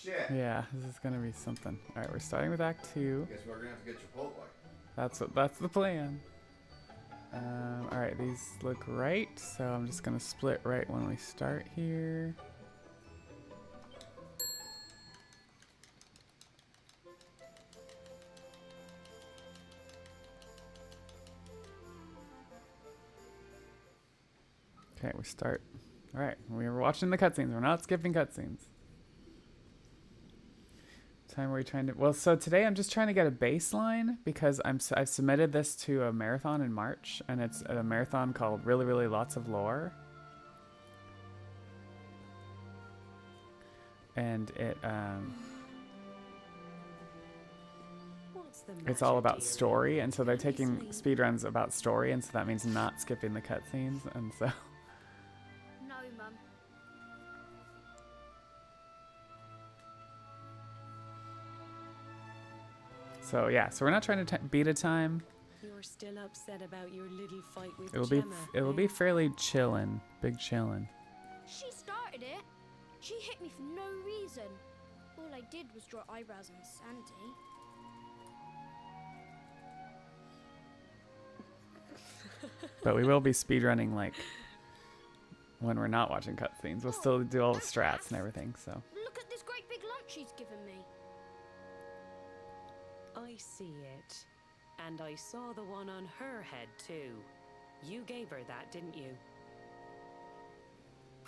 shit. Yeah, this is gonna be something. All right, we're starting with Act 2. Guess we're gonna have to get Chipotle. That's the plan. All right, these look right, so I'm just gonna split right when we start here. Okay, we start. All right, we're watching the cutscenes. We're not skipping cutscenes. Time are we trying to? Well, so today I'm just trying to get a baseline because I've submitted this to a marathon in March, and it's a marathon called Really Really Lots of Lore. And it's all about story, and so they're taking speedruns about story, and so that means not skipping the cutscenes, and so. No, Mum. So yeah, so we're not trying to beat a time. You're still upset about your little fight with It'll be fairly chillin', big chillin'. She started it. She hit me for no reason. All I did was draw eyebrows on Sandy. But we will be speedrunning like when we're not watching cutscenes. We'll still do all the strats and everything. So. Look at this great big lunch she's given me. I see it. And I saw the one on her head too. You gave her that, didn't you?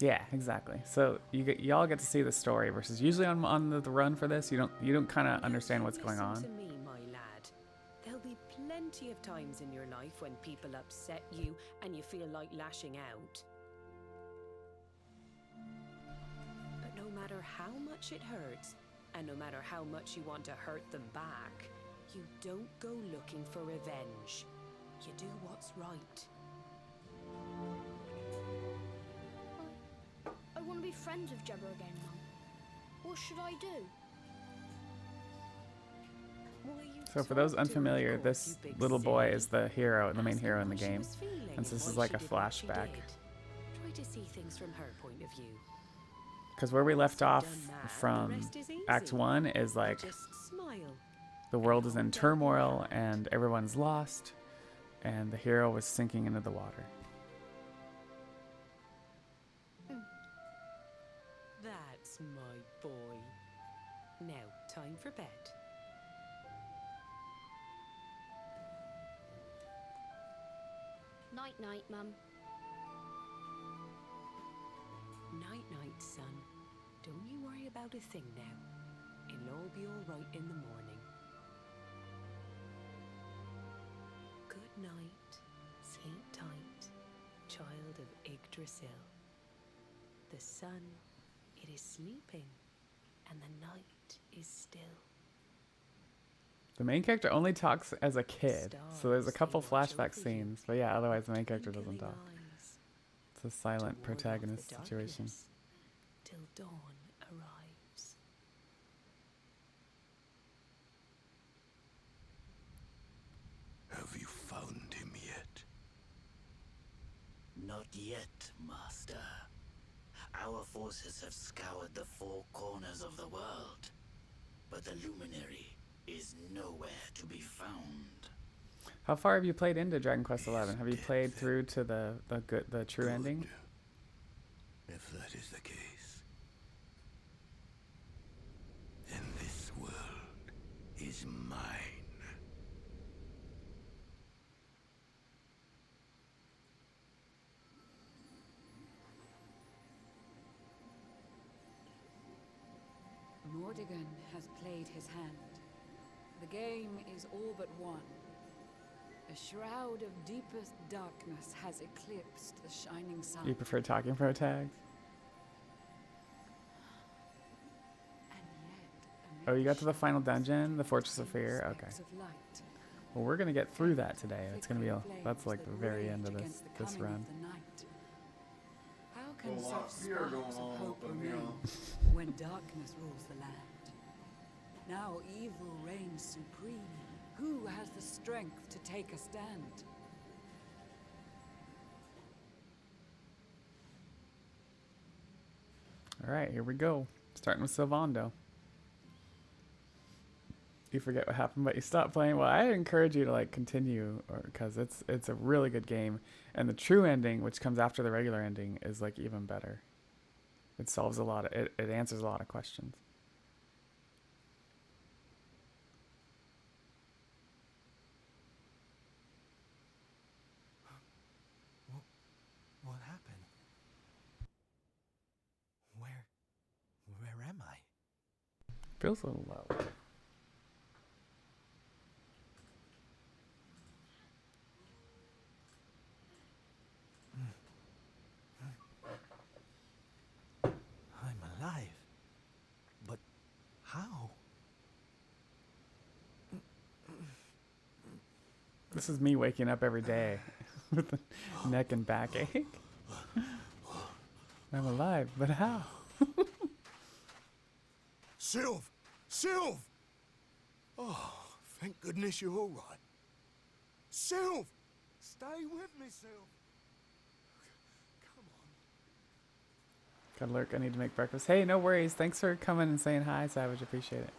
Yeah, exactly. So y'all get to see the story versus usually on the run for this, you don't kind of understand what's going on. Listen to me, my lad. There'll be plenty of times in your life when people upset you and you feel like lashing out. But no matter how much it hurts, and no matter how much you want to hurt them back, you don't go looking for revenge. You do what's right. I want to be friends with Jabba again, Mum. What should I do? So for those unfamiliar, this little boy is the hero, the main hero in the game. And so this is like a flashback. Try to see things from her point of view. Because where we left off from Act 1 is like the world is in turmoil and everyone's lost and the hero was sinking into the water. That's my boy. Now, time for bed. Night-night, Mum. Night-night, son. Don't you worry about a thing now. It'll all be all right in the morning. Good night. Sleep tight, child of Yggdrasil. The sun, it is sleeping, and the night is still. The main character only talks as a kid, so there's a couple flashback scenes, but yeah, otherwise the main character doesn't talk. It's a silent protagonist situation. Till dawn arrives. Have you found him yet? Not yet, Master. Our forces have scoured the four corners of the world, but the luminary is nowhere to be found. How far have you played into Dragon Quest XI? Have you played through to the true ending? If that is the case, then this world is mine. Mordigan has played his hand. The game is all but won. A shroud of deepest darkness has eclipsed the shining sun. You prefer talking pro tags? Oh, you got to the final dungeon, the Fortress of Fear? Okay. Well, we're gonna get through that today. It's gonna be that's like the very end of this run. How can such sparks of hope remain when darkness rules the land? Now evil reigns supreme. Who has the strength to take a stand? All right, here we go. Starting with Sylvando. you forget what happened, but you stop playing. Well, I encourage you to like continue, or because it's a really good game, and the true ending, which comes after the regular ending, is like even better. It solves a lot of it answers a lot of questions. What happened? Where am I? Feels a little low. I'm alive. But how? This is me waking up every day with a neck and back ache. I'm alive, but how? Sylv! Sylv! Oh, thank goodness you're all right. Sylv! Stay with me, Sylv. Come on. Gotta lurk, I need to make breakfast. Hey, no worries. Thanks for coming and saying hi, Savage. Appreciate it.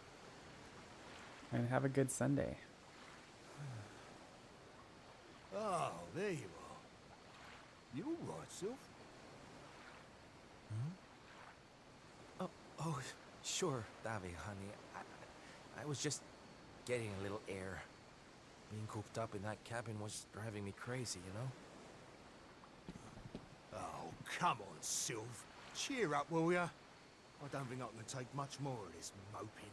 And have a good Sunday. Oh, there you are. You all right, Sylv? Oh, sure, Davy, honey. I was just getting a little air. Being cooped up in that cabin was driving me crazy, you know? Oh, come on, Sylv. Cheer up, will ya? I don't think I can take much more of this moping.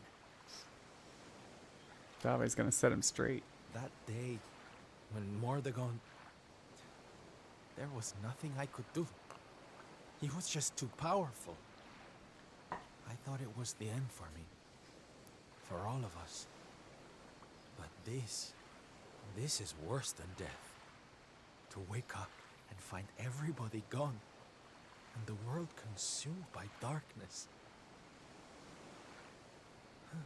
Davi's gonna set him straight. That day, when Mordagon... There was nothing I could do. He was just too powerful. I thought it was the end for me. For all of us. But this is worse than death. To wake up and find everybody gone. And the world consumed by darkness. I'm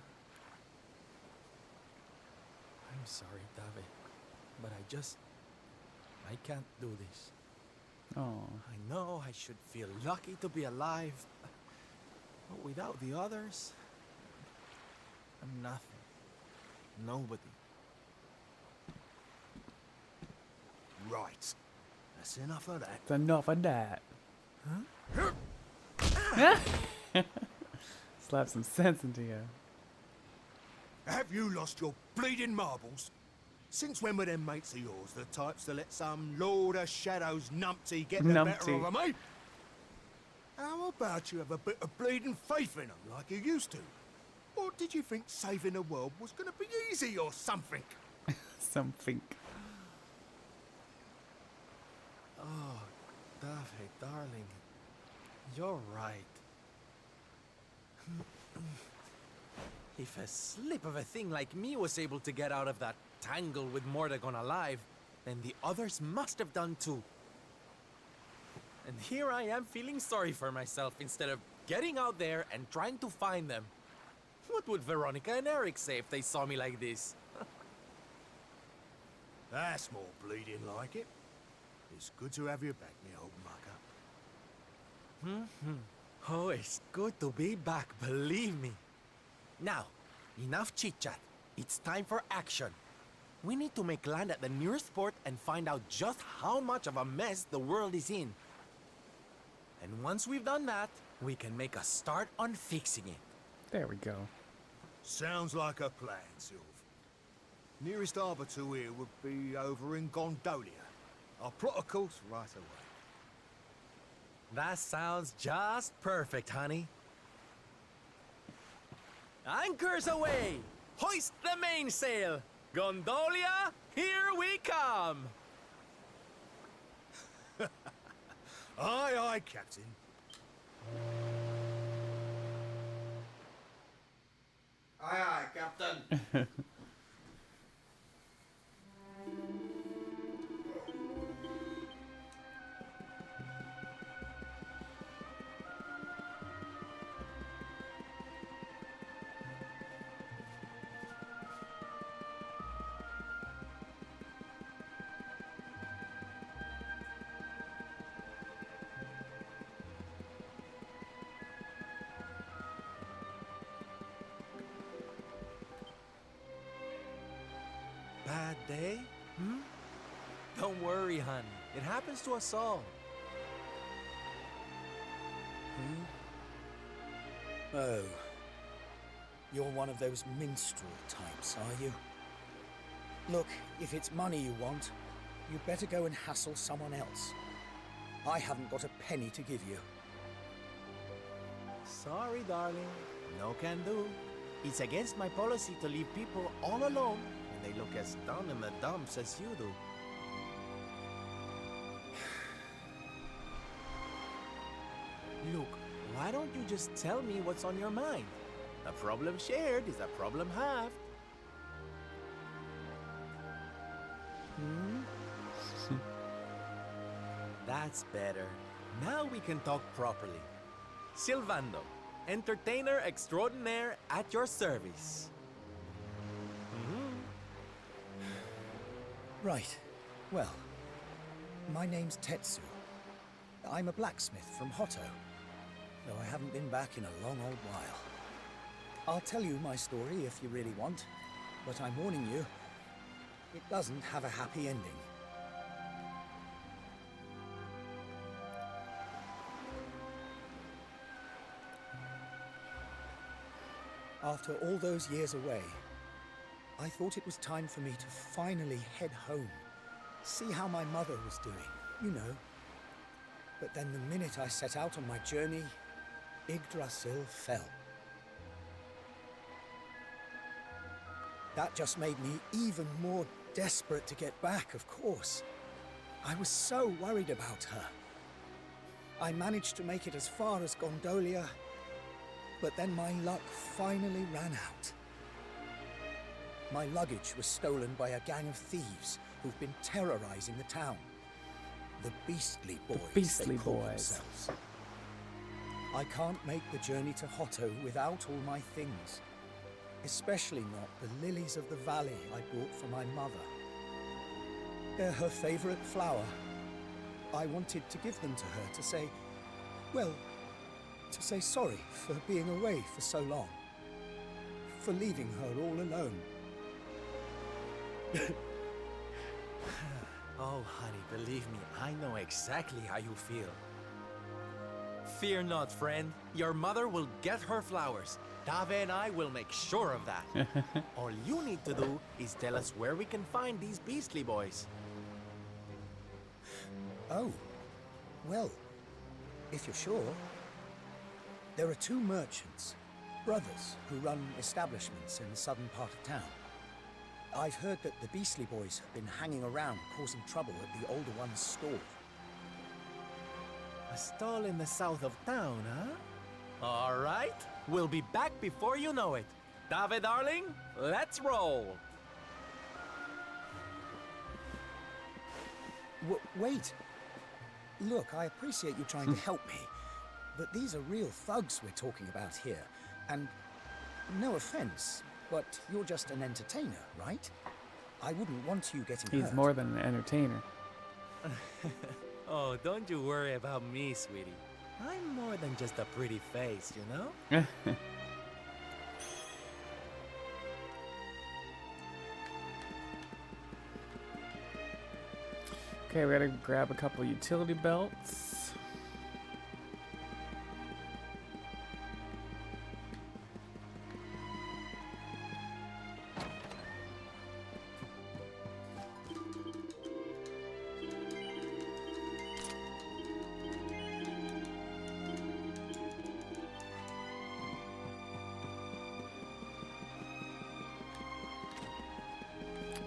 sorry, David, but I can't do this. Oh, I know I should feel lucky to be alive, but without the others, I'm nothing. Nobody. Right. That's enough of that. it's enough of that. Slap some sense into you. Have you lost your bleeding marbles? Since when were them mates of yours the types to let some Lord of Shadows numpty get the better of them, eh? How about you have a bit of bleeding faith in them like you used to? Or did you think saving the world was going to be easy or something? Something. Oh, David, darling, you're right. If a slip of a thing like me was able to get out of that tangle with Mordagon alive, then the others must have done too. And here I am feeling sorry for myself instead of getting out there and trying to find them. What would Veronica and Eric say if they saw me like this? That's more bleeding like it. It's good to have you back, me old mucker. Oh, it's good to be back, believe me. Now, enough chit-chat. It's time for action. We need to make land at the nearest port and find out just how much of a mess the world is in. And once we've done that, we can make a start on fixing it. There we go. Sounds like a plan, Sylv. Nearest harbour to here would be over in Gondolia. I'll plot a course right away. That sounds just perfect, honey. Anchors away! Hoist the mainsail! Gondolia, here we come! Aye, aye, Captain. Aye, aye, Captain. day? Hmm? Don't worry, honey. It happens to us all. Oh. You're one of those minstrel types, are you? Look, if it's money you want, you'd better go and hassle someone else. I haven't got a penny to give you. Sorry, darling. No can do. It's against my policy to leave people all alone when they look as down in the dumps as you do. Look, why don't you just tell me what's on your mind? A problem shared is a problem halved. That's better. Now we can talk properly. Silvando, entertainer extraordinaire at your service. Right. Well, my name's Tetsu. I'm a blacksmith from Hotto, though I haven't been back in a long old while. I'll tell you my story if you really want, but I'm warning you, it doesn't have a happy ending. After all those years away, I thought it was time for me to finally head home, see how my mother was doing, you know. But then the minute I set out on my journey, Yggdrasil fell. That just made me even more desperate to get back, of course. I was so worried about her. I managed to make it as far as Gondolia, but then my luck finally ran out. My luggage was stolen by a gang of thieves who've been terrorizing the town. The Beastly Boys, Beastly they call Boys. themselves. I can't make the journey to Hotto without all my things. Especially not the lilies of the valley I bought for my mother. They're her favorite flower. I wanted to give them to her to say, well, to say sorry for being away for so long. For leaving her all alone. Oh, honey, believe me, I know exactly how you feel. Fear not, friend. Your mother will get her flowers. Dave and I will make sure of that. All you need to do is tell us where we can find these Beastly Boys. Oh, well, if you're sure. There are two merchants, brothers, who run establishments in the southern part of town. I've heard that the Beastly Boys have been hanging around causing trouble at the older one's store. A stall in the south of town, huh? All right, we'll be back before you know it. Dave, darling, let's roll. Wait. Look, I appreciate you trying to help me, but these are real thugs we're talking about here. And no offense, but you're just an entertainer, right? I wouldn't want you getting hurt. He's more than an entertainer. Oh, don't you worry about me, sweetie. I'm more than just a pretty face, you know? Okay, we gotta grab a couple utility belts.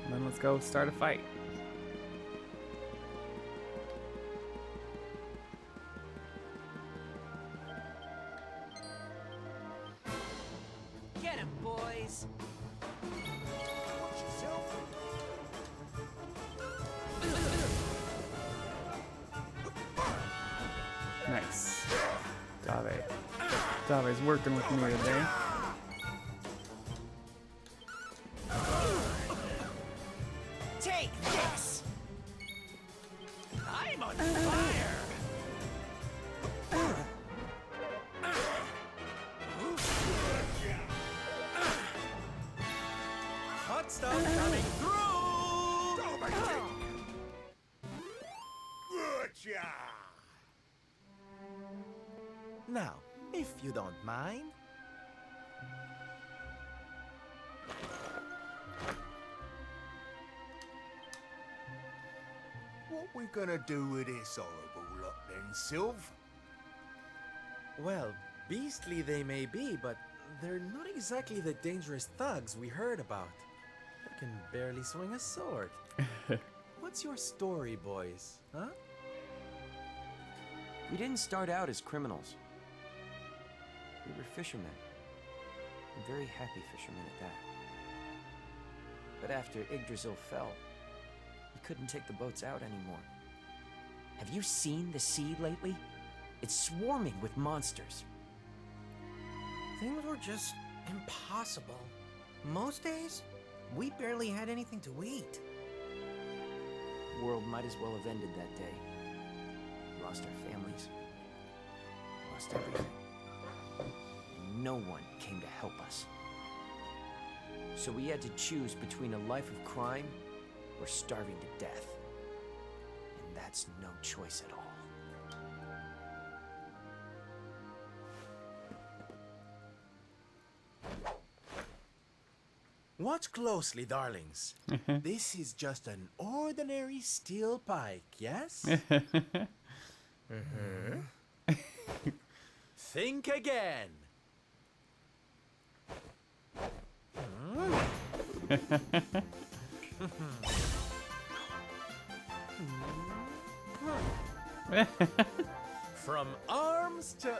And then let's go start a fight. Get 'em, boys! Nice. Dave's working with me today. Take this! I'm on fire! Hot stuff coming through! Now, if you don't mind. What we gonna do with this horrible lot then, Sylv? Well, beastly they may be, but they're not exactly the dangerous thugs we heard about. They can barely swing a sword. What's your story, boys? Huh? We didn't start out as criminals. We were fishermen. And very happy fishermen at that. But after Yggdrasil fell, we couldn't take the boats out anymore. Have you seen the sea lately? It's swarming with monsters. Things were just impossible. Most days, we barely had anything to eat. The world might as well have ended that day. We lost our families. Lost everything. And no one came to help us. So we had to choose between a life of crime or starving to death. And that's no choice at all. Watch closely, darlings. This is just an ordinary steel pike, yes? Think again. From arms to...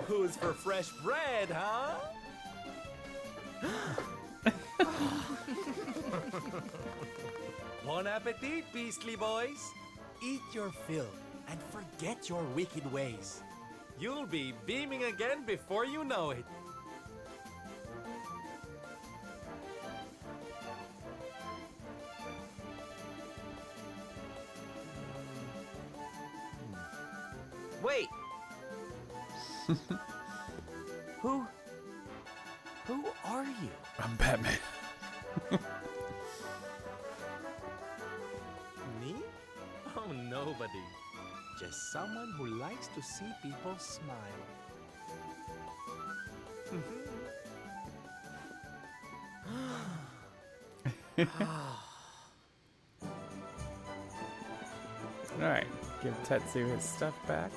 Who's for fresh bread, huh? Bon appetit, beastly boys. Eat your fill and forget your wicked ways. You'll be beaming again before you know it. Wait! Who are you? I'm Batman. Me? Oh, nobody. Just someone who likes to see people smile. Alright, give Tetsu his stuff back.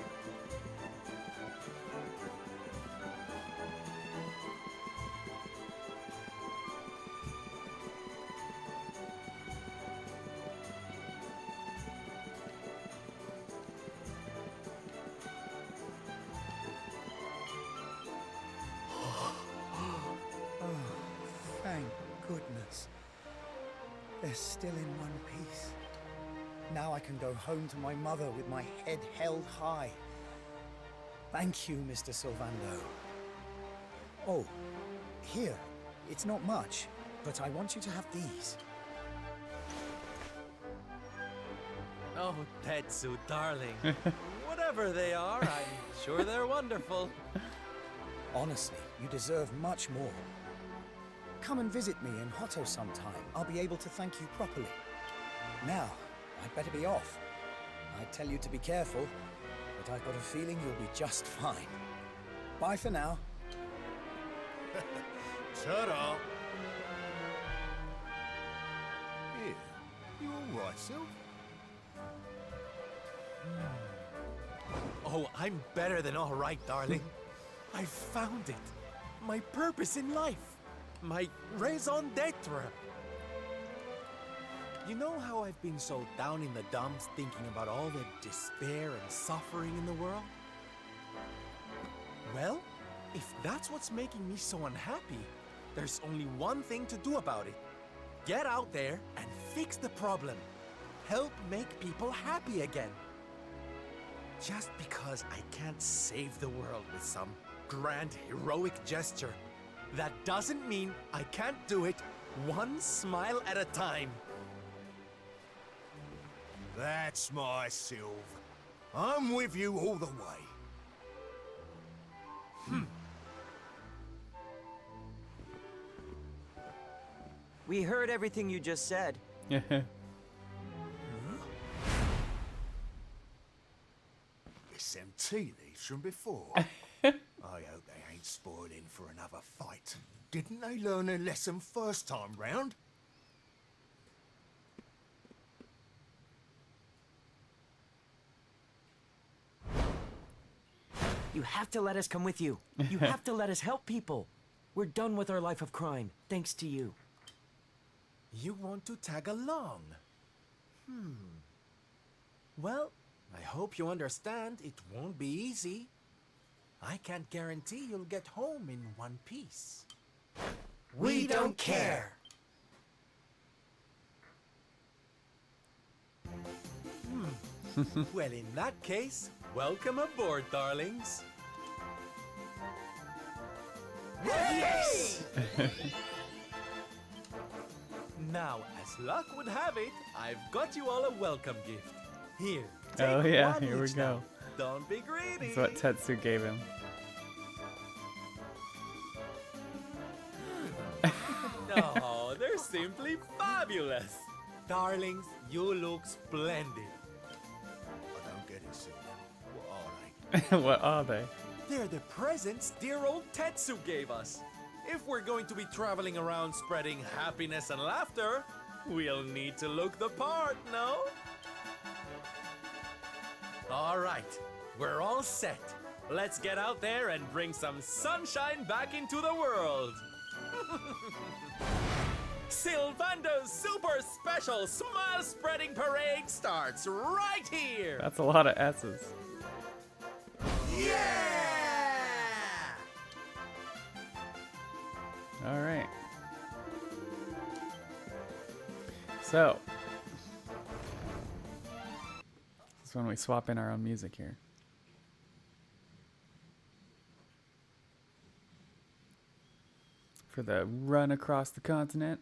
Thank goodness. They're still in one piece. Now I can go home to my mother with my head held high. Thank you, Mr. Sylvando. Oh, here. It's not much, but I want you to have these. Oh, Tetsu, darling. Whatever they are, I'm sure they're wonderful. Honestly, you deserve much more. Come and visit me in Hotto sometime. I'll be able to thank you properly. Now, I'd better be off. I'd tell you to be careful, but I've got a feeling you'll be just fine. Bye for now. Ta-da! Here, you all right, Sylv? Oh, I'm better than all right, darling. I found it. My purpose in life. My raison d'etre. You know how I've been so down in the dumps thinking about all the despair and suffering in the world? Well, if that's what's making me so unhappy, there's only one thing to do about it. Get out there and fix the problem. Help make people happy again. Just because I can't save the world with some grand heroic gesture, that doesn't mean I can't do it one smile at a time. That's my Sylv. I'm with you all the way. We heard everything you just said. This them tea leaves from before. I hope they ain't spoiling for another fight. Didn't they learn their lesson first time round? You have to let us come with you. You have to let us help people. We're done with our life of crime, thanks to you. You want to tag along? Well, I hope you understand it won't be easy. I can't guarantee you'll get home in one piece. We don't care. Well, in that case, welcome aboard, darlings. Yes! Now, as luck would have it, I've got you all a welcome gift. Here, take Oh yeah, one here we each go. now. Don't be greedy. That's what Tetsu gave him. Oh, they're simply fabulous. Darlings, you look splendid. I don't get it, Sylvie. What are they? What are they? They're the presents dear old Tetsu gave us. If we're going to be traveling around spreading happiness and laughter, we'll need to look the part, no? All right, we're all set. Let's get out there and bring some sunshine back into the world. Sylvando's super special smile spreading parade starts right here. That's a lot of S's. Yeah! All right. So, this is when we swap in our own music here. For the run across the continent.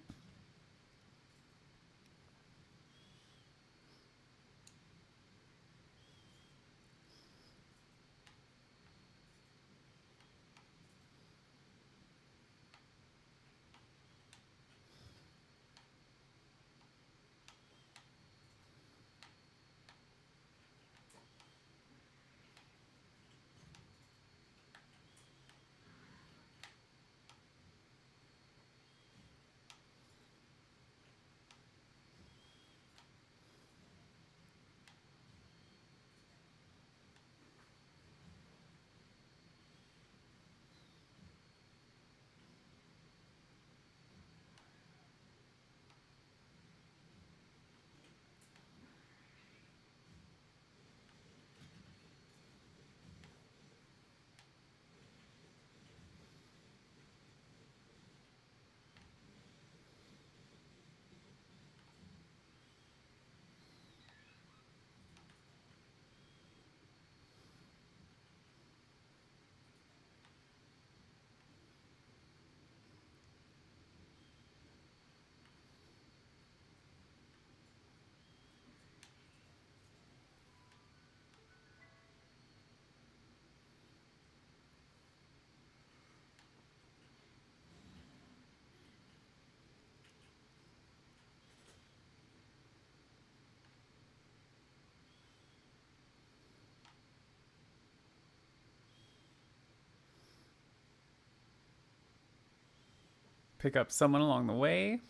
Pick up someone along the way.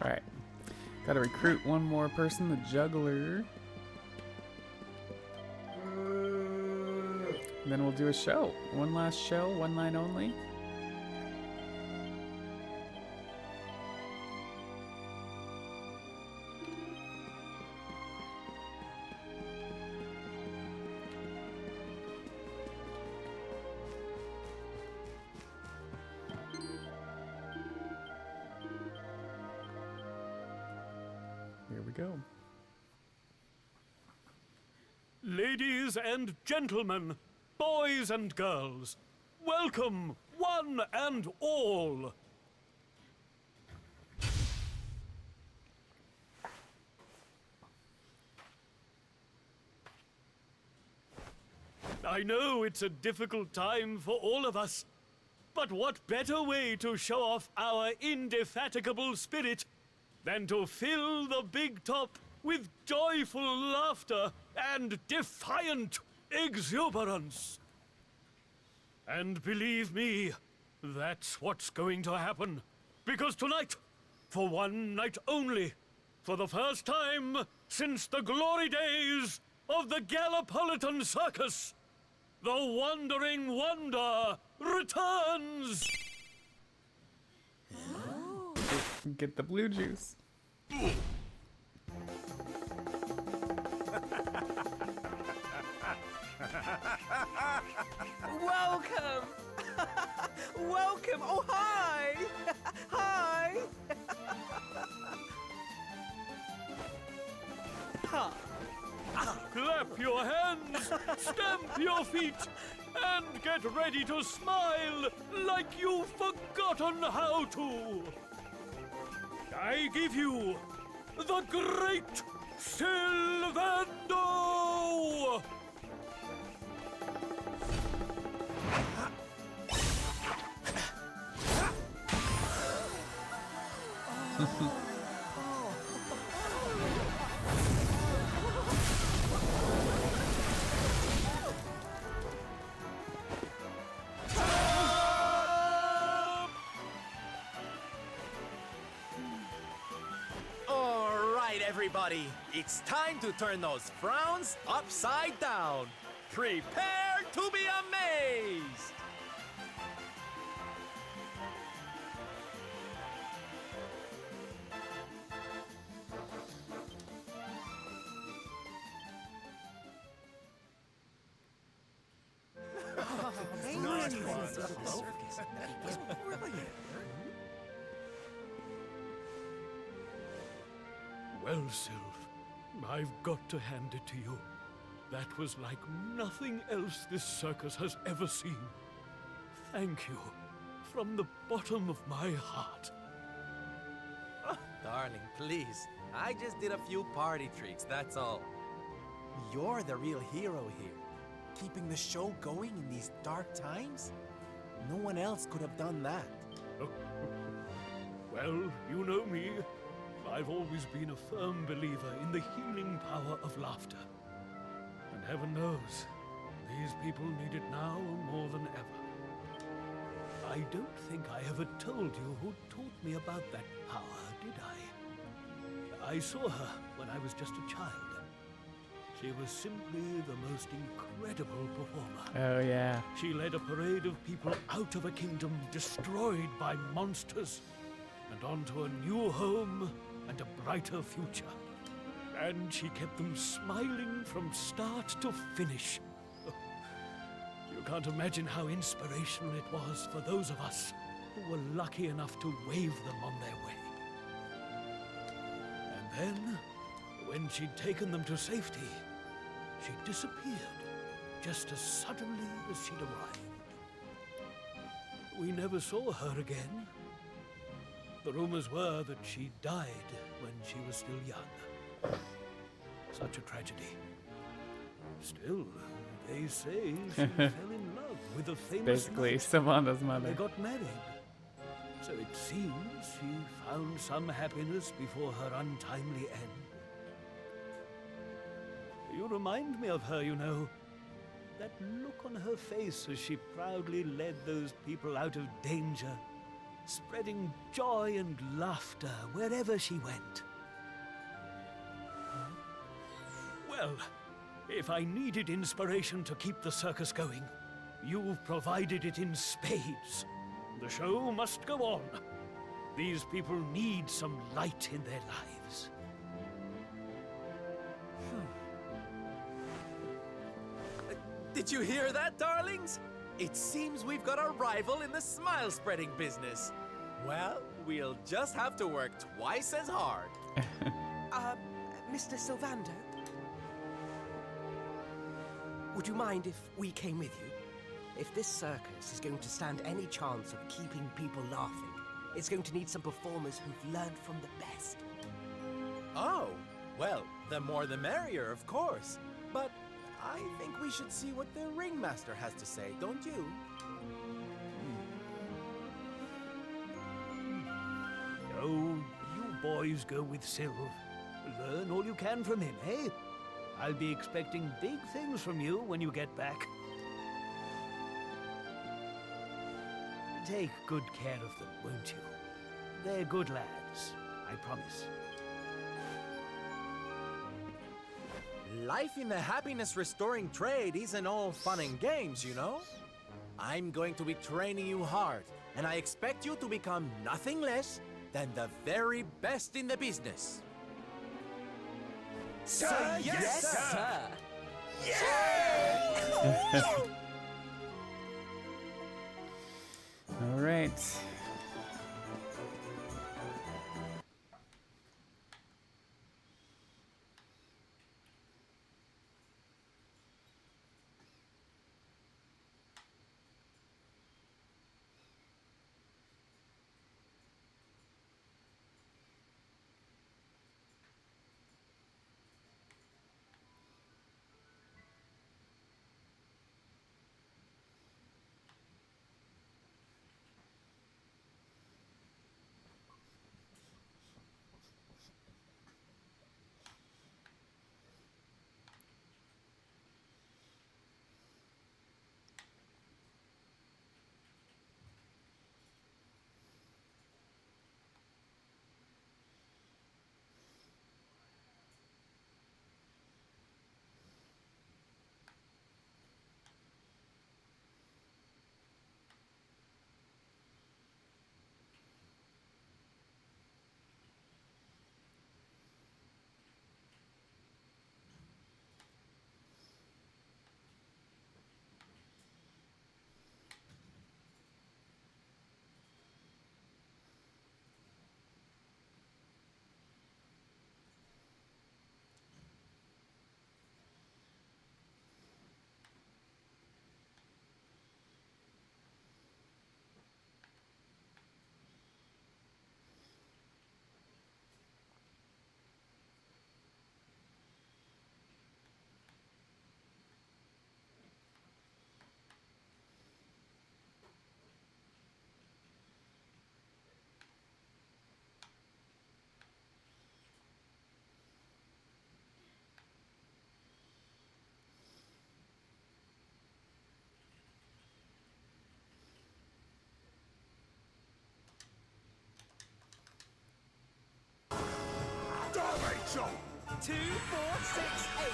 Alright. Gotta recruit one more person, the juggler. And then we'll do a show. One last show, one line only. Here we go. Ladies and gentlemen, boys and girls, welcome one and all. I know it's a difficult time for all of us, but what better way to show off our indefatigable spirit than to fill the big top with joyful laughter and defiant exuberance. And believe me, that's what's going to happen. Because tonight, for one night only, for the first time since the glory days of the Gallipolitan Circus, the Wandering Wonder returns! Get the blue juice. Welcome! Welcome! Oh, hi! Hi! Clap your hands, stamp your feet, and get ready to smile like you've forgotten how to. I give you the Great Sylvando! Everybody, it's time to turn those frowns upside down. Prepare to be amazed! Well, Sylph, I've got to hand it to you. That was like nothing else this circus has ever seen. Thank you, from the bottom of my heart. Oh, darling, please. I just did a few party tricks, that's all. You're the real hero here. Keeping the show going in these dark times? No one else could have done that. Oh. Well, you know me. I've always been a firm believer in the healing power of laughter. And heaven knows, these people need it now more than ever. I don't think I ever told you who taught me about that power, did I? I saw her when I was just a child. She was simply the most incredible performer. Oh, yeah. She led a parade of people out of a kingdom destroyed by monsters and onto a new home and a brighter future. And she kept them smiling from start to finish. You can't imagine how inspirational it was for those of us who were lucky enough to wave them on their way. And then, when she'd taken them to safety, she disappeared just as suddenly as she'd arrived. We never saw her again. The rumors were that she died when she was still young. Such a tragedy. Still, they say she fell in love with a famous Basically, knight. Savanna's mother. They got married. So it seems she found some happiness before her untimely end. You remind me of her, you know. That look on her face as she proudly led those people out of danger. spreading joy and laughter wherever she went. Well, if I needed inspiration to keep the circus going, you've provided it in spades. The show must go on. These people need some light in their lives. Did you hear that, darlings? It seems we've got a rival in the smile-spreading business. Well, we'll just have to work twice as hard. Mr. Sylvander? Would you mind if we came with you? If this circus is going to stand any chance of keeping people laughing, it's going to need some performers who've learned from the best. Oh, well, the more the merrier, of course. But I think we should see what the ringmaster has to say, don't you? No, you boys go with Syl. Learn all you can from him, eh? I'll be expecting big things from you when you get back. Take good care of them, won't you? They're good lads, I promise. Life in the happiness-restoring trade isn't all fun and games, you know? I'm going to be training you hard, and I expect you to become nothing less than the very best in the business. Sir, yes, sir! All right. Rachel! 2, 4, 6, 8.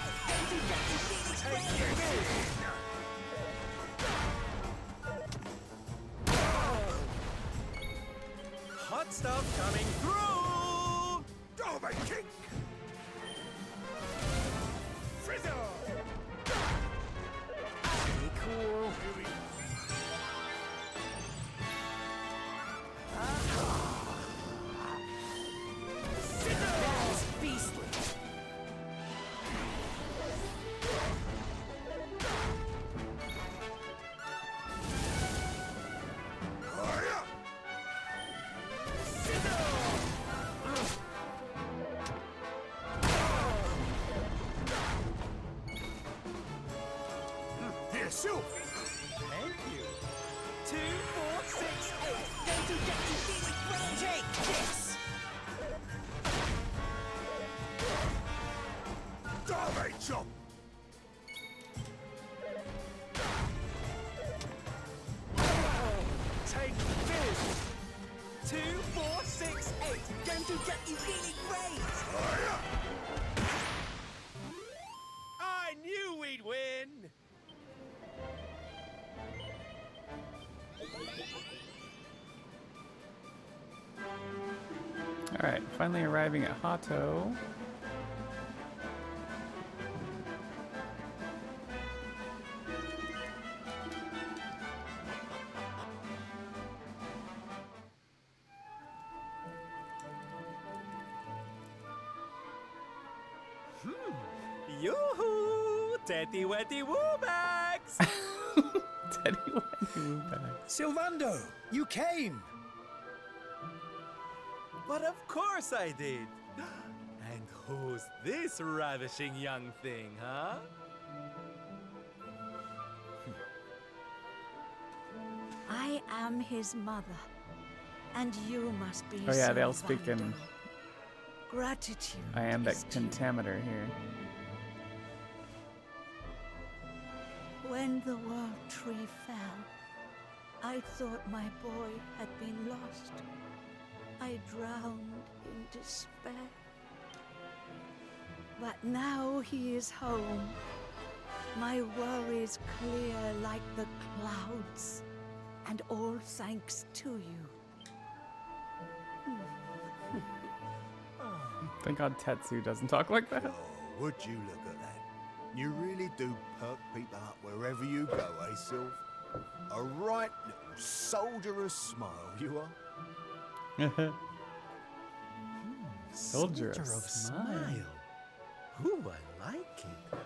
Take Hot stuff coming through! Doorway kick! Frizzle! Be cool. That is beastly. Thank you. 2, 4, 6, 8. Take this. Doorway chop! Take this! 2, 4, 6, 8. Going to get you really great. I knew we'd win. Alright, finally arriving at Hato. Yoo-hoo! Teddy Weddy Woobags! Teddy Weddy Woobags. Sylvando, you came! But of course I did. And who's this ravishing young thing, huh? I am his mother, and you must be. Oh yeah, they'll speak in Sylvando. Gratitude. iambic is due. pentameter here. When the world tree fell, I thought my boy had been lost. I drowned in despair. But now he is home. My worries clear like the clouds, and all thanks to you. Thank God Tetsu doesn't talk like that. Oh, would you look at that? You really do perk people up wherever you go, eh, Sylv? A right little soldierous smile, you are. Soldier of smile. Ooh, I like it.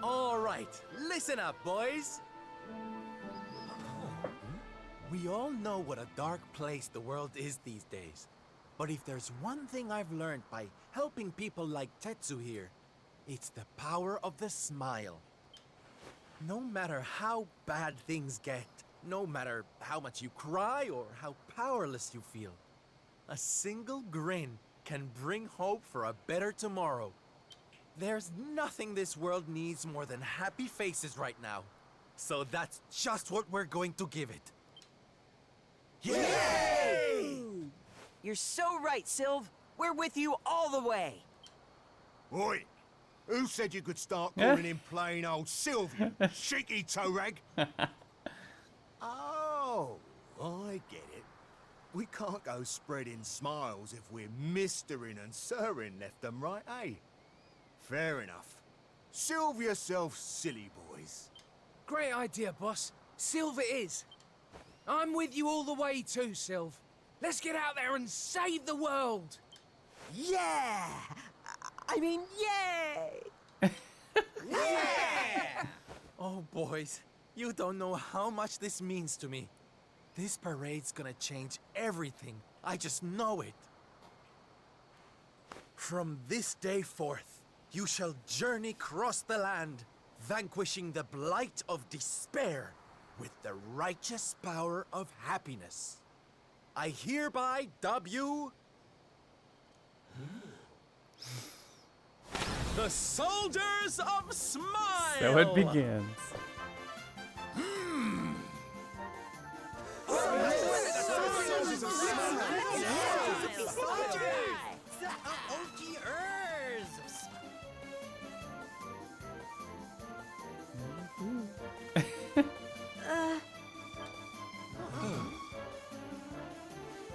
All right, listen up, boys. We all know what a dark place the world is these days. But if there's one thing I've learned by helping people like Tetsu here, it's the power of the smile. No matter how bad things get, no matter how much you cry or how powerless you feel, a single grin can bring hope for a better tomorrow. There's nothing this world needs more than happy faces right now. So that's just what we're going to give it. Yay! You're so right, Sylv. We're with you all the way. Oi! Who said you could start calling him plain old Sylvia? Cheeky toe rag! Oh, I get it. We can't go spreading smiles if we're mistering and sirring left and right, eh? Fair enough. Sylve yourself, silly boys. Great idea, boss. Sylv it is. I'm with you all the way too, Sylv. Let's get out there and save the world! Yeah! I mean, yay! Yeah! Oh, boys, you don't know how much this means to me. This parade's gonna change everything. I just know it. From this day forth, you shall journey across the land, vanquishing the blight of despair with the righteous power of happiness. I hereby dub you the Soldiers of Smile! So it begins.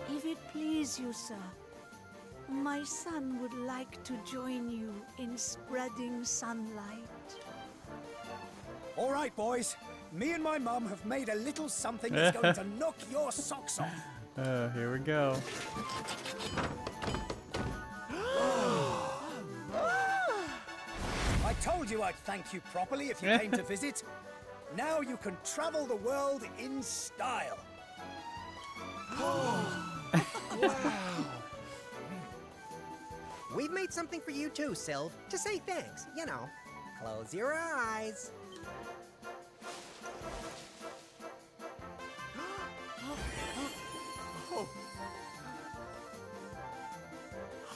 If it please you, sir, my son would like to join you in spreading sunlight. All right, boys. Me and my mum have made a little something that's going to knock your socks off. Oh, here we go. I told you I'd thank you properly if you came to visit. Now you can travel the world in style. We've made something for you too, Sylv, to say thanks, you know. Close your eyes.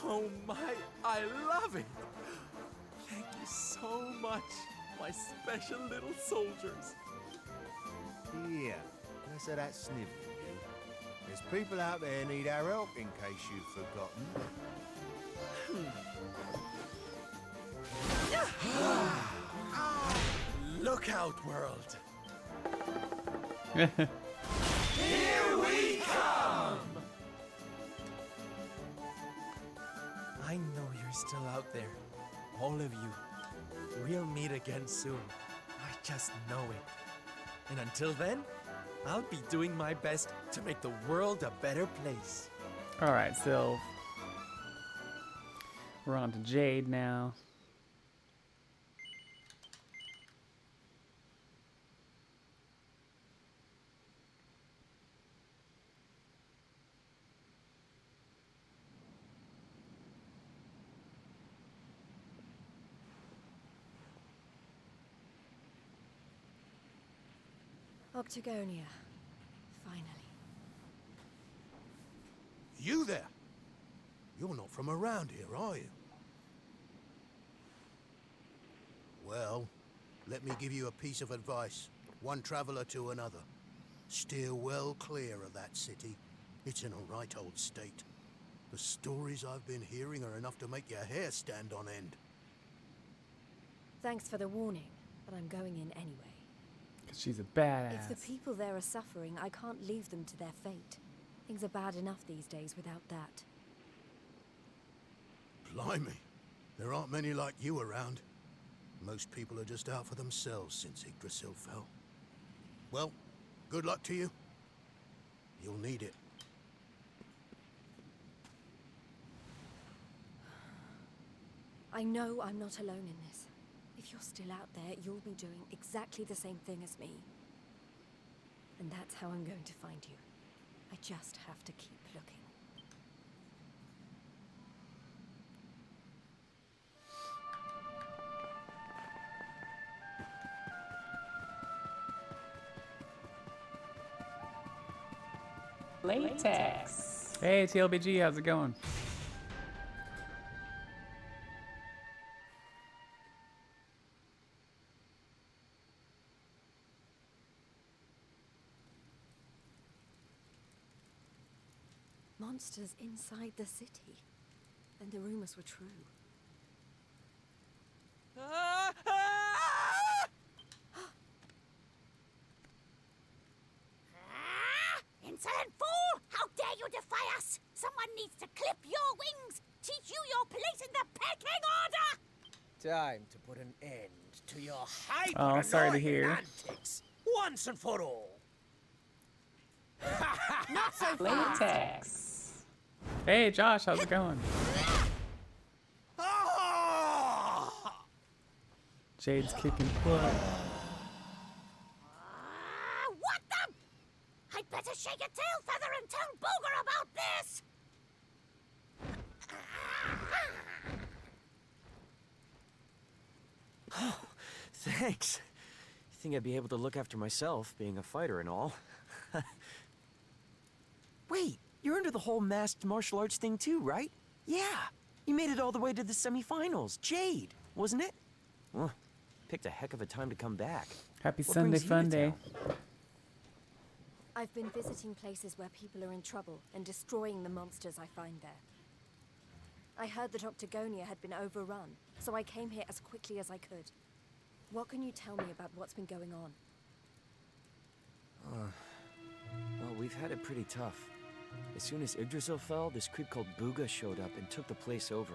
Oh my, I love it! Thank you so much, my special little soldiers. Here, let's have that snivel, you. There's people out there need our help, in case you've forgotten. Look out, world! Here we come! I know you're still out there. All of you. We'll meet again soon. I just know it. And until then, I'll be doing my best to make the world a better place. All right, Sylv. We're on to Jade now. Octagonia. Finally. You there? You're not from around here, are you? Well, let me give you a piece of advice. One traveler to another. Steer well clear of that city. It's in a right old state. The stories I've been hearing are enough to make your hair stand on end. Thanks for the warning, but I'm going in anyway. Because she's a badass. If the people there are suffering, I can't leave them to their fate. Things are bad enough these days without that. Blimey, there aren't many like you around. Most people are just out for themselves since Yggdrasil fell. Well, good luck to you. You'll need it. I know I'm not alone in this. If you're still out there, you'll be doing exactly the same thing as me. And that's how I'm going to find you. I just have to keep looking. Latex. Hey, TLBG, how's it going? Monsters inside the city. Then the rumors were true. Insolent fool! How dare you defy us! Someone needs to clip your wings! Teach you your place in the pecking order! Time to put an end to your hyper Oh, sorry to hear. antics once and for all. Not so fast! Latex. Hey, Josh, how's it going? Jade's kicking butt. What the? I'd better shake a tail feather and tell Booger about this! Oh, thanks. You think I'd be able to look after myself, being a fighter and all? Wait, you're into the whole masked martial arts thing too, right? Yeah, you made it all the way to the semifinals. Jade, wasn't it? Well, picked a heck of a time to come back. Happy What Sunday brings you to fun day. town? I've been visiting places where people are in trouble and destroying the monsters I find there. I heard that Octagonia had been overrun, so I came here as quickly as I could. What can you tell me about what's been going on? Well, we've had it pretty tough. As soon as Yggdrasil fell, this creep called Booga showed up and took the place over.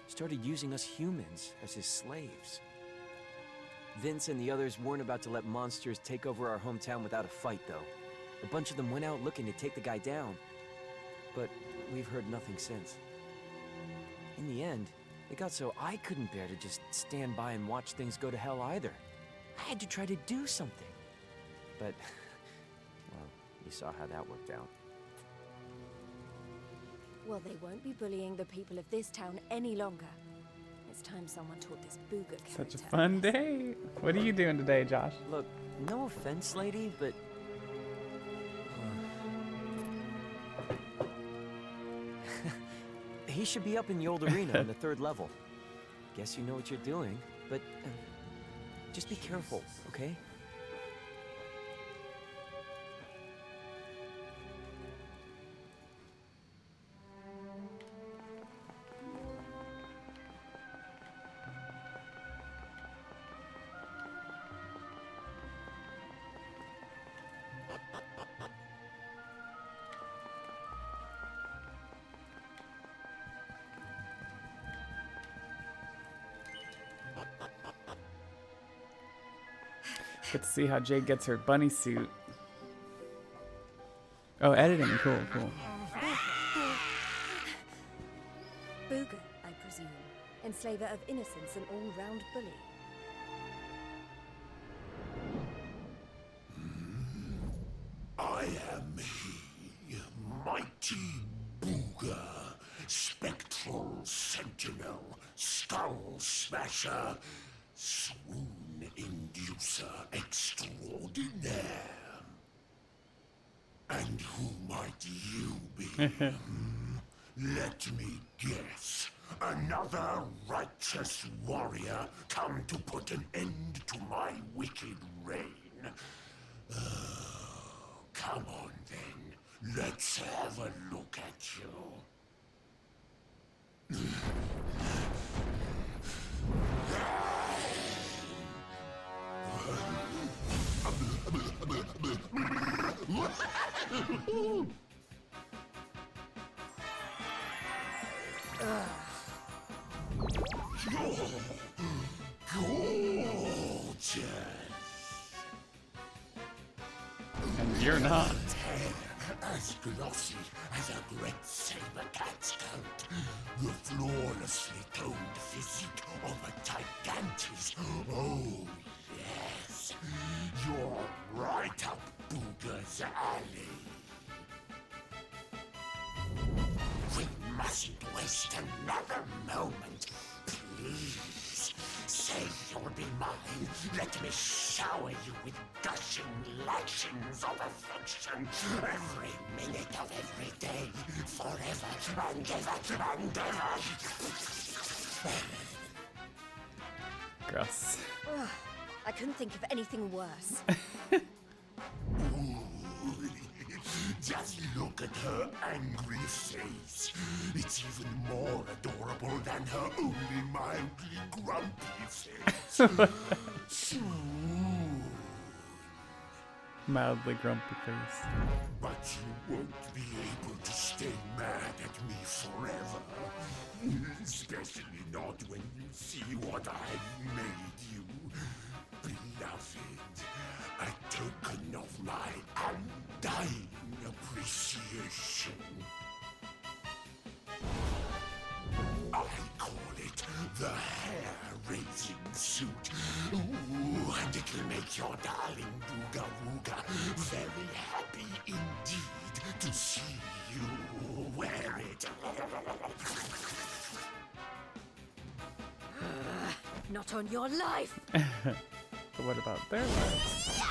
Started using us humans as his slaves. Vince and the others weren't about to let monsters take over our hometown without a fight, though. A bunch of them went out looking to take the guy down. But we've heard nothing since. In the end, it got so I couldn't bear to just stand by and watch things go to hell either. I had to try to do something. But, well, you saw how that worked out. Well, they won't be bullying the people of this town any longer. It's time someone taught this Booga character. Such a fun day. What are you doing today, Josh? Look, no offense, lady, but... he should be up in the old arena on the 3rd level. Guess you know what you're doing, but just be careful, okay? Get to see how Jade gets her bunny suit. Oh, editing. Cool, cool. Booger, I presume. Enslaver of innocence and all-round bully. I am he, mighty Booger, spectral sentinel, skull smasher, swoon inducer extraordinaire. And who might you be? Let me guess. Another righteous warrior come to put an end to my wicked reign. Come on then. Let's have a look at you. Gorgeous. And you're not. As glossy as a great saber cat's coat. The flawlessly toned physique of a gigantis. Oh, yes. You're right up Booger's alley. We mustn't waste another moment. Please, say you'll be mine. Let me shower you with gushing lashings of affection. Every minute of every day. Forever and ever and ever. Gross. Ugh, I couldn't think of anything worse. Just look at her angry face. It's even more adorable than her only mildly grumpy face. Mildly grumpy face. But you won't be able to stay mad at me forever. Especially not when you see what I've made you. Beloved, a token of my undying appreciation. I call it the hair-raising suit. Ooh, and it'll make your darling Booga Wooga very happy indeed to see you wear it. Not on your life! But what about their lives?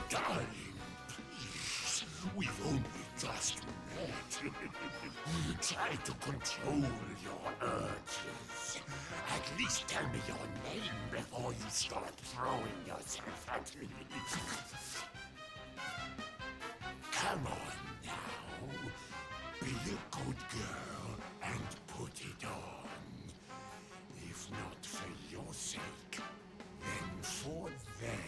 Darling, please, we've only just met. Try to control your urges. At least tell me your name before you start throwing yourself at me. Come on now. Be a good girl and put it on. If not for your sake, then for theirs.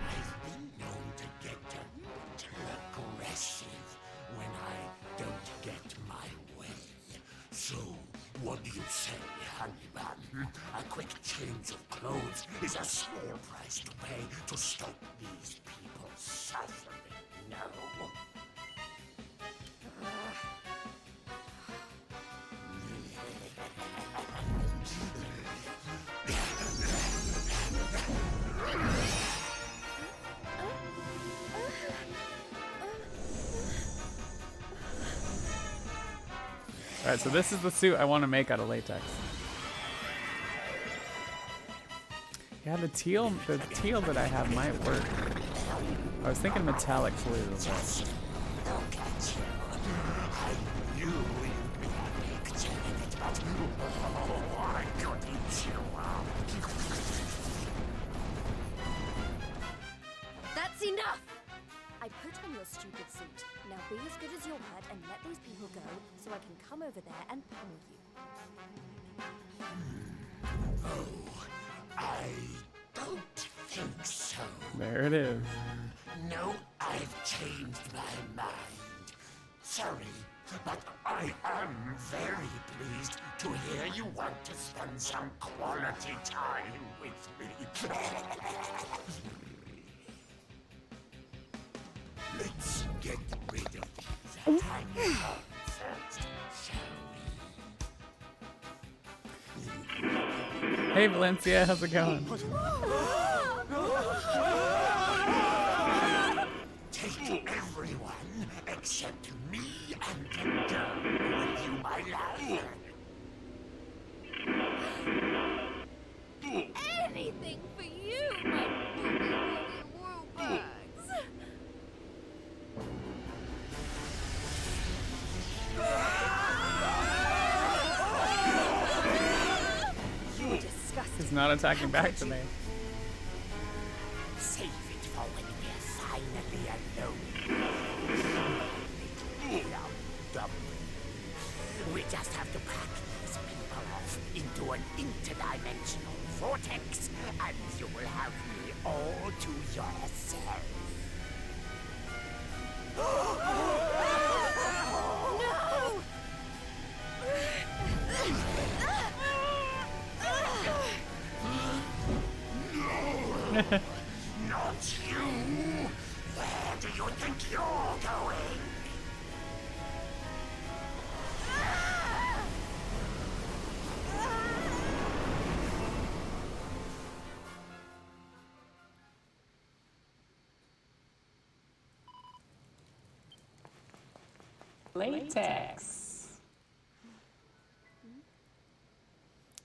I've been known to get aggressive when I don't get my way. So, what do you say, honey bun? A quick change of clothes is a small price to pay to stop these people suffering, no? Alright, so this is the suit I want to make out of latex. Yeah, the teal that I have might work. I was thinking metallic blue, but... That's enough! I put on your stupid suit. Now be as good as your word and let these people go so I can come over there and pummel you. Oh, I Don't think so. There it is. No, I've changed my mind. Sorry, but I am very pleased to hear you want to spend some quality time with me. Let's get rid of these hanging on first, shall we? Hey Valencia, how's it going? Take everyone except me and the girl with you, my love. Anything for you, my bugs. You're disgusting. He's not attacking back to me. Save it for when we're finally alone. We just have to pack these people off into an interdimensional vortex, and you will have me all to yourself. Not you! Where do you think you're going? Latex.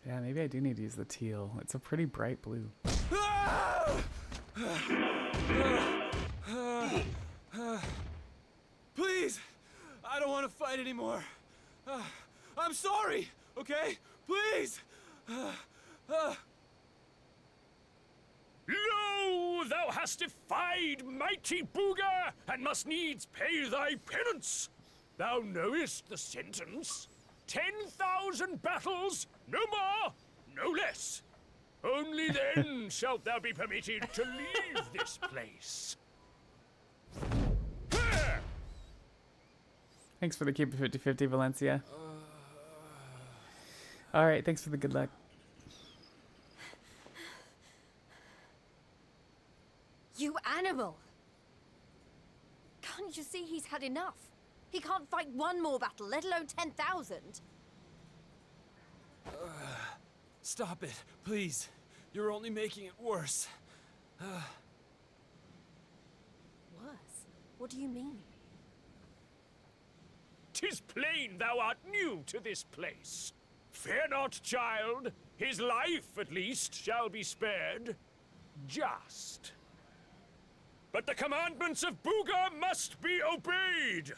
Yeah, maybe I do need to use the teal. It's a pretty bright blue. Please! I don't want to fight anymore. I'm sorry, okay? Please! Lo, thou hast defied mighty Booga, and must needs pay thy penance. Thou knowest the sentence. 10,000 battles, no more, no less. Only then shalt thou be permitted to leave this place. Thanks for the keep it 50-50, Valencia. Alright, thanks for the good luck. You animal! Can't you see he's had enough? He can't fight one more battle, let alone 10,000. Stop it, please. You're only making it worse. Worse? What do you mean? 'Tis plain thou art new to this place. Fear not, child. His life, at least, shall be spared. Just. But the commandments of Booga must be obeyed.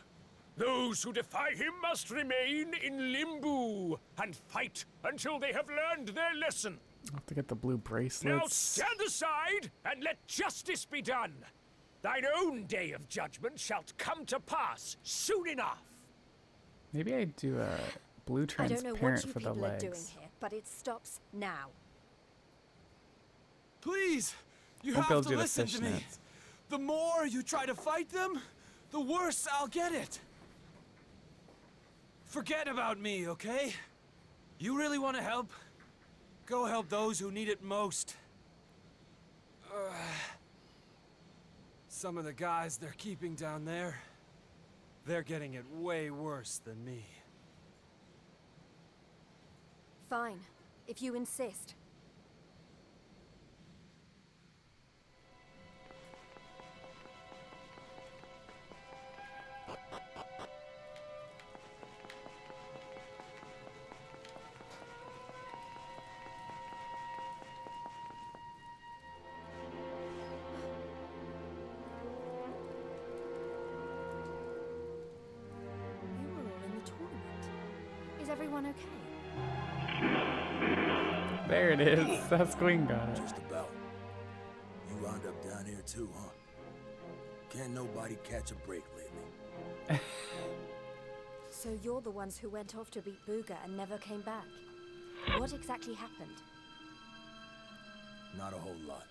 Those who defy him must remain in limbo and fight until they have learned their lesson. I'll have to get the blue bracelets. Now stand aside and let justice be done. Thine own day of judgment shalt come to pass soon enough. Maybe I do a blue I don't know what transparent you for the people are doing legs. here, but it stops now. Please, you Won't be have able to to do the listen to me. fishnets. The more you try to fight them, the worse I'll get it. Forget about me, okay? You really want to help? Go help those who need it most. Some of the guys they're keeping down there, they're getting it way worse than me. Fine, if you insist. You were all in the tournament. Is everyone okay? There it is. That's Queen got it. Just about. You wound up down here too, huh? Can't nobody catch a break lately. So you're the ones who went off to beat Booga and never came back. What exactly happened? Not a whole lot.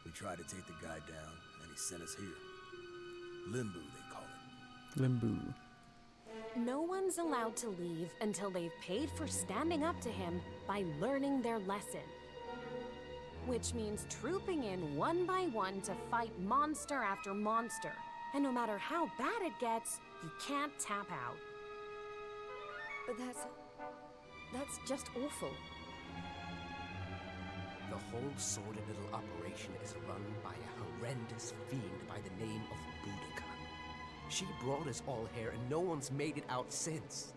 We tried to take the guy down, and he sent us here. Limbo, they call it. Limbo. No one's allowed to leave until they've paid for standing up to him by learning their lesson. Which means trooping in one by one to fight monster after monster. And no matter how bad it gets, you can't tap out. But that's just awful. The whole sordid little operation is run by a horrendous fiend by the name of Boudica. She brought us all here and no one's made it out since.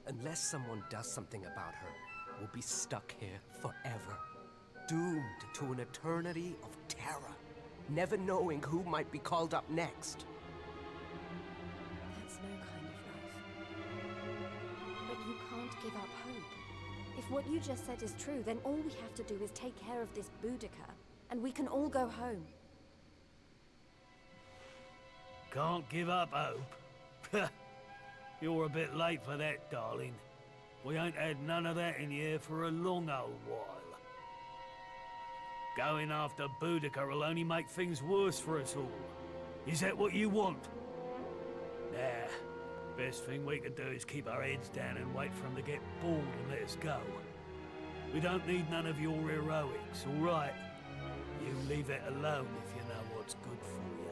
Unless someone does something about her, we'll be stuck here forever. Doomed to an eternity of terror, never knowing who might be called up next. That's no kind of life. But you can't give up hope. If what you just said is true, then all we have to do is take care of this Boudica, and we can all go home. Can't give up hope? You're a bit late for that, darling. We ain't had none of that in here for a long old while. Going after Boudica will only make things worse for us all. Is that what you want? Nah. Best thing we can do is keep our heads down and wait for him to get bored and let us go. We don't need none of your heroics, all right? You leave it alone if you know what's good for you.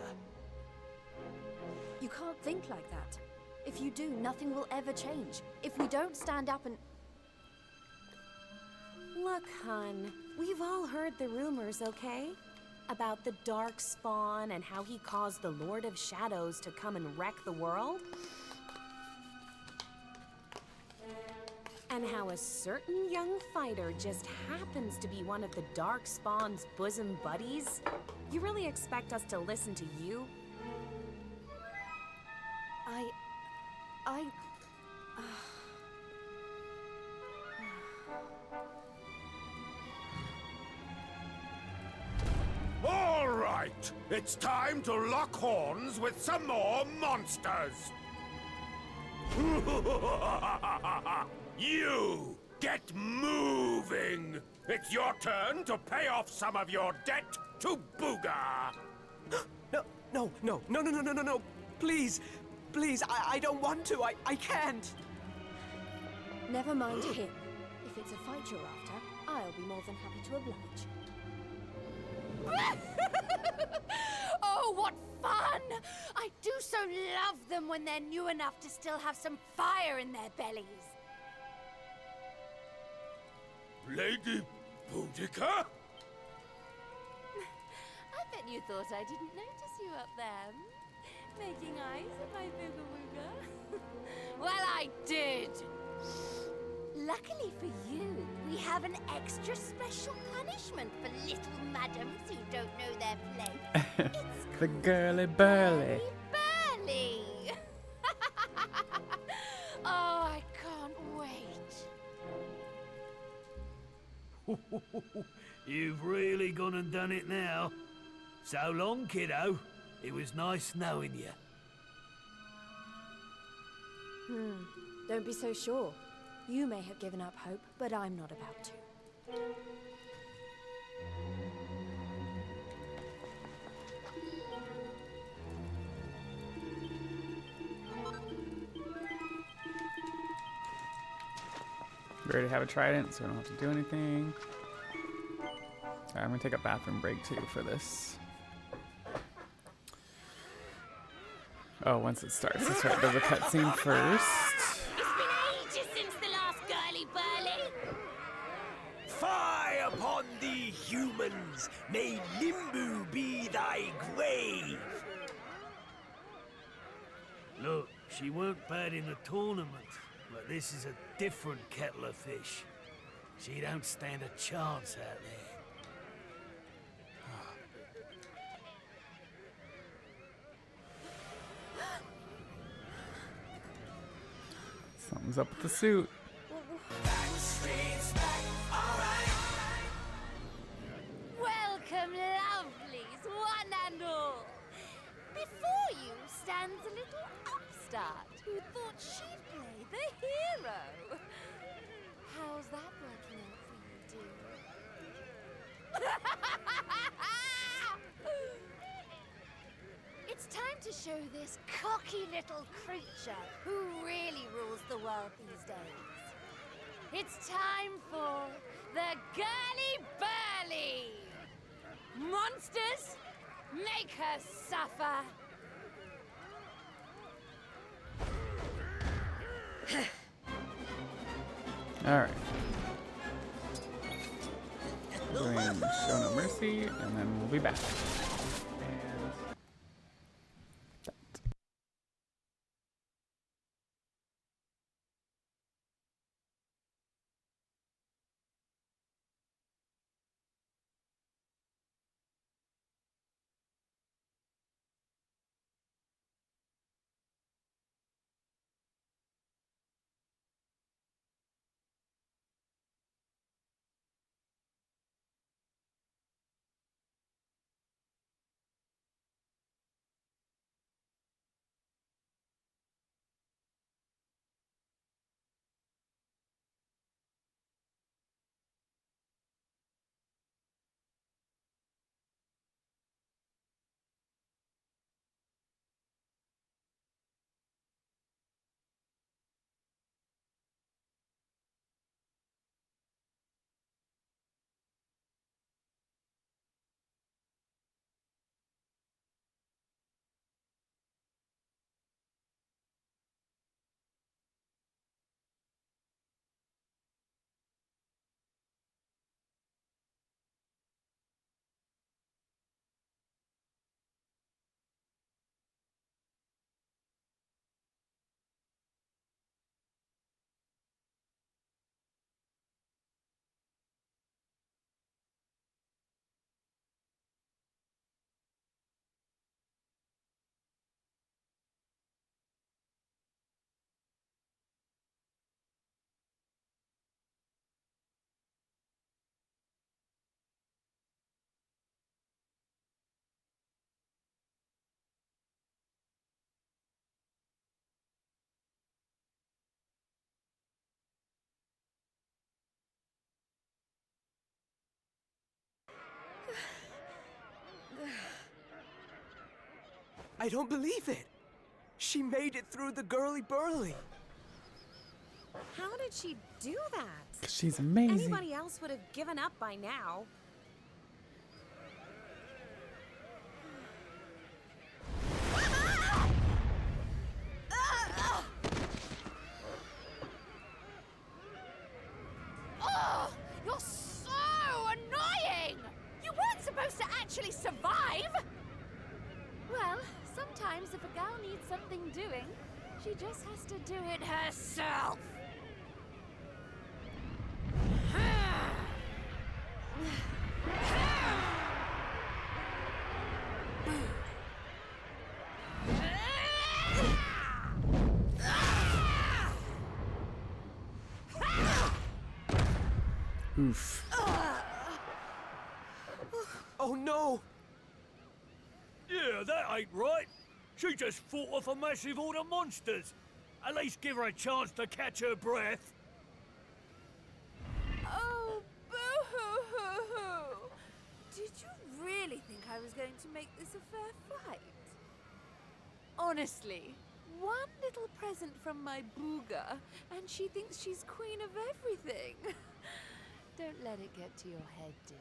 You can't think like that. If you do, nothing will ever change. If we don't stand up and... Look, hun, we've all heard the rumors, okay? About the Dark Spawn and how he caused the Lord of Shadows to come and wreck the world. And how a certain young fighter just happens to be one of the Dark Spawn's bosom buddies. You really expect us to listen to you? All right, it's time to lock horns with some more monsters. You get moving. It's your turn to pay off some of your debt to Booga. No. Please, I don't want to. I can't. Never mind him. If it's a fight you're after, I'll be more than happy to oblige. Oh, what fun! I do so love them when they're new enough to still have some fire in their bellies. Lady Boudica? I bet you thought I didn't notice you up there. Making eyes at my booga wooga. Well, I did. Luckily for you, we have an extra special punishment for little madams who don't know their place. It's The girly burly. Burly. Oh, I can't wait. You've really gone and done it now. So long, kiddo. It was nice knowing you. Don't be so sure. You may have given up hope, but I'm not about to. We already have a trident, so we don't have to do anything. Alright, I'm gonna take a bathroom break too for this. Oh, once it starts, that's right. There's a cutscene first. It's been ages since the last girly burly. Fie upon thee, humans! May Limbo be thy grave! Look, she weren't bad in the tournament, but this is a different kettle of fish. She don't stand a chance out there. Something's up with the suit. Welcome, lovelies, one and all. Before you stands a little upstart who thought she'd play the hero. How's that working out for you, dear? show this cocky little creature who really rules the world these days. It's time for the Girly Burly! Monsters, make her suffer! Alright. Doing Show No Mercy, and then we'll be back. I don't believe it! She made it through the Girly Burly! How did she do that? She's amazing. Anybody else would have given up by now. Oh, you're so annoying! You weren't supposed to actually survive! Well, sometimes if a gal needs something doing, she just has to do it herself. Oof. Oh no! Yeah, that ain't right. She just fought off a massive horde of monsters. At least give her a chance to catch her breath. Oh, boo-hoo-hoo-hoo! Did you really think I was going to make this a fair fight? Honestly, one little present from my booga, and she thinks she's queen of everything. Don't let it get to your head, dear.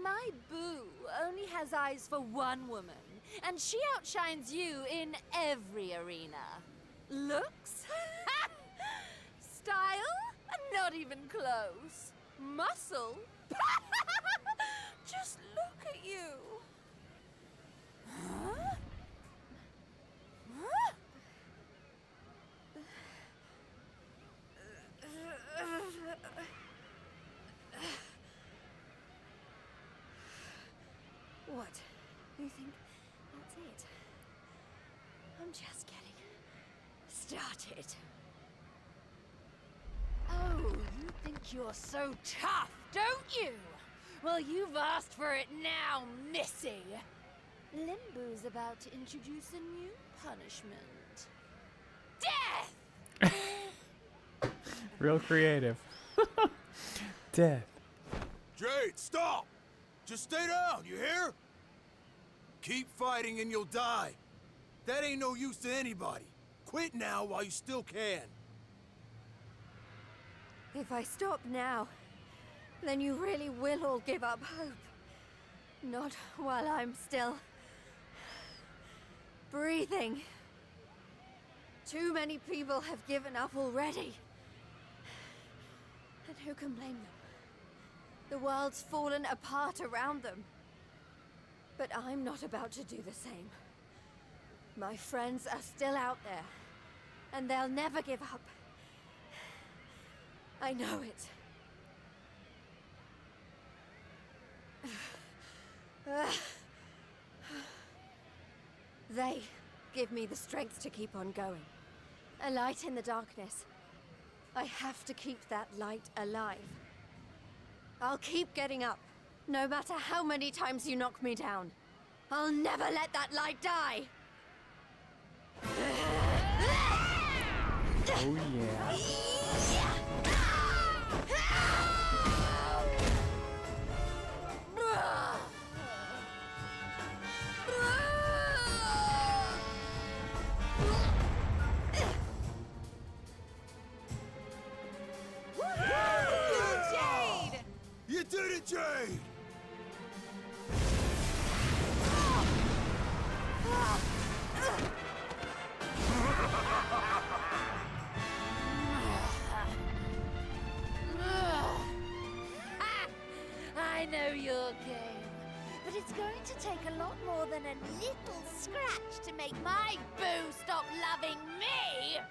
My boo only has eyes for one woman, and she outshines you in every arena. Looks? Style? Not even close. Muscle? Just look at you. Huh? Huh? What? You think that's it? I'm just getting started. Oh, you think you're so tough, don't you? Well, you've asked for it now, Missy. Limbo's about to introduce a new punishment. Death! Real creative. Death. Jade, stop! Just stay down, you hear? Keep fighting and you'll die. That ain't no use to anybody. Quit now while you still can. If I stop now, then you really will all give up hope. Not while I'm still breathing. Too many people have given up already. And who can blame them? The world's fallen apart around them. But I'm not about to do the same. My friends are still out there, and they'll never give up. I know it. They give me the strength to keep on going. A light in the darkness. I have to keep that light alive. I'll keep getting up, no matter how many times you knock me down. I'll never let that light die! Oh yeah. Jade! You did it, Jade! I know your game, but it's going to take a lot more than a little scratch to make my boo stop loving me!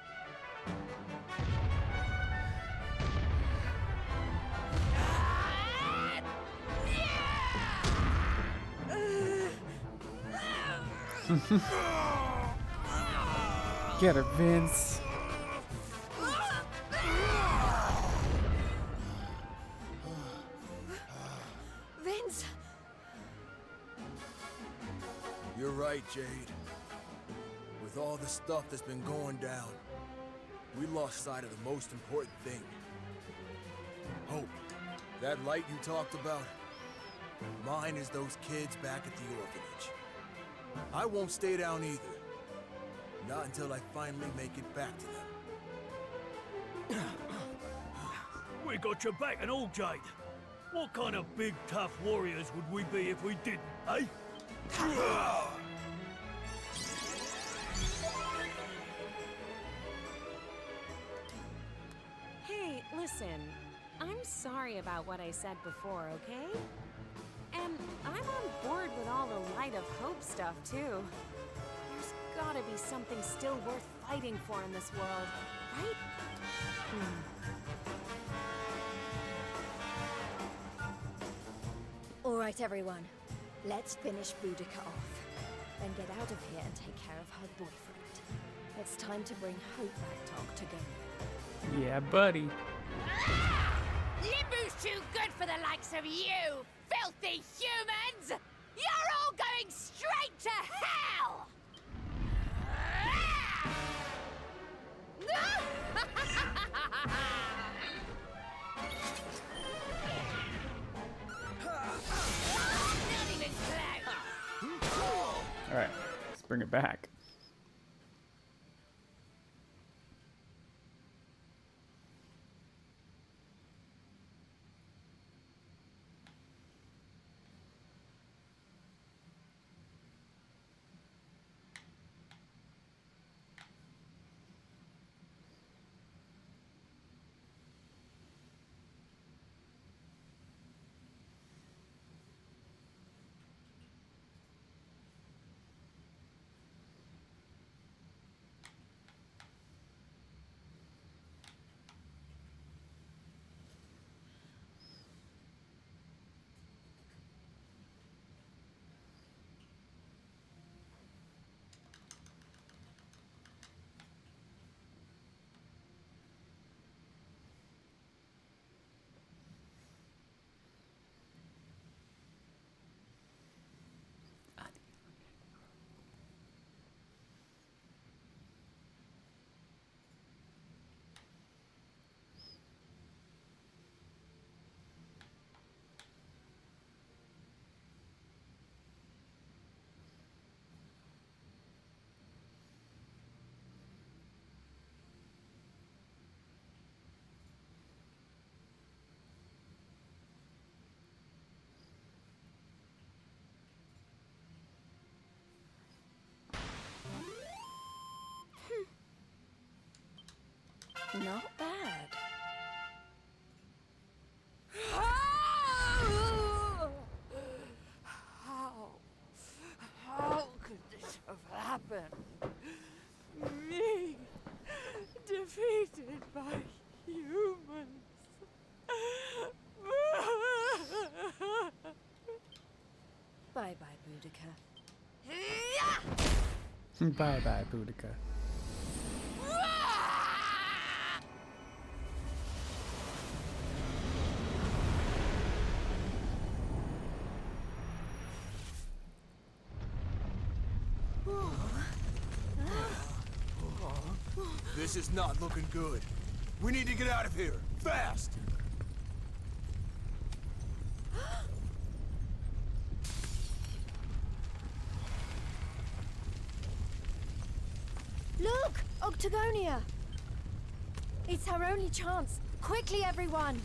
Get her, Vince. Vince! You're right, Jade. With all the stuff that's been going down, we lost sight of the most important thing. Hope. That light you talked about, mine is those kids back at the orphanage. I won't stay down either. Not until I finally make it back to them. We got your back and all, Jade. What kind of big, tough warriors would we be if we didn't, eh? Hey, listen. I'm sorry about what I said before, okay? And I'm on board with all the Light of Hope stuff, too. There's gotta be something still worth fighting for in this world, right? All right, everyone. Let's finish Boudica off. Then get out of here and take care of her boyfriend. It's time to bring Hope back to Octagon. Yeah, buddy. Limbu's too good for the likes of you, filthy humans! You're all going straight to hell! Not even close! All right, let's bring it back. Not bad. How could this have happened? Me, defeated by humans. Bye-bye, Boudica. Bye-bye, Boudica. This is not looking good. We need to get out of here, fast! Look! Octagonia! It's our only chance. Quickly, everyone!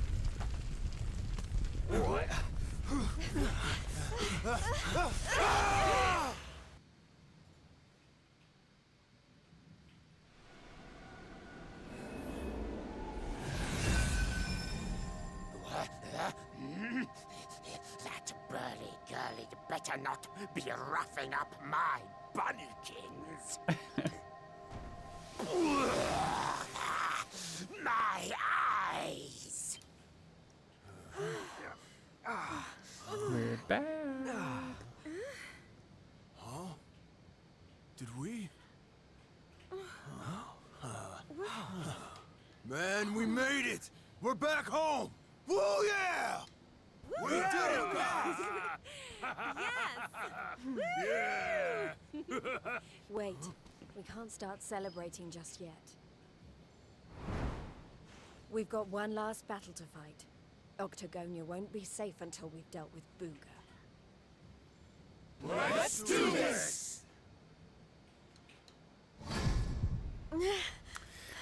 That burly girl had better not be roughing up my bunnykins. My eyes! We're back. Huh? Did we? Man, we made it! We're back home! Woo, yeah! We did it, guys! Yes! Wait, we can't start celebrating just yet. We've got one last battle to fight. Octagonia won't be safe until we've dealt with Booga. Let's do this!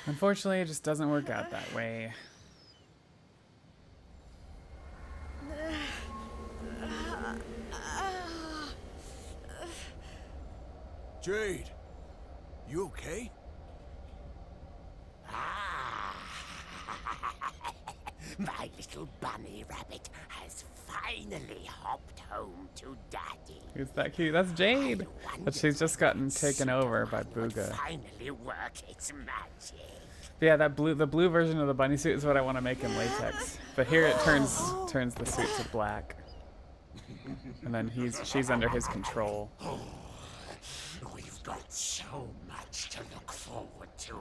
Unfortunately, it just doesn't work out that way. Jade, you okay? My little bunny rabbit has finally hopped home to Daddy. Who's that cute? That's Jade. But she's just gotten taken over by Booga. Finally work its magic. Yeah, the blue version of the bunny suit is what I want to make in latex. But here it turns the suit to black. And then she's under his control. We've got so much to look forward to.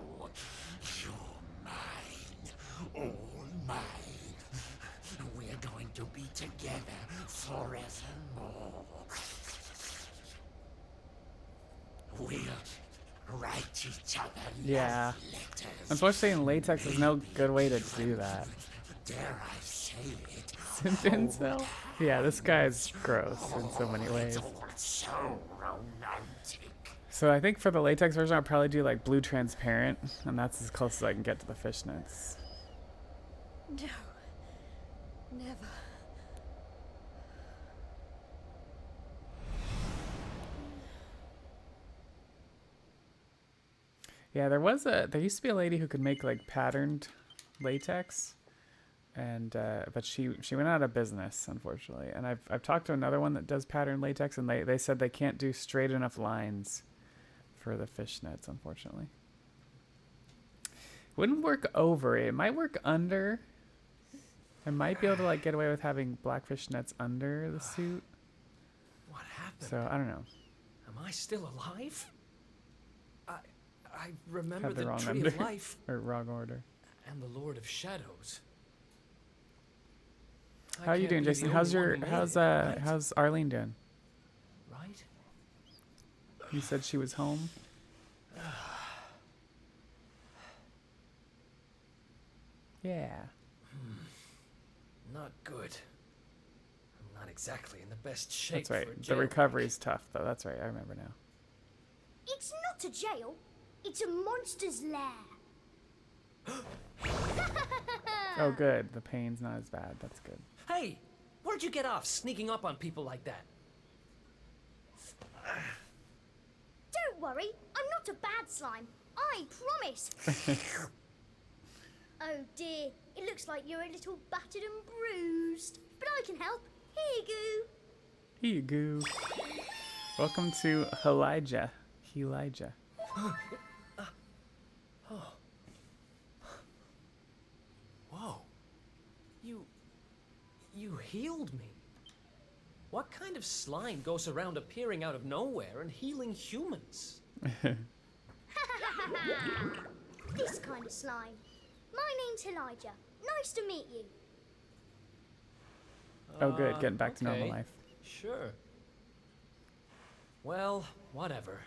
You're mine, all mine. We're going to be together forevermore. We'll write each other Yeah. letters. Unfortunately, in latex, there's no good way to do that. Dare I say it? Incel? Yeah, this guy's gross in so many ways. So romantic. So I think for the latex version, I'll probably do like blue transparent, and that's as close as I can get to the fishnets. No. Never. Yeah, there used to be a lady who could make like patterned latex, and but she went out of business, unfortunately. And I've talked to another one that does patterned latex, and they said they can't do straight enough lines for the fishnets, unfortunately. Wouldn't work over it. It might work under. I might be able to like get away with having black fishnets under the suit. What happened? So I don't know. Am I still alive? I remember Had the the wrong Tree under of Life or wrong order. and the Lord of Shadows. How are you doing, Jason? How's Arlene doing? Right? You said she was home. Yeah. Not good. I'm not exactly in the best shape. That's right. For a The jail. recovery's tough, though. That's right. I remember now. It's not a jail. It's a monster's lair. Oh, good. The pain's not as bad. That's good. Hey, where'd you get off sneaking up on people like that? Don't worry, I'm not a bad slime. I promise. dear. It looks like you're a little battered and bruised. But I can help. Here you go. Here you go. Welcome to Elijah. Elijah. Whoa. You healed me. What kind of slime goes around appearing out of nowhere and healing humans? This kind of slime. My name's Elijah. Nice to meet you. Oh, good. Getting back to normal Okay. life. Sure. Well, whatever.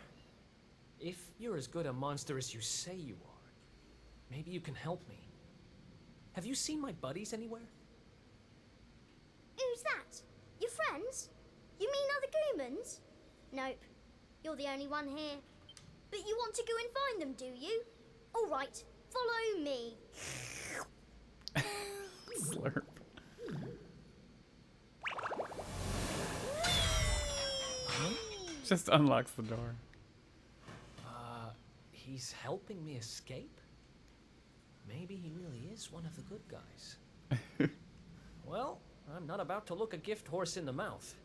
If you're as good a monster as you say you are, maybe you can help me. Have you seen my buddies anywhere? Who's that? Your friends? You mean other Goomans? Nope. You're the only one here. But you want to go and find them, do you? All right. Follow me. Slurp. Just unlocks the door. He's helping me escape? Maybe he really is one of the good guys. Well, I'm not about to look a gift horse in the mouth.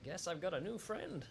Guess I've got a new friend.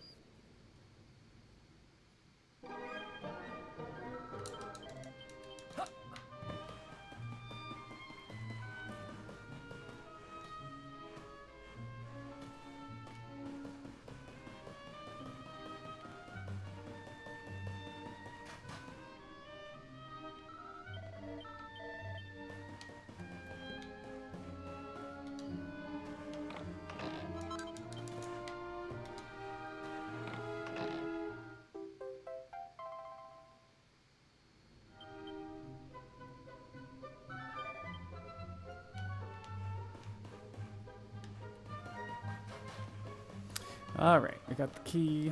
All right, we got the key.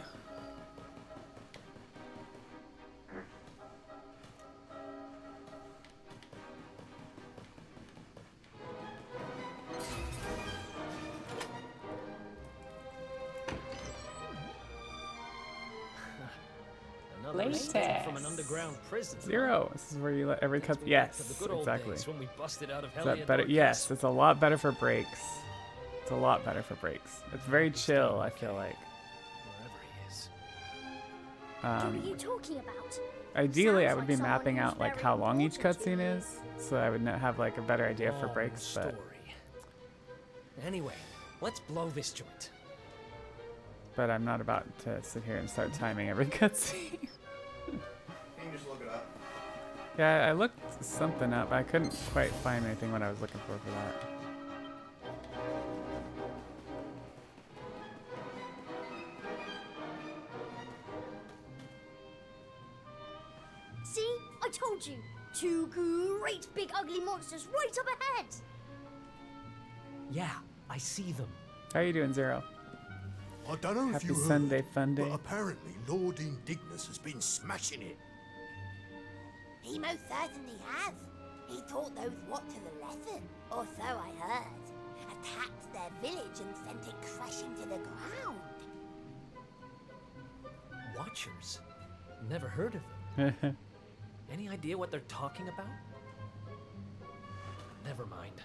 Another escape from an underground prison. Zero. This is where you let every cut. Yes, To the good old exactly. days when we busted out of Is hell that better? Yes, it's a lot better for breaks. It's a lot better for breaks. It's very chill, I feel like. Wherever he is. What are you talking about? Ideally, I Sounds would be like someone mapping who's out like very how long each important to cutscene is, so I would have like a better idea for Long breaks. But Anyway, let's blow this joint. I'm not about to sit here and start timing every cutscene. Can you just look it up? Yeah, I looked something up. I couldn't quite find anything what I was looking for that. See? I told you. Two great big ugly monsters right up ahead. Yeah, I see them. How are you doing, Zero? I don't know if Happy you heard, Sunday fun day. but apparently Lord Indignus has been smashing it. He most certainly has. He taught those Watchers a lesson, or so I heard. Attacked their village and sent it crashing to the ground. Watchers? Never heard of them. Any idea what they're talking about? Never mind.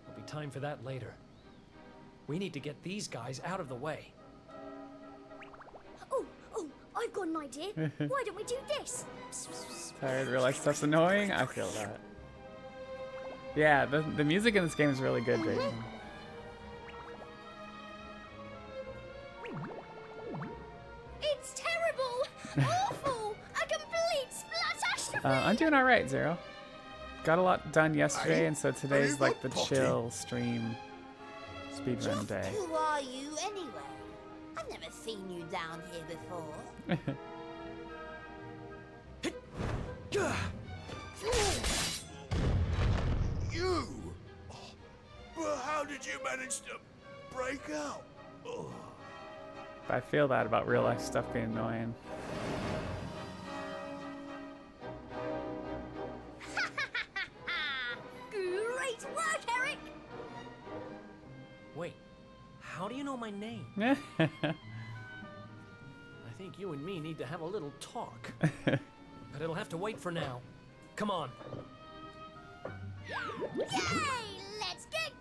There'll be time for that later. We need to get these guys out of the way. Oh, I've got an idea. Why don't we do this? Tired, realize stuff's annoying? I feel that. Yeah, the music in this game is really good, Jason. It's terrible! Awful! A complete splatastrophe! I'm doing alright, Zero. Got a lot done yesterday, and so today's like the chill stream speedrun day. Who are you anyway? I've never seen you down here before. You! Oh, but how did you manage to break out? Oh. I feel that about real life stuff being annoying. Great work, Eric! Wait, how do you know my name? I think you and me need to have a little talk. But it'll have to wait for now. Come on. Yay! Let's get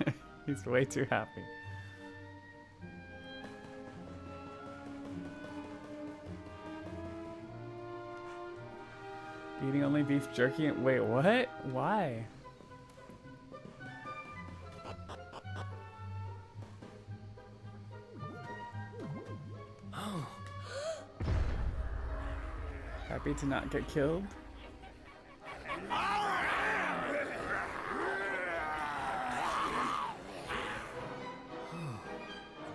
going! He's way too happy. Eating only beef jerky? Wait, what? Why? Oh. Happy to not get killed?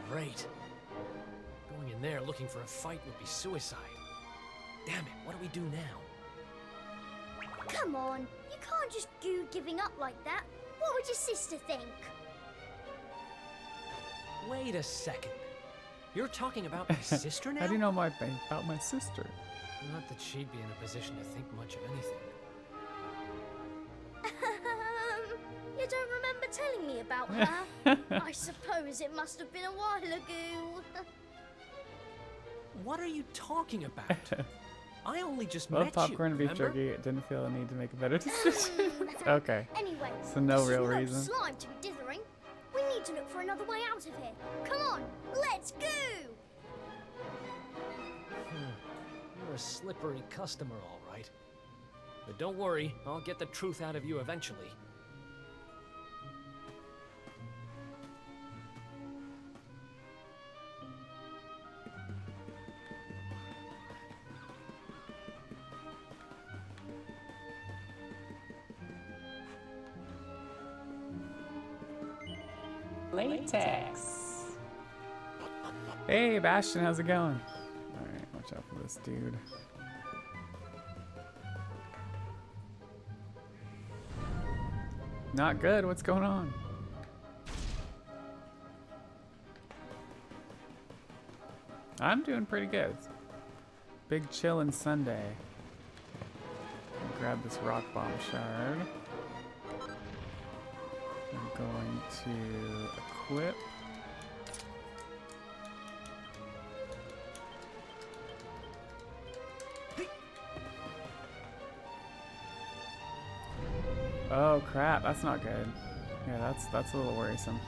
Great. Going in there looking for a fight would be suicide. Damn it, what do we do now? Come on, you can't just do giving up like that. What would your sister think? Wait a second. You're talking about my sister now? How do you know about my sister? Not that she'd be in a position to think much of anything. You don't remember telling me about her? I suppose it must have been a while ago. What are you talking about? I only just Love met popcorn you, and beef remember? jerky. Didn't feel a need to make a better decision. Okay. Anyway, So no this is real no reason. slime to be dithering. We need to look for another way out of here. Come on, let's go! You're a slippery customer, all right. But don't worry, I'll get the truth out of you eventually. Latex. Hey, Bastion, how's it going? Alright, watch out for this dude. Not good, what's going on? I'm doing pretty good. Big chillin' Sunday. Grab this rock bomb shard. I'm going to equip. Oh crap, that's not good. Yeah, that's a little worrisome.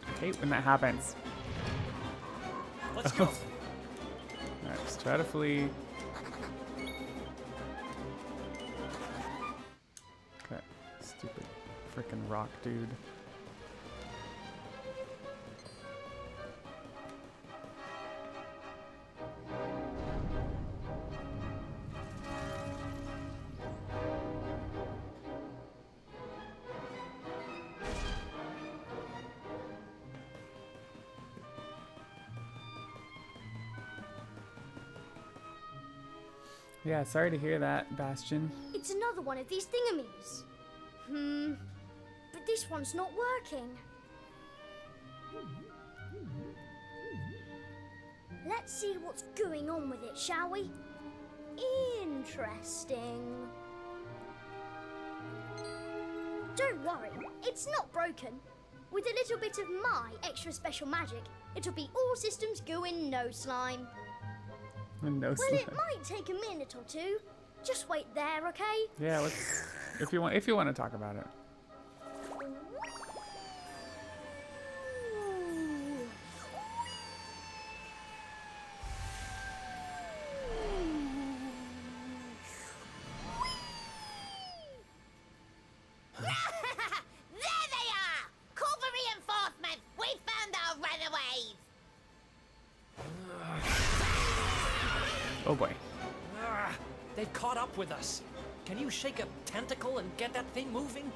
I hate when that happens. Let's go. Alright, just try to flee. Okay, stupid frickin' rock dude. Yeah, sorry to hear that, Bastion. It's another one of these thingamies. But this one's not working. Let's see what's going on with it, shall we? Interesting. Don't worry, it's not broken. With a little bit of my extra special magic, it'll be all systems go in no slime. No Well, slime. it might take a minute or two. Just wait there, okay? Yeah, let's if you want to talk about it. There they are! Call for reinforcements! We found our runaways! Oh boy. They've caught up with us. Can you shake a tentacle and get that thing moving?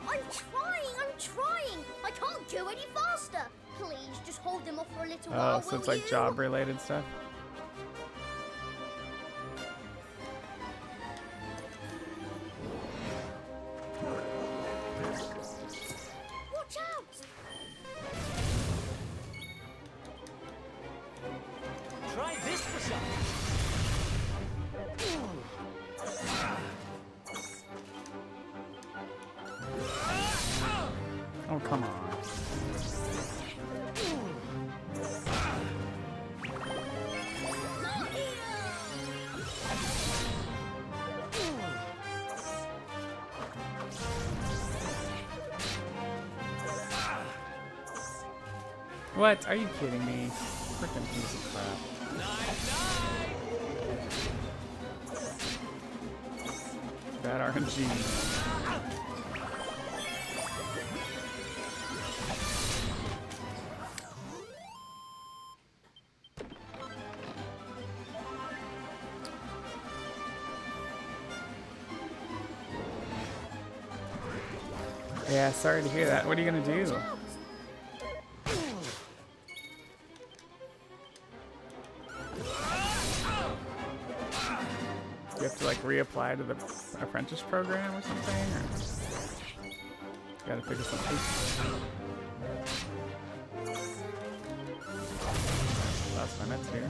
I'm trying! I can't go any faster! Please, just hold them off for a little while, Oh, so it's will like you? job-related stuff. Watch out! Try this for some. come on. What? Are you kidding me? Frickin' piece of crap. Bad RNG. Yeah, sorry to hear that. What are you gonna do? You have to like reapply to the apprentice program or something, or you gotta figure something. Last time that's here.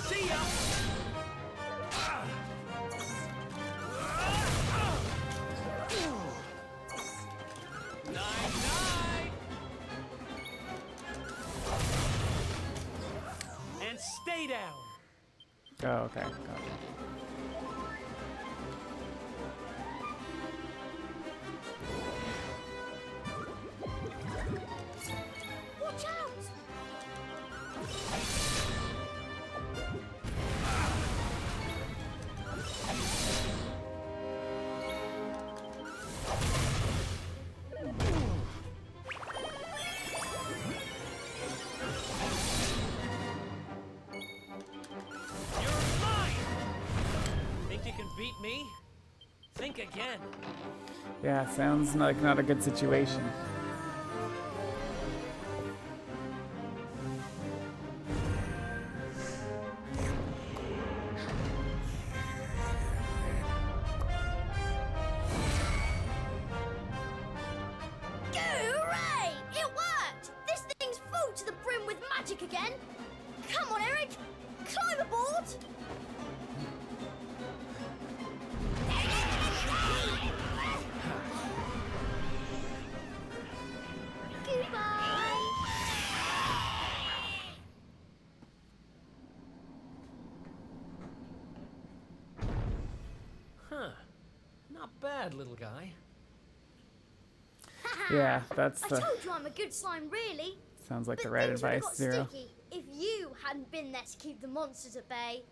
See ya! And stay down. Oh, okay. Gotcha. Watch out! Think you can beat me? Think again. Yeah, sounds like not a good situation. Hooray! It worked! This thing's full to the brim with magic again. Come on, Eric. Climb aboard. Goodbye. Huh. Not bad, little guy. Yeah, that's I the. told you I'm a good slime, really. Sounds like the But right things would've advice, got Zero. sticky if you hadn't been there to keep the monsters at bay.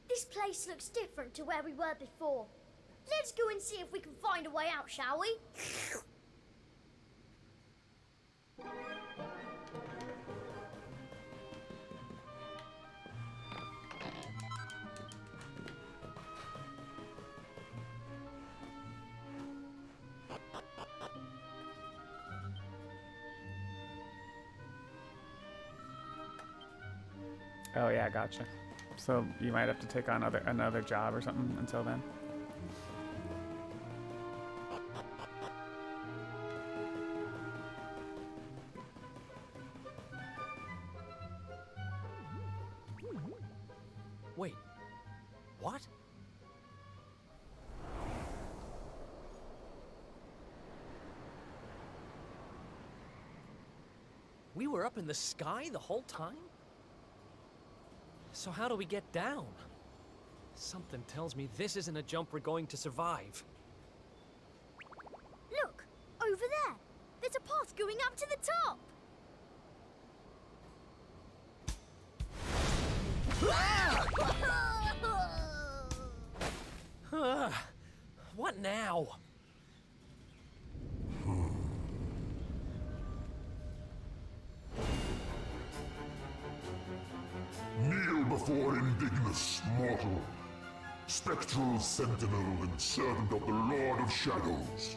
This place looks different to where we were before. Let's go and see if we can find a way out, shall we? Oh yeah, gotcha. So you might have to take on another job or something until then. Wait. What? We were up in the sky the whole time? So how do we get down? Something tells me this isn't a jump we're going to survive. Look, over there. There's a path going up to the top. What now? Kneel before indignous mortal, spectral sentinel and servant of the Lord of Shadows.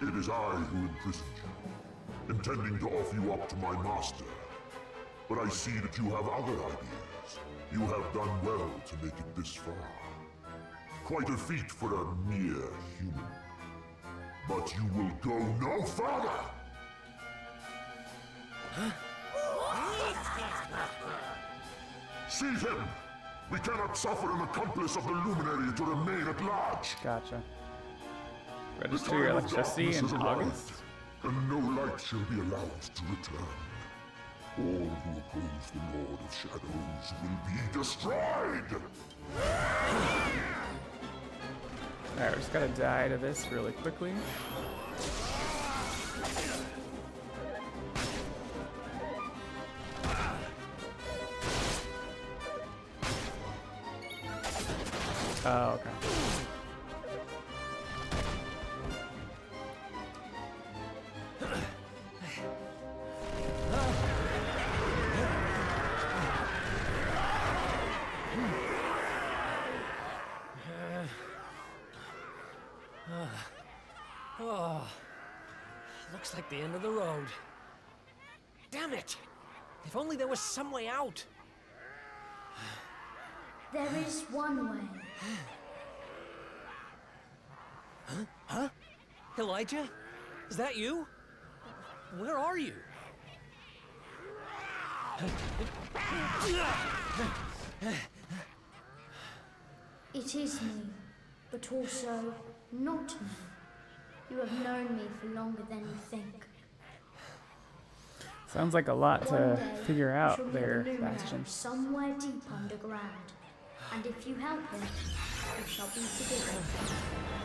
It is I who imprisoned you, intending to offer you up to my master. But I see that you have other ideas. You have done well to make it this far. Quite a feat for a mere human. But you will go no further! Seize him! We cannot suffer an accomplice of the Luminary to remain at large. Gotcha. Register your electricity in August. And no light shall be allowed to return. All who oppose the Lord of Shadows will be destroyed! Alright, we're just gotta die to this really quickly. Oh, okay. Oh, looks like the end of the road. Damn it! If only there was some way out. There is one way. Huh? Huh? Elijah? Is that you? Where are you? It is me, but also not me. You have known me for longer than you think. Sounds like a lot to figure out Shall there, meet the luminary Bastion. somewhere deep underground. And if you help him, you shall be forgiven.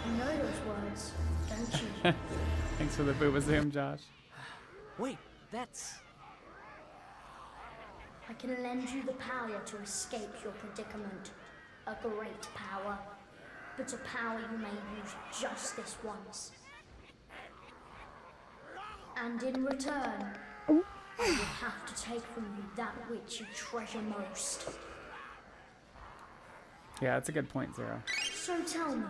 You know those words, don't you? Thanks for the booba zoom, Josh. Wait, that's... I can lend you the power to escape your predicament. A great power. But a power you may use just this once. And in return, I will have to take from you that which you treasure most. Yeah, that's a good point, Zero. So tell me,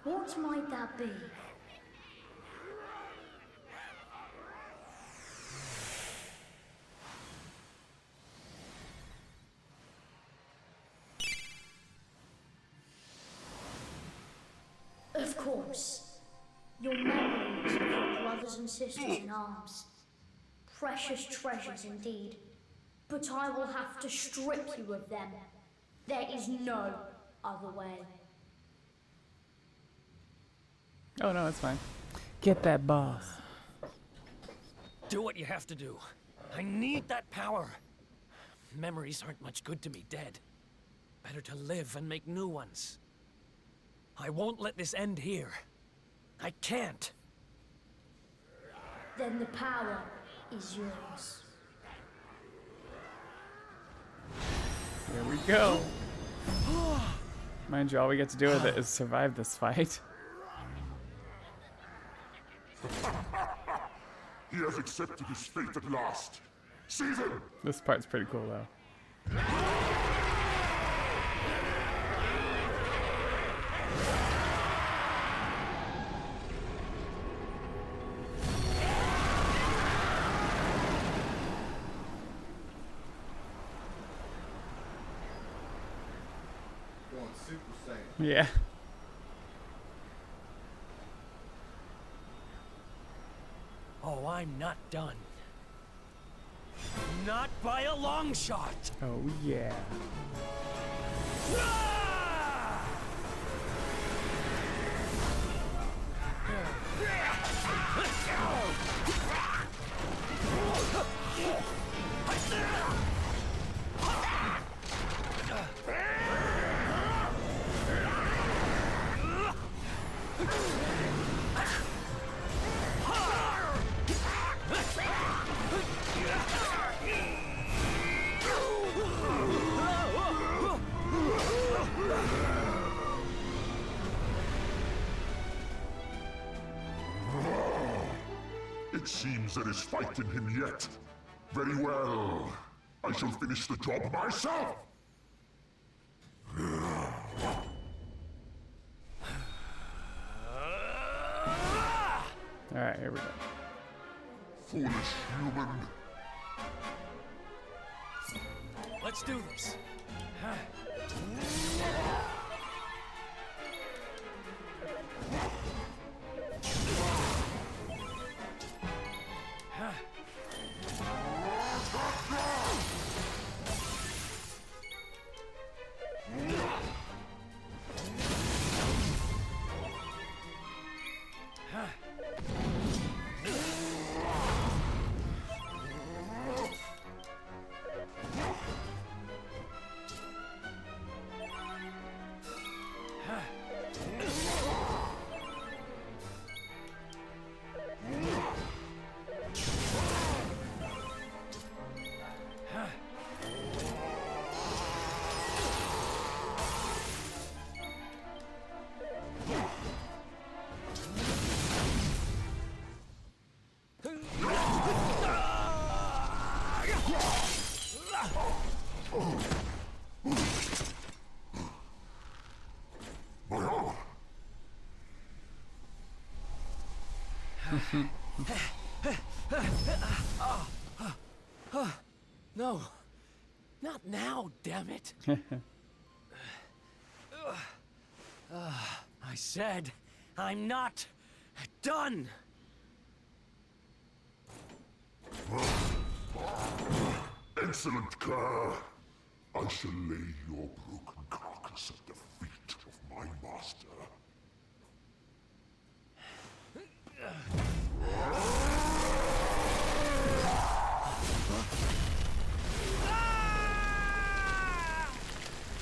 what might that be? Of course, your memories of your brothers and sisters in arms. Precious treasures indeed. But I will have to strip you of them. There is no other way. Oh no, it's fine. Get that boss. Do what you have to do. I need that power. Memories aren't much good to me dead. Better to live and make new ones. I won't let this end here. I can't. Then the power is yours. Here we go. Mind you, all we get to do with it is survive this fight. He has accepted his fate at last. Seize him! This part's pretty cool, though. Yeah. Oh, I'm not done. Not by a long shot. Oh, yeah. It seems there is fight in him yet. Very well. I shall finish the job myself! Alright, here we go. Foolish human. Let's do this. My armor! No, not now, damn it. I said, I'm not done. Excellent care. I shall lay your broken carcass at the feet of my master.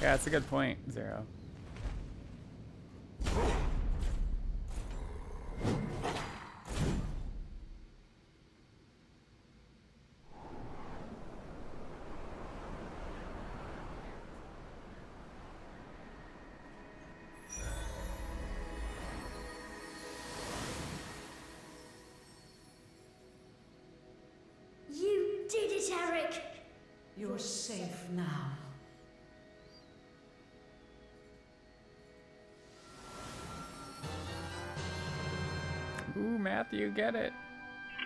Yeah, that's a good point, Zero. You did it, Eric! You're safe now. Ooh, Matthew, get it.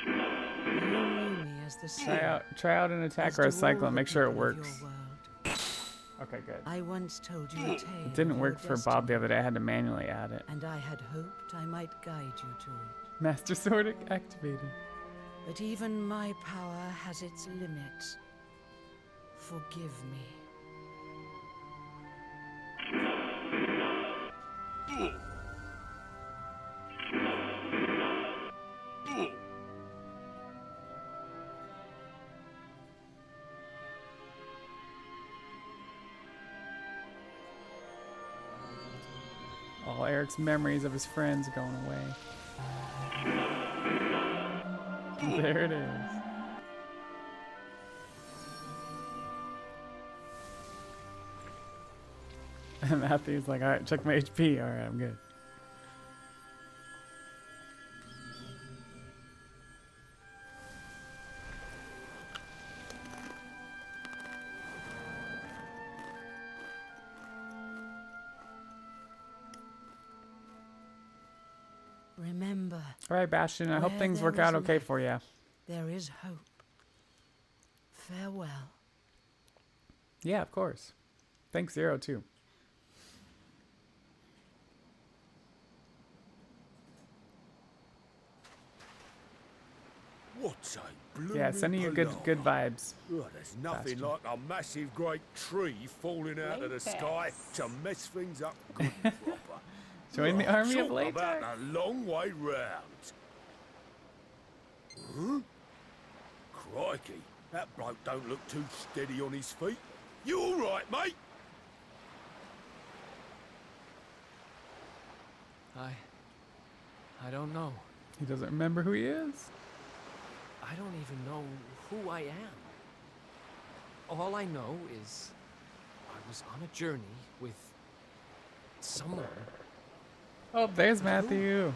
You knew me as the Try out an attack or a cycle and make sure it works. Okay, good. I once told you a tale. It didn't of work your for Bob the destiny, other day. I had to manually add it. and I had hoped I might guide you to it. Master Sword activated. But even my power has its limits. Forgive me. All Eric's memories of his friends are going away. There it is. And Matthew's like, alright, check my HP. Alright, I'm good. Remember. Alright, Bastion, I hope where things there work out is okay life, for you. There is hope. Farewell. Yeah, of course. Thanks, Zero, too. What a blooming Yeah, sending you good vibes. Oh, there's nothing like a massive great tree falling out of the sky to mess things up good and proper. Join the army of Talk latex. about a long way round. Huh? Crikey, that bloke don't look too steady on his feet. You all right, mate? I don't know. He doesn't remember who he is. I don't even know who I am. All I know is I was on a journey with someone. Oh, there's Matthew.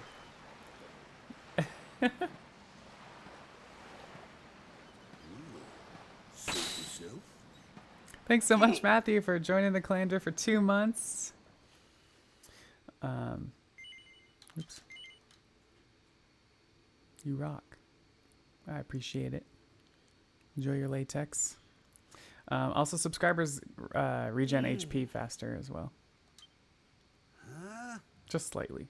Thanks so much, Matthew, for joining the Clandor for 2 months. Oops. You rock. I appreciate it. Enjoy your latex. Also, subscribers regen HP faster as well. Just slightly.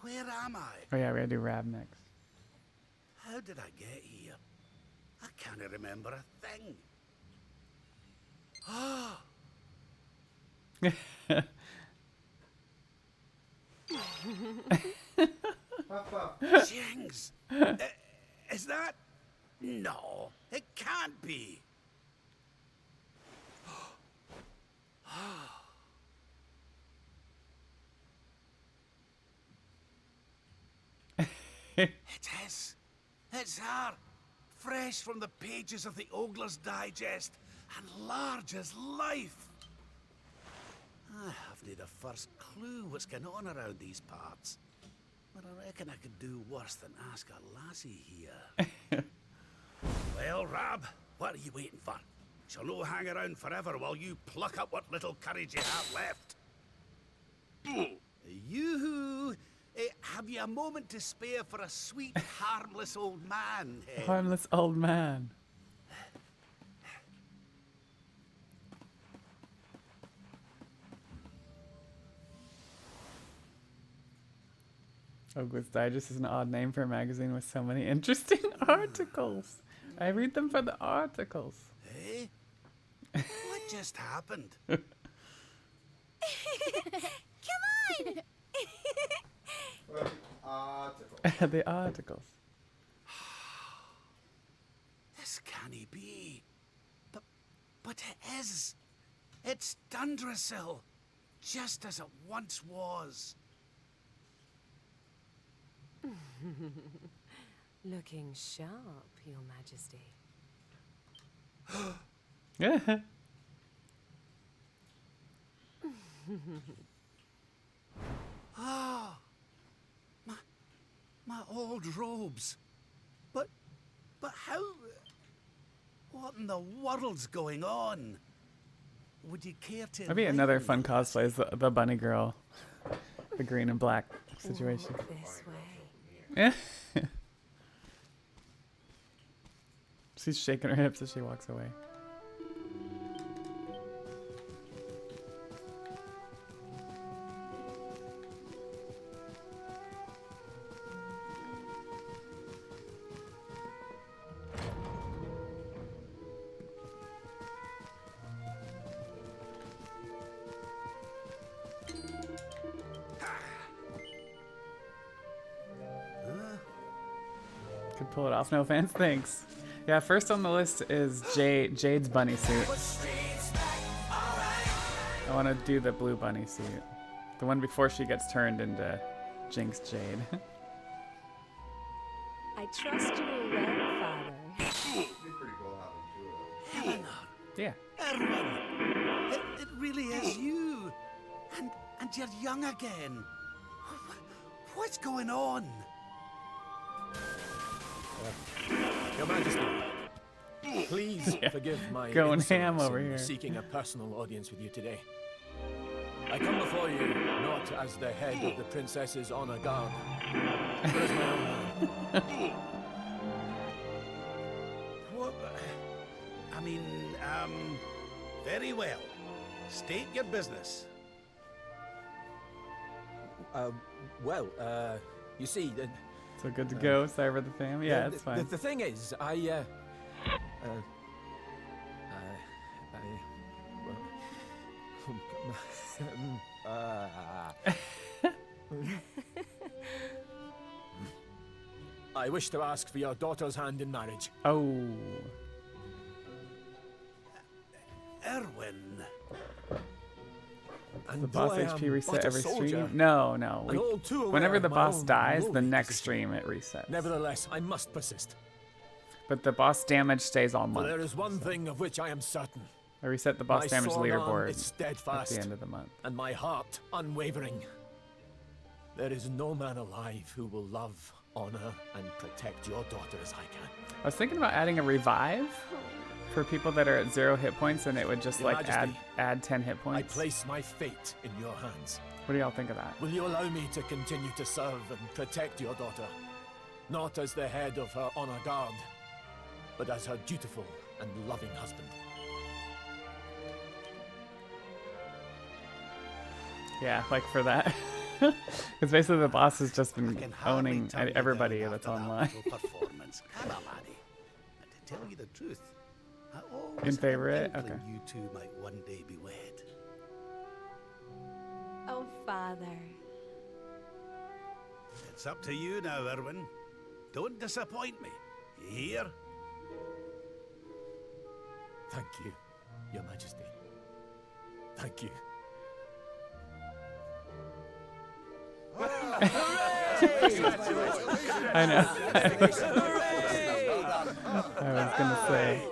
Where am I? Oh yeah, we gotta do Rab next. How did I get here? I can't remember a thing. Ah! Jings! Is that? No, it can't be. It is. It's her. Fresh from the pages of the Ogler's Digest and large as life. I haven't the first clue what's going on around these parts. But I reckon I could do worse than ask a lassie here. Well, Rab, what are you waiting for? Shall no hang around forever while you pluck up what little courage you have left. Yoo-hoo! Have you a moment to spare for a sweet, harmless old man? Harmless old man. Ogle's Digest is an odd name for a magazine with so many interesting articles. I read them for the articles. Hey? What just happened? Come on! The articles. This can't be. But it is. It's Dundrasil, just as it once was. Looking sharp, Your Majesty. Yeah. Ah, my old robes. But how? What in the world's going on? Would you care to? That'd be another fun cosplay is the bunny girl, the green and black situation. Walk this way. Yeah. She's shaking her hips as she walks away. Could pull it off, no offense, thanks. Yeah, first on the list is Jade's bunny suit. I want to do the blue bunny suit. The one before she gets turned into Jinx Jade. I trust you will well, Father. Eleanor. Yeah. Erwin. It really is you. And you're young again. What's going on? Your Majesty, please forgive my Going insolence ham over in here. seeking a personal audience with you today. I come before you not as the head of the princess's honor guard, but as my own man. What? I mean, very well. State your business. You see, So good to go, Cyber the Fam? Yeah, it's fine. The thing is, I wish to ask for your daughter's hand in marriage. Oh. Erwin. The boss HP reset every soldier, stream? No. and all too aware Whenever of the my boss own dies, the lowly next position. stream it resets. Nevertheless, I must persist. But the boss damage stays all For month. there is one thing of which I am certain. I reset the boss My damage sword arm leaderboard is at steadfast, the end of the month. and my heart unwavering. There is no man alive who will love, honor, and protect your daughter as I can. I was thinking about adding a revive for people that are at 0 hit points, and it would just Your like Majesty, add 10 hit I points. place my fate in your hands. What do y'all think of that? Will you allow me to continue to serve and protect your daughter? Not as the head of her honor guard, but as her dutiful and loving husband. Yeah, like for that. Because basically the boss has just been owning everybody that's online. Performance. Come on, laddie. And to tell you the truth, I always In favor of had it? an inkling Okay. you two might one day be wed. Oh, Father. It's up to you now, Erwin. Don't disappoint me. You hear? Thank you, Your Majesty. Thank you. I know. I was gonna say.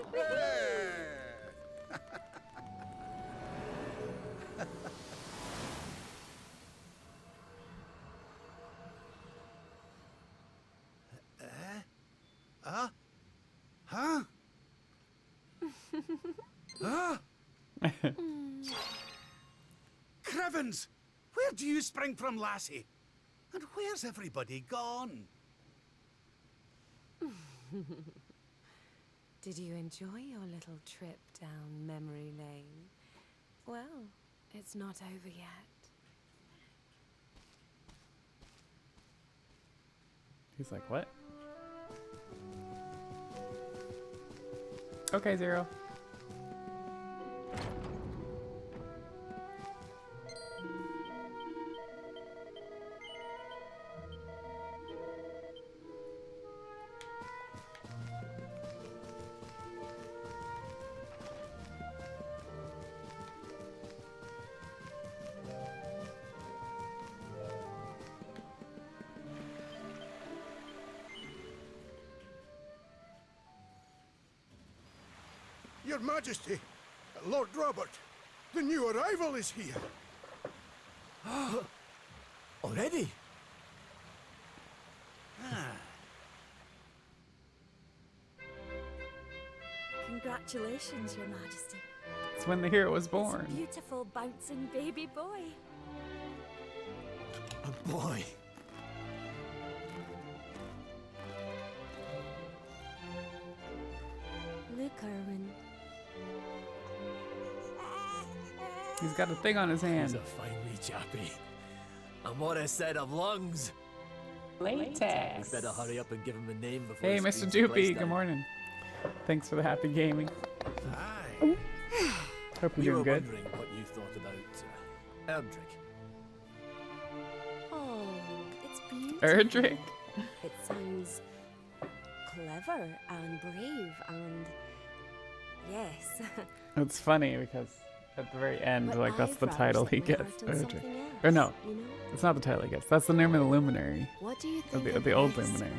heavens! Where do you spring from, lassie? And where's everybody gone? Did you enjoy your little trip down memory lane? Well, it's not over yet. He's like, what? Okay, Zero. Your Majesty, Lord Robert, the new arrival is here. Already? Congratulations, Your Majesty. It's when the hero was It's born. a beautiful, bouncing baby boy. A boy. Look, Erwin. He's got a thing on his hand. He's a fine wee chappy. And what a set of lungs. Latex. We better hurry up and give him a name before Hey, he Mr. screams the place Doopy. down. Good morning. Thanks for the happy gaming. Aye. Hope We you're were doing good. wondering what you thought about Erdrick. Oh, it's beautiful. Erdrick? It sounds clever and brave and yes. It's funny because at the very end, But like, that's the I've title rather he set my gets. heart on Erdrick. something Or no, else, you know? it's not the title he gets. That's the name of the luminary. What do you Of think the, of of the old this, luminary.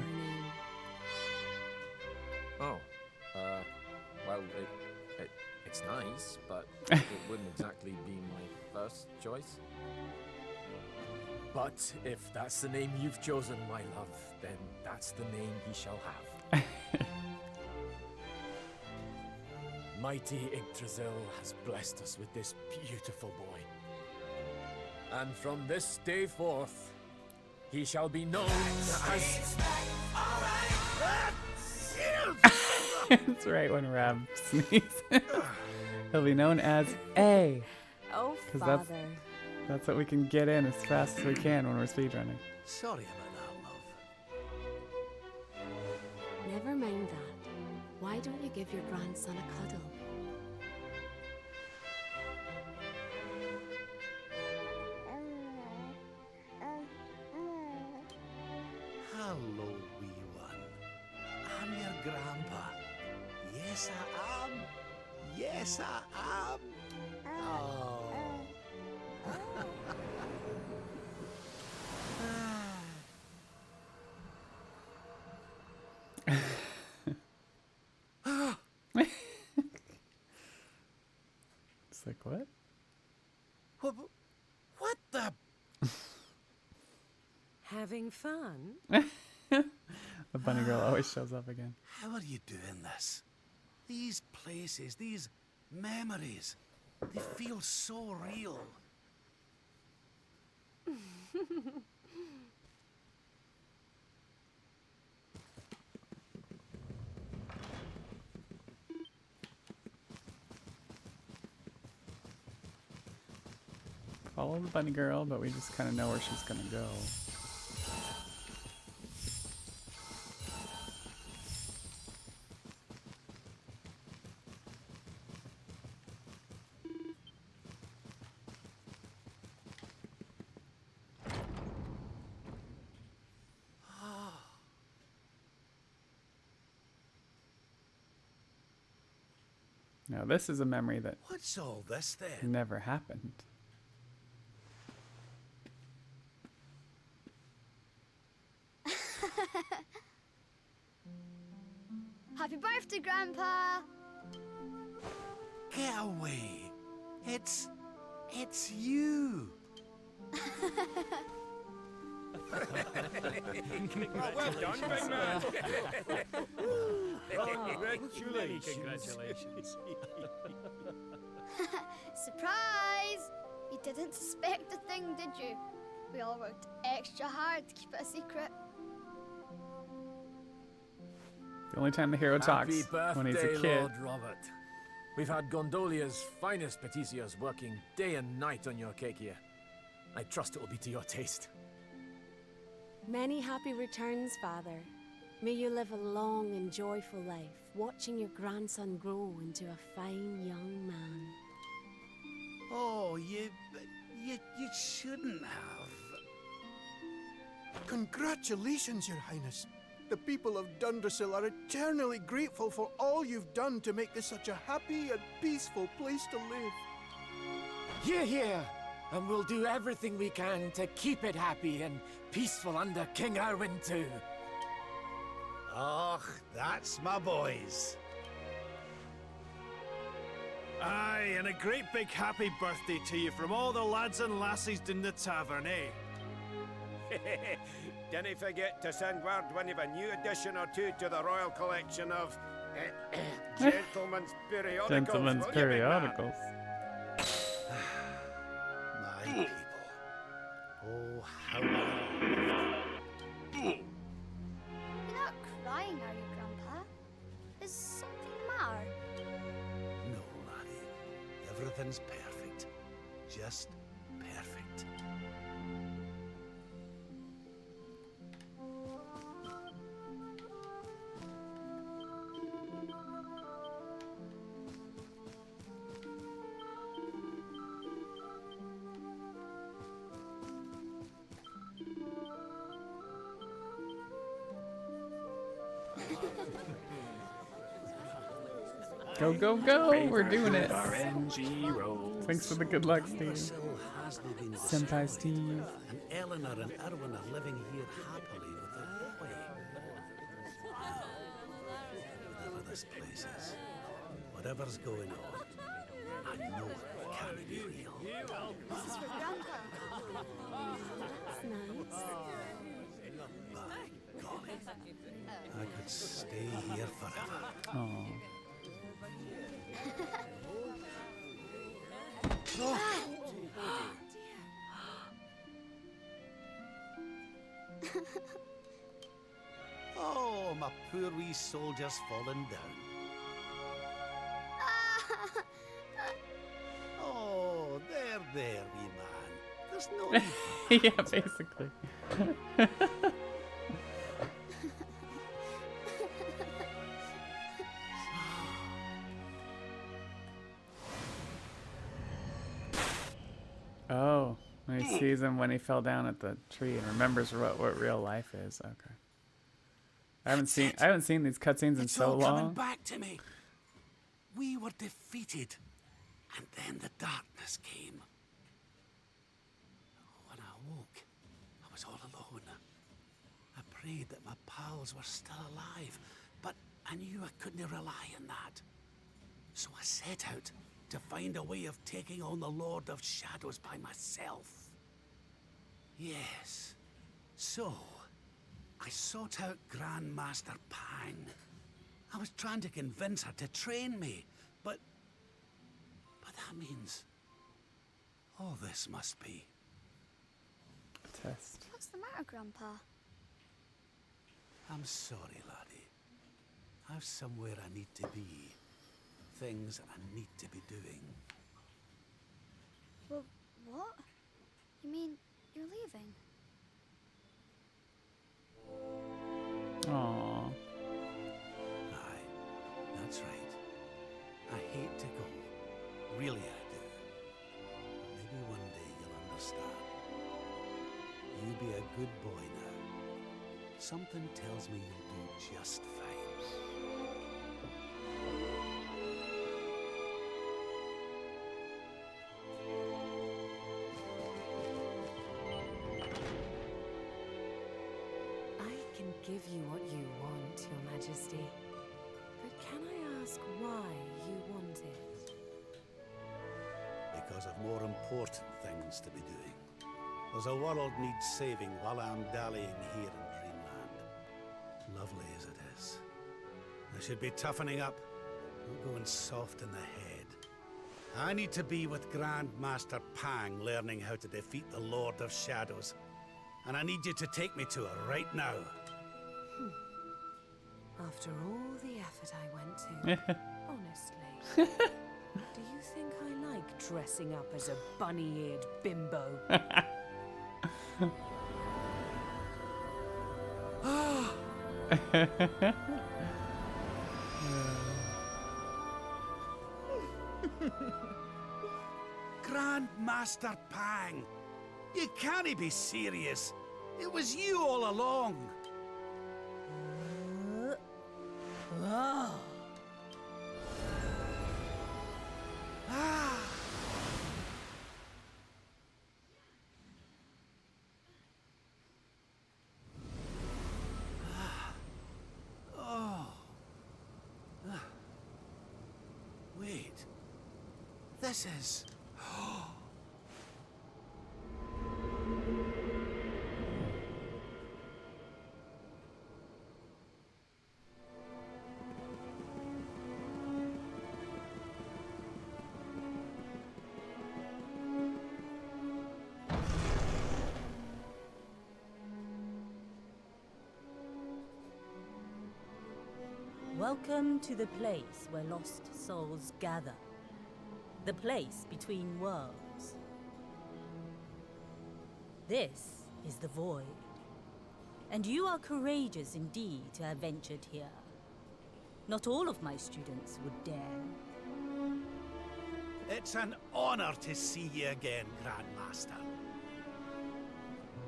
Barney? Oh, well, it's nice, but it wouldn't exactly be my first choice. But if that's the name you've chosen, my love, then that's the name he shall have. Mighty Yggdrasil has blessed us with this beautiful boy. And from this day forth, he shall be known as... That's right when Rab sneezes. He'll be known as A. Oh, 'Cause Father. that's what we can get in as fast as we can when we're speedrunning. Sorry about that, love. Never mind that. Why don't you give your grandson a cuddle? Hello, wee one. I'm your grandpa. Yes, I am. Yes, I am. Oh. It's like, what? What the? Having fun? The bunny girl always shows up again. How are you doing this? These places, these memories, they feel so real. Follow the bunny girl, but we just kind of know where she's gonna go. Now this is a memory that What's all this then? never happened. Happy birthday, Grandpa! Get away. It's you. Well done, big man. Congratulations. Surprise! You didn't suspect a thing, did you? We all worked extra hard to keep it a secret. The only time the hero talks when he's a Happy birthday, kid. Lord Robert. We've had Gondolia's finest paticios working day and night on your cake here. I trust it will be to your taste. Many happy returns, Father. May you live a long and joyful life, watching your grandson grow into a fine young man. Oh, you shouldn't have. Congratulations, Your Highness. The people of Dundrasil are eternally grateful for all you've done to make this such a happy and peaceful place to live. Hear, hear! And we'll do everything we can to keep it happy and peaceful under King Erwin too. Oh, that's my boys. Aye, and a great big happy birthday to you from all the lads and lassies in the tavern, eh? Didn't forget to send word when you've a new addition or two to the royal collection of gentlemen's periodicals. Gentlemen's will you, big man? periodicals. My people. Oh, how I You're not crying, are you, Grandpa? Is something the matter? No, laddie. Everything's perfect. Just perfect. Go, go, go! We're doing it. RNG rolls. Thanks for the good luck, Steve. Hasn't been Senpai decided, Steve. And Eleanor and Erwin are living here happily with their boy. Whatever this place is, whatever's going on, I know it can't be real. This is for Grandpa. That's nice. By golly, I could stay here forever. Oh. Oh. Oh, my poor wee soldier's fallen down. Oh, there, wee man. There's no need for that. Yeah, basically. Oh, when he sees him when he fell down at the tree and remembers what real life is. Okay. I haven't seen these cutscenes in It's so all coming long. back to me. We were defeated, and then the darkness came. When I awoke, I was all alone. I prayed that my pals were still alive, but I knew I couldn't rely on that. So I set out to find a way of taking on the Lord of Shadows by myself. Yes. So, I sought out Grandmaster Pang. I was trying to convince her to train me, but that means all this must be Test. What's the matter, Grandpa? I'm sorry, laddie. I've somewhere I need to be. Things I need to be doing. Well, what? You mean you're leaving? Aww. Aye, that's right. I hate to go. Really, I do. Maybe one day you'll understand. You be a good boy now. Something tells me you'll do just fine. I can give you what you want, Your Majesty. But can I ask why you want it? Because of more important things to be doing. There's a world needs saving while I'm dallying here in Dreamland. Lovely as it is. I should be toughening up, not going soft in the head. I need to be with Grandmaster Pang learning how to defeat the Lord of Shadows. And I need you to take me to her right now. After all the effort I went to, honestly, do you think I like dressing up as a bunny-eared bimbo? Grandmaster Pang! You can't be serious. It was you all along. Wait. This is... Welcome to the place where lost souls gather. The place between worlds. This is the Void. And you are courageous indeed to have ventured here. Not all of my students would dare. It's an honor to see you again, Grandmaster.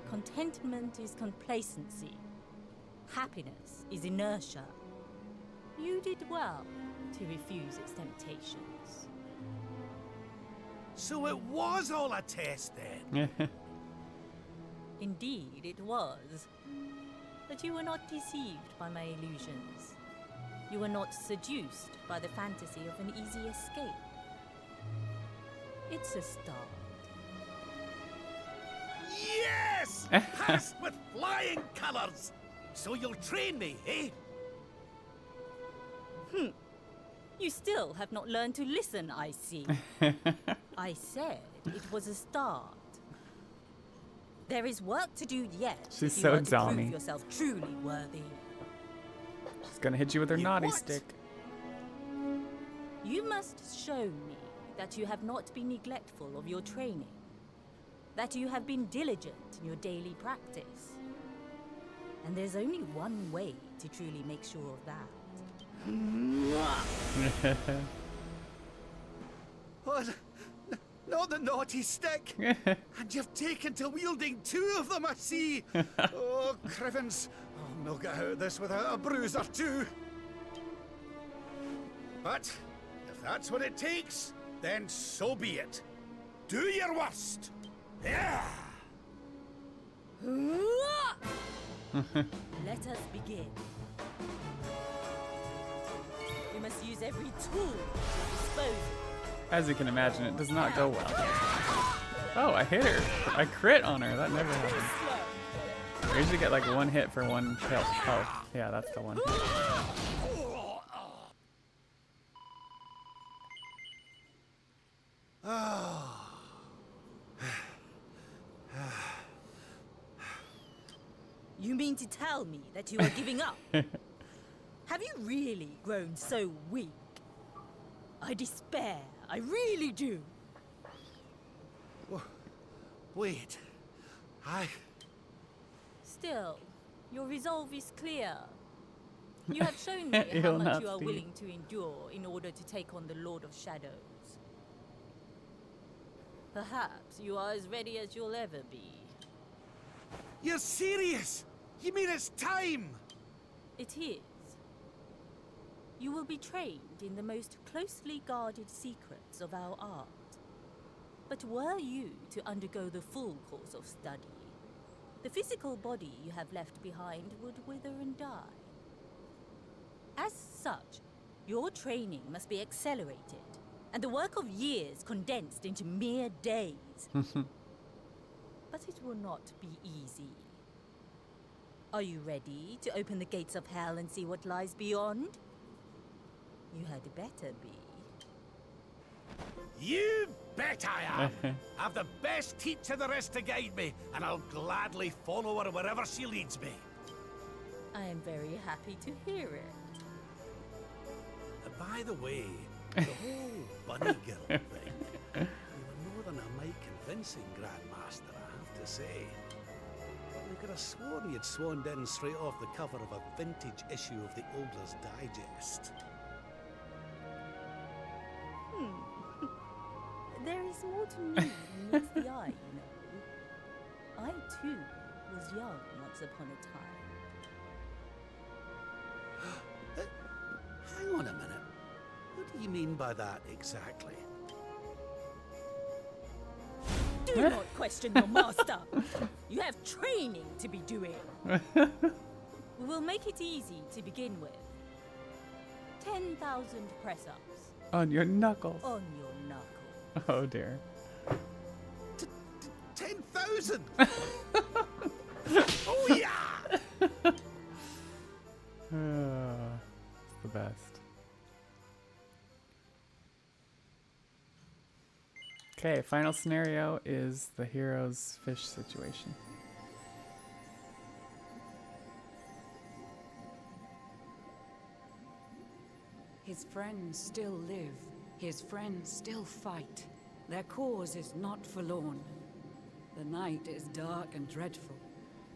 Contentment is complacency. Happiness is inertia. You did well to refuse its temptations. So it was all a test then? Indeed, it was. But you were not deceived by my illusions. You were not seduced by the fantasy of an easy escape. It's a start. Yes! Passed with flying colors! So you'll train me, eh? You still have not learned to listen, I see. I said it was a start. There is work to do yet. She's if so you are to dummy. prove yourself truly worthy. She's gonna hit you with her naughty stick. You must show me that you have not been neglectful of your training. That you have been diligent in your daily practice. And there's only one way to truly make sure of that. Oh, not the naughty stick! And you've taken to wielding two of them, I see! Oh, Crivens, I'll not get out of this without a bruise or two. But, if that's what it takes, then so be it. Do your worst! Yeah! Let us begin. We must use every tool at your disposal. As you can imagine, it does not go well. Oh, I hit her. I crit on her. That never happens. I usually get like one hit for one kill. Oh, yeah, that's the one. You mean to tell me that you are giving up? Have you really grown so weak? I despair. I really do. Wait. Still, your resolve is clear. You have shown me how You'll much not you are be. willing to endure in order to take on the Lord of Shadows. Perhaps you are as ready as you'll ever be. You're serious? You mean it's time? It is. You will be trained in the most closely guarded secrets of our art. But were you to undergo the full course of study, the physical body you have left behind would wither and die. As such, your training must be accelerated, and the work of years condensed into mere days. But it will not be easy. Are you ready to open the gates of hell and see what lies beyond? You had better be. You bet I am. I've the best teacher there is to guide me, and I'll gladly follow her wherever she leads me. I am very happy to hear it. By the way, the whole bunny girl thing, you were more than a mite convincing, Grandmaster, I have to say. I could have sworn you'd swaned in straight off the cover of a vintage issue of the Ogler's Digest. There is more to me than meets the eye, you know. I too was young once upon a time. Hang on a minute. What do you mean by that exactly? Do not question your master. You have training to be doing. We will make it easy to begin with. 10,000 press-ups. On your knuckles. On your knuckles. Oh dear. 10,000! Oh yeah! It's the best. Okay, final scenario is the hero's fish situation. His friends still live. His friends still fight. Their cause is not forlorn. The night is dark and dreadful,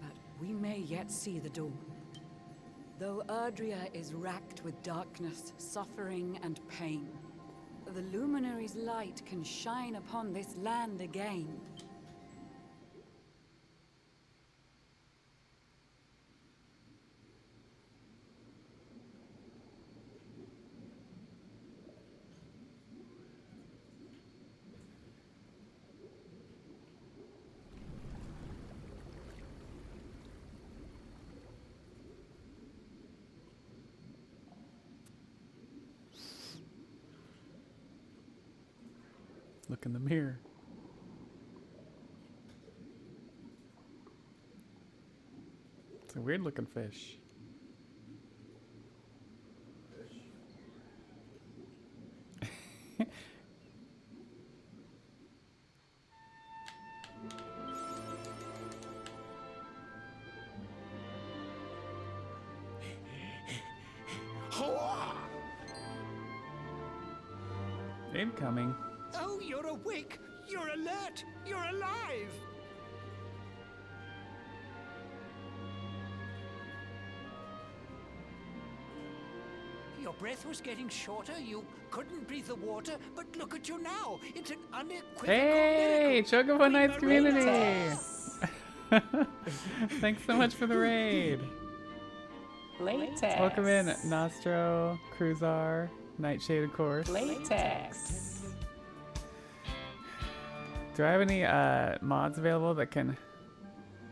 but we may yet see the dawn. Though Erdrea is racked with darkness, suffering, and pain, the Luminary's light can shine upon this land again. Look in the mirror. It's a weird looking fish. Incoming. Oh, you're awake! You're alert! You're alive! Your breath was getting shorter, you couldn't breathe the water, but look at you now! It's an unequivocal Hey, miracle! Chocobo Knights community! Thanks so much for the raid. Latex. Welcome in, Nostro, Cruzar, Nightshade, of course. Latex. Do I have any mods available that can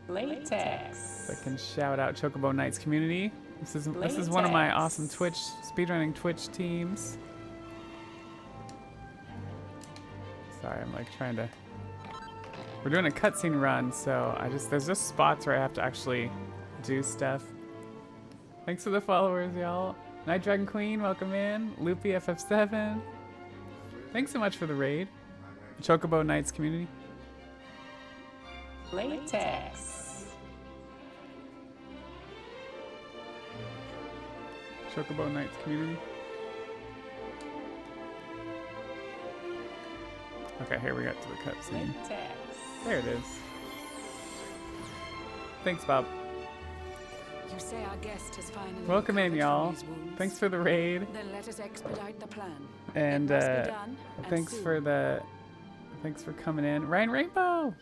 Latex. shout out Chocobo Knights community? This is one of my awesome speedrunning Twitch teams. Sorry, I'm like trying to. We're doing a cutscene run, so there's just spots where I have to actually do stuff. Thanks for the followers, y'all. Night Dragon Queen, welcome in. Loopy FF7. Thanks so much for the raid. Chocobo Knights community. Latex. Chocobo Knights community. Okay, here we got to the cutscene. There it is. Thanks, Bob. You say our guest has finally Welcome in, recovered y'all. from his wounds. Thanks for the raid. Then let us expedite the plan. And It must be done, and thanks soon. thanks for coming in. Ryan Rainbow.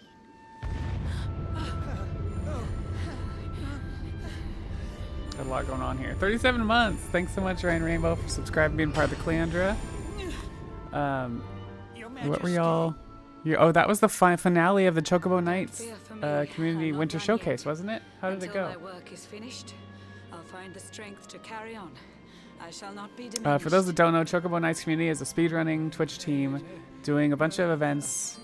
Got a lot going on here. 37 months. Thanks so much, Ryan Rainbow, for subscribing, being part of the Cleandra. What were y'all? Oh, that was the finale of the Chocobo Knights Community Winter Showcase, wasn't it? How did it Until go? my work is finished, I'll find the strength to carry on. I shall not be diminished. For those that don't know, Chocobo Knights Community is a speedrunning Twitch team doing a bunch of events.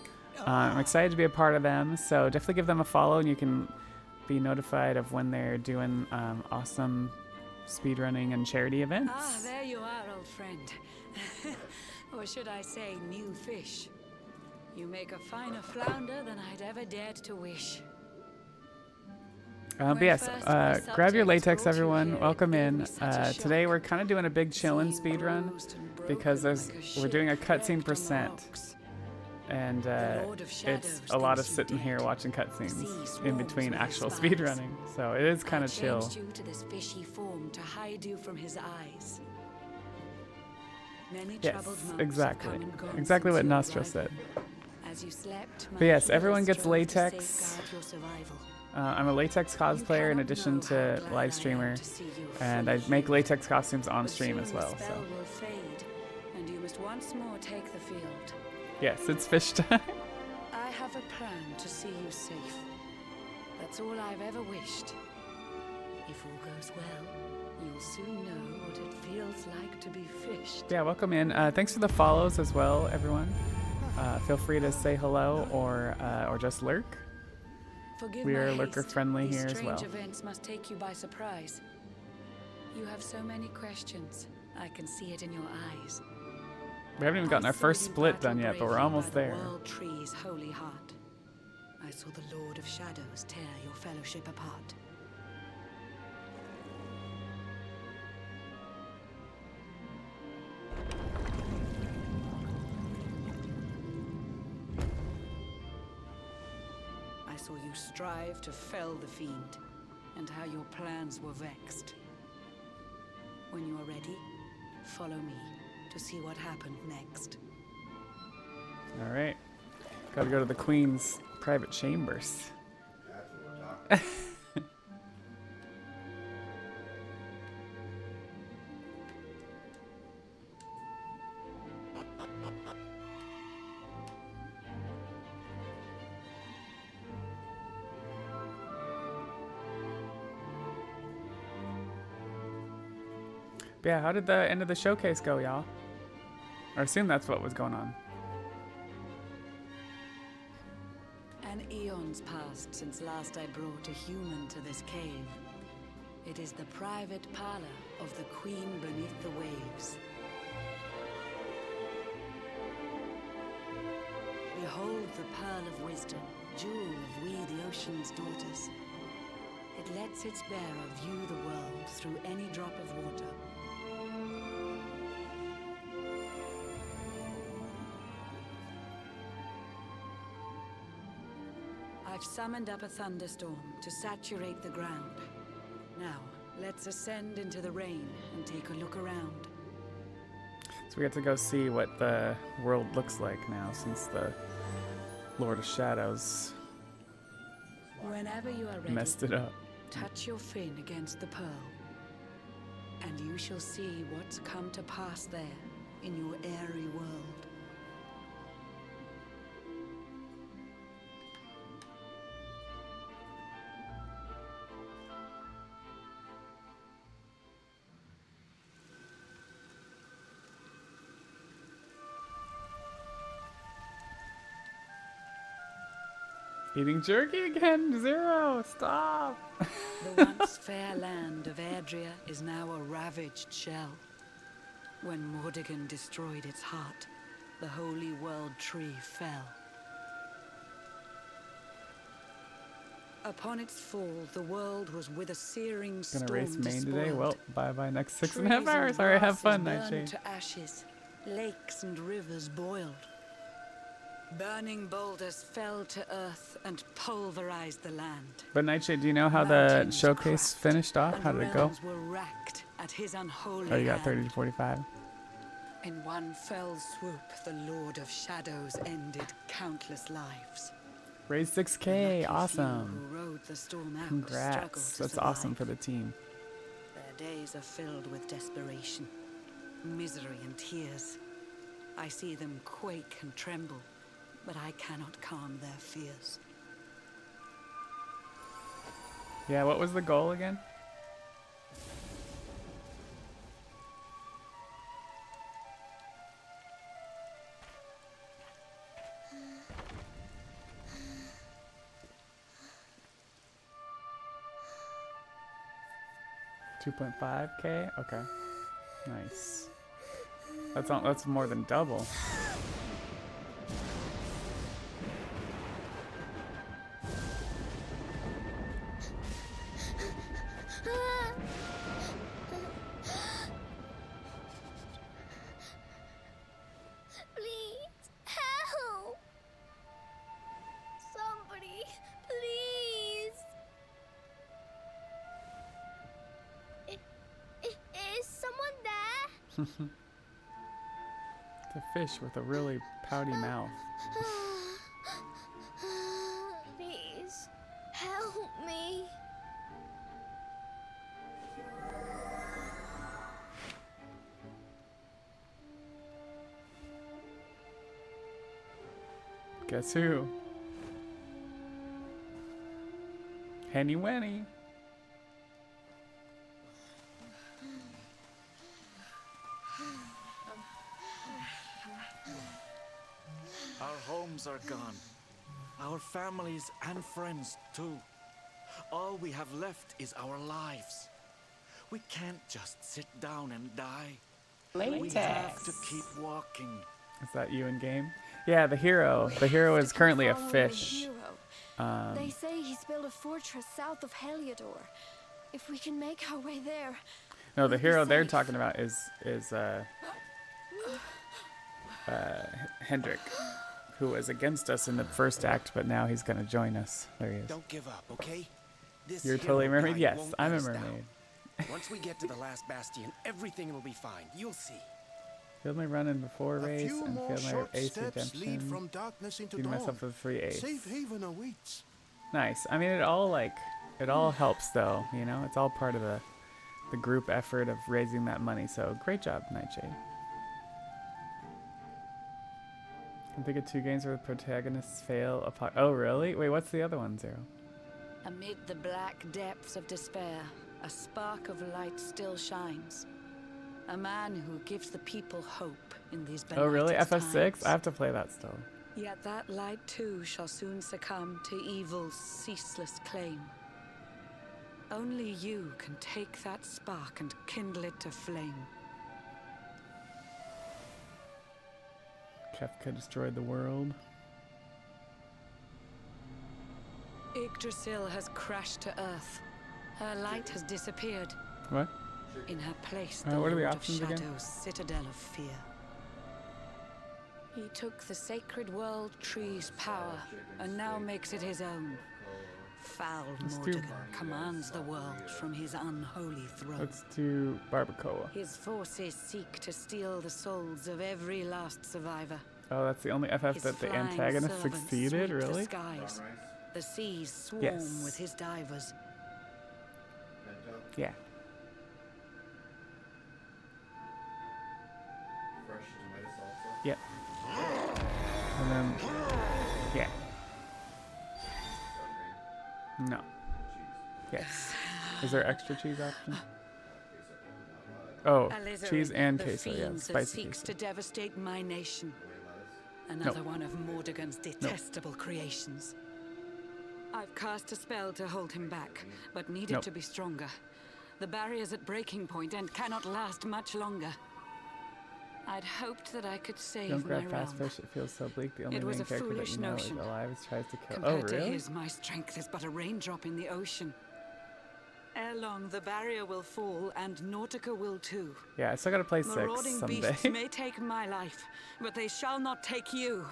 I'm excited to be a part of them, so definitely give them a follow and you can be notified of when they're doing awesome speedrunning and charity events. Ah, there you are, old friend. Or should I say, new fish. You make a finer flounder than I'd ever dared to wish. But yes, grab your latex, everyone. Welcome in. Today we're kind of doing a big chillin' speedrun because we're doing a cutscene %. And it's a lot of sitting here watching cutscenes in between actual speedrunning. So it is kind of chill. Changed you to this fishy form to hide you from his eyes. Many Yes, troubled months exactly. have come and gone Exactly since what your Nostra arrival. said. As you slept, But yes, my everyone healers gets strove to latex. safeguard your survival. I'm a latex cosplayer in addition to live streamer, and I make latex costumes on stream as well. The So spell will fade, and you must once more take the field. yes, it's fish time. I have a plan to see you safe. That's all I've ever wished. If all goes well, you'll soon know what it feels like to be fished. Yeah, welcome in. Thanks for the follows as well, everyone. Feel free to say hello or just lurk. Forgive We my are lurker haste. friendly These here as well. strange events must take you by surprise. You have so many questions. I can see it in your eyes. We haven't even gotten our first split done yet, but we're almost there. World Tree's holy heart. I saw the Lord of Shadows tear your fellowship apart. I saw you strive to fell the fiend, and how your plans were vexed. When you are ready, follow me to see what happened next. All right, gotta go to the Queen's private chambers. But yeah, how did the end of the showcase go, y'all? I assume that's what was going on. An eon's passed since last I brought a human to this cave. It is the private parlor of the Queen beneath the waves. Behold the pearl of wisdom, jewel of we the ocean's daughters. It lets its bearer view the world through any drop of water. I've summoned up a thunderstorm to saturate the ground. Now, let's ascend into the rain and take a look around. So we get to go see what the world looks like now since the Lord of Shadows Whenever you are ready, messed it up. touch your fin against the pearl, and you shall see what's come to pass there in your airy world. Eating jerky again? Zero! Stop! The once fair land of Adria is now a ravaged shell. When Mordegon destroyed its heart, the holy world tree fell. Upon its fall, the world was with a searing storm Gonna race main today? despoiled. Well, bye-bye next 6.5 Trees and hours. Alright, have grasses fun, burned Nightshade. to ashes, lakes and rivers boiled. Burning boulders fell to earth and pulverized the land. But Nightshade, do you know how the showcase finished off? How did it go? Realms were racked at his unholy Oh, you got hand. 30 to 45. In one fell swoop, the Lord of Shadows ended countless lives. Raised 6K, Who awesome. rode the storm out struggled Congrats, to that's survive. awesome for the team. Their days are filled with desperation, misery and tears. I see them quake and tremble, but I cannot calm their fears. Yeah, what was the goal again? 2.5K? Okay. Nice. That's more than double. Please, help! Somebody, please! Is someone there? It's a fish with a really pouty mouth. Please, help me. Guess who? Henny Wenny. Our homes are gone. Our families and friends too. All we have left is our lives. We can't just sit down and die. We have to keep walking. Is that you in game? Yeah, the hero. The hero is currently a fish. They say he's built a fortress south of Heliodor. If we can make our way there. No, the hero they're talking about is Hendrik, who was against us in the first act, but now he's gonna join us. There he is. Don't give up, okay? This You're totally a hero mermaid? guy Yes, won't I'm a let us down. mermaid. Once we get to the last bastion, everything will be fine. You'll see. Failed my run in before race few and more failed my short ace steps lead redemption. from darkness into Beating dawn. myself with a free ace. Safe haven awaits. Nice. I mean, it all helps though. You know, it's all part of the group effort of raising that money. So great job, Nightshade. Can think of 2 games where the protagonists fail upon. Oh, really? Wait, what's the other one, Zero? Amid the black depths of despair, a spark of light still shines. A man who gives the people hope in these Oh, really? benighted FF6? times. I have to play that still. Yet that light too shall soon succumb to evil's ceaseless claim. Only you can take that spark and kindle it to flame. Kefka destroyed the world. Yggdrasil has crashed to Earth. Her light has disappeared. What? In her place, what the are the Lord of options again? Shadow's citadel of fear. He took the sacred world tree's power and now makes it his own. Foul Let's do- Mordegon commands the world from his unholy throne. Let's do Barbacoa. His forces seek to steal the souls of every last survivor. Oh, that's the only FF His that the flying antagonist servants succeeded? sweep the Really? skies. The seas swarm Yes. with his divers. Yeah. Yep. And then, yeah. No. Yes. Is there extra cheese option? Oh, Alizarin, cheese and the queso, yeah, fiend that spicy seeks queso. to devastate my nation. Another one of Mordegon's detestable creations. I've cast a spell to hold him back, but needed Nope. to be stronger. The barrier's at breaking point and cannot last much longer. I'd hoped that I could save Don't my grab fast realm. fish, it feels so bleak. The only It was main a character that foolish you know notion. is alive is tries to kill. Compared Oh, to really? his, my strength is but a raindrop in the ocean. Ere long, the barrier will fall, and Nautica will too. Yeah, I still gotta play 6 Marauding someday. beasts may take my life, but they shall not take you.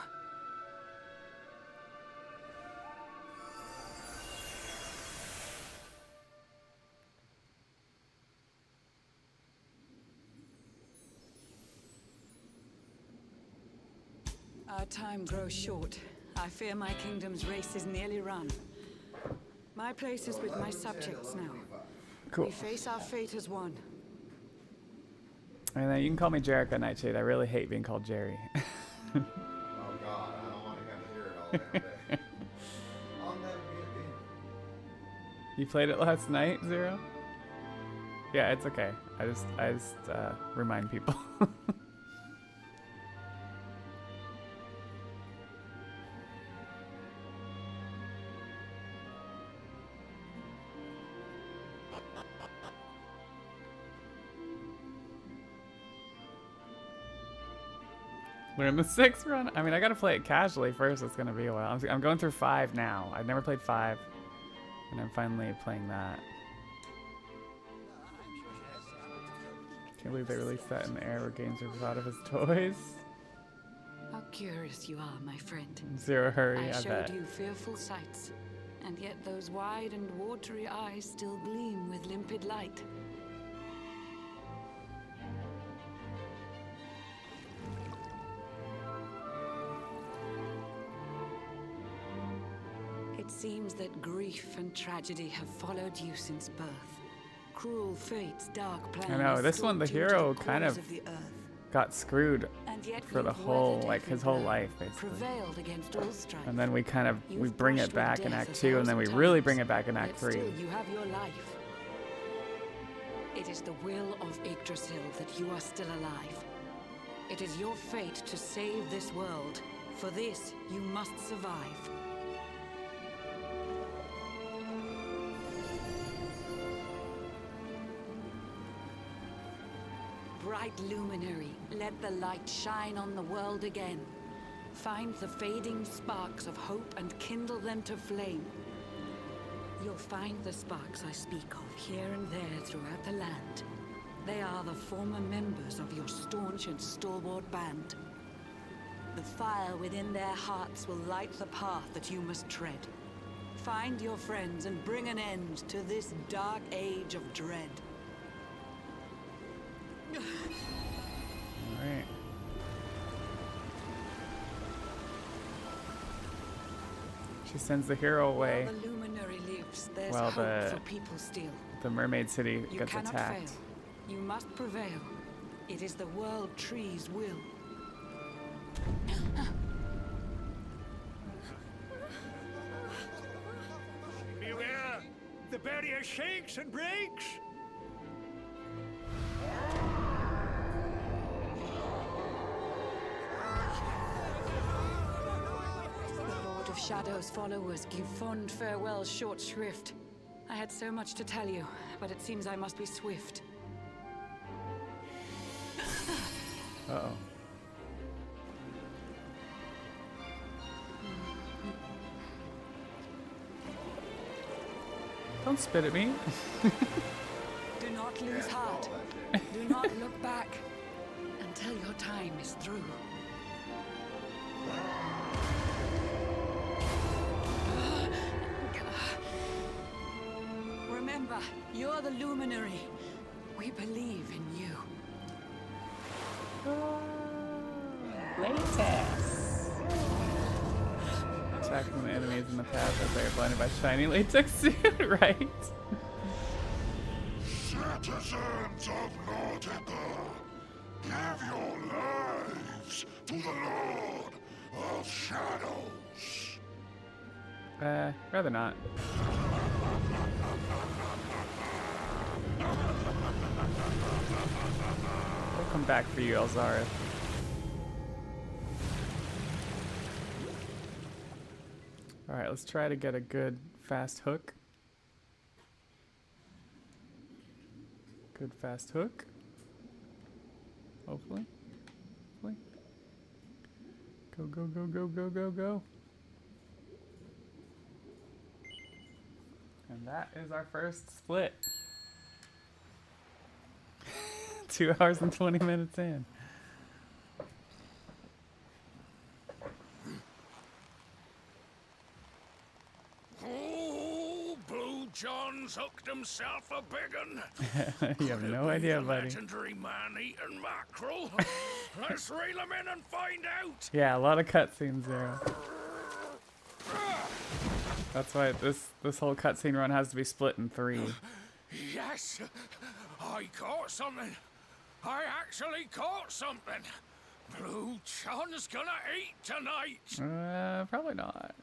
Our time grows short. I fear my kingdom's race is nearly run. My place is with my subjects now. Cool. We face our fate as one. And then you can call me Jericho Nightshade. I really hate being called Jerry. Oh God, I don't want to have to hear it all damn day. I'll never be a demon. You played it last night, Zero? Yeah, it's okay. I just remind people. We're in the 6th run. I mean, I gotta play it casually first. It's gonna be a while. I'm going through 5 now. I've never played 5, and I'm finally playing that. Can't believe they released that in the era where games are thought of as toys. How curious you are, my friend. Zero hurry, I showed bet. you fearful sights, and yet those wide and watery eyes still gleam with limpid light. It seems that grief and tragedy have followed you since birth. Cruel fate's dark plan. I know, this one, the hero kind of got screwed for the whole, like, his whole life, basically. Prevailed against all strife. And then we kind of, we bring it back in Act 2, and then we really bring it back in Act 3. Still, you have your life. It is the will of Yggdrasil that you are still alive. It is your fate to save this world. For this, you must survive. Bright luminary, let the light shine on the world again. Find the fading sparks of hope and kindle them to flame. You'll find the sparks I speak of here and there throughout the land. They are the former members of your staunch and stalwart band. The fire within their hearts will light the path that you must tread. Find your friends and bring an end to this dark age of dread. Alright. She sends the hero away. While the luminary lives, there's While hope for people still. the mermaid city You gets cannot attacked. fail. You must prevail. It is the world tree's will. Beware! The barrier shakes and breaks! The Lord of Shadow's followers give fond farewell short shrift. I had so much to tell you, but it seems I must be swift. Uh-oh. Don't spit at me. Do not lose heart. Do not look back until your time is through. Remember, you're the luminary. We believe in you. Latex. Attacking the enemies in the path as they are blinded by shiny latex suit, right? Citizens of Nautica, give your lives to the Lord of Shadows. Rather not. We'll come back for you, Elzara. Alright, let's try to get a good fast hook. Good fast hook. Hopefully. Hopefully. Go, go, go, go, go, go, go. And that is our first split. 2 hours and 20 minutes in. Oh, Blue John's hooked himself a big un. You have no idea, buddy. Legendary man-eating mackerel. Let's reel him in and find out. Yeah, a lot of cutscenes there. That's why this whole cutscene run has to be split in 3. Yes, I caught something. I actually caught something. Blue John's gonna eat tonight. Probably not.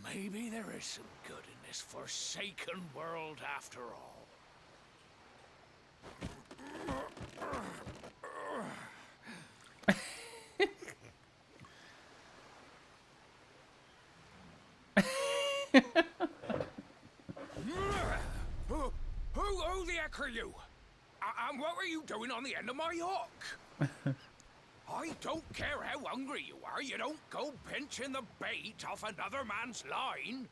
Maybe there is some good in this forsaken world after all. Who the heck are you? And what were you doing on the end of my hook? I don't care how hungry you are, you don't go pinching the bait off another man's line.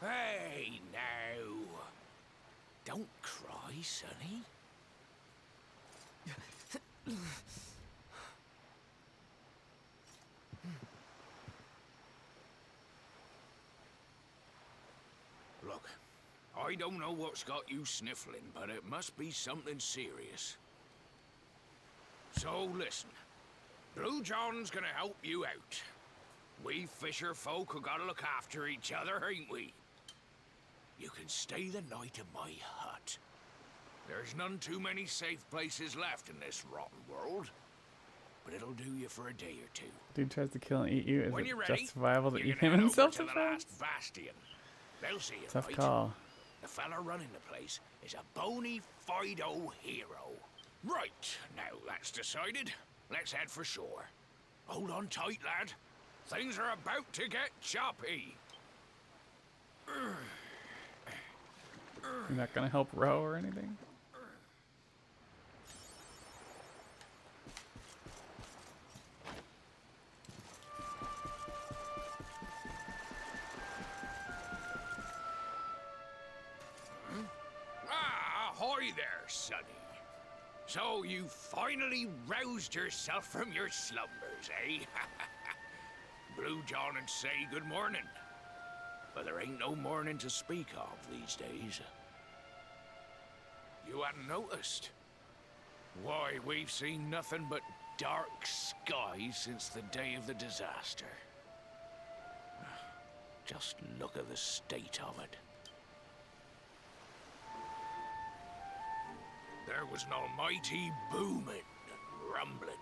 Hey, now. Don't cry, sonny. Look, I don't know what's got you sniffling, but it must be something serious. So listen, Blue John's gonna help you out. We fisher folk have gotta look after each other, ain't we? You can stay the night in my hut. There's none too many safe places left in this rotten world, but it'll do you for a day or two. Dude tries to kill and eat you. Is When it you're ready, justifiable to you eat can him head in over to the self-defense? last bastion. They'll see you, Tough right? call. The fella running the place is a bona fide hero. Right, now that's decided. Let's head for shore. Hold on tight, lad. Things are about to get choppy. You're not gonna help row or anything? Ahoy there, sonny. So you finally roused yourself from your slumbers, eh? Blue John and say good morning. But there ain't no morning to speak of these days. You hadn't noticed? Why, we've seen nothing but dark skies since the day of the disaster. Just look at the state of it. There was an almighty booming and rumbling,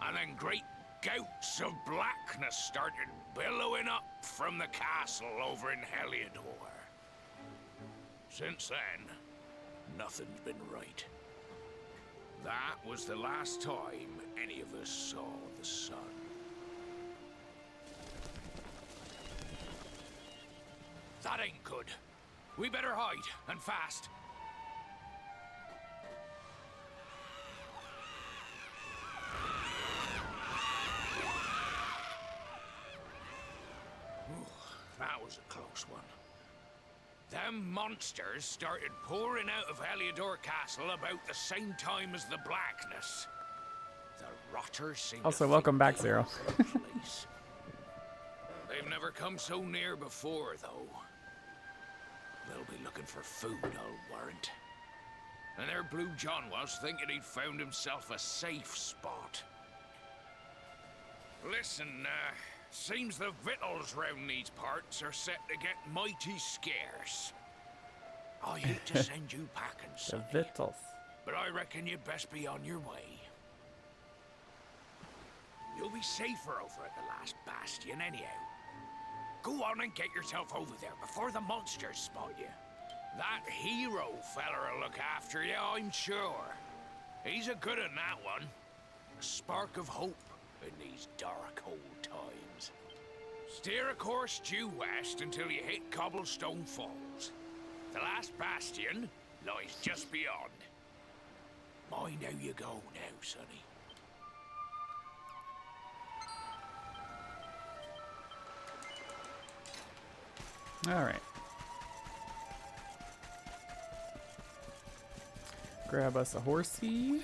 and then great gouts of blackness started billowing up from the castle over in Heliodor. Since then, nothing's been right. That was the last time any of us saw the sun. That ain't good. We better hide, and fast. That was a close one. Them monsters started pouring out of Heliodor Castle about the same time as the blackness. The rotters seemed Also, to welcome think back, they Zero. owned the place. They've never come so near before, though. They'll be looking for food, I'll warrant. And there Blue John was, thinking he'd found himself a safe spot. Listen, seems the victuals round these parts are set to get mighty scarce. I hate to send you packing, The sonny, victuals. but I reckon you'd best be on your way. You'll be safer over at the last bastion anyhow. Go on and get yourself over there before the monsters spot you. That hero feller'll look after you, I'm sure. He's a good un, that one. A spark of hope in these dark old times. Steer a course due west until you hit Cobblestone Falls. The last bastion lies just beyond. Mind how you go now, sonny. All right. Grab us a horsey.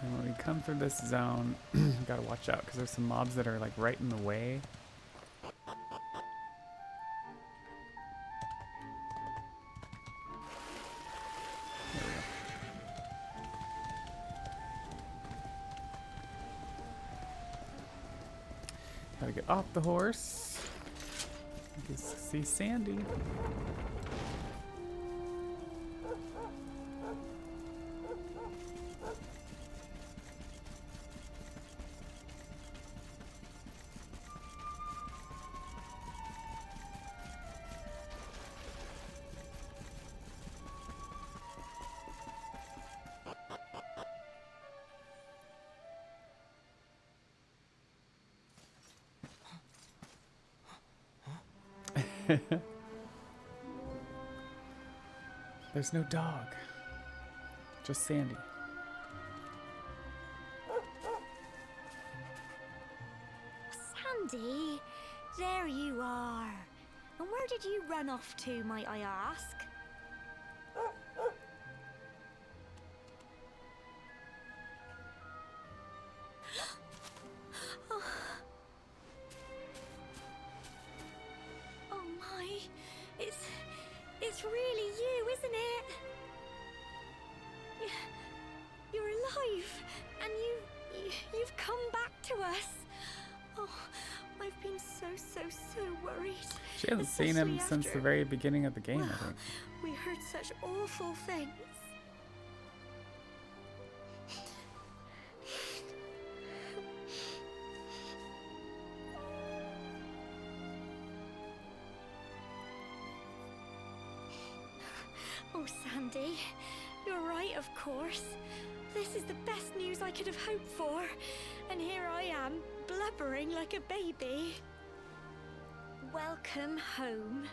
And when we come through this zone, gotta watch out because there's some mobs that are like right in the way. There we go. Gotta get off the horse. See Sandy. There's no dog. Just Sandy. Sandy, there you are. And where did you run off to, might I ask? Oh my, it's really you, isn't it? You're alive, and you've come back to us. Oh, I've been so worried. She hasn't seen him Especially since the after- very beginning of the game, I think. We heard such awful things. Oh, Sandy, you're right, of course. This is the best news I could have hoped for. And here I am, blubbering like a baby. Welcome home.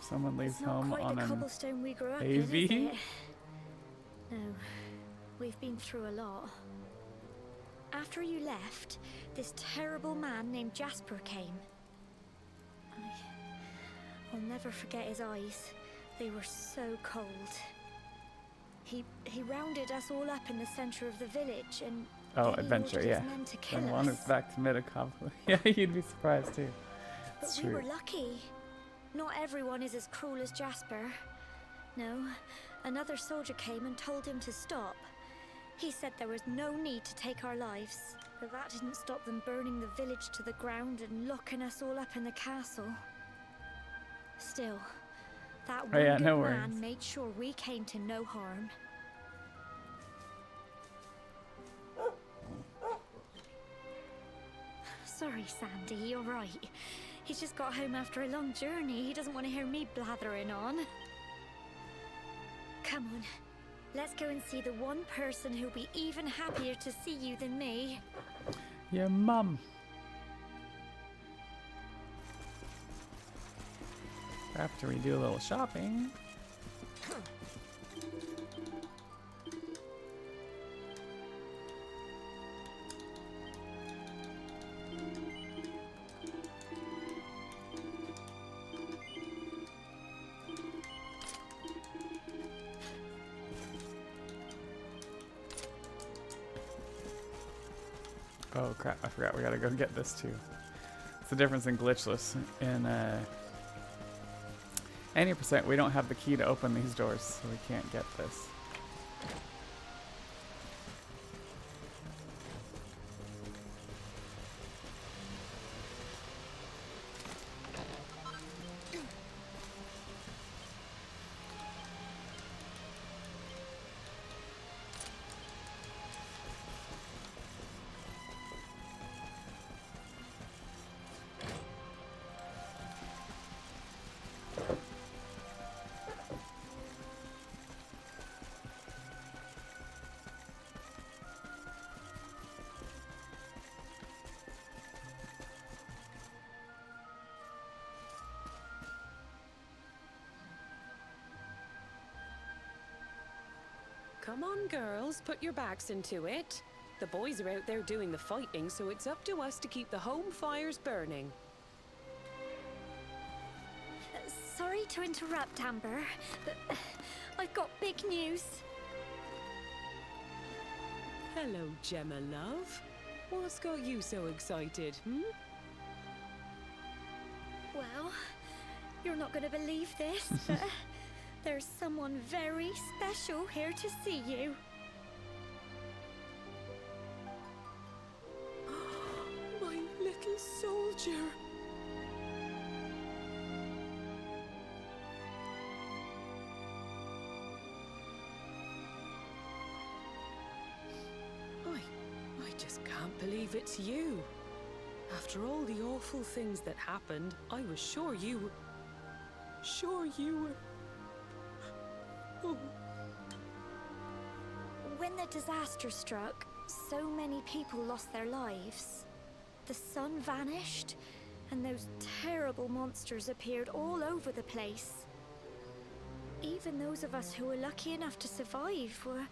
Someone leaves It's not home quite on the an cobblestone we grew up AV? in, is it? No, we've been through a lot. After you left, this terrible man named Jasper came. I'll never forget his eyes. They were so cold. He rounded us all up in the center of the village and Oh, then he adventure, ordered yeah. his men to kill Then one us. is back to Midacop. Yeah, you'd be surprised too. But It's we true. were lucky. Not everyone is as cruel as Jasper. No, another soldier came and told him to stop. He said there was no need to take our lives, but that didn't stop them burning the village to the ground and locking us all up in the castle. Still, that Oh, one yeah, good no man worries. made sure we came to no harm. Sorry, Sandy, you're right. He's just got home after a long journey. He doesn't want to hear me blathering on. Come on, let's go and see the one person who'll be even happier to see you than me. Your mum. After we do a little shopping. Oh crap, I forgot we gotta go get this too. It's the difference in glitchless. In 80%, we don't have the key to open these doors, so we can't get this. Come on, girls, put your backs into it. The boys are out there doing the fighting, so it's up to us to keep the home fires burning. Sorry to interrupt, Amber, but I've got big news. Hello, Gemma, love. What's got you so excited, hmm? Well, you're not going to believe this, but there's someone very special here to see you. My little soldier. I just can't believe it's you. After all the awful things that happened, I was sure you were... Oh. When the disaster struck, So many people lost their lives. The sun vanished, and those terrible monsters appeared all over the place. Even those of us who were lucky enough to survive were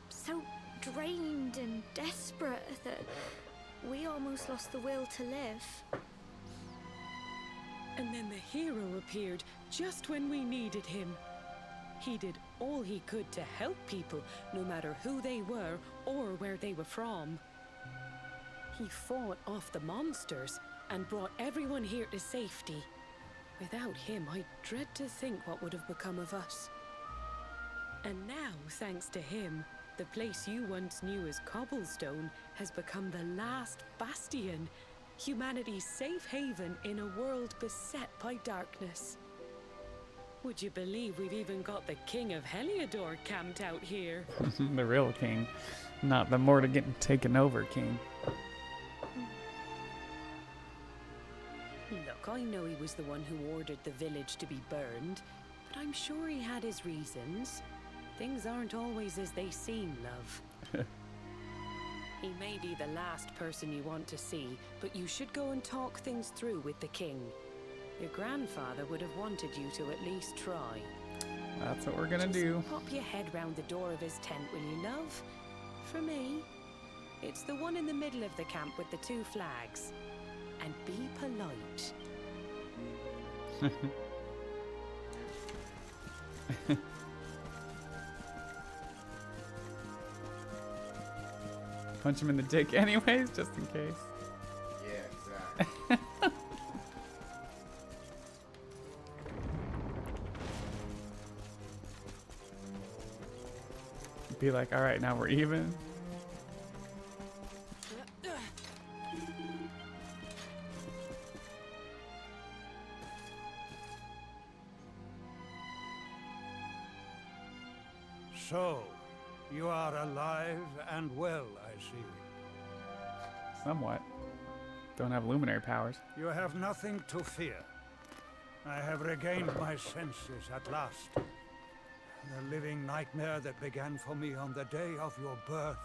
so drained and desperate that we almost lost the will to live. And then the hero appeared just when we needed him. He did all he could to help people, no matter who they were or where they were from. He fought off the monsters and brought everyone here to safety. Without him, I dread to think what would have become of us. And now, thanks to him, the place you once knew as Cobblestone has become the last bastion, humanity's safe haven in a world beset by darkness. Would you believe we've even got the King of Heliodor camped out here? The real king, not the more to get taken over king. Look, I know he was the one who ordered the village to be burned, but I'm sure he had his reasons. Things aren't always as they seem, love. He may be the last person you want to see, but you should go and talk things through with the king. Your grandfather would have wanted you to at least try. That's what we're gonna do. Pop your head round the door of his tent, will you, love? For me, it's the one in the middle of the camp with the 2 flags. And be polite. Punch him in the dick anyways, just in case. Yeah, exactly. Be like, all right, now we're even. So, you are alive and well, I see. Somewhat. Don't have luminary powers. You have nothing to fear. I have regained my senses at last. The living nightmare that began for me on the day of your birth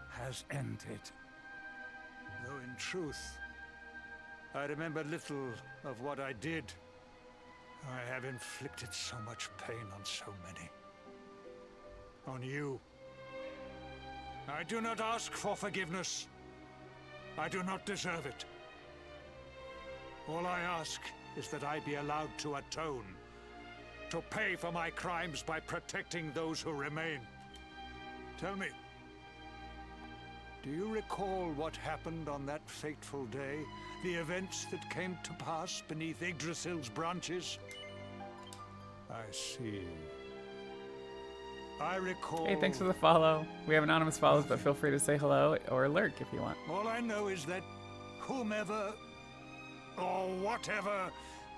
has ended. Though in truth, I remember little of what I did. I have inflicted so much pain on so many. On you. I do not ask for forgiveness. I do not deserve it. All I ask is that I be allowed to atone, to pay for my crimes by protecting those who remain. Tell me, do you recall what happened on that fateful day? The events that came to pass beneath Yggdrasil's branches? I see. I recall... Hey, thanks for the follow. We have anonymous follows, but feel free to say hello or lurk if you want. All I know is that whomever or whatever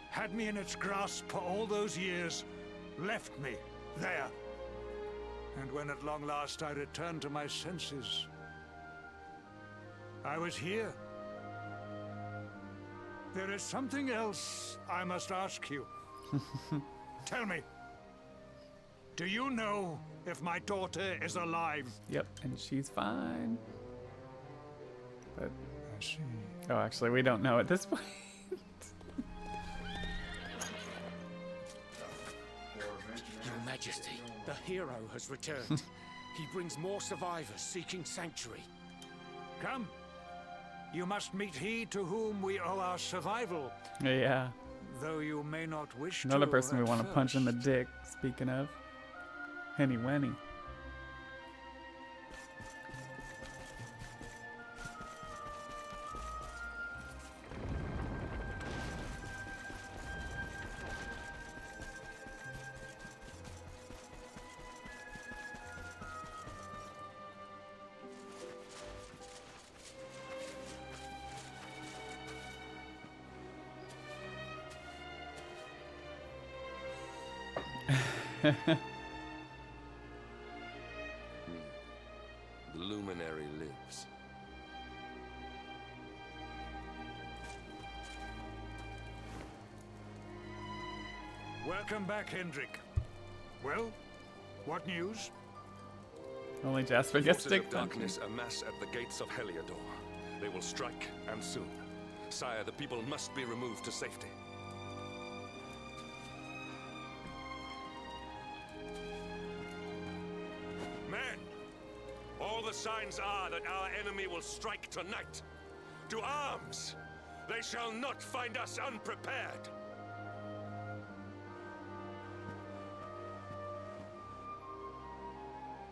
had me in its grasp for all those years left me there. And when at long last I returned to my senses, I was here. There is something else I must ask you. Tell me. Do you know if my daughter is alive? Yep, and she's fine. But I see. Oh, actually, we don't know at this point. Your Majesty, the hero has returned. He brings more survivors seeking sanctuary. Come. You must meet he to whom we owe our survival. Yeah. Though you may not wish Another to person we at want to punch in the first. dick, speaking of. Henny Wenny. The luminary lives. Welcome back, Hendrik. Well, what news? Only Jasper gets Forces to of darkness amass at the gates of Heliodor. They will strike, and soon. Sire, the people must be removed to safety. Men! All the signs are that our enemy will strike tonight. To arms! They shall not find us unprepared!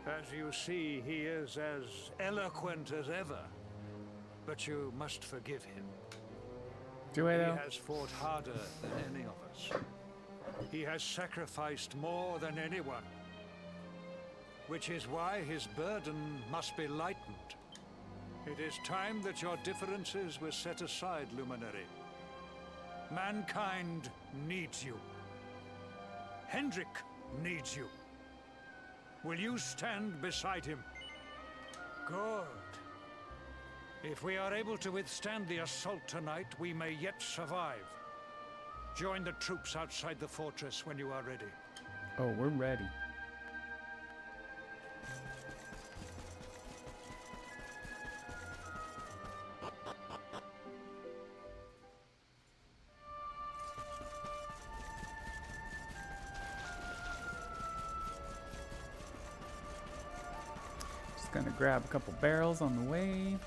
As you see, he is as eloquent as ever. But you must forgive him. Do I, though? He has fought harder than any of us. He has sacrificed more than anyone. Which is why his burden must be lightened. It is time that your differences were set aside, Luminary. Mankind needs you. Hendrik needs you. Will you stand beside him? Good. If we are able to withstand the assault tonight, we may yet survive. Join the troops outside the fortress when you are ready. Oh, we're ready. Just gonna grab a couple barrels on the way.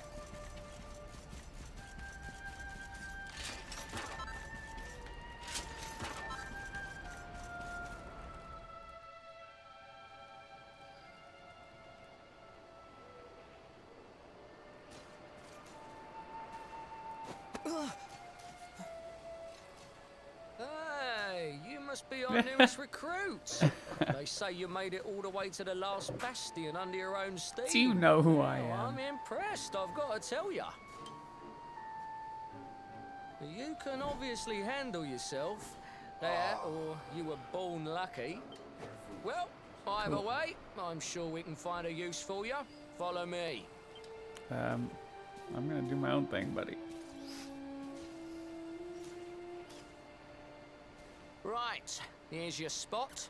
Hey, you must be our newest recruits. They say you made it all the way to the last bastion under your own steam. Do you know who I Well, am? I'm impressed, I've got to tell you. You can obviously handle yourself. That, or you were born lucky. Well, either way, I'm sure we can find a use for you. Follow me. I'm gonna do my own thing, buddy. Right, here's your spot.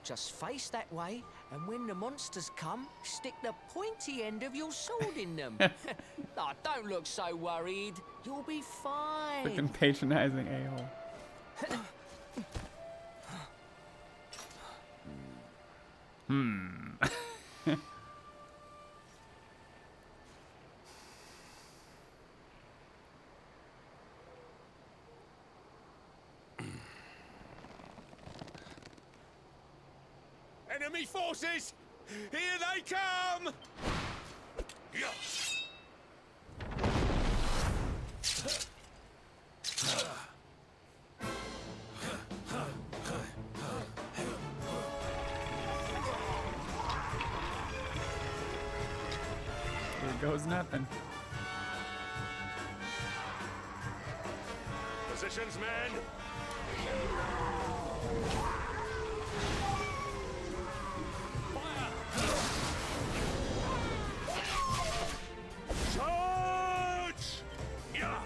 Just face that way, and when the monsters come, stick the pointy end of your sword in them. Oh, don't look so worried. You'll be fine. Freaking patronizing a-hole. Enemy forces! Here they come! Here goes nothing. Positions, men! Charge! Yeah!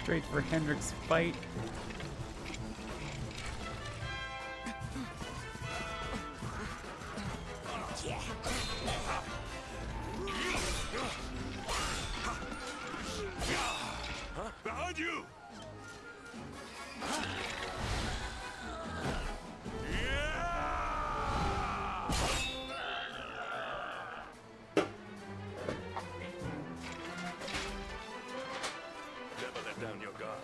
Straight for Hendrik's fight. Behind you! Never let down your guard.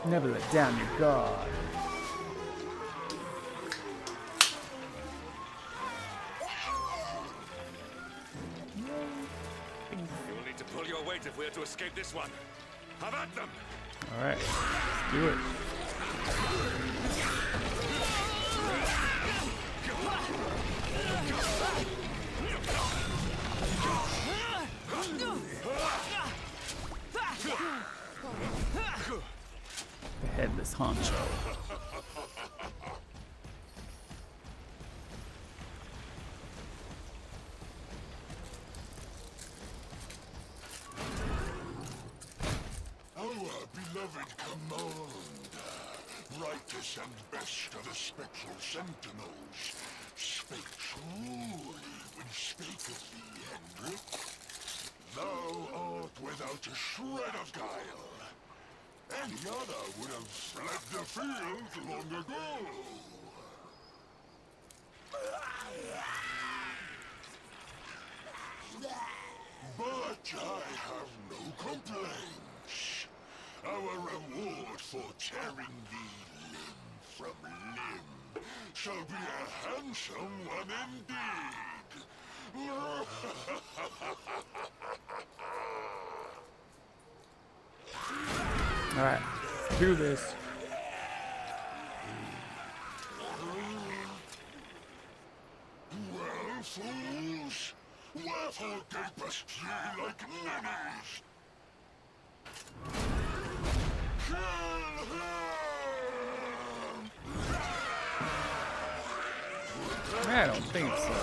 Never let down your guard. You will need to pull your weight if we are to escape this one. Have at them! Alright, let's do it. boss honcho. Our beloved commander, brightest and best of the spectral sentinels, spake truly when spaketh thee, Hendrik. Thou art without a shred of guile. Any other would have fled the field long ago. But I have no complaints. Our reward for tearing thee limb from limb shall be a handsome one indeed. Alright, do this. Well, fools, wherefore gapest ye like ninnies? Kill him! I don't think so.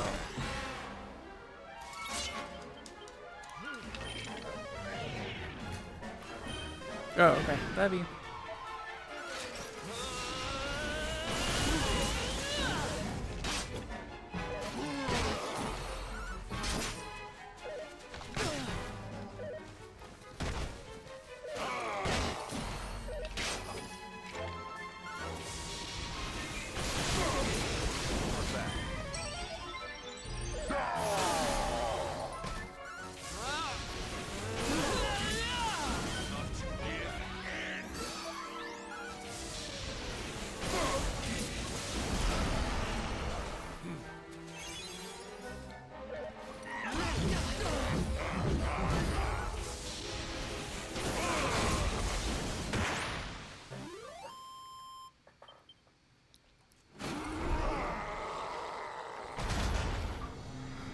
Oh, okay. That'd be.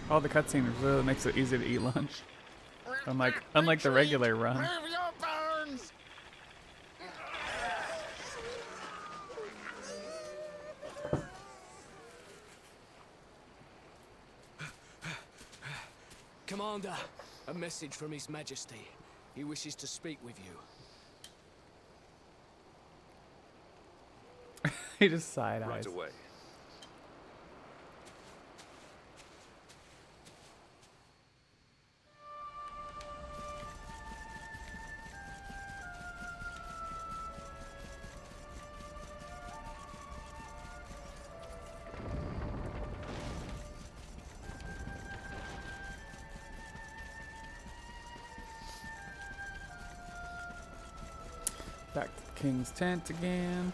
All the cutscenes really makes it easy to eat lunch. Unlike the regular run. Commander, a message from His Majesty. He wishes to speak with you. He just side eyes. Right away. Back to the king's tent again.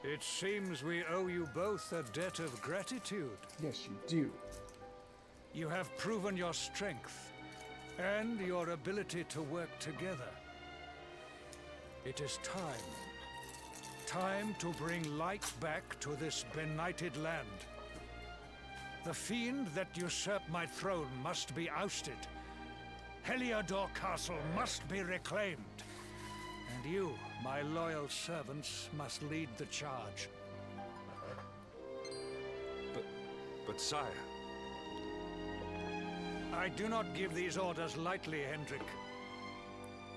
It seems we owe you both a debt of gratitude. Yes, you do. You have proven your strength and your ability to work together. It is time. Time to bring light back to this benighted land. The fiend that usurped my throne must be ousted. Heliodor Castle must be reclaimed. And you, my loyal servants, must lead the charge. But sire... I do not give these orders lightly, Hendrik.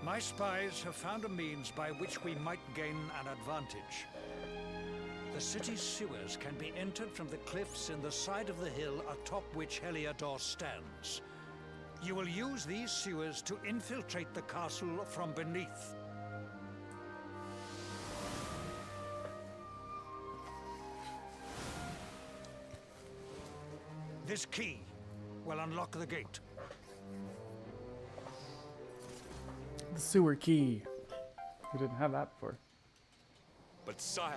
My spies have found a means by which we might gain an advantage. The city's sewers can be entered from the cliffs in the side of the hill atop which Heliodor stands. You will use these sewers to infiltrate the castle from beneath. This key will unlock the gate. The sewer key. We didn't have that before. But sire,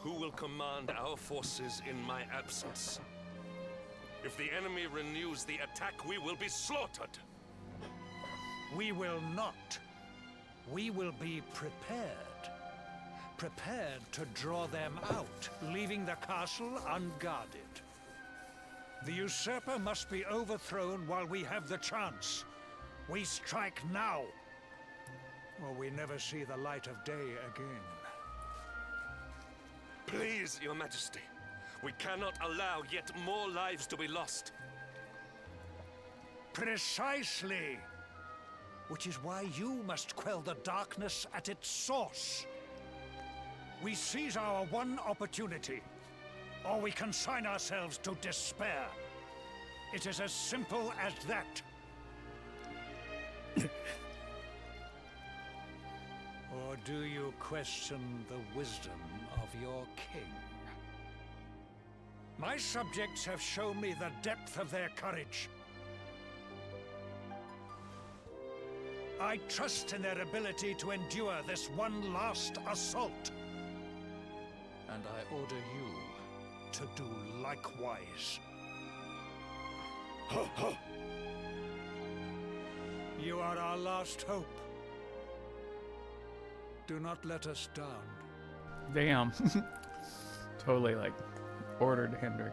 who will command our forces in my absence? If the enemy renews the attack, we will be slaughtered. We will not. We will be prepared. Prepared to draw them out, leaving the castle unguarded. The usurper must be overthrown while we have the chance. We strike now, or we never see the light of day again. Please, Your Majesty. We cannot allow yet more lives to be lost. Precisely. Which is why you must quell the darkness at its source. We seize our one opportunity, or we consign ourselves to despair. It is as simple as that. Or do you question the wisdom of your king? My subjects have shown me the depth of their courage. I trust in their ability to endure this one last assault. And I order you to do likewise. You are our last hope. Do not let us down. Damn. Totally like ordered Hendrik.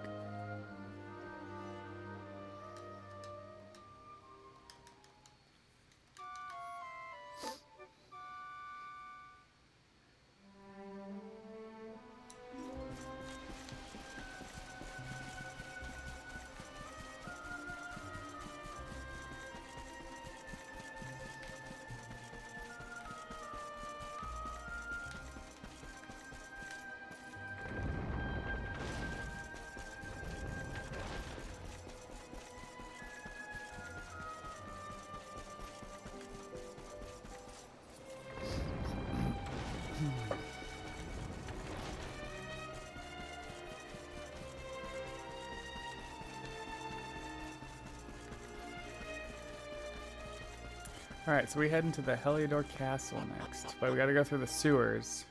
Alright, so we head into the Heliodor Castle next, but we gotta go through the sewers.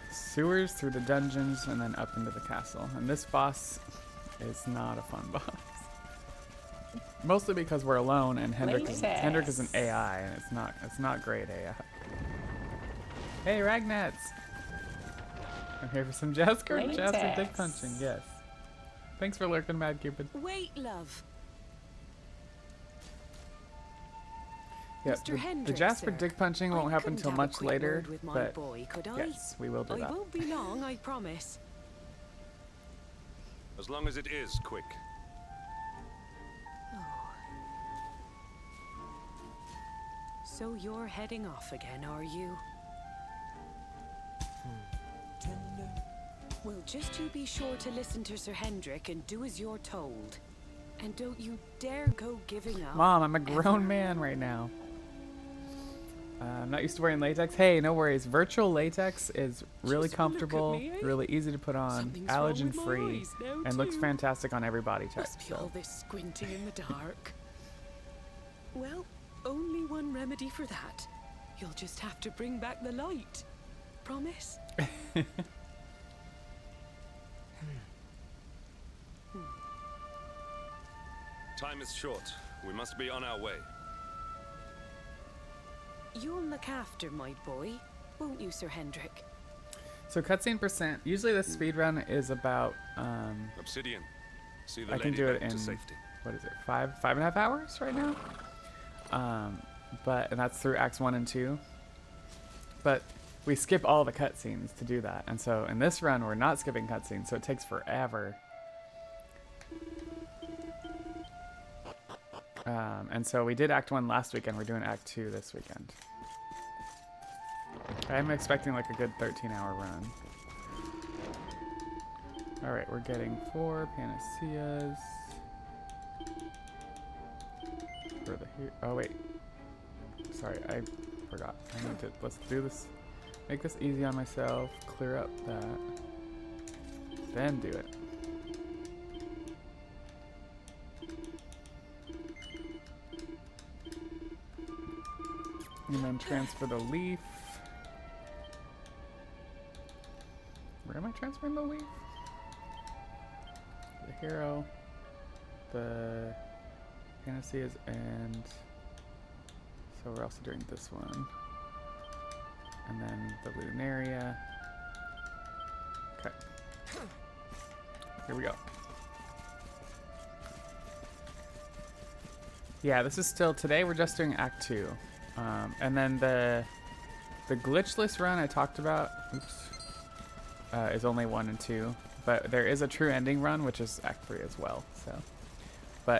Sewers, through the dungeons, and then up into the castle. And this boss is not a fun boss. Mostly because we're alone and Hendrik is an AI, and it's not great AI. Hey, Ragnats! I'm here for some Jasper dick punching, yes. Thanks for lurking, Mad Cupid. Wait, love. Yeah, Mr. Hendrik, the Jasper sir. dick punching won't happen until much later, with my but boy, could I? yes, we will do that. I won't be long, I promise. As long as it is quick. So you're heading off again, are you? Well, just you be sure to listen to Sir Hendrik and do as you're told. And don't you dare go giving up. Mom, I'm a grown man right now. I'm not used to wearing latex. Hey, no worries. Virtual latex is really comfortable, really easy to put on, allergen-free, and looks fantastic on every body type. Must be all this squinting in the dark. Well, only one remedy for that. You'll just have to bring back the light. Promise? Time is short. We must be on our way. You'll look after my boy, won't you, Sir Hendrik? So cutscene percent. Usually the speedrun is about Obsidian. See the I can lady do it back to in safety. what is it, 5.5 hours right now? And that's through acts 1 and 2. But we skip all the cutscenes to do that, and so in this run we're not skipping cutscenes, so it takes forever. And so we did Act 1 last weekend. We're doing Act 2 this weekend. I'm expecting like a good 13-hour run. Alright, we're getting 4 panaceas. For the oh wait. Sorry, I forgot. I need to, let's do this. Make this easy on myself. Clear up that. Then do it. And then transfer the leaf. I'm a weak. The hero. The fantasies, and so we're also doing this one. And then the Lunaria. Okay. Here we go. Yeah, this is still today. We're just doing Act 2, and then the glitchless run I talked about. Oops, is only 1 and 2, but there is a true ending run, which is Act 3 as well. So,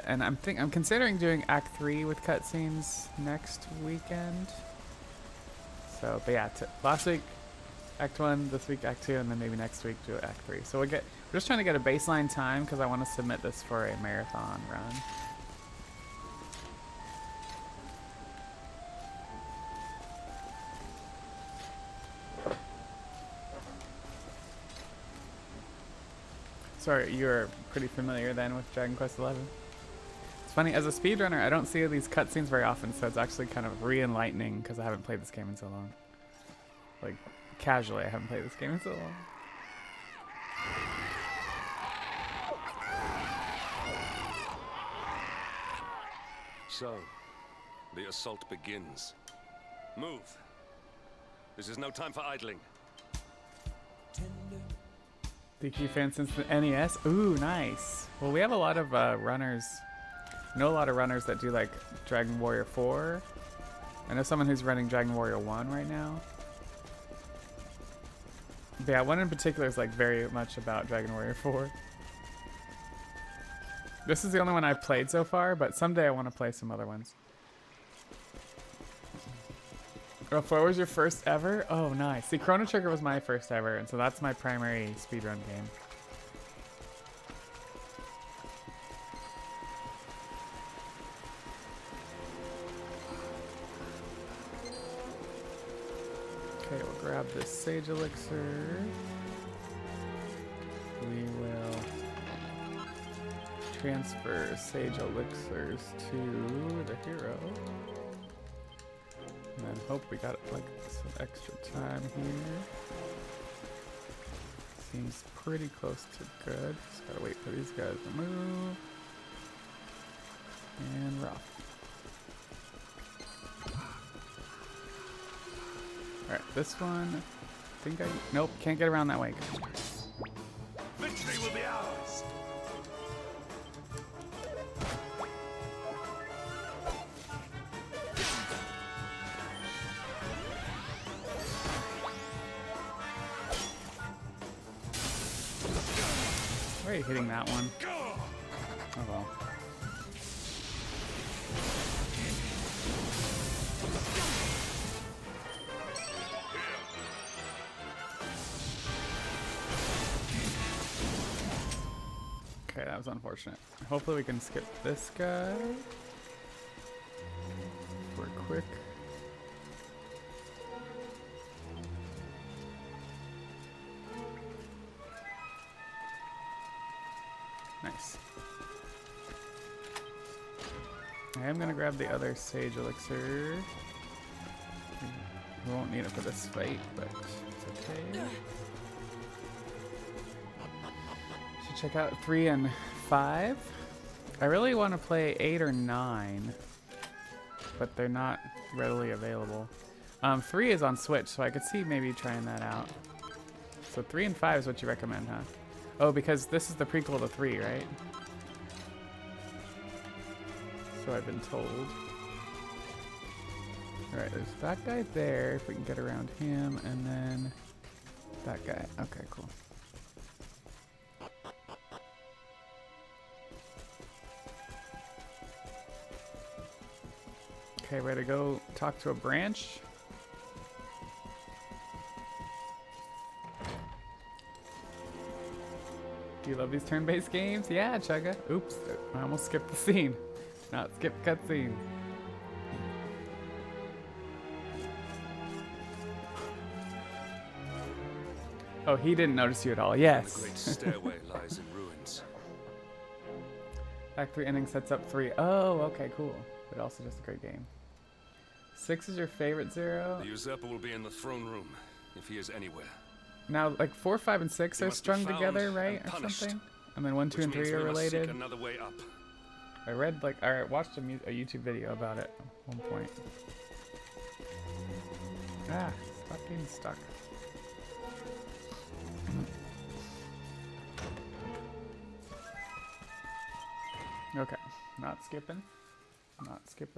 and I'm considering doing Act 3 with cutscenes next weekend. So, but yeah, last week Act 1, this week Act 2, and then maybe next week do Act 3. So we're just trying to get a baseline time because I want to submit this for a marathon run. Sorry, you're pretty familiar then with Dragon Quest XI. It's funny, as a speedrunner, I don't see these cutscenes very often, so it's actually kind of re-enlightening because I haven't played this game in so long. Like, casually, I haven't played this game in so long. So, the assault begins. Move. This is no time for idling. DQ fan since the NES. Ooh, nice. Well, we have a lot of runners. I know a lot of runners that do like Dragon Warrior 4. I know someone who's running Dragon Warrior 1 right now. But yeah, one in particular is like very much about Dragon Warrior 4. This is the only one I've played so far, but someday I want to play some other ones. Oh, 4 was your first ever? Oh, nice. See, Chrono Trigger was my first ever, and so that's my primary speedrun game. Okay, we'll grab this Sage Elixir. We will transfer Sage Elixirs to the hero. And then hope we got like some extra time here. Seems pretty close to good. Just gotta wait for these guys to move. And we're off. Alright, this one. I think nope, can't get around that way. Victory will be ours! Why are you hitting that one? Oh well. Okay, that was unfortunate. Hopefully we can skip this guy. We're quick. Nice. I am gonna grab the other Sage Elixir. We won't need it for this fight, but it's okay. Should check out 3 and 5. I really want to play 8 or 9, but they're not readily available. 3 is on Switch, so I could see maybe trying that out. So 3 and 5 is what you recommend, huh? Oh, because this is the prequel to 3, right? So I've been told. Alright, there's that guy there, if we can get around him, and then that guy. Okay, cool. Okay, ready to go talk to a branch. Do you love these turn-based games? Yeah, Chugga. Oops, I almost skipped the scene. Not skip cutscene. Oh, he didn't notice you at all. Yes. The great stairway lies in ruins. Act 3 ending sets up 3. Oh, okay, cool. But also just a great game. 6 is your favorite, Zero? The usurper will be in the throne room, if he is anywhere. now like 4, 5, and 6 You are must be strung found together, and right, or punished, something? And then 1, 2, which and 3 means are we must seek related. another way up. I read like I watched a YouTube video about it at one point. Ah, stop getting stuck. Okay, not skipping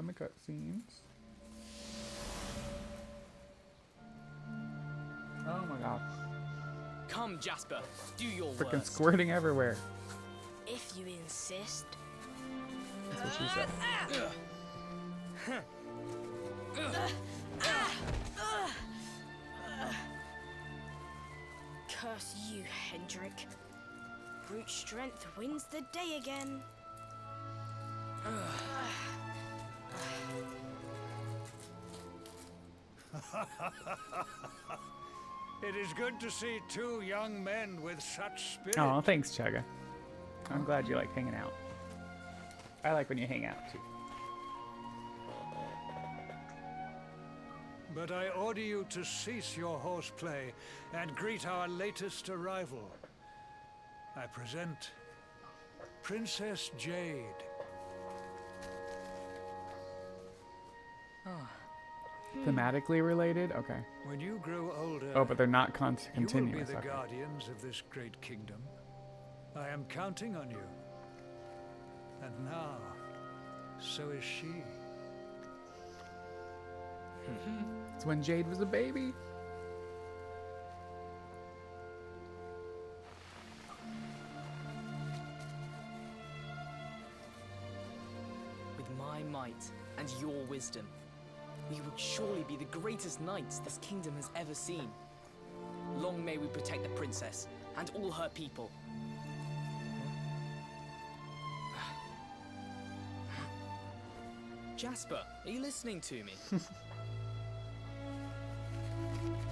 the cutscenes. Oh my god. Come, Jasper, do your Freaking worst. squirting everywhere. If you insist. That's what she said. Curse you, Hendrik. Brute strength wins the day again. It is good to see two young men with such spirit. Oh, thanks, Chugga. I'm glad you like hanging out. I like when you hang out too. But I order you to cease your horseplay and greet our latest arrival. I present Princess Jade. Thematically related? Okay. When you grow older, Oh, but they're not you will be continuous. the Okay. guardians of this great kingdom. I am counting on you. And now, so is she. It's when Jade was a baby. With my might and your wisdom, we will surely be the greatest knights this kingdom has ever seen. Long may we protect the princess and all her people. Jasper, are you listening to me?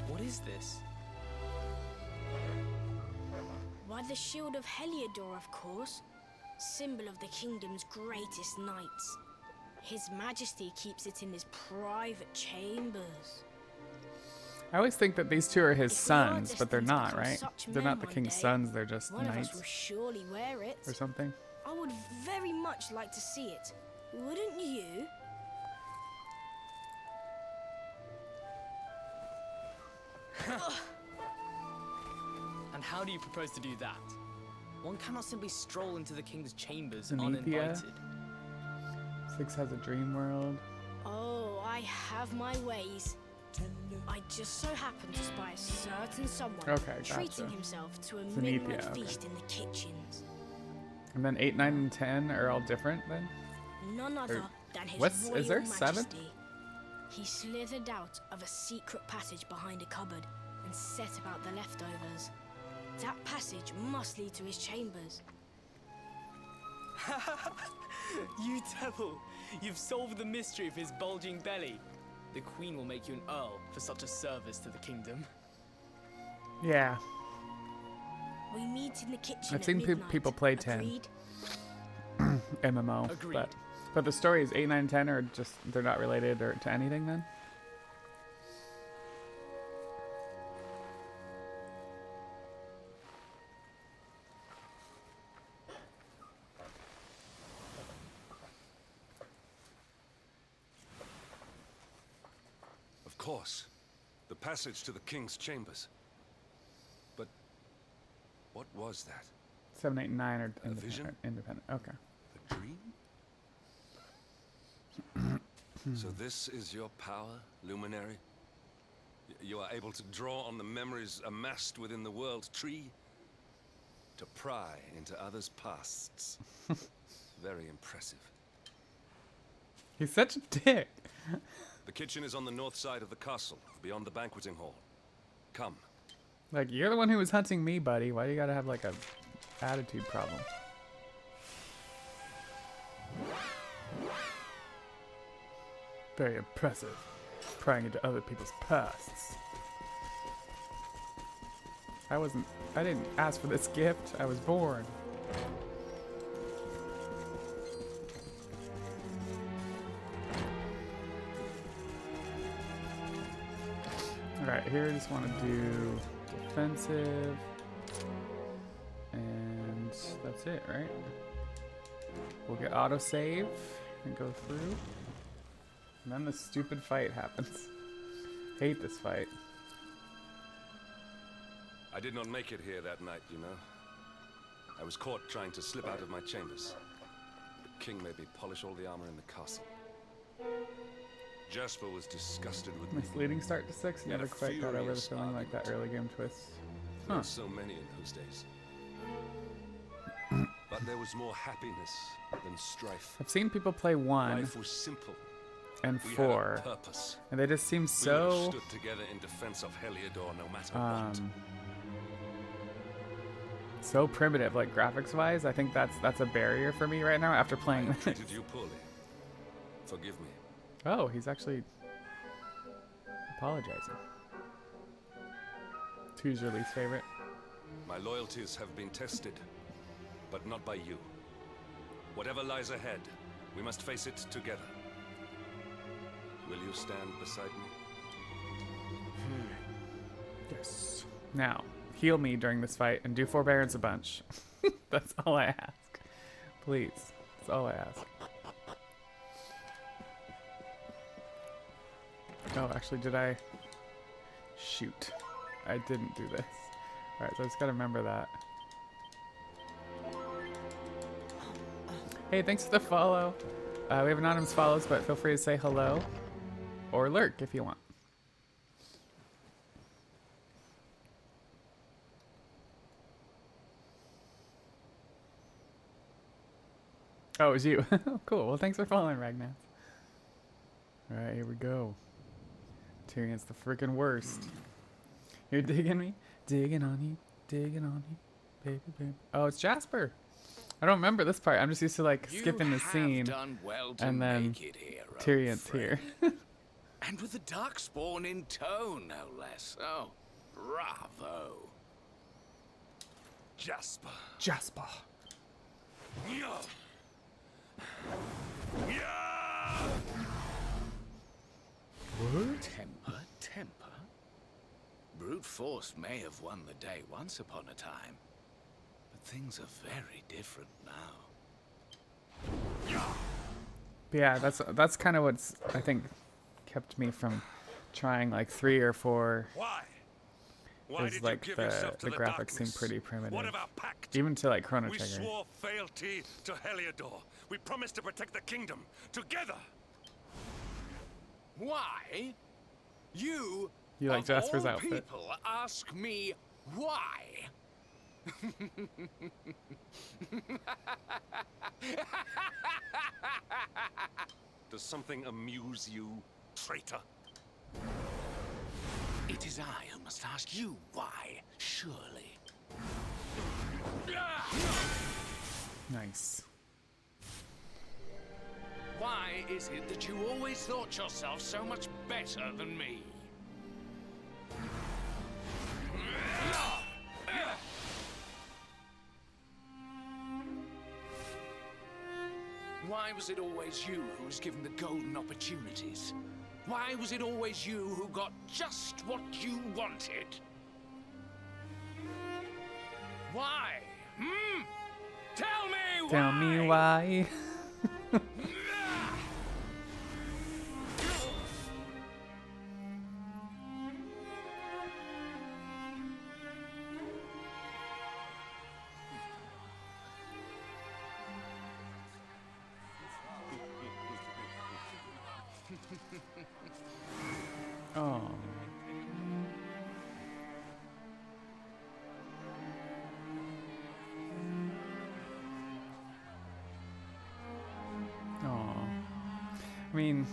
What is this? Why, the shield of Heliodor, of course. Symbol of the kingdom's greatest knights. His Majesty keeps it in his private chambers. I always think that these two are his If we are sons, but they're destined to not, become right? such They're men not the one king's day, sons, they're just one of us knights will surely wear it. or something. I would very much like to see it. Wouldn't you? And how do you propose to do that? One cannot simply stroll into the king's chambers Zenithia. uninvited. 6 has a dream world. Oh, I have my ways. I just so happen to spy a certain someone Okay, treating gotcha. himself to a Zenithia, midnight okay. feast in the kitchens. And then 8, 9, and 10 are all different then? None other Or- than his what's- royal is there majesty. 7? He slithered out of a secret passage behind a cupboard and set about the leftovers. That passage must lead to his chambers. You devil! You've solved the mystery of his bulging belly. The queen will make you an earl for such a service to the kingdom. Yeah. We meet in the kitchen I've at seen midnight. people play 10. Agreed? MMO. Agreed. But the story is 8, 9, and 10 are just, they're not related or to anything then? Of course. The passage to the king's chambers. But what was that? 7, 8, and 9 are A vision? independent. Okay. A dream? So this is your power, Luminary? You are able to draw on the memories amassed within the world tree to pry into others' pasts. Very impressive. He's such a dick. The kitchen is on the north side of the castle, beyond the banqueting hall. Come. Like, you're the one who was hunting me, buddy. Why do you gotta have, like, a attitude problem? Very impressive. Prying into other people's pasts. I didn't ask for this gift. I was born. Alright, here I just want to do defensive. And that's it, right? We'll get autosave and go through. And then the stupid fight happens. Hate this fight. I did not make it here that night, you know. I was caught trying to slip out of my chambers. The king made me polish all the armor in the castle. Jasper was disgusted with me. Misleading start to 6. Never quite got over the feeling like that early game twist. There were so many in those days. But there was more happiness than strife. I've seen people play 1 Life was simple. and We 4, had a purpose. and they just seem We so stood together in defense of Heliodor no matter what. so primitive, like graphics wise. I think that's a barrier for me right now after playing this. Treated you poorly. Forgive me. Oh, he's actually apologizing. 2's your least favorite. My loyalties have been tested, but not by you. Whatever lies ahead, we must face it together. Will you stand beside me? Yes. Now, heal me during this fight and do forbearance a bunch. That's all I ask. Please. That's all I ask. Oh, actually, did I? Shoot. I didn't do this. Alright, so I just gotta remember that. Hey, thanks for the follow. We have anonymous follows, but feel free to say hello. Or lurk if you want. Oh, it was you. Cool. Well, thanks for following, Ragnar. Alright, here we go. Tyrion's the freaking worst. You're digging me? Digging on you. Digging on you. Baby, baby. Oh, it's Jasper. I don't remember this part. I'm just used to like skipping the scene. And then Tyrion's here. And with the Darkspawn in tow, no less. Oh, bravo. Jasper. Jasper. What? Temper. Brute force may have won the day once upon a time, but things are very different now. But yeah, that's kind of what's I think kept me from trying like 3 or 4. Why? Is like the graphics seem pretty primitive. What of our pact? Even to like Chrono We Trigger. swore fealty to Heliodor. We promised to protect the kingdom together. Why? You like of Jasper's all outfit. people ask me why? Does something amuse you, traitor? It is I who must ask you why, surely. Nice. Why is it that you always thought yourself so much better than me? Why was it always you who was given the golden opportunities? Why was it always you who got just what you wanted? Why? Tell me why! Tell me why. Oh. I mean,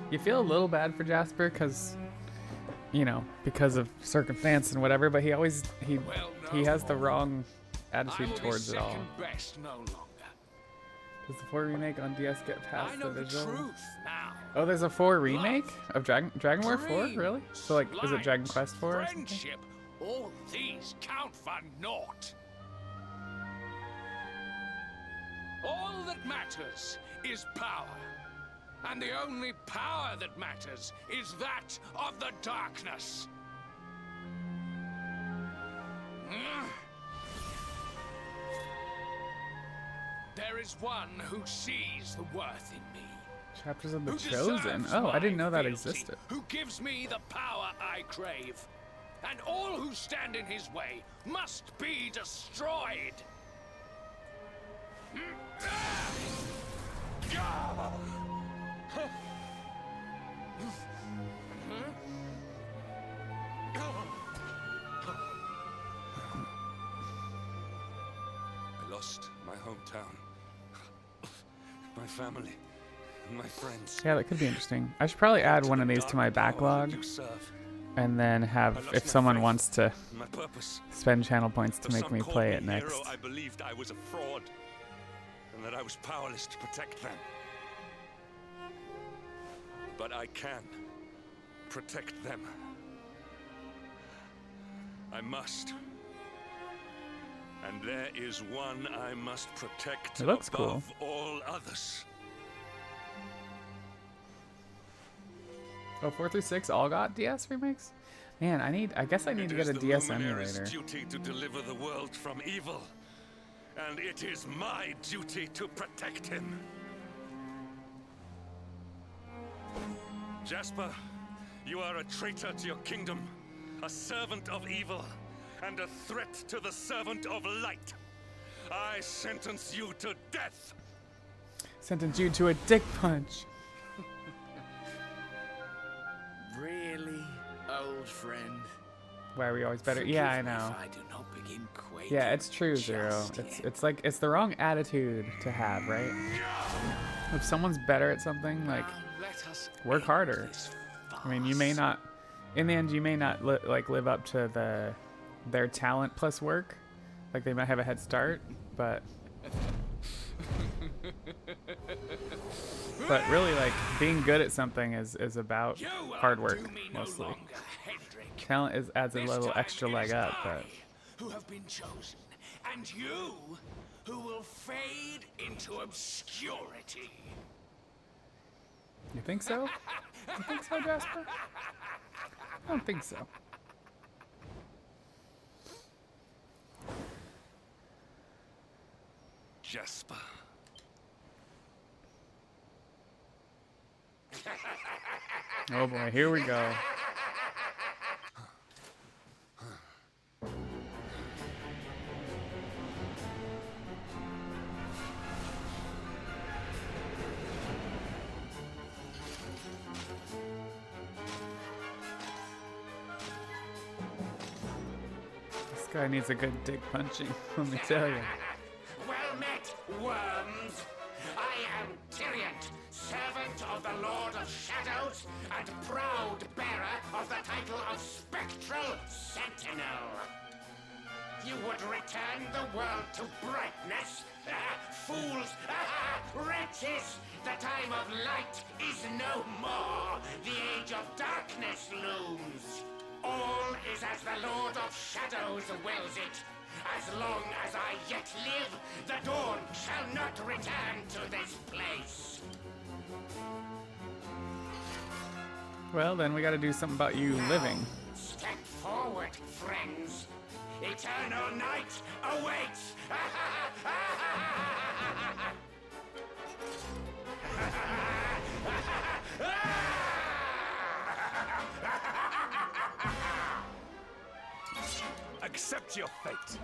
you feel a little bad for Jasper because, you know, because of circumstance and whatever, but he has the wrong attitude towards it all. Best no longer. Does the 4 remake on DS get past I know the visual? truth now. Oh, there's a 4 remake of Dragon War 4? Really? So like, is it Dragon Quest 4 or something? Friendship, all these count for naught. All that matters is power. And the only power that matters is that of the darkness. is one who sees the worth in me. Chapters of the Who Chosen. deserves Oh, I my didn't know that fealty, existed. Who gives me the power I crave. And all who stand in his way must be destroyed. I lost my hometown, my family, and my friends. Yeah, that could be interesting. I should probably add one of these to my backlog, and then have, if someone wants to spend channel points to make me play it next. I believed I was a fraud, and that I was powerless to protect them. But I can protect them. I must. And there is one I must protect It looks above cool. all others. Oh, 4 through 6 all got DS remakes? Man, I guess I need to get a DS emulator. Duty to deliver the world from evil, and it is my duty to protect him. Jasper, you are a traitor to your kingdom, a servant of evil, and a threat to the servant of light. I sentence you to death. Sentence you to a dick punch. Really, old friend? Why are we always better? Forgive Yeah, I me know. if I do not begin quaking Yeah, it's true, Zero. just It's like it's the wrong attitude to have, right? If someone's better at something, like work harder. I mean, you may not, in the end, you may not live up to their talent plus work. Like they might have a head start, but really, like being good at something is about hard work mostly. Talent adds a little extra leg up, but Who have been chosen, and you who will fade into obscurity. you think so? You think so, Jasper? I don't think so. Jasper. Oh boy, here we go. This guy needs a good dick punching, let me tell you. Well met, worms. I am Tyrion, servant of the Lord of Shadows and proud bearer of the title of Spectral Sentinel. You would return the world to brightness? Fools! Wretches! The time of light is no more. The age of darkness looms. All is as the Lord of Shadows wills it. As long as I yet live, the dawn shall not return to this place. Well, then we gotta do something about you living. Step forward, friends. Eternal night awaits. Accept your fate.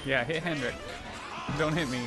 Yeah, hit Hendrik. Don't hit me.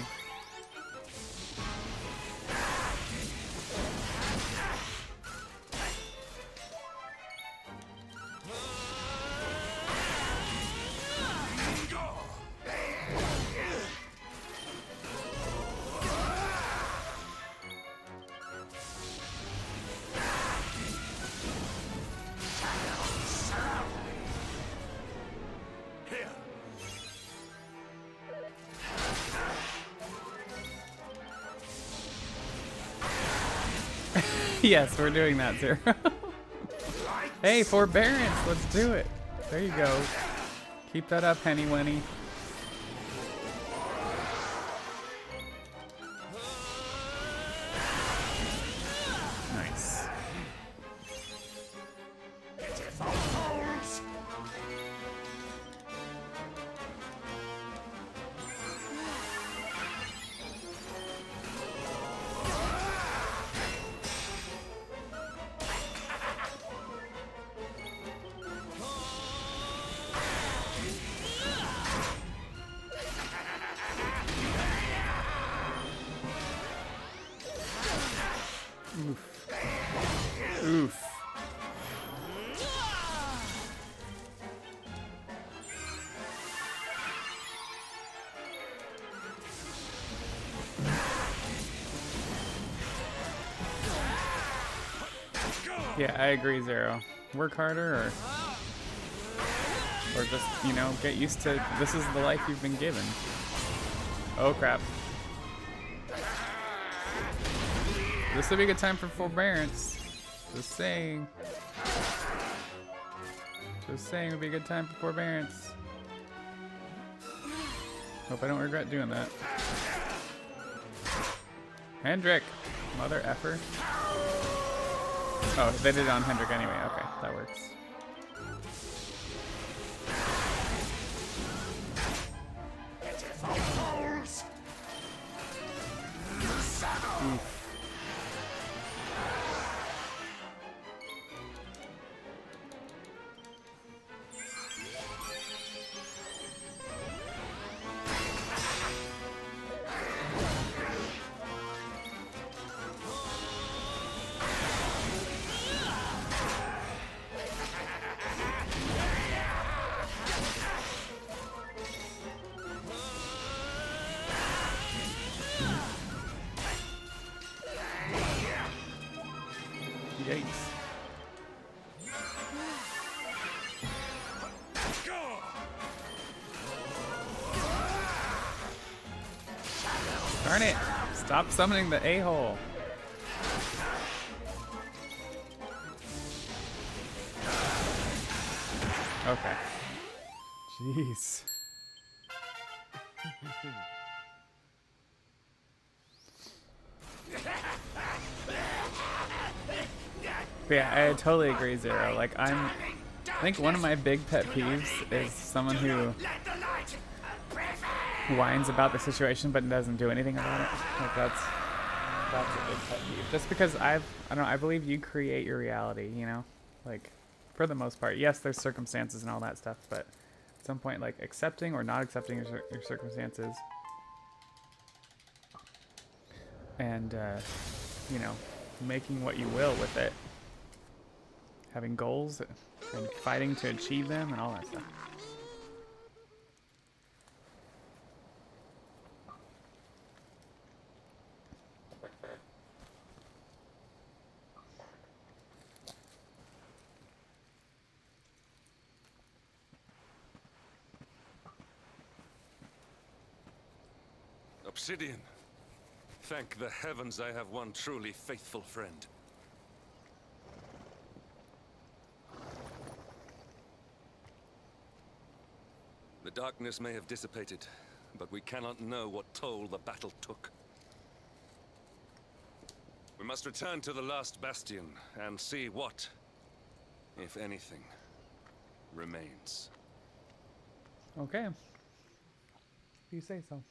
Yes, we're doing that, Zero. Hey, forbearance, let's do it. There you go. Keep that up, Henny Wenny. Nice. Yeah, I agree, Zero. Work harder or just, you know, get used to this is the life you've been given. Oh crap. This would be a good time for forbearance. Just saying. Just saying it would be a good time for forbearance. Hope I don't regret doing that. Hendrik! Mother effer. Oh, they did it on Hendrik anyway. Okay, that works. Oof. Yikes. Darn it! Stop summoning the a-hole. Okay. Jeez. But yeah, I totally agree, Zero. Like, I think one of my big pet peeves is someone who whines about the situation but doesn't do anything about it. Like, that's a big pet peeve. Just because I don't know, I believe you create your reality, you know? Like, for the most part. Yes, there's circumstances and all that stuff, but at some point, like, accepting or not accepting your circumstances and, you know, making what you will with it. Having goals and fighting to achieve them and all that stuff. Obsidian. Thank the heavens I have one truly faithful friend. The darkness may have dissipated, but we cannot know what toll the battle took. We must return to the last bastion and see what, if anything, remains. Okay. You say so.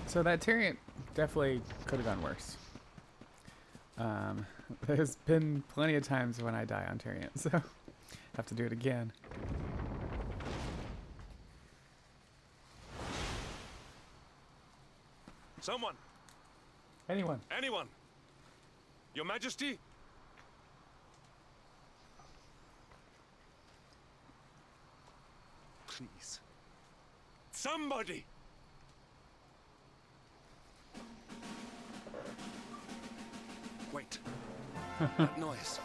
So that Tyrion definitely could have gone worse. There's been plenty of times when I die on Tyrion, so have to do it again. Someone! Anyone. Anyone! Your Majesty? Please. Somebody! Wait. That noise.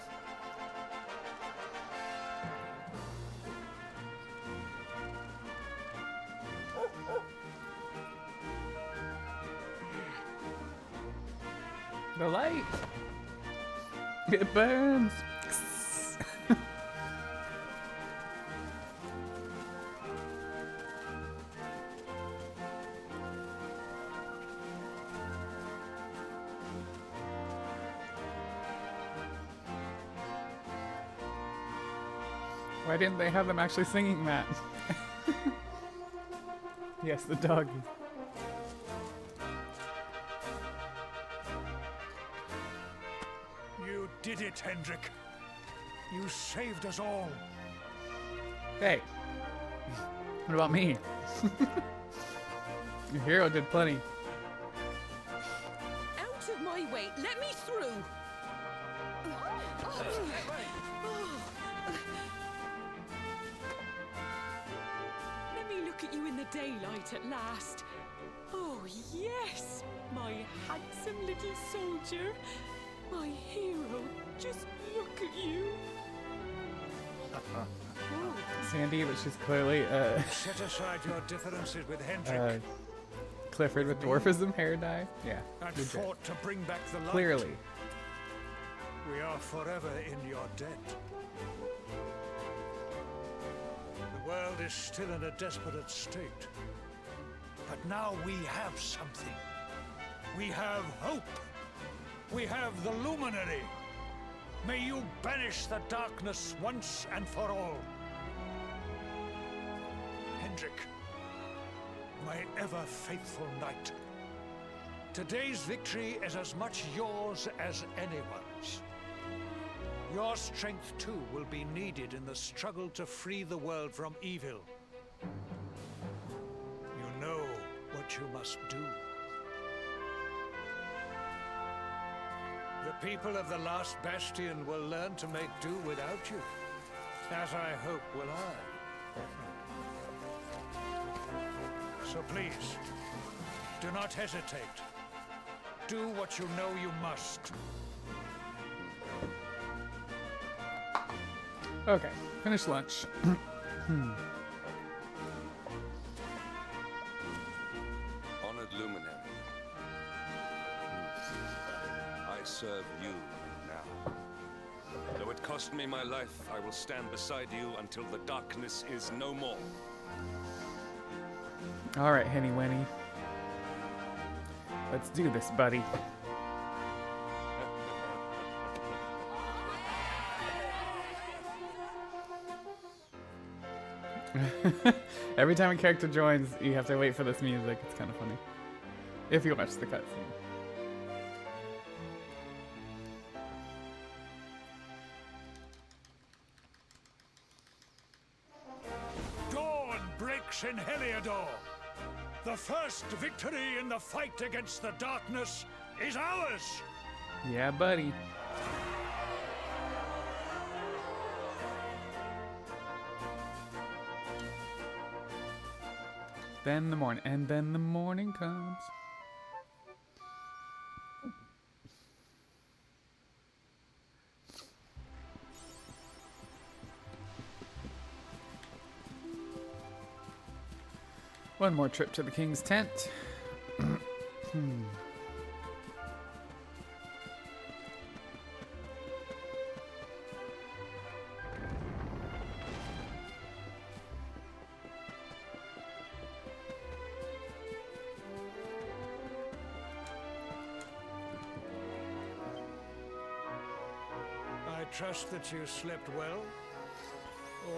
The light! It burns! Why didn't they have them actually singing that? Yes, the doggy. You did it, Hendrik. You saved us all. Hey, What about me? Your hero did plenty. Out of my way! Let me through! Let me look at you in the daylight at last. Oh, yes! My handsome little soldier. My hero. Just look at you. Sandy, but she's clearly Set aside your differences with Hendrik. Clifford with dwarfism hair dye. Yeah. And good job. fought to bring back the light. Clearly. We are forever in your debt. The world is still in a desperate state. But now we have something. We have hope. We have the Luminary. May you banish the darkness once and for all. Hendrik, my ever-faithful knight. Today's victory is as much yours as anyone's. Your strength, too, will be needed in the struggle to free the world from evil. You know what you must do. The people of the last bastion will learn to make do without you, as I hope will I. So please, do not hesitate. Do what you know you must. Okay, finish lunch. Honored luminary, I serve you now. Though it cost me my life, I will stand beside you until the darkness is no more. All right, Henny Wenny. Let's do this, buddy. Every time a character joins, you have to wait for this music. It's kind of funny. If you watch the cutscene. Dawn breaks in Heliodor. The first victory in the fight against the darkness is ours. Yeah, buddy. Then the morning, and then the morning comes. One more trip to the king's tent. I trust that you slept well.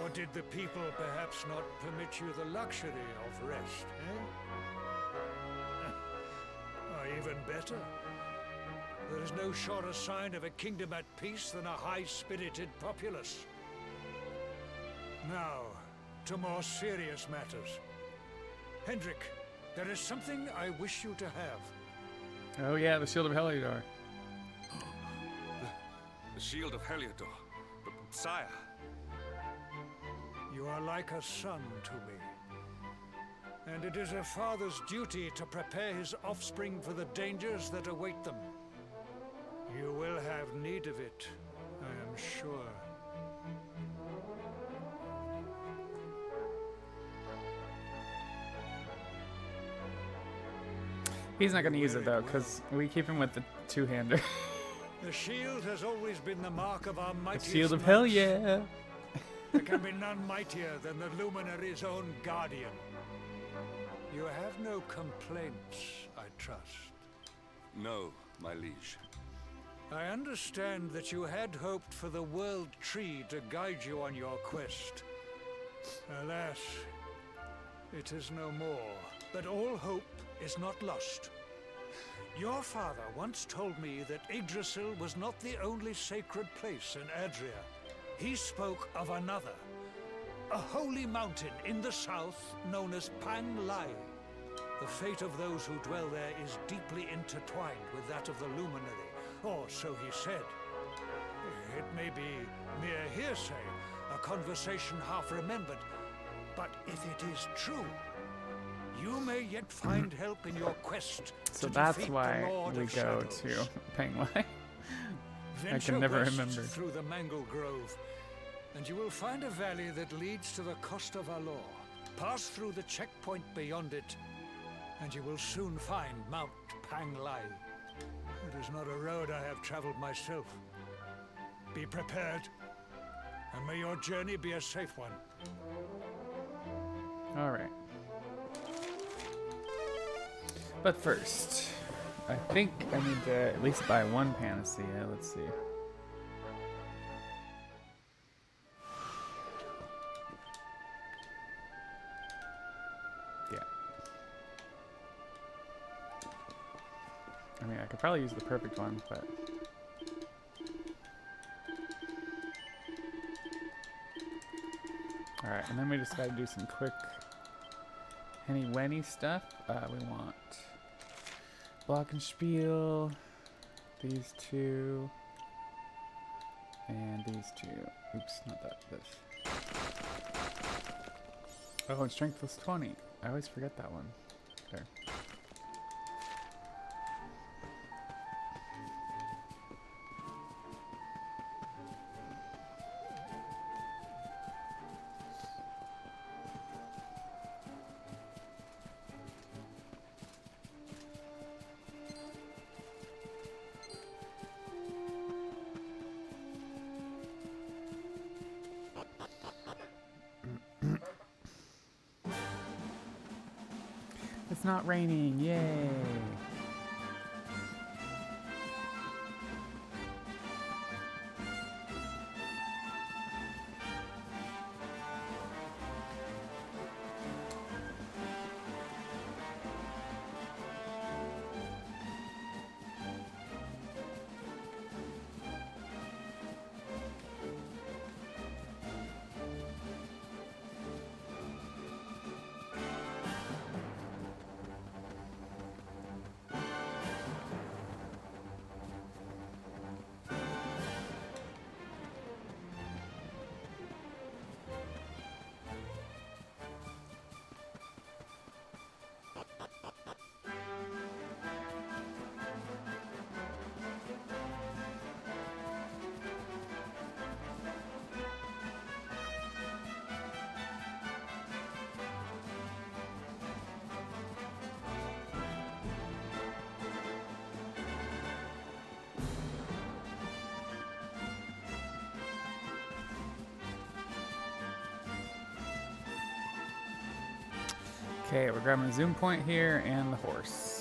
Or did the people perhaps not permit you the luxury of rest, eh? Or even better, there is no shorter sign of a kingdom at peace than a high-spirited populace. Now, to more serious matters. Hendrik, there is something I wish you to have. Oh yeah, the Shield of Heliodor. The Shield of Heliodor. But, sire. You are like a son to me. And it is a father's duty to prepare his offspring for the dangers that await them. You will have need of it, I am sure. He's not going to use it though, because we keep him with the two-hander. The shield has always been the mark of our mightiest Shield of knights. Hell, yeah. There can be none mightier than the Luminary's own guardian. You have no complaints, I trust. No, my liege. I understand that you had hoped for the World Tree to guide you on your quest. Alas, it is no more. But all hope is not lost. Your father once told me that Yggdrasil was not the only sacred place in Adria. He spoke of another, a holy mountain in the south known as Pang Lai. The fate of those who dwell there is deeply intertwined with that of the luminary, or so he said. It may be mere hearsay, a conversation half remembered, but if it is true, you may yet find help in your quest So to that's defeat why the Lord we of go Shadows. to Penglai. I Venture can never west remember. through the Mangle Grove, and you will find a valley that leads to the Coast of Alor. Pass through the checkpoint beyond it, and you will soon find Mount Panglai. It is not a road I have traveled myself. Be prepared, and may your journey be a safe one. All right. But first, I think I need to at least buy one panacea. Let's see. Yeah. I mean, I could probably use the perfect one, but... Alright, and then we just gotta do some quick henny-wenny stuff. We want Glockenspiel, these two, and these two. Oops, not that, this. Oh, and strength plus 20. I always forget that one. There. It's not raining, yay! Okay, we're grabbing a zoom point here and the horse.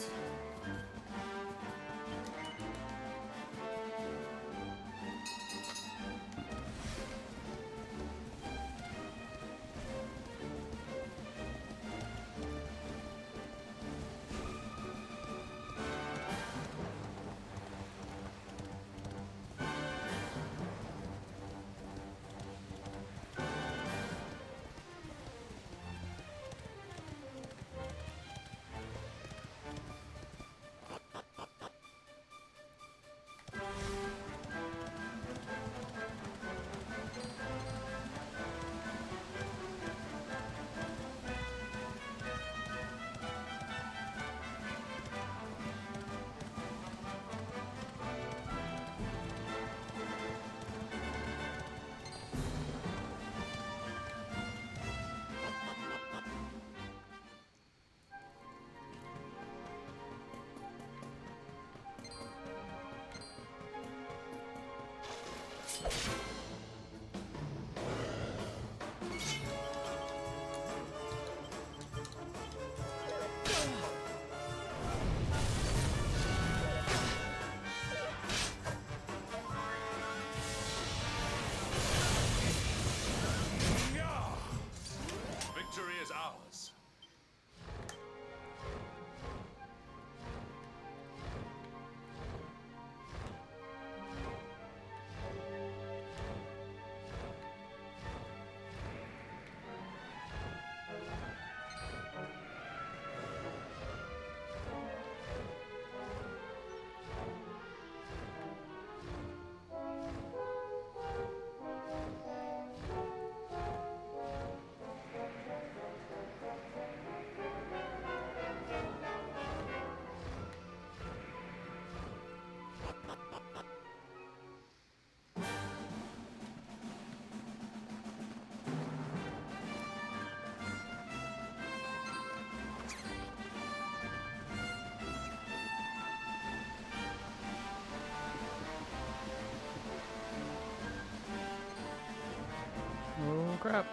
crap.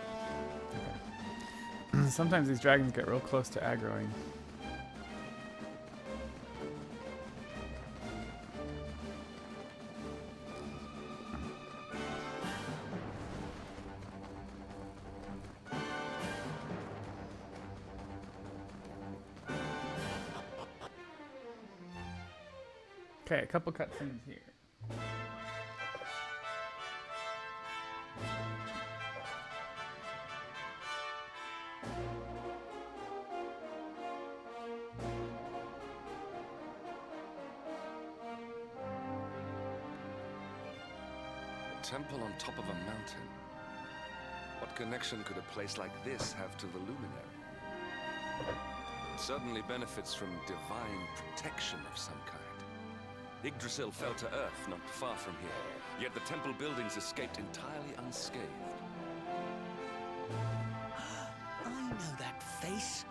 Okay. Sometimes these dragons get real close to aggroing. Okay, a couple cutscenes here. A temple on top of a mountain. What connection could a place like this have to the luminary? It certainly benefits from divine protection of some kind. Yggdrasil fell to earth not far from here, yet the temple buildings escaped entirely unscathed. I know that face.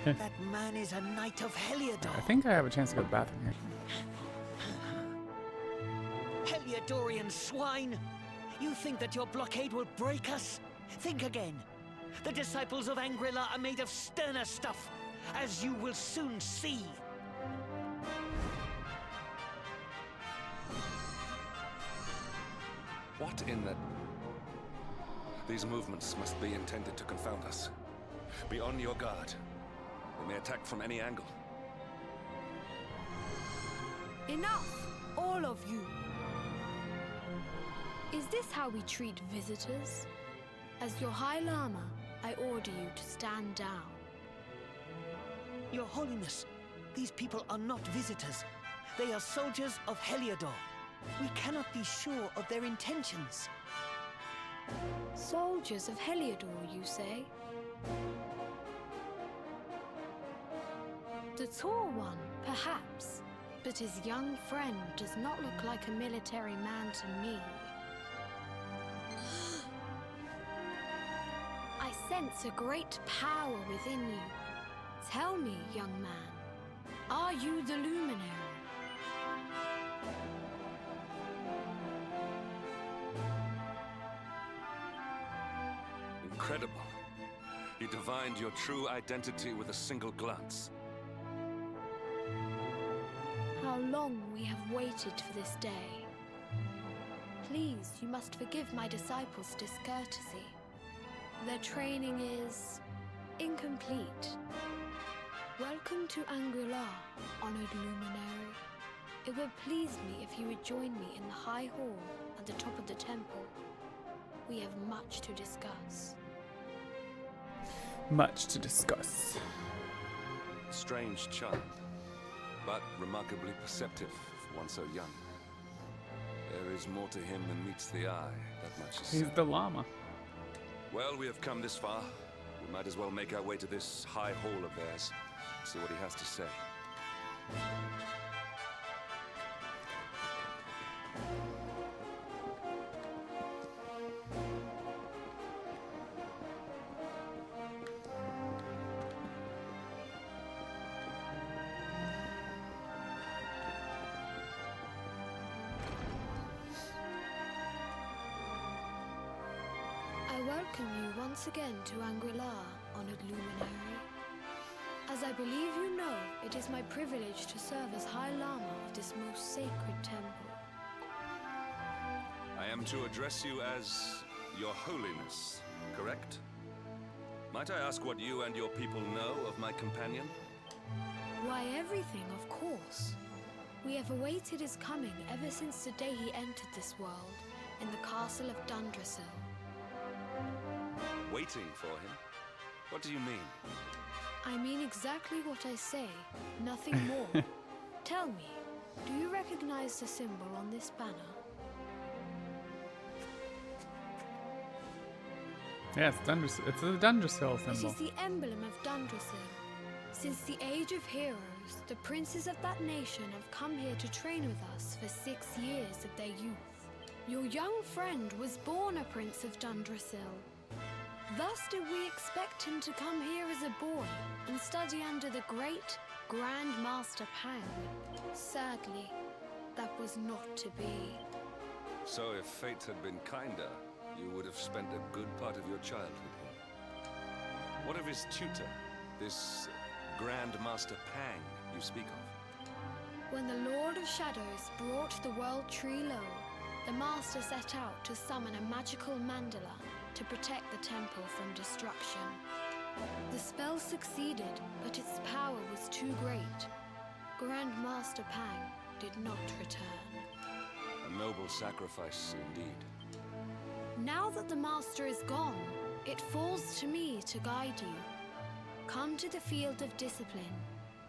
That man is a knight of Heliodor. I think I have a chance to go to the bathroom here. Heliodorian swine! You think that your blockade will break us? Think again. The disciples of Angrila are made of sterner stuff, as you will soon see. What in the... These movements must be intended to confound us. Be on your guard. They may attack from any angle. Enough, all of you. Is this how we treat visitors? As your High Lama, I order you to stand down. Your Holiness, these people are not visitors. They are soldiers of Heliodor. We cannot be sure of their intentions. Soldiers of Heliodor, you say? The tall one, perhaps, but his young friend does not look like a military man to me. I sense a great power within you. Tell me, young man, are you the luminary? Incredible. You divined your true identity with a single glance. How long we have waited for this day. Please, you must forgive my disciples' discourtesy. Their training is incomplete. Welcome to Angrila, honored luminary. It would please me if you would join me in the high hall at the top of the temple. We have much to discuss. Much to discuss. Strange child, but remarkably perceptive for one so young. There is more to him than meets the eye, that much is He's certain. the llama. Well, we have come this far. We might as well make our way to this high hall of theirs. See what he has to say. I welcome you once again to Angrila, honored luminary. As I believe you know, it is my privilege to serve as High Lama of this most sacred temple. I am to address you as Your Holiness, correct? Might I ask what you and your people know of my companion? Why, everything, of course. We have awaited his coming ever since the day he entered this world, in the castle of Dundrasil. Waiting for him? What do you mean? I mean exactly what I say, nothing more. Tell me, do you recognize the symbol on this banner? Yes, it's the Dundrasil It symbol. is the emblem of Dundrasil. Since the Age of Heroes, the princes of that nation have come here to train with us for 6 years of their youth. Your young friend was born a prince of Dundrasil. Thus did we expect him to come here as a boy and study under the great Grand Master Pang. Sadly, that was not to be. So if fate had been kinder, You would have spent a good part of your childhood here. What of his tutor, this Grand Master Pang you speak of? When the Lord of Shadows brought the World Tree low, the Master set out to summon a magical mandala to protect the temple from destruction. The spell succeeded, but its power was too great. Grand Master Pang did not return. A noble sacrifice indeed. Now that the Master is gone, it falls to me to guide you. Come to the Field of Discipline.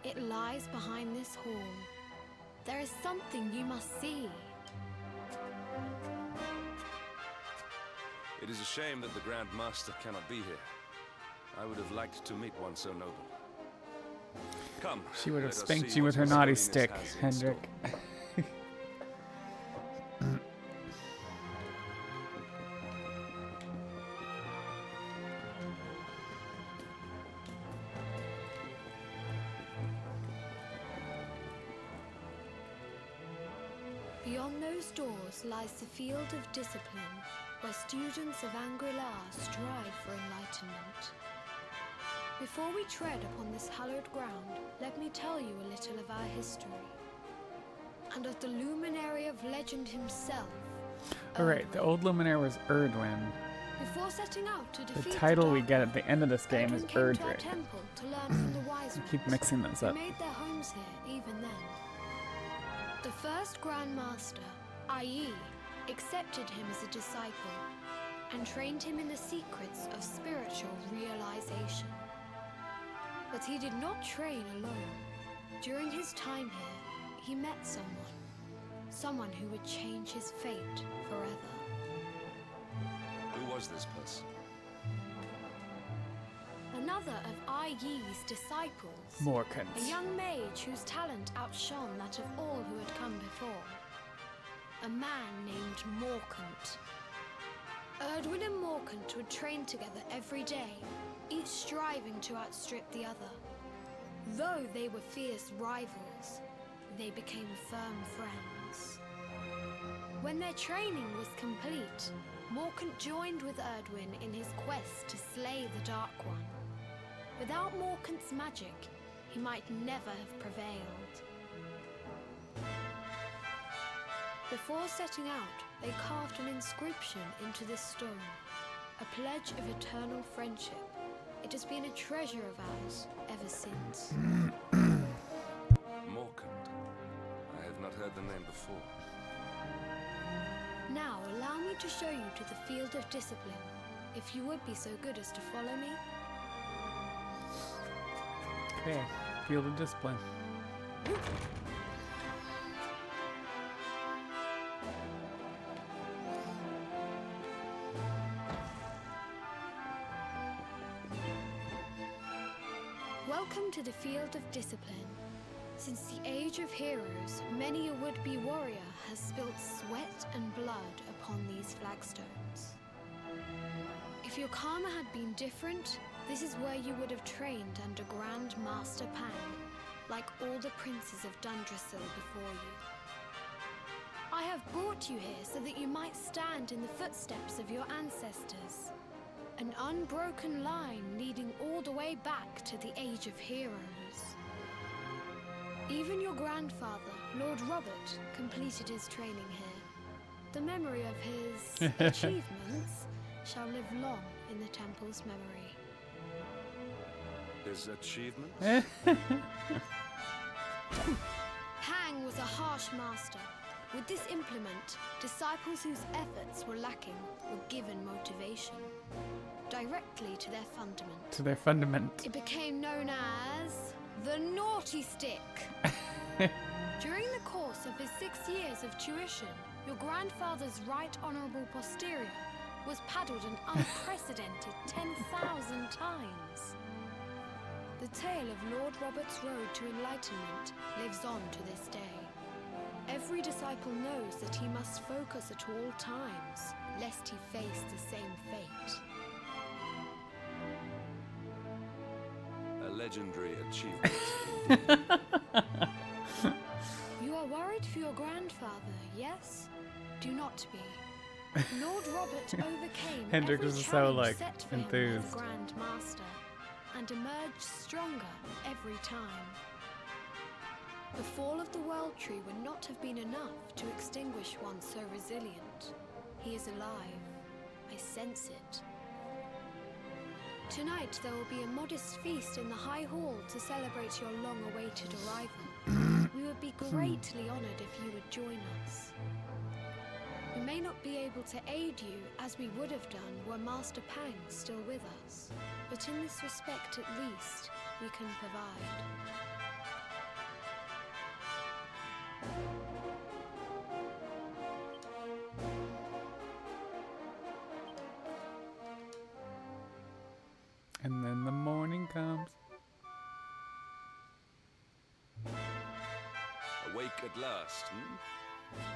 It lies behind this hall. There is something you must see. It is a shame that the Grand Master cannot be here. I would have liked to meet one so noble. Come. She would have let us spanked see you what with her His naughty Holiness stick, has in store. Hendrik. Beyond those doors lies the Field of Discipline, where students of Angri-La strive for enlightenment. Before we tread upon this hallowed ground, let me tell you a little of our history, and of the luminary of legend himself. Alright, the old luminary was Erdwin. Before setting out to The defeat title the we get at the end of this game is Erdwin came to our Erdrick. temple to learn from the wise I keep ones mixing those who up. made their homes here even then. The first Grand Master, i.e., accepted him as a disciple and trained him in the secrets of spiritual realization. But he did not train alone. During his time here, he met someone who would change his fate forever. Who was this person? Another of Ai Yi's disciples, Morkant. a young mage whose talent outshone that of all who had come before. A man named Morkant. Erdwin and Morkant would train together every day, each striving to outstrip the other. Though they were fierce rivals, they became firm friends. When their training was complete, Morkant joined with Erdwin in his quest to slay the Dark One. Without Morkant's magic, he might never have prevailed. Before setting out, they carved an inscription into this stone, a pledge of eternal friendship. It has been a treasure of ours ever since. Morkant. I have not heard the name before. Now, allow me to show you to the Field of Discipline, if you would be so good as to follow me. Okay, Field of Discipline. Welcome to the Field of Discipline. Since the Age of Heroes, many a would-be warrior has spilt sweat and blood upon these flagstones. If your karma had been different, this is where you would have trained under Grand Master Pang, like all the princes of Dundrasil before you. I have brought you here so that you might stand in the footsteps of your ancestors. An unbroken line leading all the way back to the Age of Heroes. Even your grandfather, Lord Robert, completed his training here. The memory of his achievements shall live long in the temple's memory. His achievements? Pang was a harsh master. With this implement, disciples whose efforts were lacking were given motivation. Directly to their fundament. To their fundament. It became known as the Naughty Stick. During the course of his 6 years of tuition, your grandfather's right honourable posterior was paddled an unprecedented 10,000 times. The tale of Lord Robert's road to enlightenment lives on to this day. Every disciple knows that he must focus at all times, lest he face the same fate. A legendary achievement. You are worried for your grandfather, yes? Do not be. Lord Robert overcame Hendrik every was so, challenge like, set for him by enthused. the Grand Master and emerged stronger every time. The fall of the World Tree would not have been enough to extinguish one so resilient. He is alive. I sense it. Tonight there will be a modest feast in the High Hall to celebrate your long-awaited arrival. We would be greatly honored if you would join us. We may not be able to aid you as we would have done were Master Pang still with us, but in this respect at least, we can provide. And then the morning comes. Awake at last, hmm?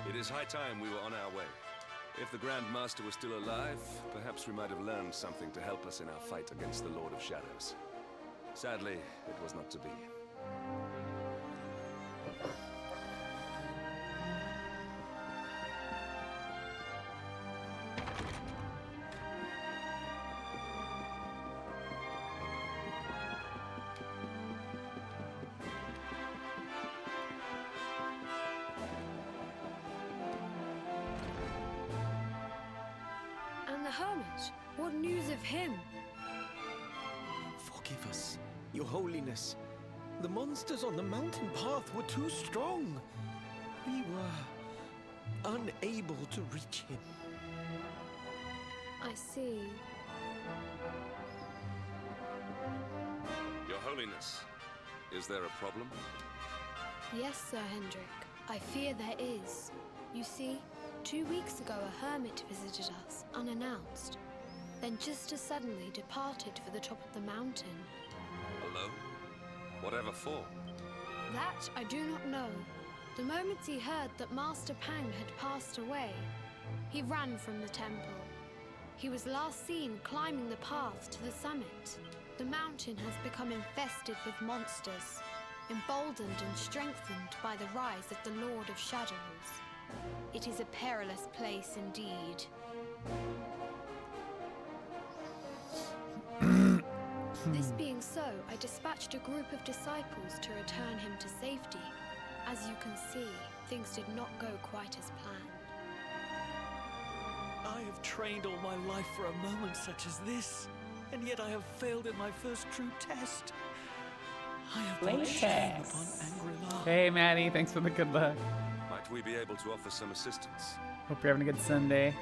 It is high time we were on our way. If the Grand Master was still alive, perhaps we might have learned something to help us in our fight against the Lord of Shadows. Sadly, it was not to be. And the Hermit, what news of him? Forgive us, Your Holiness. The monsters on the mountain path were too strong. We were unable to reach him. I see. Your Holiness, is there a problem? Yes, Sir Hendrik. I fear there is. You see, 2 weeks ago a hermit visited us, unannounced. Then just as suddenly departed for the top of the mountain. Alone? Whatever for? That I do not know. The moment he heard that Master Pang had passed away, he ran from the temple. He was last seen climbing the path to the summit. The mountain has become infested with monsters, emboldened and strengthened by the rise of the Lord of Shadows. It is a perilous place indeed. This being so, I dispatched a group of disciples to return him to safety. As you can see, things did not go quite as planned. I have trained all my life for a moment such as this, and yet I have failed in my first true test. I have brought shame upon Angri-La. Hey, Maddie, thanks for the good luck. Might we be able to offer some assistance? Hope you're having a good Sunday.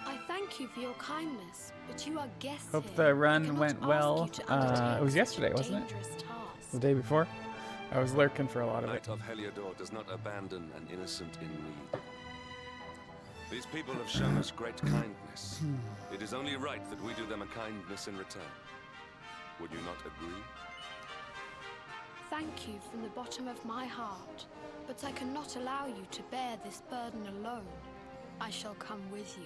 I thank you for your kindness, but you are guests Hope here. the run went well. It was yesterday, wasn't it? The day before? I was lurking for a lot of it. Knight of Heliodor does not abandon an innocent in need. These people have shown us great kindness. It is only right that we do them a kindness in return. Would you not agree? Thank you from the bottom of my heart, but I cannot allow you to bear this burden alone. I shall come with you.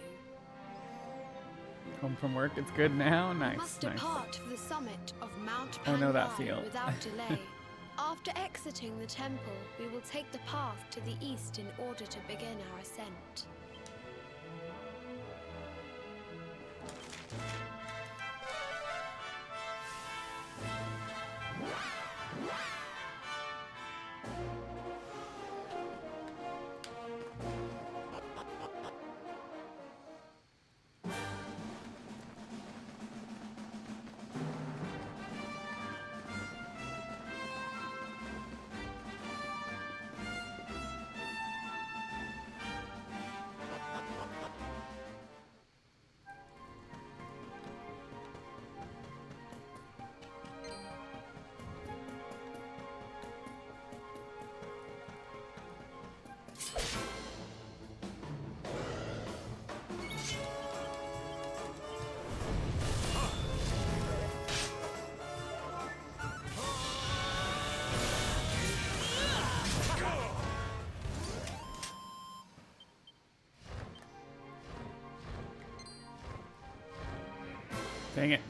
Home from work, it's good now? We Nice, must nice. depart for the summit of Mount I know that Pangai feel. without delay. After exiting the temple, we will take the path to the east in order to begin our ascent. Dang it.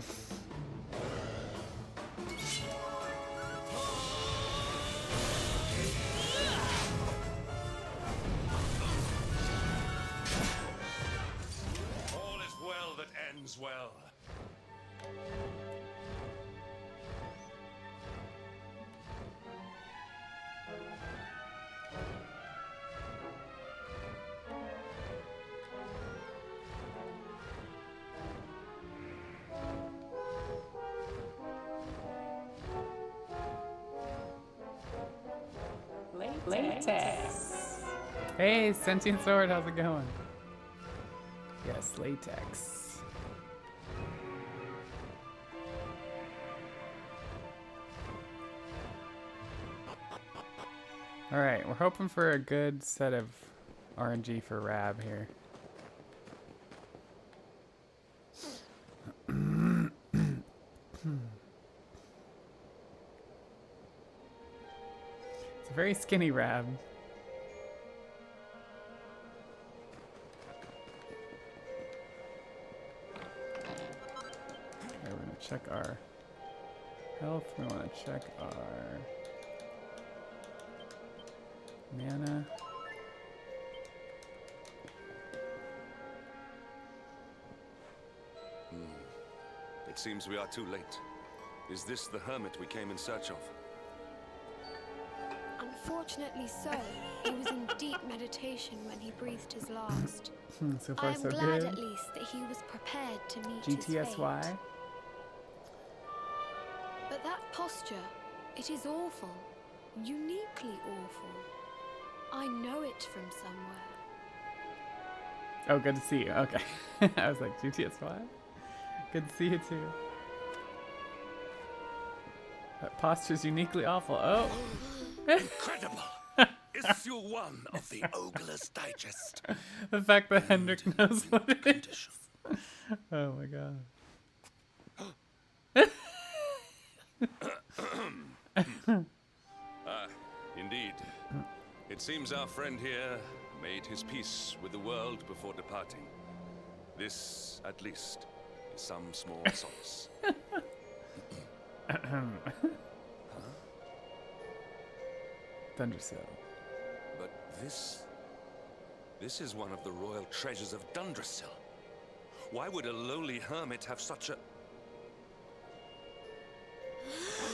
ends well. Latex. Hey, sentient sword, how's it going? Yes, latex. Alright, we're hoping for a good set of RNG for Rab here. It's a very skinny Rab. Okay, we're gonna check our health. We want to check our mana. It seems we are too late. Is this the hermit we came in search of? Unfortunately so. He was in deep meditation when he breathed his last. So far, I am so glad good. at least that he was prepared to meet his GTSY. fate. But that posture, it is awful. Uniquely awful. I know it from somewhere. Oh, good to see you. Okay. I was like, GTSY? Good to see you too. That posture's uniquely awful. Oh! Incredible! Issue 1 of the Ogler's Digest. The fact that Hendrik knows what it is. Oh my god. Indeed. It seems our friend here made his peace with the world before departing. This, at least, is some small solace. Thundersill. But this is one of the royal treasures of Dundrasil. Why would a lowly hermit have such a...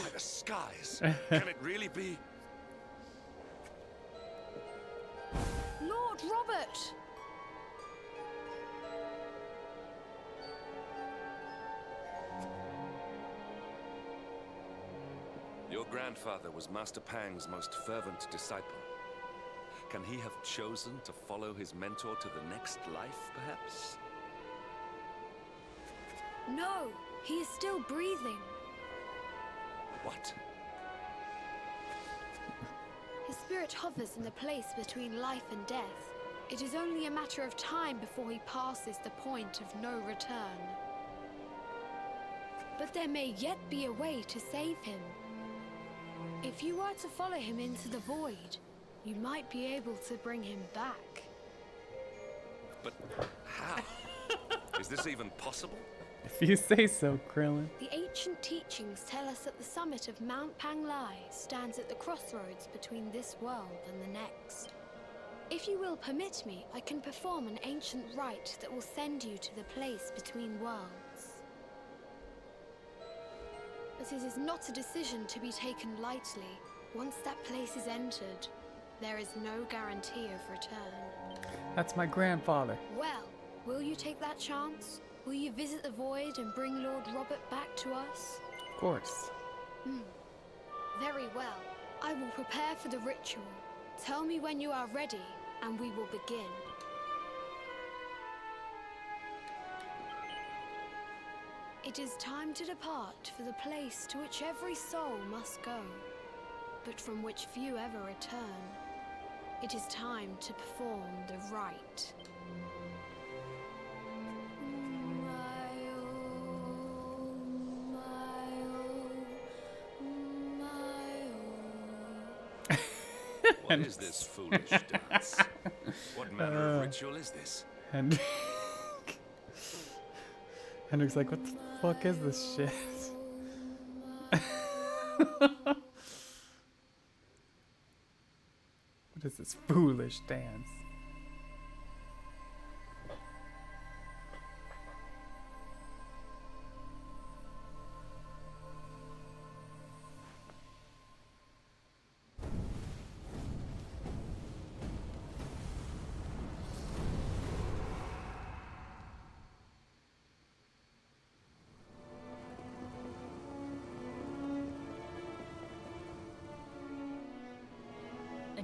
By the skies! Can it really be? Lord Robert! Your grandfather was Master Pang's most fervent disciple. Can he have chosen to follow his mentor to the next life, perhaps? No, he is still breathing. What? His spirit hovers in the place between life and death. It is only a matter of time before he passes the point of no return. But there may yet be a way to save him. If you were to follow him into the void, you might be able to bring him back. But how? Is this even possible? If you say so, Krillin. The ancient teachings tell us that the summit of Mount Panglai stands at the crossroads between this world and the next. If you will permit me, I can perform an ancient rite that will send you to the place between worlds. But it is not a decision to be taken lightly. Once that place is entered, there is no guarantee of return. That's my grandfather. Well, will you take that chance? Will you visit the void and bring Lord Robert back to us? Of course. Very well. I will prepare for the ritual. Tell me when you are ready, and we will begin. It is time to depart for the place to which every soul must go, but from which few ever return. It is time to perform the rite. What is this foolish dance? What manner of ritual is this? Hendrik's like, what the fuck is this shit? What is this foolish dance?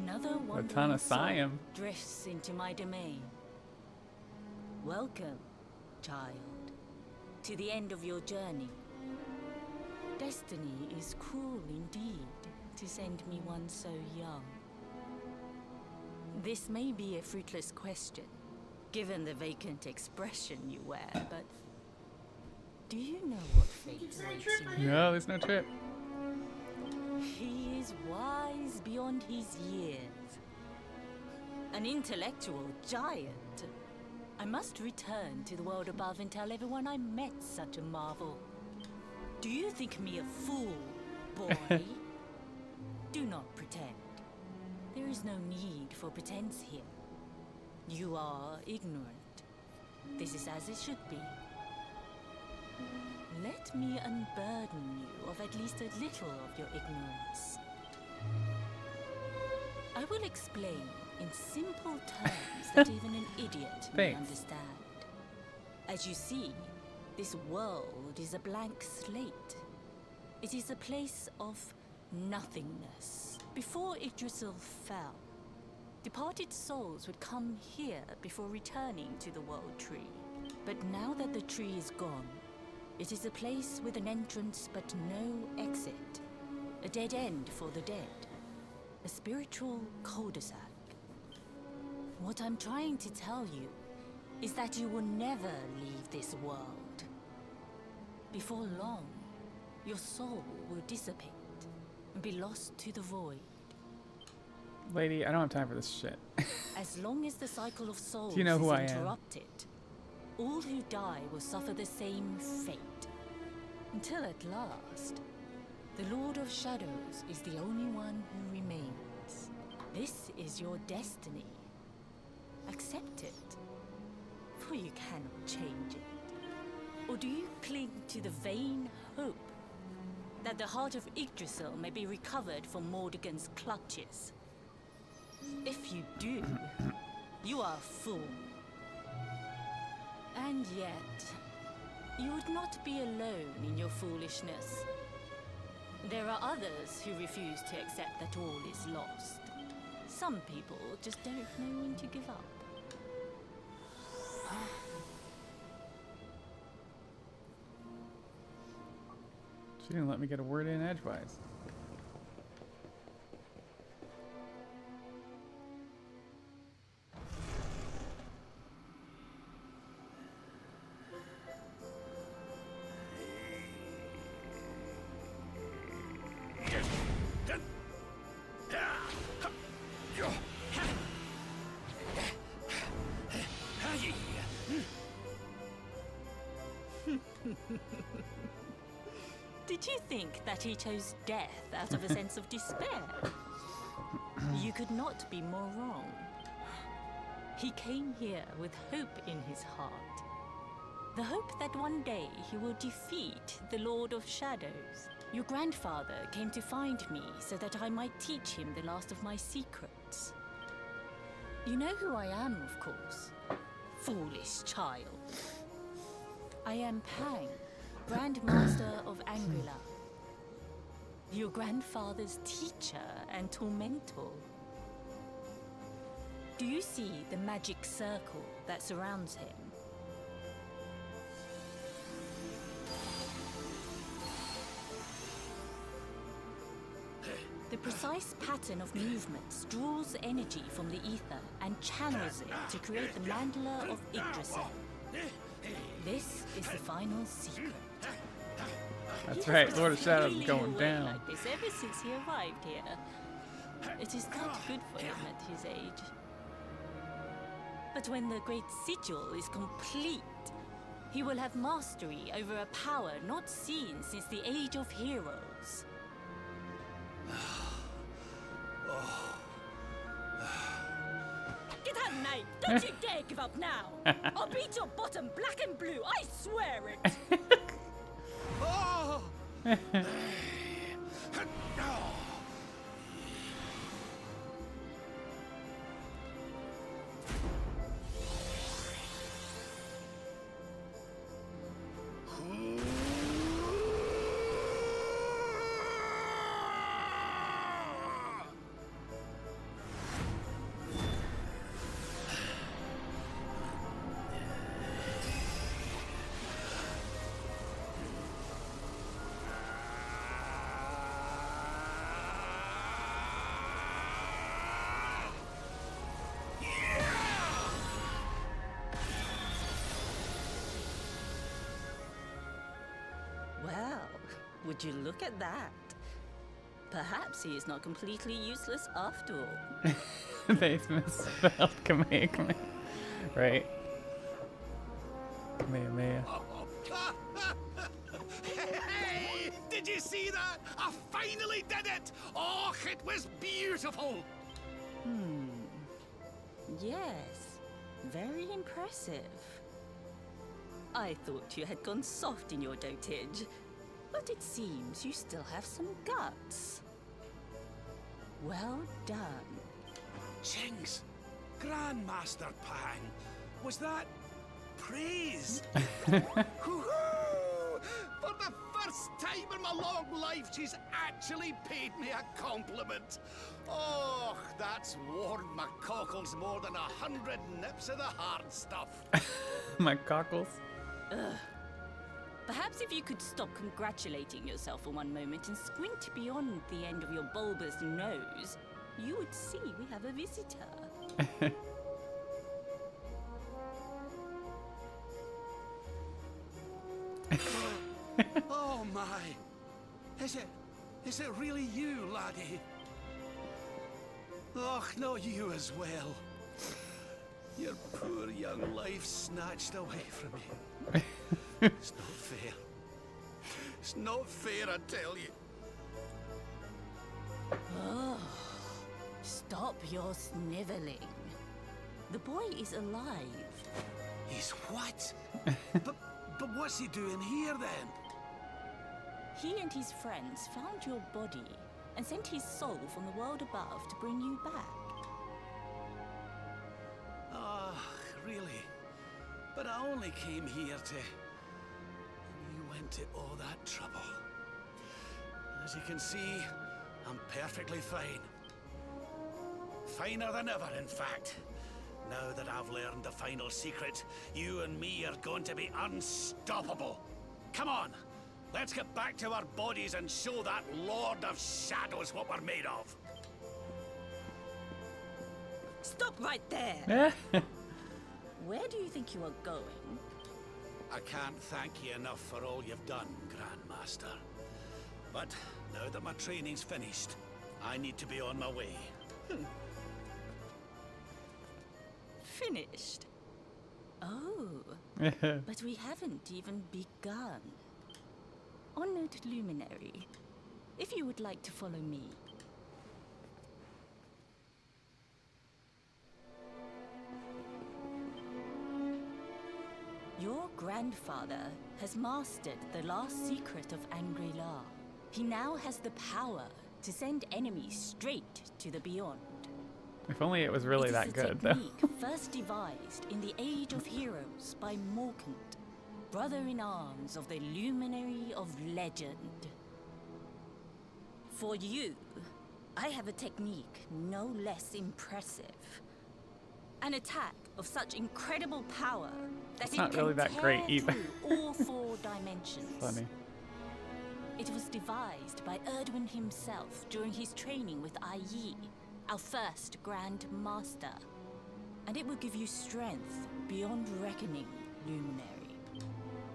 Another A wandering ton of soul Siam. drifts into my domain. Welcome, child, to the end of your journey. Destiny is cruel indeed to send me one so young. This may be a fruitless question, given the vacant expression you wear, but do you know what fate awaits you? No, there's no trip. He is wise beyond his years. An intellectual giant. I must return to the world above and tell everyone I met such a marvel. Do you think me a fool, boy? Do not pretend. There is no need for pretense here. You are ignorant. This is as it should be. Let me unburden you of at least a little of your ignorance. I will explain in simple terms that even an idiot may understand. As you see, this world is a blank slate. It is a place of nothingness. Before Yggdrasil fell, departed souls would come here before returning to the World Tree. But now that the tree is gone, it is a place with an entrance but no exit. A dead end for the dead. A spiritual cul-de-sac. What I'm trying to tell you is that you will never leave this world. Before long, your soul will dissipate and be lost to the void. Lady, I don't have time for this shit. As long as the cycle of souls Do you know who I is am? interrupted, all who die will suffer the same fate. Until at last, the Lord of Shadows is the only one who remains. This is your destiny. Accept it, for you cannot change it. Or do you cling to the vain hope that the heart of Yggdrasil may be recovered from Mordegon's clutches? If you do, you are a fool. And yet, you would not be alone in your foolishness. There are others who refuse to accept that all is lost. Some people just don't know when to give up. She didn't let me get a word in edgewise. Did you think that he chose death out of a sense of despair? You could not be more wrong. He came here with hope in his heart. The hope that one day he will defeat the Lord of Shadows. Your grandfather came to find me so that I might teach him the last of my secrets. You know who I am, of course. Foolish child. I am Pang, Grand Master of Angrila. Your grandfather's teacher and tormentor. Do you see the magic circle that surrounds him? The precise pattern of movements draws energy from the ether and channels it to create the mandala of Yggdrasil. This is the final secret. That's right, Lord of Shadows is going down. Like this ever since he arrived here. It is not good for him at his age. But when the great sigil is complete, he will have mastery over a power not seen since the Age of Heroes. Get out, knight! Don't you dare give up now! I'll beat your bottom black and blue, I swear it! Oh! Would you look at that? Perhaps he is not completely useless after all. They misspelled Kamehameha. Right. Kamehameha. Hey! Did you see that? I finally did it! Oh, it was beautiful! Yes, very impressive. I thought you had gone soft in your dotage, but it seems you still have some guts. Well done. Jinx! Grandmaster Pang! Was that praise? Hoo-hoo! For the first time in my long life, she's actually paid me a compliment. Oh, that's warmed my cockles more than 100 nips of the hard stuff. My cockles? Ugh. Perhaps if you could stop congratulating yourself for one moment and squint beyond the end of your bulbous nose, you would see we have a visitor. Oh my! Is it really you, laddie? Oh, no, you as well. Your poor young life snatched away from you. It's not fair. It's not fair, I tell you. Oh, stop your sniveling. The boy is alive. He's what? But what's he doing here then? He and his friends found your body and sent his soul from the world above to bring you back. Ah, really? But I only came here to... You went to all that trouble. As you can see, I'm perfectly fine. Finer than ever, in fact. Now that I've learned the final secret, you and me are going to be unstoppable. Come on, let's get back to our bodies and show that Lord of Shadows what we're made of. Stop right there! Where do you think you are going? I can't thank you enough for all you've done, Grandmaster. But now that my training's finished, I need to be on my way. Finished? Oh, but we haven't even begun. Honored Luminary, if you would like to follow me. Your grandfather has mastered the last secret of Angri-La. He now has the power to send enemies straight to the beyond. If only it was really that good, though. It is a technique first devised in the Age of Heroes by Morkant, brother-in-arms of the Luminary of Legend. For you, I have a technique no less impressive. An attack of such incredible power that It's it not can really that tear great either. through all 4 dimensions. Funny. It was devised by Erdwin himself during his training with Yi, our first Grand Master. And it will give you strength beyond reckoning, Luminary.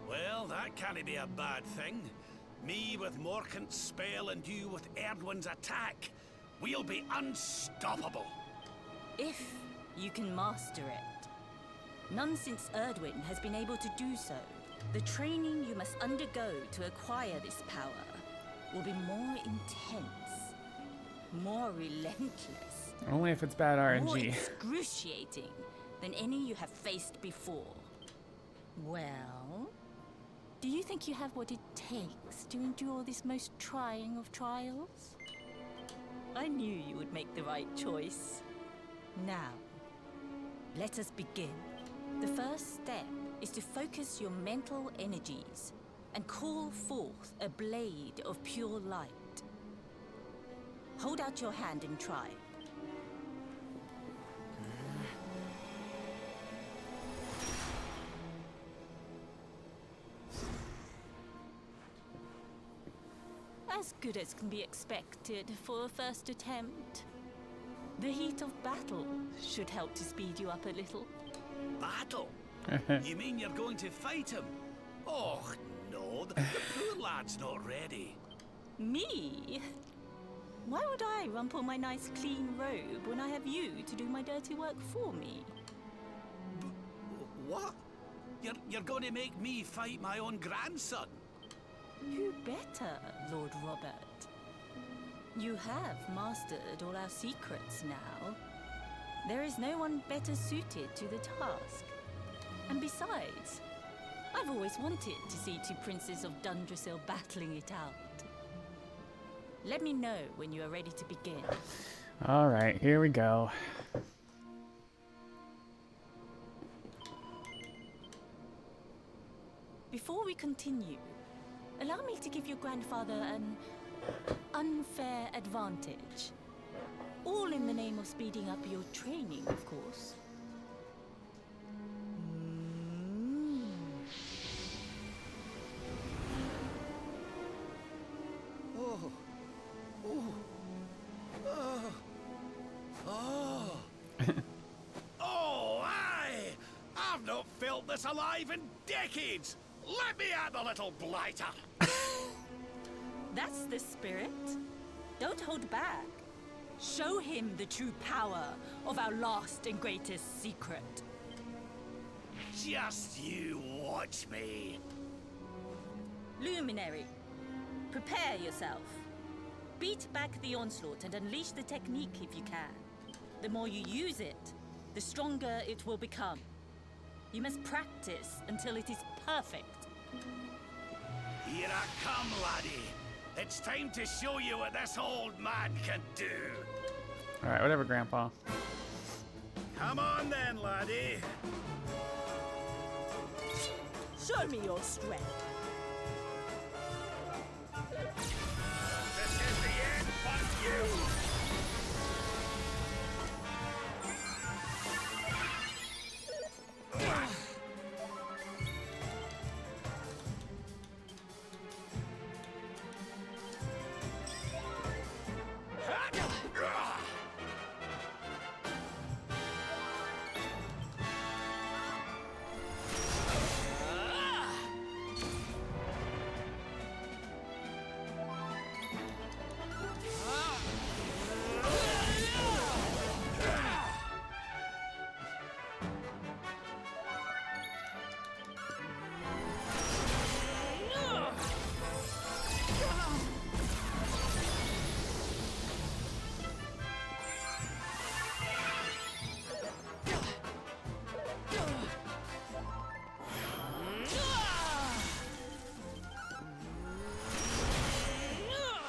Well, that can't be a bad thing. Me with Morkant's spell and you with Erdwin's attack. We'll be unstoppable. If you can master it. None since Erdwin has been able to do so. The training you must undergo to acquire this power will be more intense, more relentless. Only if it's bad More RNG. excruciating than any you have faced before. Well, do you think you have what it takes to endure this most trying of trials? I knew you would make the right choice. Now, let us begin. The first step is to focus your mental energies and call forth a blade of pure light. Hold out your hand and try. As good as can be expected for a first attempt. The heat of battle should help to speed you up a little. Battle? You mean you're going to fight him? Oh, no, know, the poor lad's not ready. Me? Why would I rumple my nice clean robe when I have you to do my dirty work for me? What? You're going to make me fight my own grandson? Who better, Lord Robert? You have mastered all our secrets now. There is no one better suited to the task. And besides, I've always wanted to see two princes of Dundrasil battling it out. Let me know when you are ready to begin. All right, here we go. Before we continue, allow me to give your grandfather an unfair advantage. All in the name of speeding up your training, of course. I've not felt this alive in decades! Let me at the little blighter! That's the spirit. Don't hold back. Show him the true power of our last and greatest secret. Just you watch me. Luminary, prepare yourself. Beat back the onslaught and unleash the technique if you can. The more you use it, the stronger it will become. You must practice until it is perfect. Here I come, laddie. It's time to show you what this old man can do. All right, whatever, Grandpa. Come on then, laddie. Show me your strength. This is the end for you.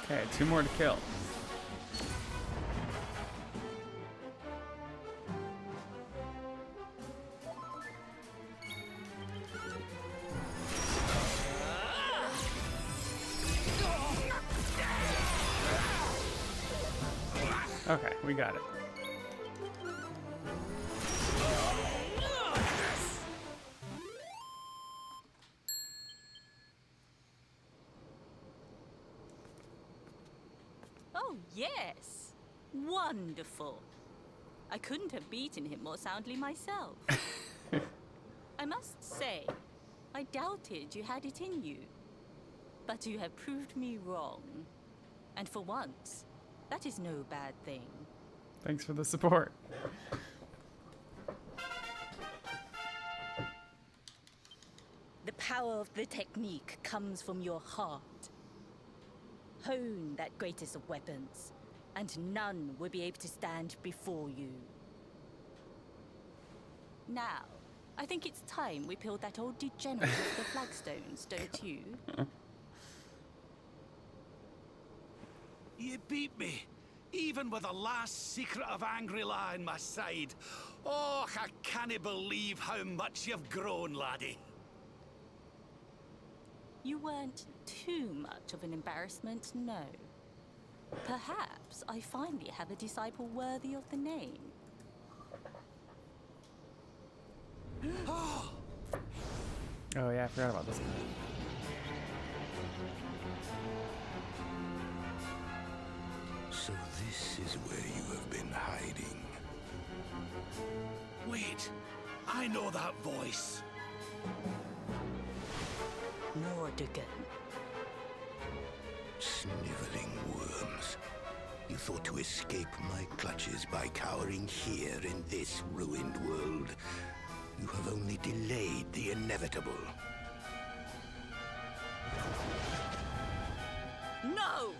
Okay, 2 more to kill. Okay, we got it. Oh, yes. Wonderful. I couldn't have beaten him more soundly myself. I must say, I doubted you had it in you. But you have proved me wrong. And for once, that is no bad thing. Thanks for the support. The power of the technique comes from your heart. Hone that greatest of weapons, and none will be able to stand before you. Now, I think it's time we peeled that old degenerate off the flagstones, don't you? You beat me, even with the last secret of Angry-La in my side. Oh, I can't believe how much you've grown, laddie. You weren't too much of an embarrassment, no. Perhaps I finally have a disciple worthy of the name. Oh yeah, I forgot about this one. So this is where you have been hiding. Wait, I know that voice. Lord out again. Sniveling worms. You thought to escape my clutches by cowering here in this ruined world. You have only delayed the inevitable. No!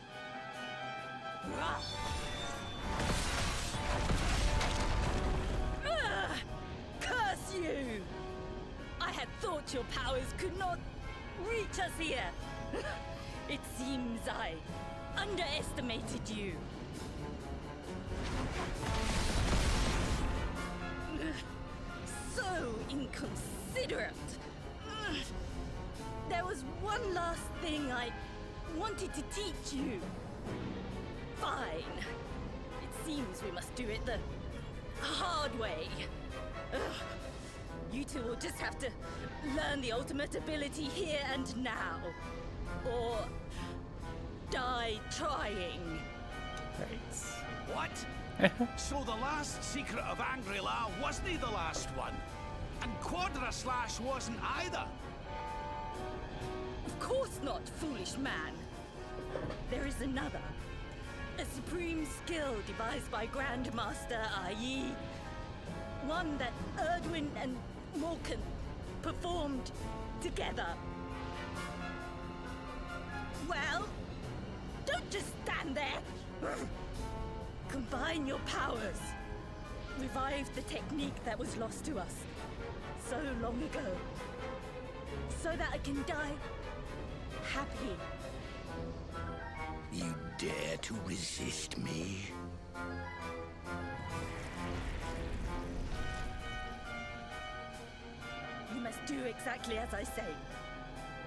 Curse you! I had thought your powers could not reach us here. It seems I underestimated you. So inconsiderate. There was one last thing I wanted to teach you. Fine. It seems we must do it the hard way. You two will just have to learn the ultimate ability here and now. Or die trying. Right. What? So the last secret of Angri-La wasn't the last one? And Quadra Slash wasn't either? Of course not, foolish man. There is another. A supreme skill devised by Grandmaster i.e. one that Erdwin and Morkan performed together. Well, don't just stand there. Combine your powers. Revive the technique that was lost to us so long ago. So that I can die happy. You dare to resist me? You must do exactly as I say.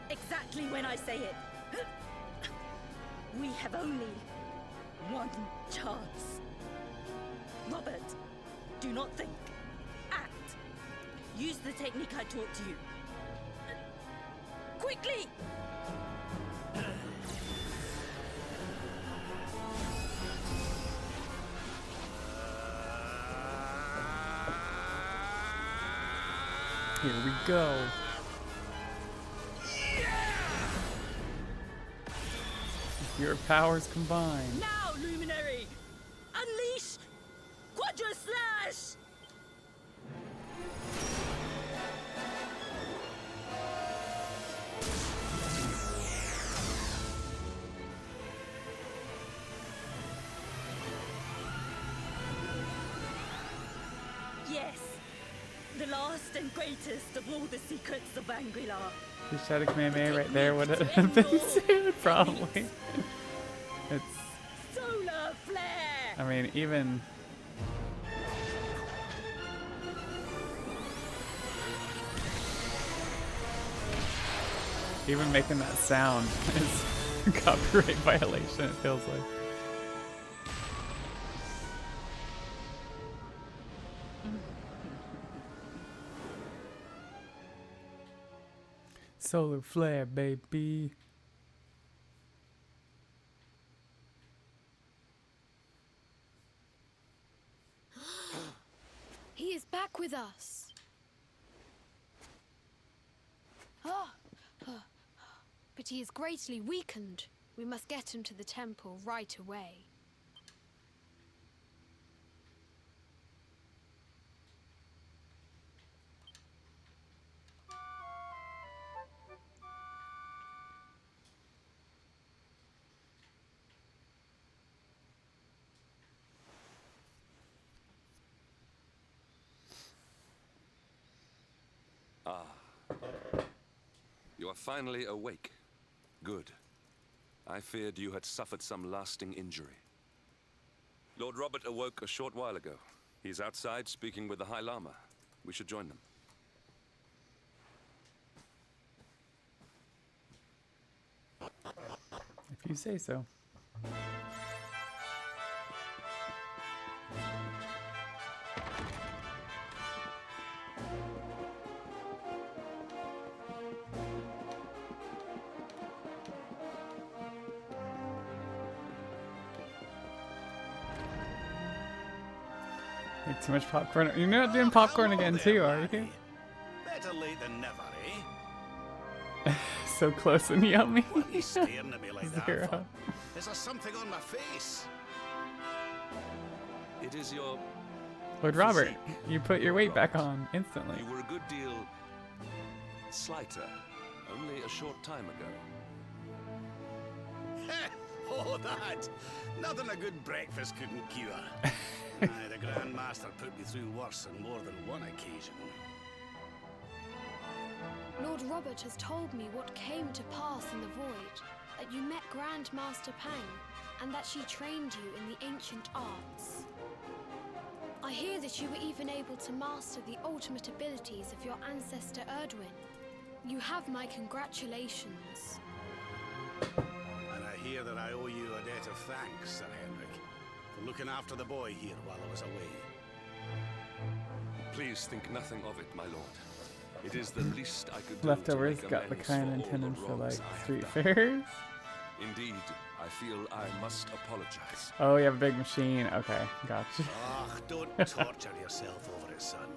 Exactly when I say it. We have only one chance. Robert, do not think. Act. Use the technique I taught you. Quickly! Here we go. Your powers combined. Now, Luminary! Unleash Quadra Slash! Yes, the last and greatest of all the secrets of Angri-La. The Shadow Kamehameha right there would have been sued, probably. It's. Solar flare! I mean, even. Even making that sound is a copyright violation, it feels like. Solar flare, baby. He is back with us. Ah, but he is greatly weakened. We must get him to the temple right away. You are finally awake. Good. I feared you had suffered some lasting injury. Lord Robert awoke a short while ago. He's outside speaking with the High Lama. We should join them. If you say so. Like too much popcorn. You're not doing popcorn again too, are you? Better late than never, eh? so close and yummy. What are you staring at me like that Zero. for? Is there something on my face? It is your Lord Robert, you put your weight back on instantly. You were a good deal slighter only a short time ago. Oh, that! Nothing a good breakfast couldn't cure. Aye, the Grand Master put me through worse on more than one occasion. Lord Robert has told me what came to pass in the void, that you met Grand Master Pang, and that she trained you in the ancient arts. I hear that you were even able to master the ultimate abilities of your ancestor Erdwin. You have my congratulations. And I hear that I owe you a debt of thanks, Sir Henrik, for looking after the boy here while I was away. Please think nothing of it, my lord. It is the least I could do. Leftovers to make got the amends kind for all intended the for like wrongs I have street done. fairs. Indeed, I feel I must apologize. Oh, you have a big machine. Okay, gotcha. Ach, don't torture yourself over it, son.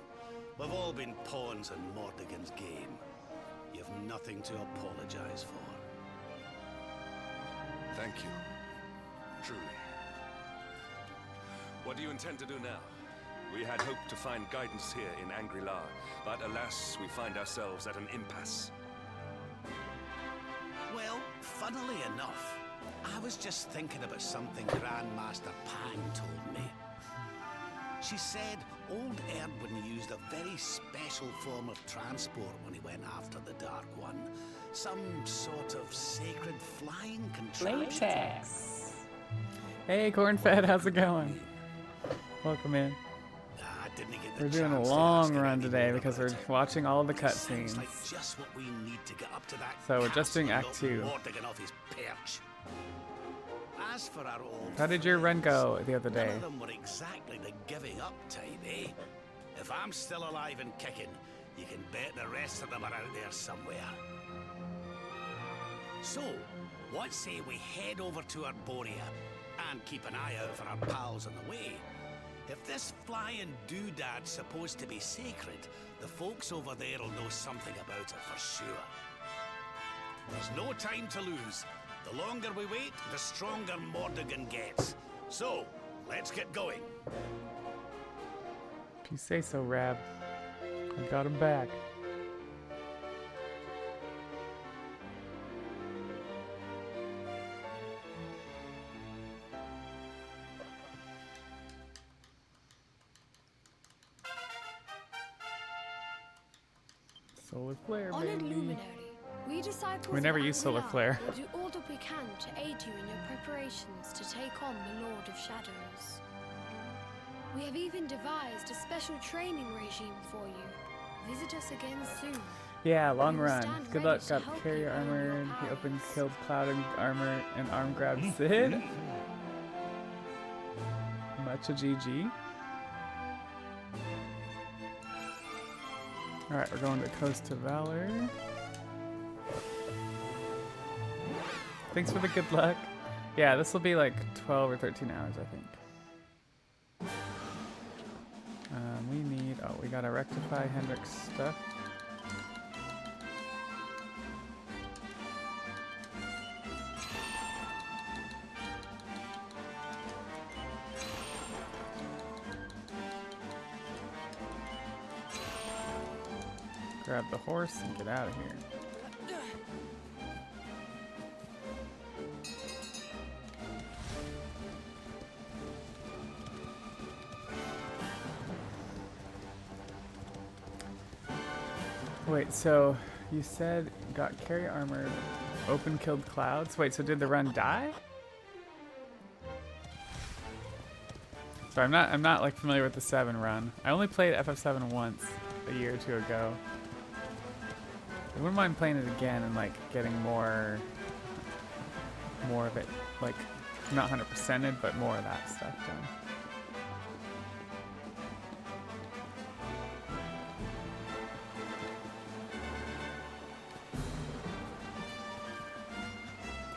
We've all been pawns in Mordigan's game. You've nothing to apologize for. Thank you. Truly. What do you intend to do now? We had hoped to find guidance here in Angri-La, but alas, we find ourselves at an impasse. Well, funnily enough, I was just thinking about something Grandmaster Pang told me. She said old Erdwin used a very special form of transport when he went after the Dark One. Some sort of sacred flying contraption. Latex. Hey, Cornfed, how's it going? Welcome in. We're doing a long run today because we're watching all the cutscenes. Like just what we need to get up to that So we're just doing Act 2. Mordigan off his perch. As for our old How did your run go the other none day? of them were exactly the giving up type, eh? If I'm still alive and kicking, you can bet the rest of them are out there somewhere. So, what say we head over to Arborea and keep an eye out for our pals on the way? If this flying doodad's supposed to be sacred, the folks over there'll know something about it for sure. There's no time to lose. The longer we wait, the stronger Mordigan gets. So, let's get going. If you say so, Rab. I got him back. Solar flare, Honored baby. Luminary, we disciples We never of use solar Angri-La flare. will do all that we can to aid you in your preparations to take on the Lord of Shadows. We have even devised a special training regime for you. Visit us again soon. Yeah, long We will run. stand Good ready luck. to Got help carrier you earn your armor. He powers. opened, killed Cloud and armor, and arm grabbed Sid. Much a GG. Alright, we're going to Coast to Valor. Thanks for the good luck. Yeah, this will be like 12 or 13 hours, I think. We need, oh, we gotta rectify Hendrik's stuff. Grab the horse and get out of here. Wait, so you said got carry armor, open killed clouds. Wait, so did the run die? So I'm not like familiar with the 7 run. I only played FF7 once a year or two ago. I wouldn't mind playing it again and like getting more of it, like not 100%ed, but more of that stuff done.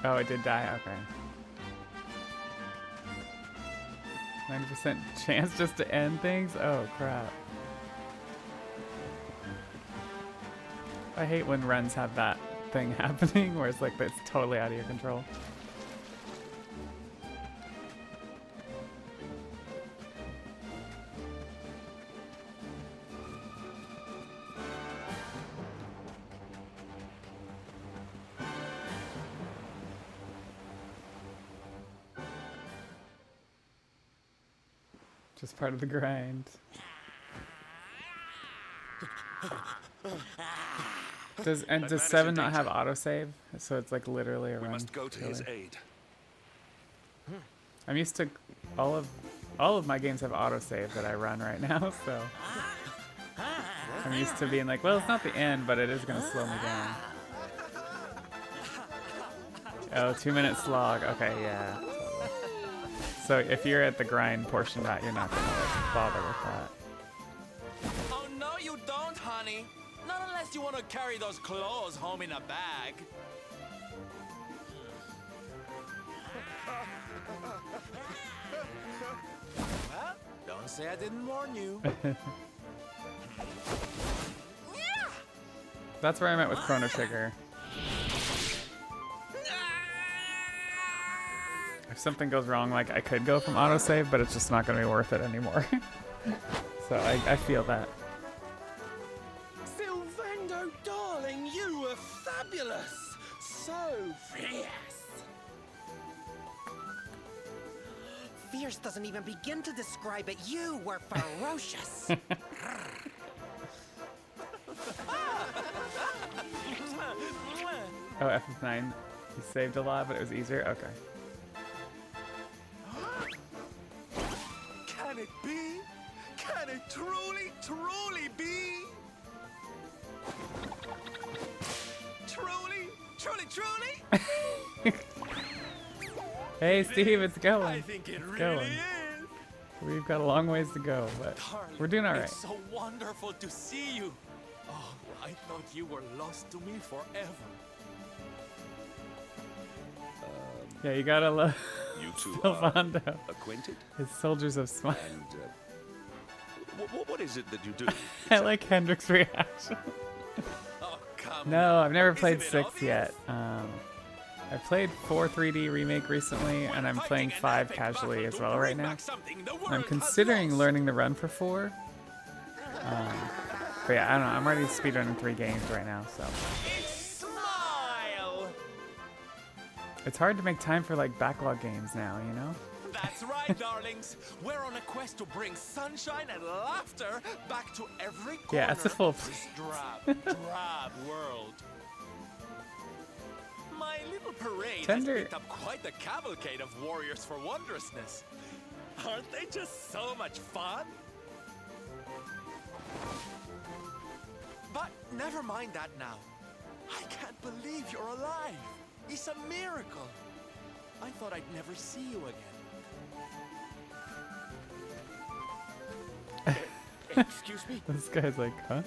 Oh, it did die? Okay. 90% chance just to end things? Oh, crap. I hate when runs have that thing happening where it's like it's totally out of your control. Just part of the grind. Does 7 not have autosave? So it's like literally a run. We must go to his aid. I'm used to all of my games have autosave that I run right now, so I'm used to being like, well, it's not the end, but it is gonna slow me down. Oh, 2-minute slog. Okay, yeah. So if you're at the grind portion of that, you're not gonna like bother with that. Oh no, you don't, honey. Not unless you want to carry those clothes home in a bag. Well, don't say I didn't warn you. That's where I'm at with Chrono Trigger. If something goes wrong, like I could go from autosave, but it's just not going to be worth it anymore. So I feel that. Sylvando, darling, you were fabulous. So fierce. Fierce doesn't even begin to describe it. You were ferocious. Oh, F9. He saved a lot, but it was easier? Okay. Can it be? Can it truly, truly be? Truly, truly, truly? Hey, Steve, it's going. I think it it's really going. is. We've got a long ways to go, but Darling, we're doing all right. It's so wonderful to see you. Oh, I thought you were lost to me forever. Yeah, you gotta love You two Sylvando. are acquainted? His soldiers of smile. And what is it that you do? I like Hendrix's reaction. Oh, come No, I've never played Isn't it 6 obvious? yet. I played 4 3D remake recently, and I'm playing 5 casually as well right now. I'm considering learning to run for 4. But yeah, I don't know. I'm already speedrunning 3 games right now, so Smile! it's hard to make time for like backlog games now, you know? That's right, darlings. We're on a quest to bring sunshine and laughter back to every corner Yeah, it's a full of this drab world. My little parade Tender. has picked up quite the cavalcade of warriors for wondrousness. Aren't they just so much fun? But never mind that now. I can't believe you're alive. It's a miracle. I thought I'd never see you again. Excuse me? This guy's like, huh?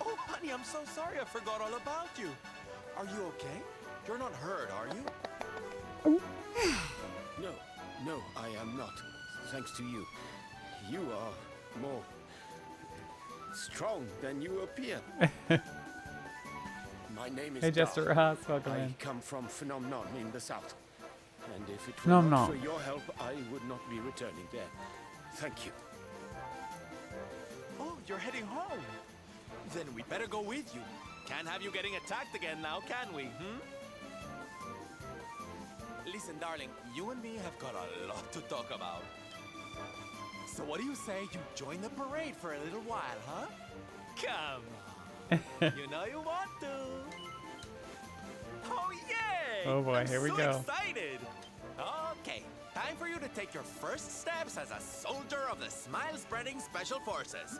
Oh, honey, I'm so sorry I forgot all about you. Are you okay? You're not hurt, are you? No, I am not. Thanks to you. You are more strong than you appear. My name is Hey, Jester Dar. Ross, welcome I in. come from Phenomenon in the south. And if it were Phenomenon. not for your help, I would not be returning there. Thank you. Oh, you're heading home. Then we better go with you. Can't have you getting attacked again now, can we? Listen, darling, you and me have got a lot to talk about. So what do you say you join the parade for a little while, huh? Come on. You know you want to. Oh, yay! Oh boy, I'm here we so go. excited. Okay, time for you to take your first steps as a soldier of the smile-spreading special forces.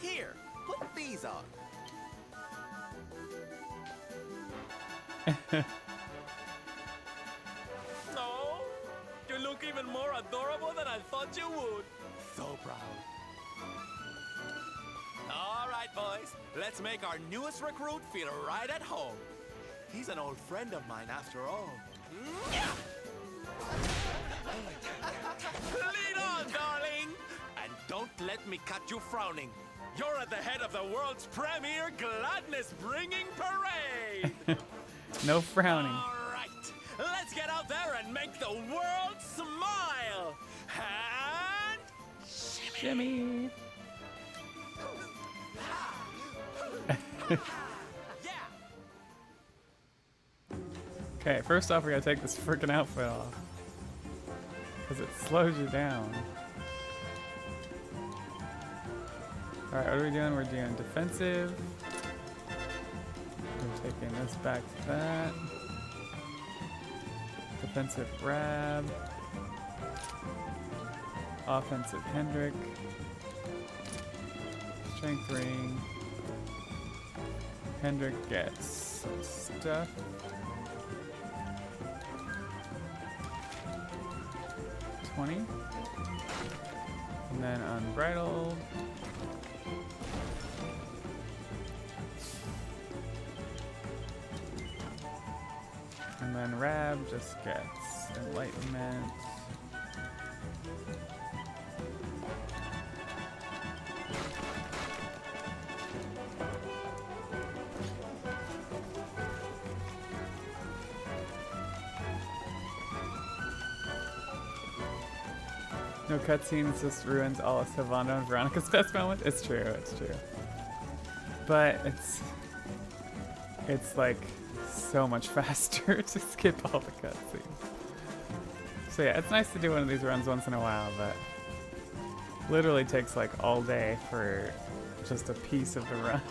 Here, put these on. No, you look even more adorable than I thought you would. So proud. All right, boys, let's make our newest recruit feel right at home. He's an old friend of mine after all. Lead on, darling, and Don't let me catch you frowning. You're at the head of the world's premier gladness-bringing parade! No frowning. All right, let's get out there and make the world smile! And... Shimmy! Okay, first off, we gotta take this freaking outfit off. Because it slows you down. Alright, what are we doing? We're doing defensive. We're taking this back to that. Defensive grab. Offensive Hendrick. Strength ring. Hendrick gets some stuff. And then unbridled. And then Rab just gets enlightenment. No cutscenes, just ruins all of Savando and Veronica's best moments. It's true, it's true. But it's like so much faster to skip all the cutscenes. So yeah, it's nice to do one of these runs once in a while, but literally takes like all day for just a piece of the run.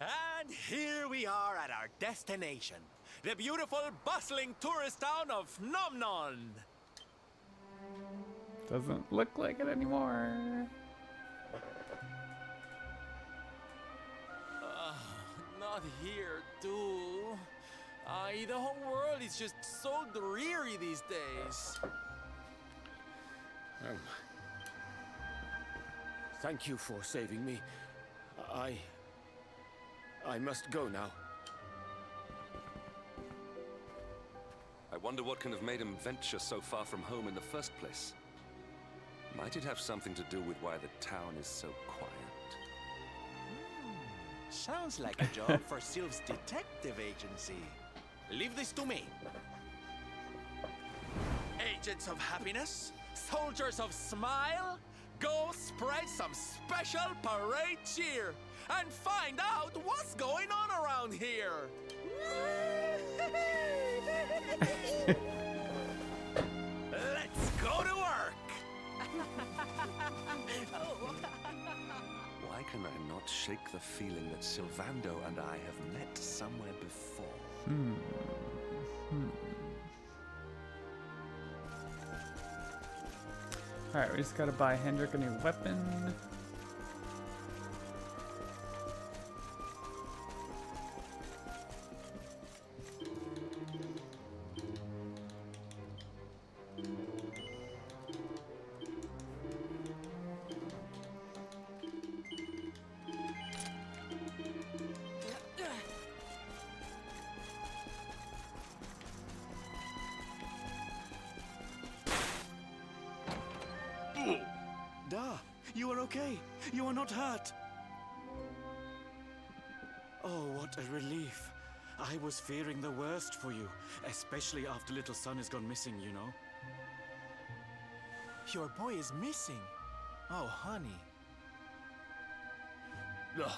And here we are at our destination, the beautiful, bustling tourist town of Nomnon. Doesn't look like it anymore. Not here, too. The whole world is just so dreary these days. Thank you for saving me. I must go now. I wonder what can have made him venture so far from home in the first place. Might it have something to do with why the town is so quiet? Sounds like a job for Sylph's detective agency. Leave this to me. Agents of happiness, soldiers of smile, go spread some special parade cheer and find out what's going on around here. Let's go to work. Why can I not shake the feeling that Sylvando and I have met somewhere before? Alright, we just gotta buy Hendrick a new weapon. You are okay. You are not hurt. Oh, what a relief. I was fearing the worst for you, especially after little son has gone missing, you know. Your boy is missing. Oh, honey. Ugh.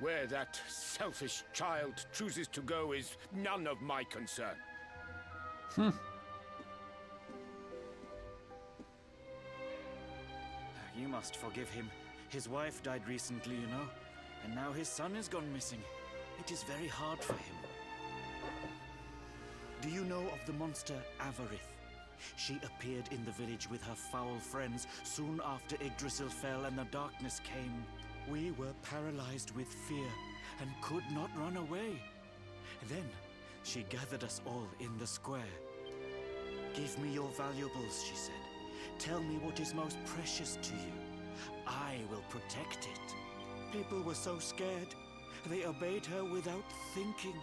Where that selfish child chooses to go is none of my concern. You must forgive him. His wife died recently, you know, and now his son has gone missing. It is very hard for him. Do you know of the monster Avarith? She appeared in the village with her foul friends soon after Yggdrasil fell and the darkness came. We were paralyzed with fear and could not run away. Then she gathered us all in the square. "Give me your valuables," she said. "Tell me what is most precious to you. I will protect it." People were so scared. They obeyed her without thinking.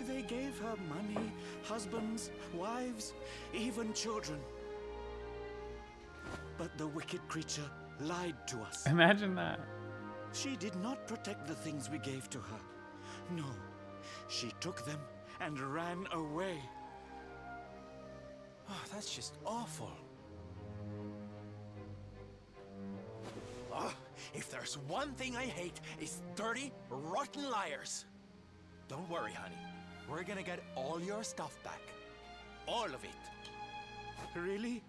They gave her money, husbands, wives, even children. But the wicked creature lied to us. Imagine that. She did not protect the things we gave to her. No, she took them and ran away. Oh, that's just awful. Oh, if there's one thing I hate, it's dirty, rotten liars. Don't worry, honey. We're gonna get all your stuff back. All of it. Really?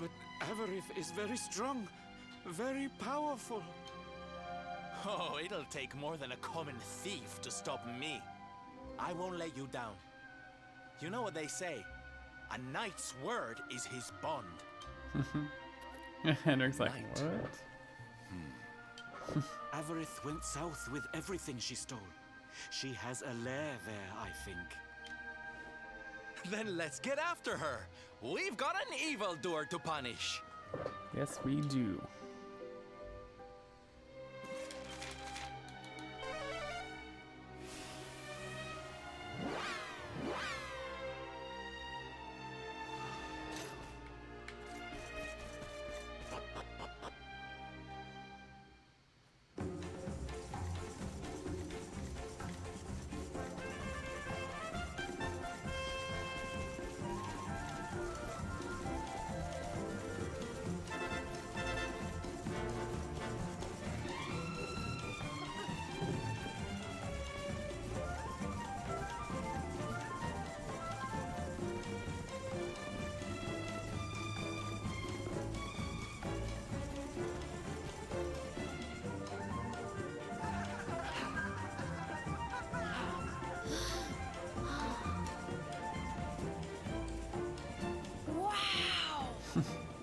But Avarith is very strong, very powerful. Oh, it'll take more than a common thief to stop me. I won't let you down. You know what they say? A knight's word is his bond. Henrik's like, what? Avarith went south with everything she stole. She has a lair there, I think. Then let's get after her. We've got an evildoer to punish. Yes, we do.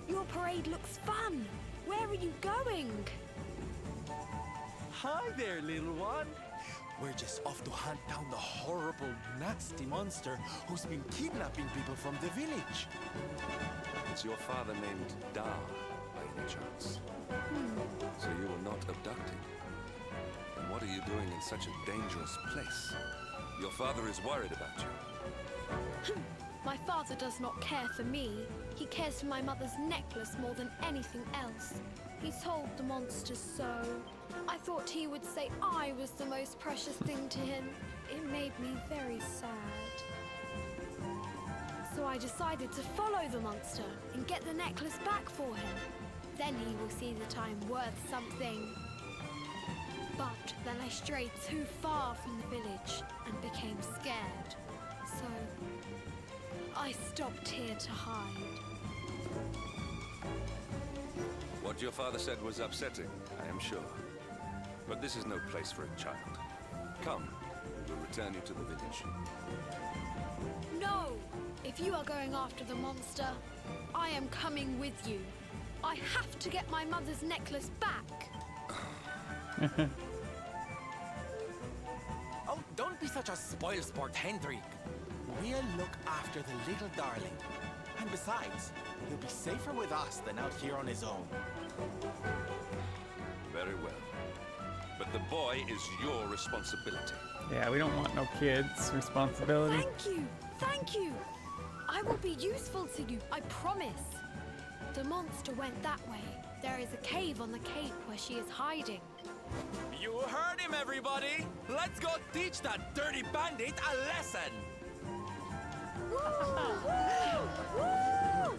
Your parade looks fun. Where are you going? Hi there, little one. We're just off to hunt down the horrible, nasty monster who's been kidnapping people from the village. It's your father named Dar, by any chance? So you were not abducted? And what are you doing in such a dangerous place? Your father is worried about you. My father does not care for me. He cares for my mother's necklace more than anything else. He told the monsters so. I thought he would say I was the most precious thing to him. It made me very sad. So I decided to follow the monster and get the necklace back for him. Then he will see that I'm worth something. But then I strayed too far from the village and became scared. So I stopped here to hide. What your father said was upsetting, I am sure. But this is no place for a child. Come, we will return you to the village. No! If you are going after the monster, I am coming with you. I have to get my mother's necklace back. Oh, don't be such a spoilsport, Hendrik. We'll look after the little darling. And besides, he'll be safer with us than out here on his own. Very well. But the boy is your responsibility. Yeah, we don't want no kids' responsibility. Thank you! Thank you! I will be useful to you, I promise. The monster went that way. There is a cave on the cape where she is hiding. You heard him, everybody! Let's go teach that dirty bandit a lesson! Woo! Woo! Woo!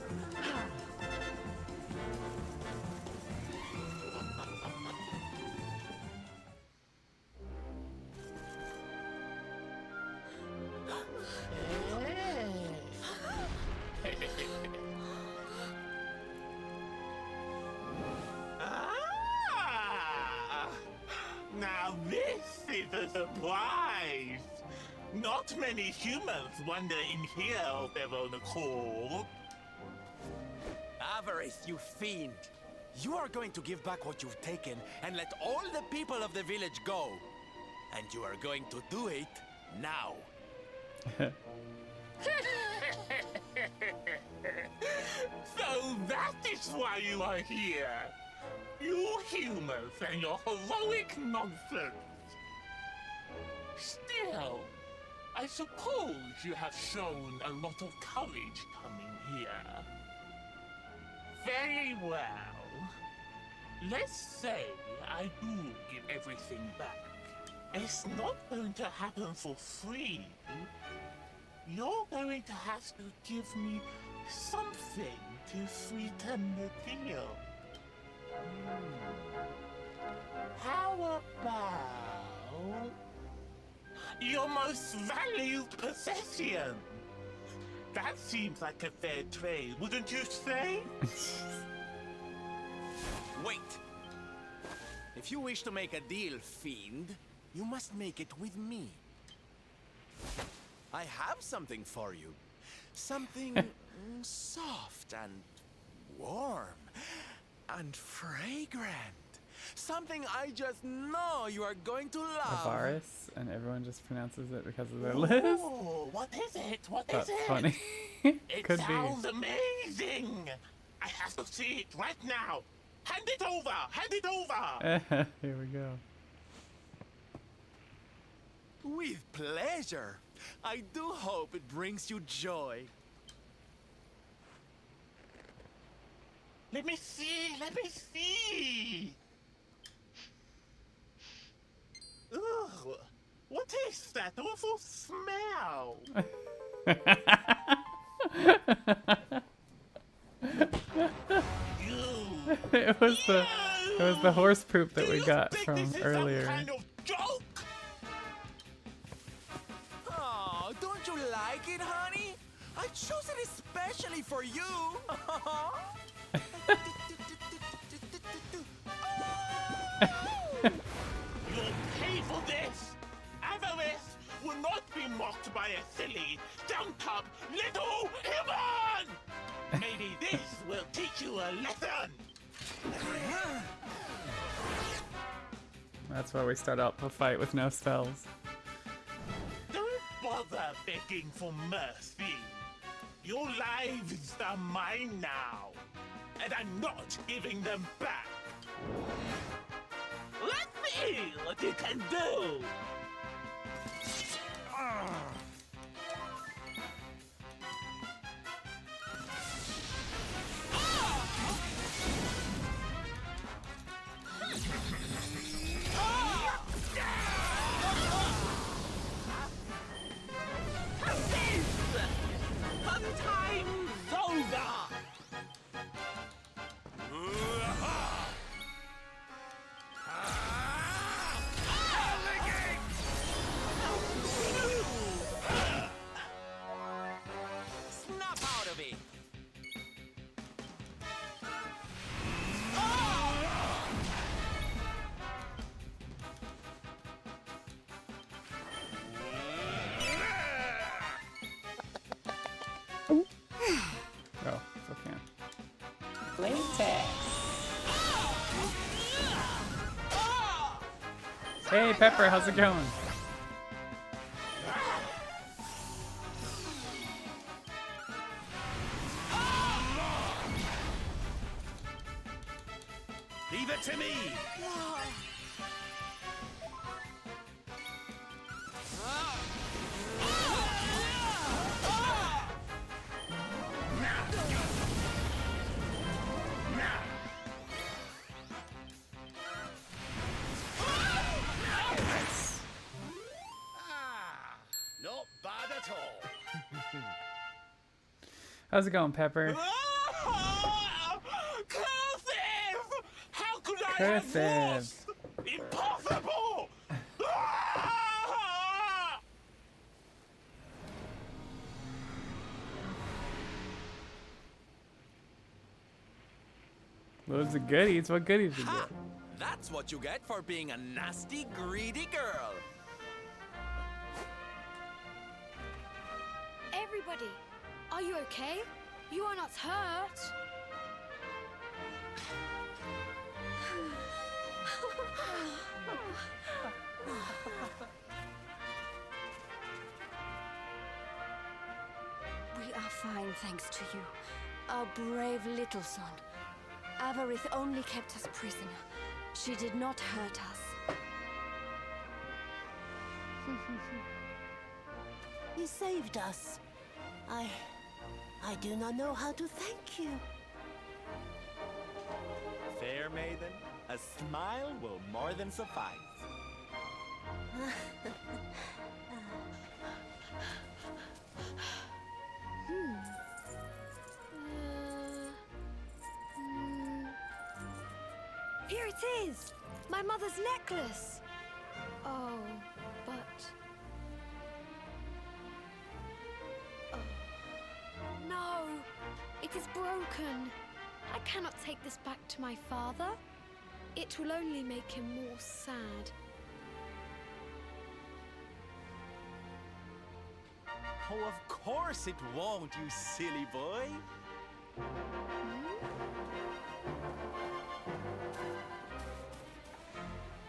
Now this is a surprise! Not many humans wander in here of their own accord. Avarith, you fiend! You are going to give back what you've taken and let all the people of the village go. And you are going to do it now. So that is why you are here. You humans and your heroic nonsense. Still, I suppose you have shown a lot of courage coming here. Very well. Let's say I do give everything back. It's not going to happen for free. You're going to have to give me something to sweeten the deal. How about your most valued possession? That seems like a fair trade, wouldn't you say? Wait! If you wish to make a deal, fiend, you must make it with me. I have something for you. Something soft and warm and fragrant. Something I just know you are going to love. Avaris, and everyone just pronounces it because of their list. Oh, what is it? What is That's it? funny. It Could sounds be. amazing. I have to see it right now. Hand it over! Hand it over! Here we go. With pleasure. I do hope it brings you joy. Let me see! Let me see! Ugh! What is that awful smell? It was the horse poop that we got from earlier. Kind of joke? Oh, don't you like it, honey? I chose it especially for you. You'll pay for this! Avarice will not be mocked by a silly, dumped-up little human! Maybe this will teach you a lesson! That's why we start out the fight with no spells. Don't bother begging for mercy. Your lives are mine now, and I'm not giving them back. Let's see what you can do! Oh, still can't. Latex. Hey, Pepper, how's it going? Leave it to me! Not bad at all. How's it going, Pepper? How could I have Cursive. lost? Impossible! Loads of goodies. What goodies you get? That's what you get for being a nasty, greedy girl. Everybody, are you okay? You are not hurt. We are fine, thanks to you. Our brave little son. Avarith only kept us prisoner. She did not hurt us. You saved us. I do not know how to thank you. Fair maiden, a smile will more than suffice. Here it is! My mother's necklace! Oh, but... Oh. No! It is broken! I cannot take this back to my father. It will only make him more sad. Oh, of course it won't, you silly boy.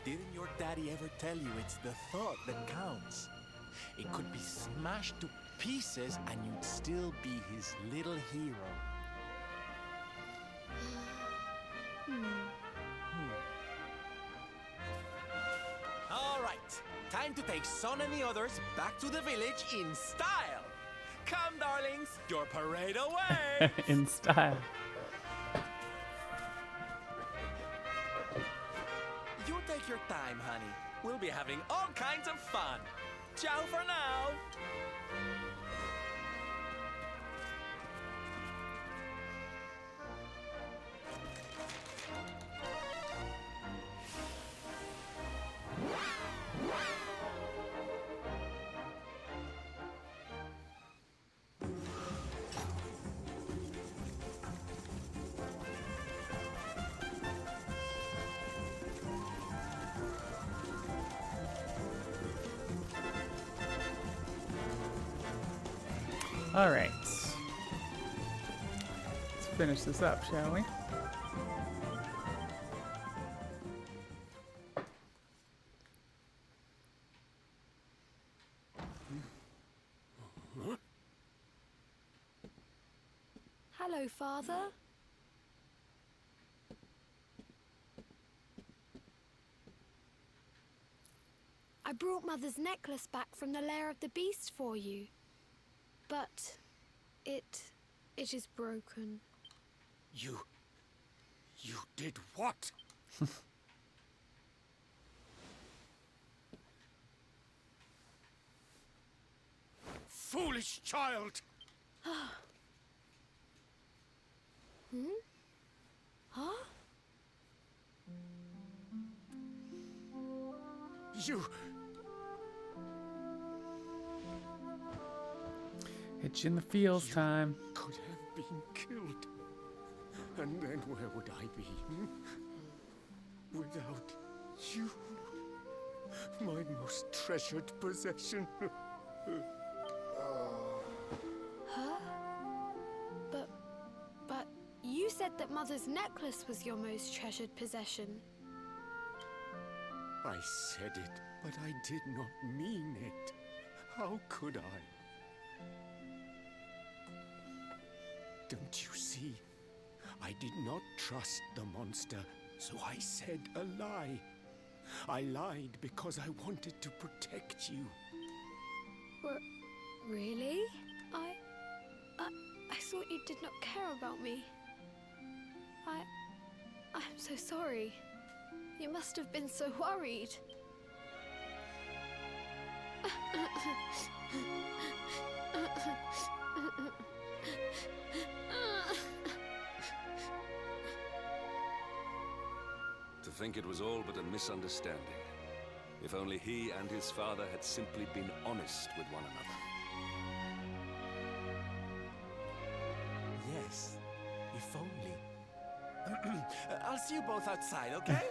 Didn't your daddy ever tell you it's the thought that counts? It could be smashed to pieces and you'd still be his little hero. All right, time to take Son and the others back to the village in style. Come, darlings, your parade away. In style. You take your time, honey. We'll be having all kinds of fun. Ciao for now. All right. Let's finish this up, shall we? Hello, Father. I brought Mother's necklace back from the lair of the beast for you. But it is broken. You did what? Foolish child! Huh? You... It's in the feels time. Could have been killed. And then where would I be? Without you. My most treasured possession. Huh? But you said that Mother's necklace was your most treasured possession. I said it, but I did not mean it. How could I? Don't you see? I did not trust the monster, so I said a lie. I lied because I wanted to protect you. Really? I thought you did not care about me. I'm so sorry. You must have been so worried. To think it was all but a misunderstanding. If only he and his father had simply been honest with one another. Yes, if only. I'll see you both outside, okay?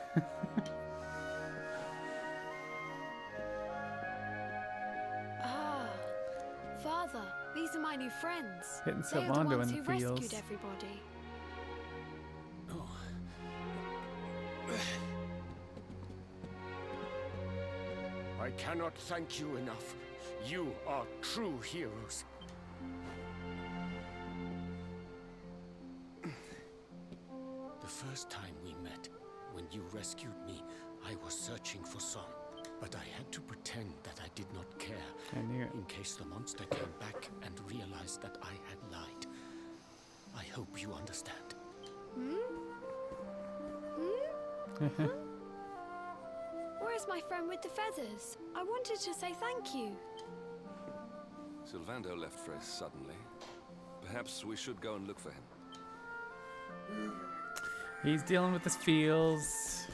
Ah, Father, these are my new friends. Hitting They are the Sylvando ones in who the feels. rescued everybody. I cannot thank you enough. You are true heroes. The first time we met, when you rescued me, I was searching for Son. But I had to pretend that I did not care. I knew it. In case the monster came back and realized that I had lied. I hope you understand. Where's my friend with the feathers? I wanted to say thank you. Sylvando left very suddenly. Perhaps we should go and look for him. He's dealing with his feels.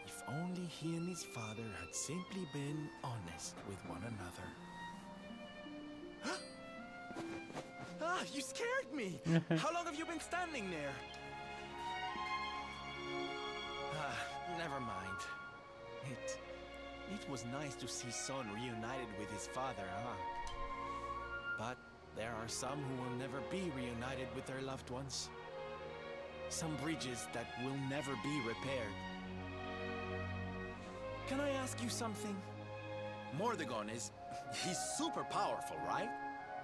If only he and his father had simply been honest with one another. Ah, you scared me! How long have you been standing there? Never mind. It was nice to see Son reunited with his father, huh? But there are some who will never be reunited with their loved ones. Some bridges that will never be repaired. Can I ask you something? Mordegon he's super powerful, right?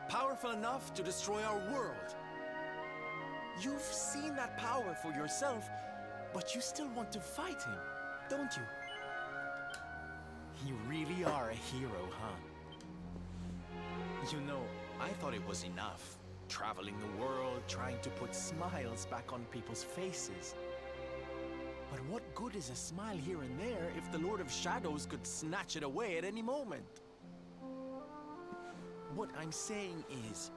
Powerful enough to destroy our world. You've seen that power for yourself, but you still want to fight him, don't you? You really are a hero, huh? You know, I thought it was enough. Traveling the world, trying to put smiles back on people's faces. But what good is a smile here and there if the Lord of Shadows could snatch it away at any moment? What I'm saying is,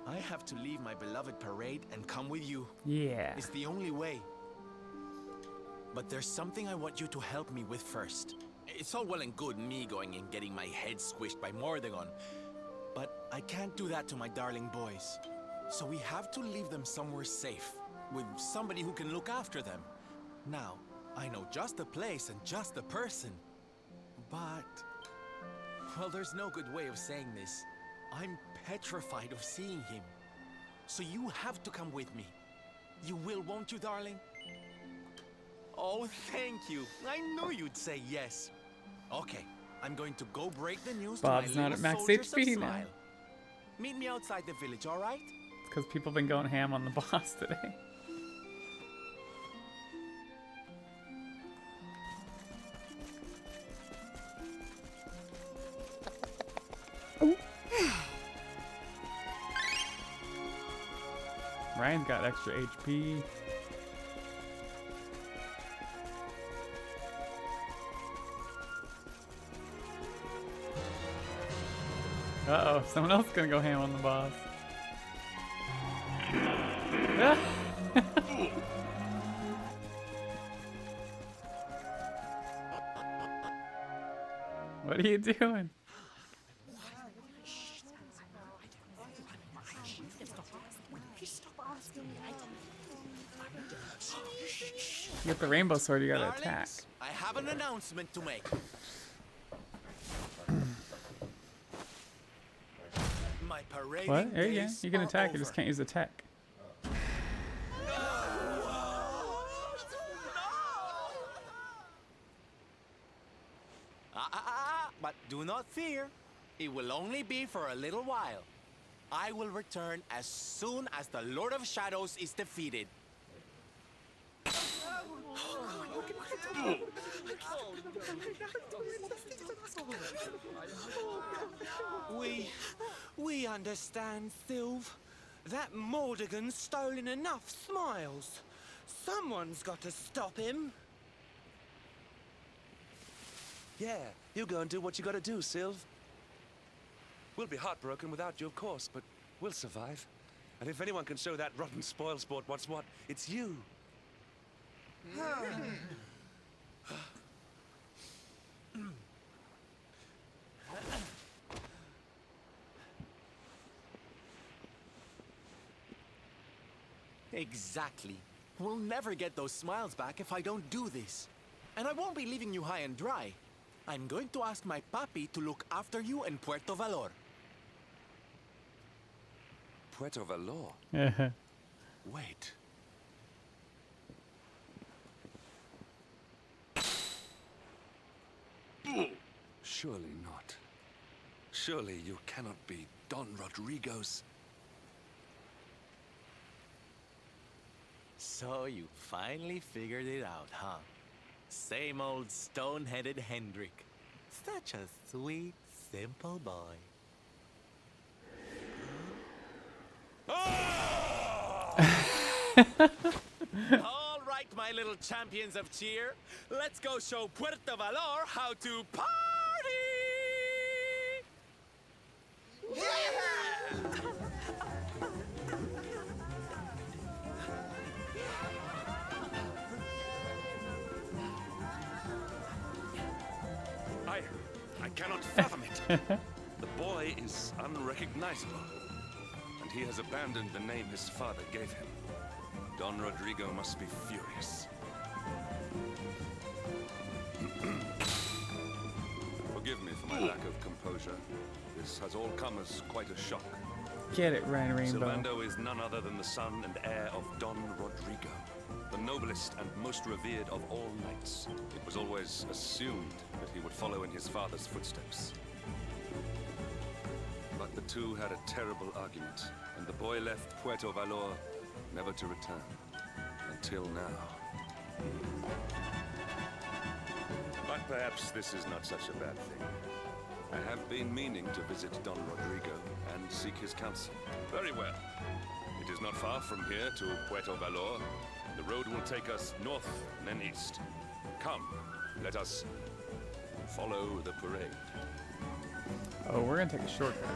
I have to leave my beloved parade and come with you. Yeah. It's the only way. But there's something I want you to help me with first. It's all well and good me going and getting my head squished by Mordegon, but I can't do that to my darling boys. So we have to leave them somewhere safe, with somebody who can look after them. Now, I know just the place and just the person, but... well, there's no good way of saying this. I'm petrified of seeing him. So you have to come with me. You will, won't you, darling? Oh, thank you. I knew you'd say yes. Okay, I'm going to go break the news Bob's to my not at little max soldiers of HP now. Smile. Meet me outside the village, all right? It's because people have been going ham on the boss today. Ryan's got extra HP. Uh-oh, someone else is gonna go ham on the boss. What are you doing? You get the rainbow sword, you gotta attack. I have an announcement to make. My parading What? There you go. days You can are attack, you over. just can't use the tech. But do not fear. It will only be for a little while. I will return as soon as the Lord of Shadows is defeated. We understand, Sylv. That Mordegon's stolen enough smiles. Someone's got to stop him. Yeah, you go and do what you gotta do, Sylv. We'll be heartbroken without you, of course, but we'll survive. And if anyone can show that rotten spoil sport what's what, it's you. Exactly. We'll never get those smiles back if I don't do this. And I won't be leaving you high and dry. I'm going to ask my papi to look after you in Puerto Valor. Puerto Valor? Yeah. Wait. Surely not. Surely you cannot be Don Rodrigo's... So you finally figured it out, huh? Same old stone-headed Hendrik. Such a sweet, simple boy. All right, my little champions of cheer. Let's go show Puerto Valor how to party! I cannot fathom it. The boy is unrecognizable, and he has abandoned the name his father gave him. Don Rodrigo must be furious. Forgive me for my lack of composure. This has all come as quite a shock. Get it, Ryan Rainbow. Sylvando is none other than the son and heir of Don Rodrigo, the noblest and most revered of all knights. It was always assumed that he would follow in his father's footsteps. But the two had a terrible argument, and the boy left Puerto Valor never to return. Until now. But perhaps this is not such a bad thing. I have been meaning to visit Don Rodrigo and seek his counsel. Very well. It is not far from here to Puerto Valor. The road will take us north and then east. Come, let us follow the parade. Oh, we're gonna take a shortcut.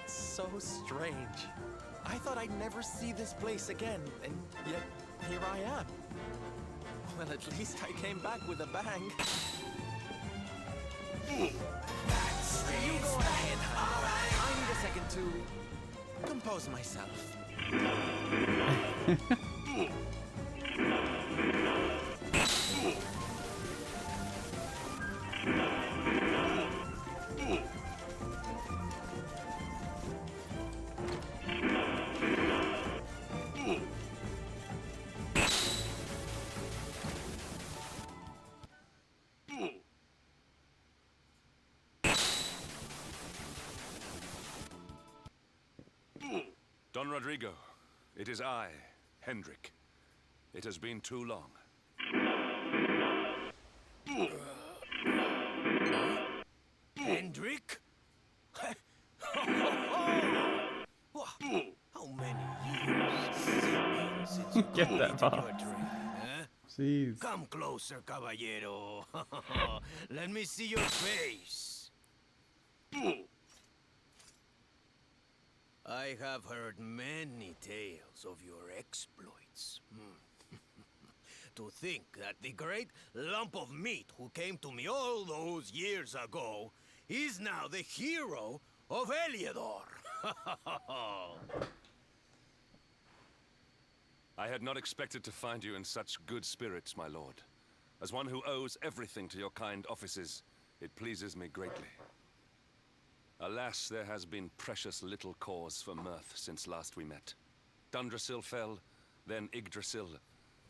So strange. I thought I'd never see this place again, and yet here I am. Well, at least I came back with a bang. You go ahead, honey. I need a second to compose myself. Don Rodrigo, it is I, Hendrik. It has been too long. Hendrik? How many years since you Get got that into box. your drink, huh? Jeez. Come closer, caballero. Let me see your face. I have heard many tales of your exploits. To think that the great lump of meat who came to me all those years ago is now the hero of Heliodor. I had not expected to find you in such good spirits, my lord. As one who owes everything to your kind offices, it pleases me greatly. Alas, there has been precious little cause for mirth since last we met. Dundrasil fell, then Yggdrasil,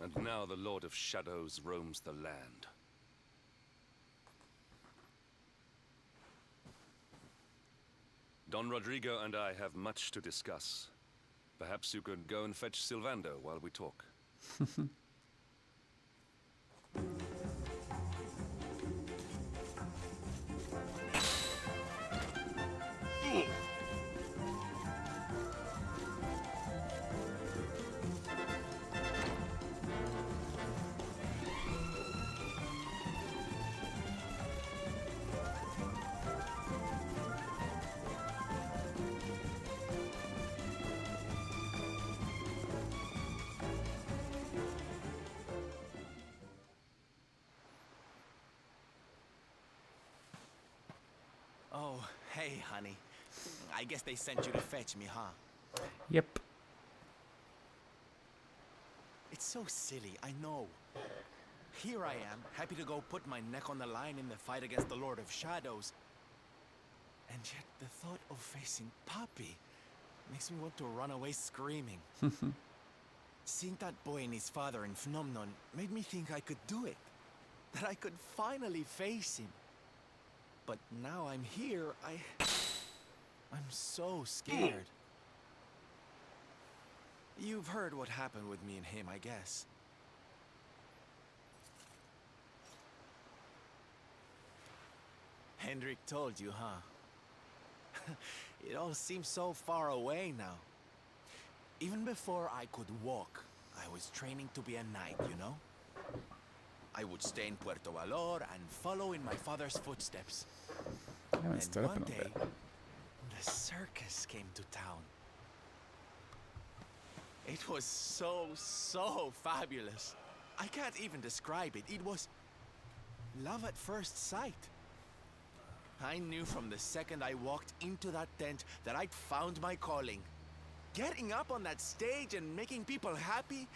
and now the Lord of Shadows roams the land. Don Rodrigo and I have much to discuss. Perhaps you could go and fetch Sylvando while we talk. Oh, hey, honey. I guess they sent you to fetch me, huh? Yep. It's so silly, I know. Here I am, happy to go put my neck on the line in the fight against the Lord of Shadows. And yet the thought of facing Papi makes me want to run away screaming. Seeing that boy and his father in Phnomnon made me think I could do it. That I could finally face him. But now I'm here, I'm so scared. You've heard what happened with me and him, I guess. Hendrik told you, huh? It all seems so far away now. Even before I could walk, I was training to be a knight, you know? I would stay in Puerto Valor and follow in my father's footsteps. And one day, the circus came to town. It was so fabulous. I can't even describe it. It was love at first sight. I knew from the second I walked into that tent that I'd found my calling. Getting up on that stage and making people happy,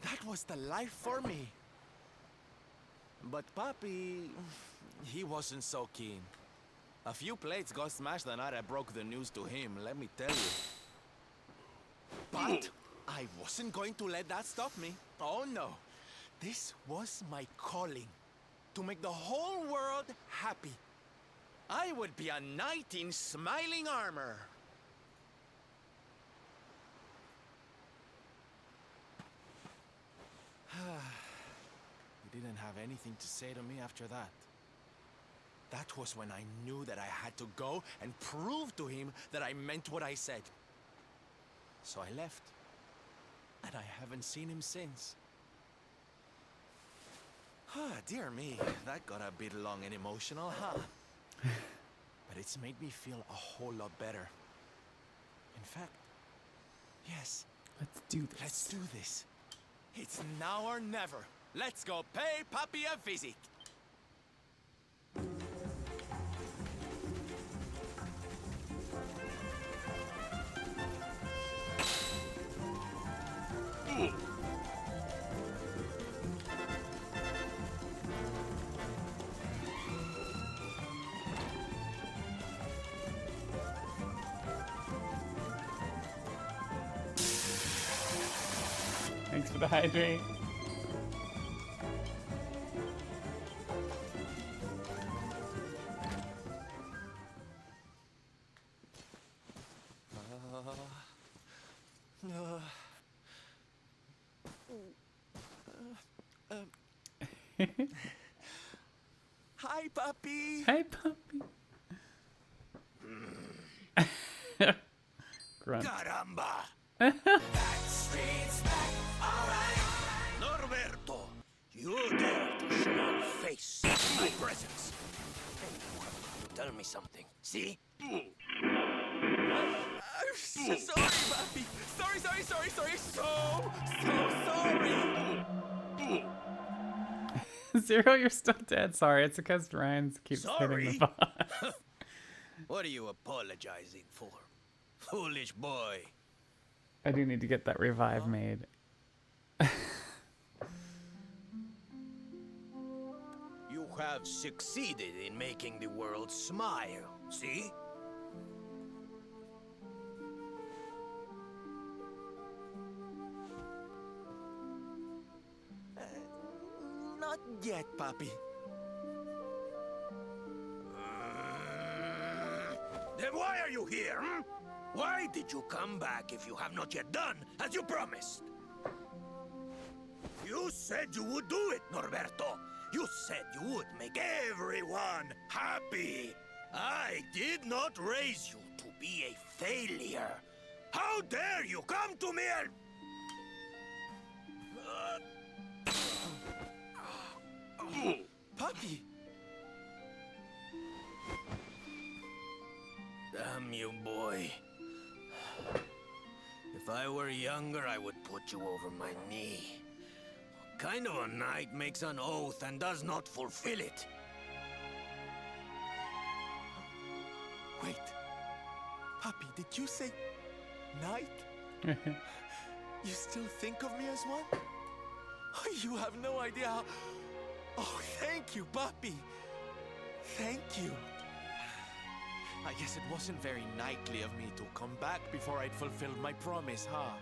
that was the life for me. But Papi, he wasn't so keen. A few plates got smashed the night I broke the news to him, let me tell you. But I wasn't going to let that stop me. Oh no. This was my calling. To make the whole world happy. I would be a knight in smiling armor. He didn't have anything to say to me after that. That was when I knew that I had to go and prove to him that I meant what I said. So I left. And I haven't seen him since. Dear me, that got a bit long and emotional, huh? But it's made me feel a whole lot better. In fact, yes. Let's do this. Let's do this. It's now or never. Let's go pay Papi a visit. Thanks for the hydrate. Hi, Papi. Hi, Papi. Grunt. Caramba! Streets back, alright. Norberto, you dare to show your face in my presence. Tell me something, see? I'm so sorry, Papi. Sorry. So sorry. Zero, you're still dead. Sorry, it's because Ryan keeps hitting the boss. What are you apologizing for? Foolish boy. I do need to get that revive made. You have succeeded in making the world smile, see? Not yet, Papi. Then why are you here, hmm? Why did you come back if you have not yet done as you promised? You said you would do it, Norberto. You said you would make everyone happy. I did not raise you to be a failure. How dare you come to me and... Puppy! Damn you, boy. If I were younger, I would put you over my knee. What kind of a knight makes an oath and does not fulfill it? Wait. Puppy, did you say knight? You still think of me as one? You have no idea how... Oh, thank you, Puppy. Thank you. I guess it wasn't very knightly of me to come back before I'd fulfilled my promise, huh?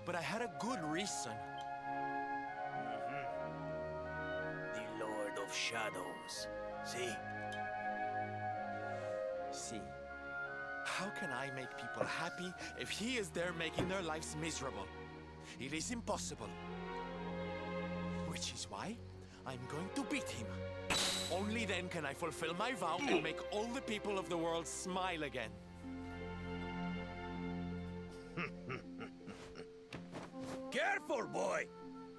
But I had a good reason. The Lord of Shadows. See? See? How can I make people happy if he is there making their lives miserable? It is impossible. Which is why I'm going to beat him. Only then can I fulfill my vow and make all the people of the world smile again. Careful, boy!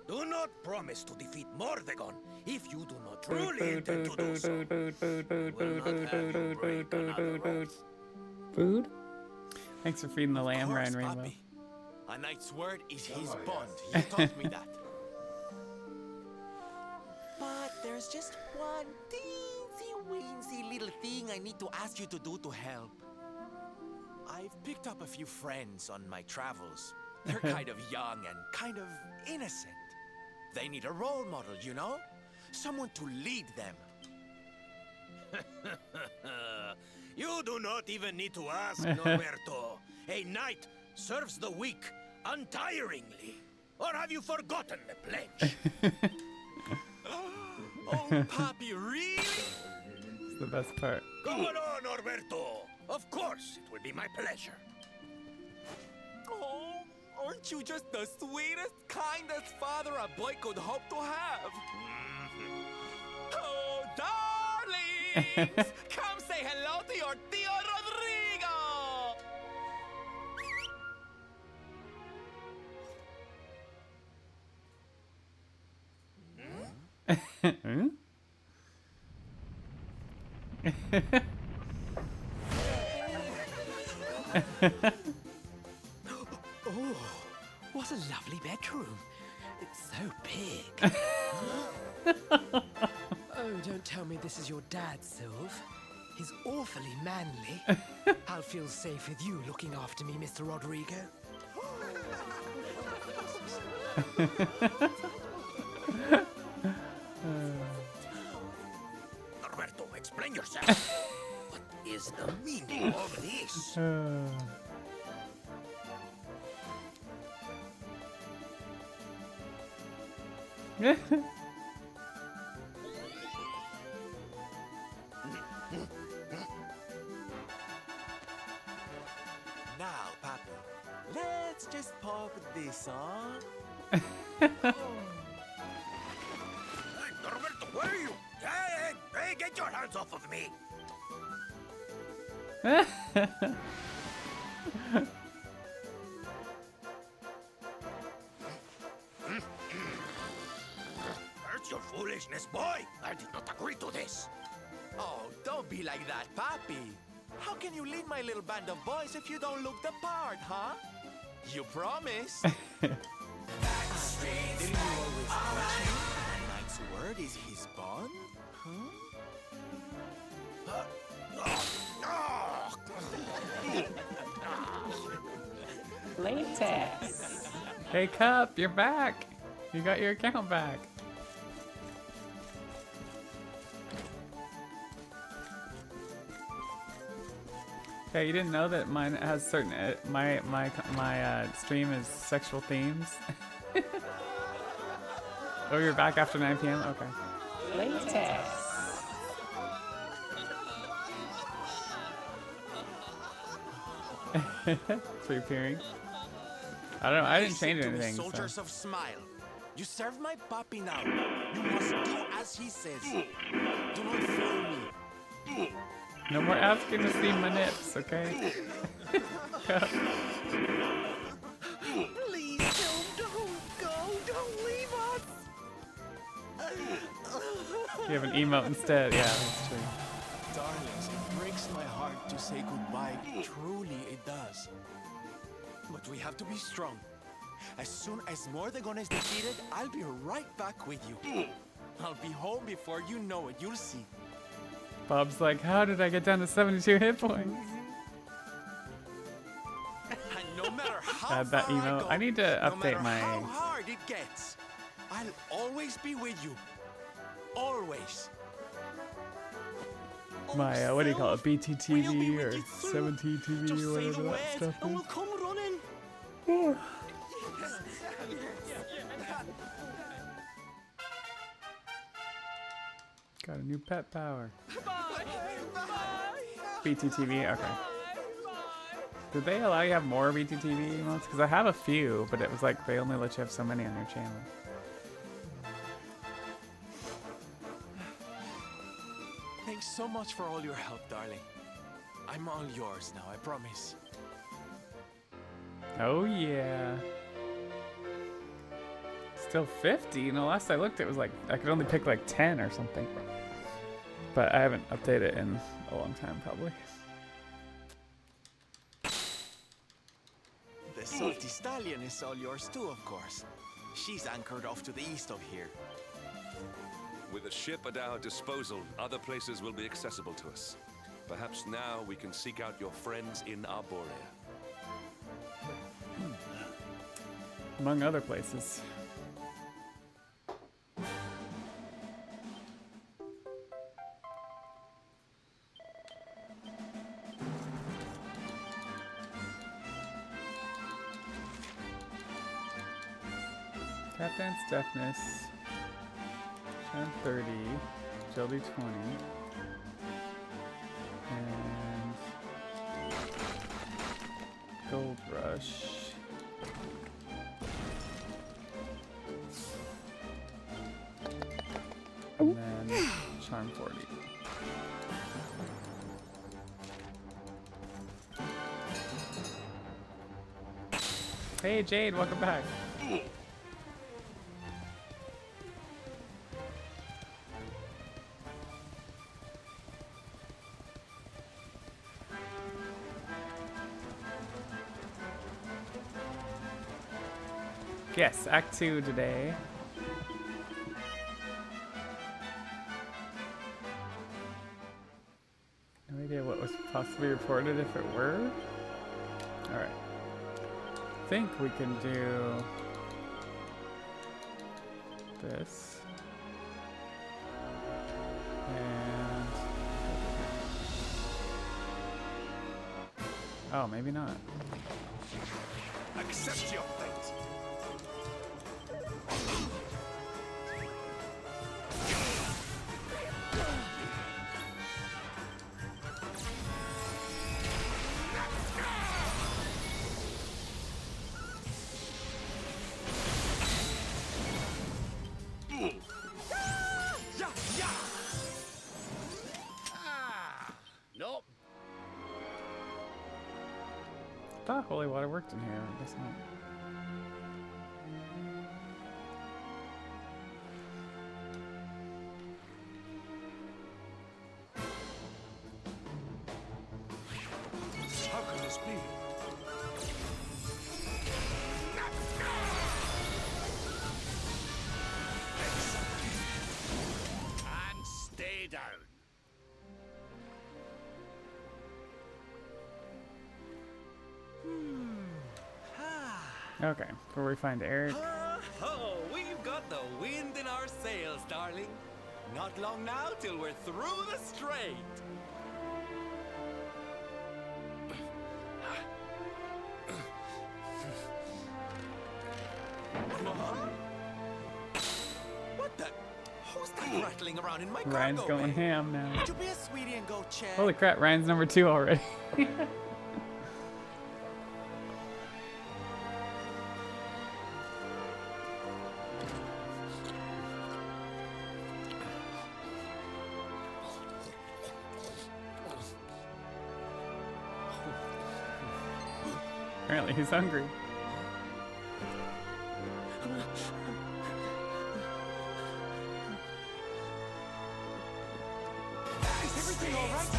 Do not promise to defeat Mordegon if you do not truly intend to do so. Will not have you break another oath. Food? Thanks for feeding the lamb, Ryan Rainbow. Puppy. A knight's word is his bond. You taught me that. But there's just one teensy-weensy little thing I need to ask you to do to help. I've picked up a few friends on my travels. They're kind of young and kind of innocent. They need a role model, you know? Someone to lead them. You do not even need to ask, Norberto. A knight serves the weak untiringly. Or have you forgotten the pledge? Oh, Papi, really? It's the best part. Go on, Norberto. Of course, it will be my pleasure. Oh, aren't you just the sweetest, kindest father a boy could hope to have? Oh, darlings! Come say hello to your Tio Rodrigo! Hmm? Oh, what a lovely bedroom. It's so big. Oh, don't tell me this is your dad, Sylv. He's awfully manly. I'll feel safe with you looking after me, Mr. Rodrigo. Norberto, explain yourself. What is the meaning of this? Now, Papi, let's just pop this on. Hey, Norberto, where are you? Hey, get your hands off of me! Where's your foolishness, boy? I did not agree to this. Oh, don't be like that, Papi. How can you lead my little band of boys if you don't look the part, huh? You promised. Didn't you always teach me a knight's word is his bond? Huh? Latex. Hey, Cup, you're back. You got your account back. Okay, you didn't know that mine has certain my stream is sexual themes. Oh, you're back after 9 p.m. Okay. Latex. It's reappearing. I don't know. I didn't change anything. Soldiers So. of Smile. You serve my puppy now. You must do as he says. Do not fail me. No more asking to see my nips, okay? Please, Phil, don't go. Don't leave us. You have an emote instead. Yeah, that's true. Darlings, it breaks my heart to say goodbye. Truly, it does. But we have to be strong. As soon as Mordegon is defeated, I'll be right back with you. I'll be home before you know it. You'll see. Bob's like, how did I get down to 72 hit points? And no matter how Add that far I emote. go, I need to no update matter my... how hard it gets, I'll always be with you. Always. My, what do you call it? BTTV or 17TV or whatever that stuff and we'll is. come running. Got a new pet power. BTTV, okay. Did they allow you to have more BTTV emotes? Because I have a few, but it was like they only let you have so many on your channel. Thanks so much for all your help, darling. I'm all yours now, I promise. Oh yeah. Still 50? You know, last I looked it was like, I could only pick like 10 or something. But I haven't updated it in a long time, probably. The salty stallion is all yours too, of course. She's anchored off to the east of here. With a ship at our disposal, other places will be accessible to us. Perhaps now we can seek out your friends in Arborea. Among other places. Tap dance deafness. Shine 30. Jelly 20. And Gold Rush. And then Charm 40. Hey Jade, welcome back. Yes, Act 2 today. No idea what was possibly reported if it were. Alright. I think we can do this. And oh, maybe not. Accept your fate. Nope. I thought holy water worked in here. I guess not. How can this be? And stay down. Okay, before we find Eric. Oh, we've got the wind in our sails, darling. Not long now till we're through the strait. What the? Who's that rattling around in my cargo Ryan's going bay? ham now. Would you be a sweetie and go check? Holy crap, Ryan's number 2 already. Apparently he's hungry. Is everything all right?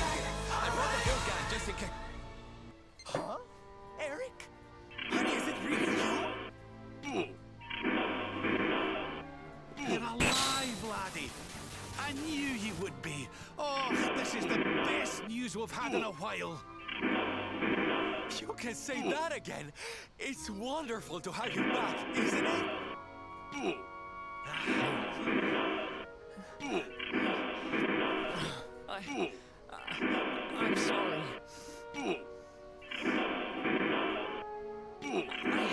I brought the hill guy just in case. Huh? Eric? Honey, is it really you? You're alive, laddie. I knew you would be. Oh, this is the best news we've had in a while. You can say that again. It's wonderful to have you back, isn't it? I'm sorry. I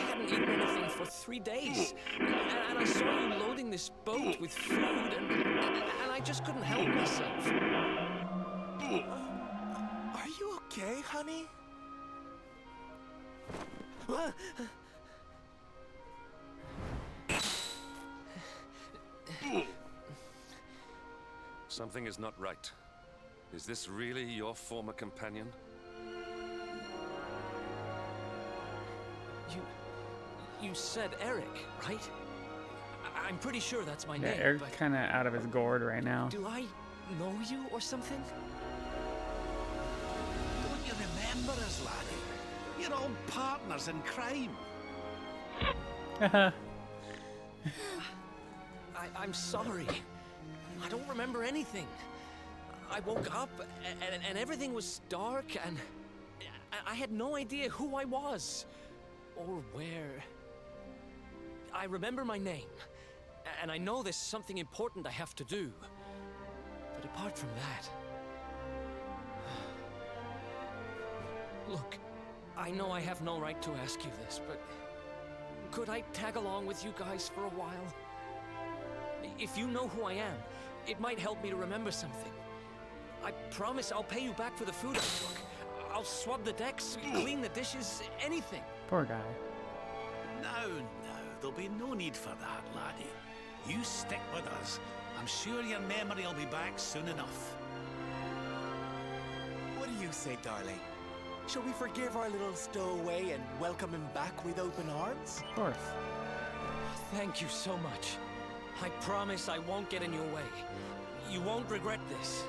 hadn't eaten anything for 3 days, and I saw you loading this boat with food, and I just couldn't help myself. Are you okay, honey? Something is not right. Is this really your former companion? You said Eric, right? I'm pretty sure that's my Yeah, name. Eric's but kind of out of his gourd right now. do I know you or something? Don't you remember us, laddie? You're all partners in crime. I'm sorry. I don't remember anything. I woke up and everything was dark and I had no idea who I was or where. I remember my name and I know there's something important I have to do. But apart from that... Look, I know I have no right to ask you this, but could I tag along with you guys for a while? If you know who I am, it might help me to remember something. I promise I'll pay you back for the food I took. I'll swab the decks, clean the dishes, anything. Poor guy. No, there'll be no need for that, laddie. You stick with us. I'm sure your memory will be back soon enough. What do you say, darling? Shall we forgive our little stowaway and welcome him back with open arms? Of course. Thank you so much. I promise I won't get in your way. You won't regret this.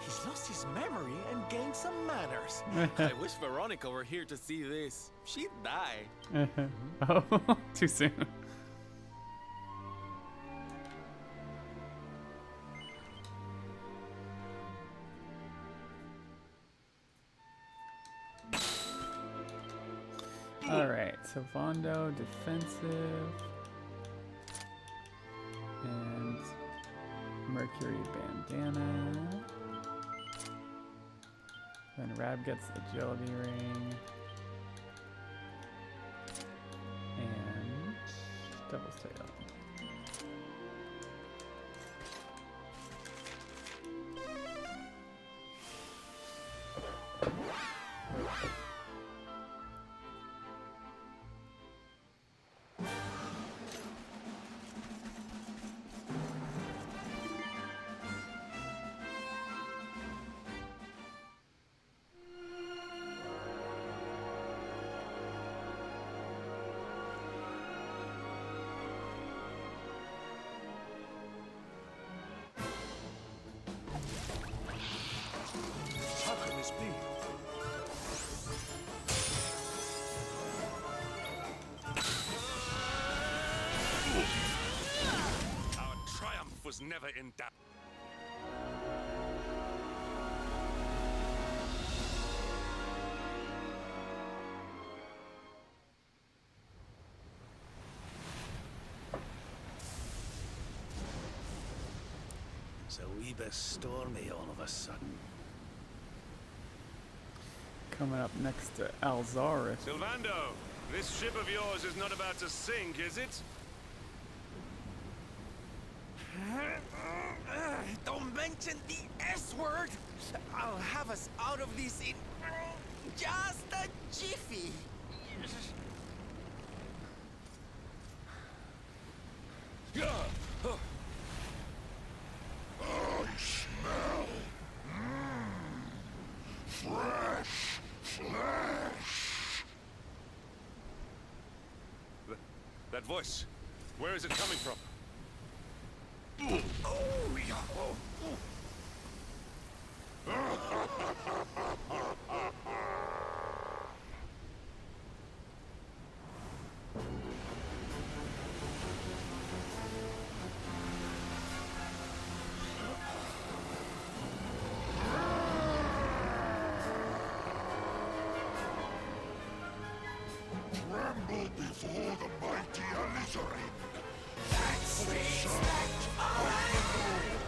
He's lost his memory and gained some manners. I wish Veronica were here to see this. She'd die. Oh, too soon. Alright, so Vondo, defensive. And Mercury bandana. Then Rab gets agility ring. And Devil's Tail. How can this be? Our triumph was never in doubt. It's a wee bit stormy all of a sudden. Coming up next to Alzaris. Sylvando, this ship of yours is not about to sink, is it? Don't mention the S word! I'll have us out of this in just a jiffy. I smell fresh flesh. That voice, where is it coming from? Oh, yeah. Tremble before the mighty alizarin. That's respect, Lord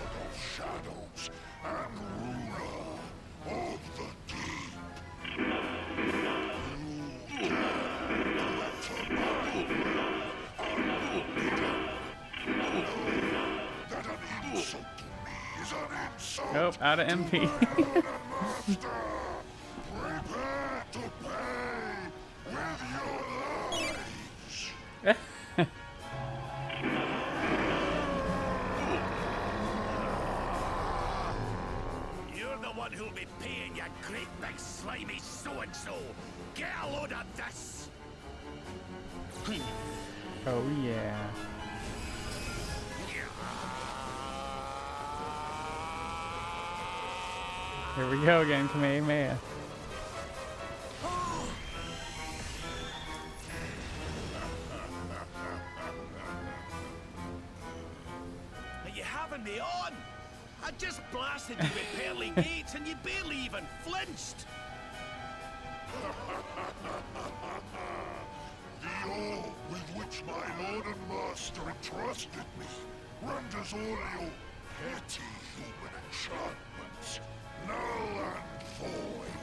of shadows and ruler of the deep. You dare to enter my realm unforbidden. Know that an insult to me is an insult. Nope, out of MP. Master, prepare to pay with your lives. You're the one who'll be paying, you great big slimy so-and-so. Get a load of this. Oh yeah. Here we go again, Kamehameha. Are you having me on? I just blasted you with pearly gates and you barely even flinched. The awe with which my lord and master entrusted me renders all your petty human enchantments null and void.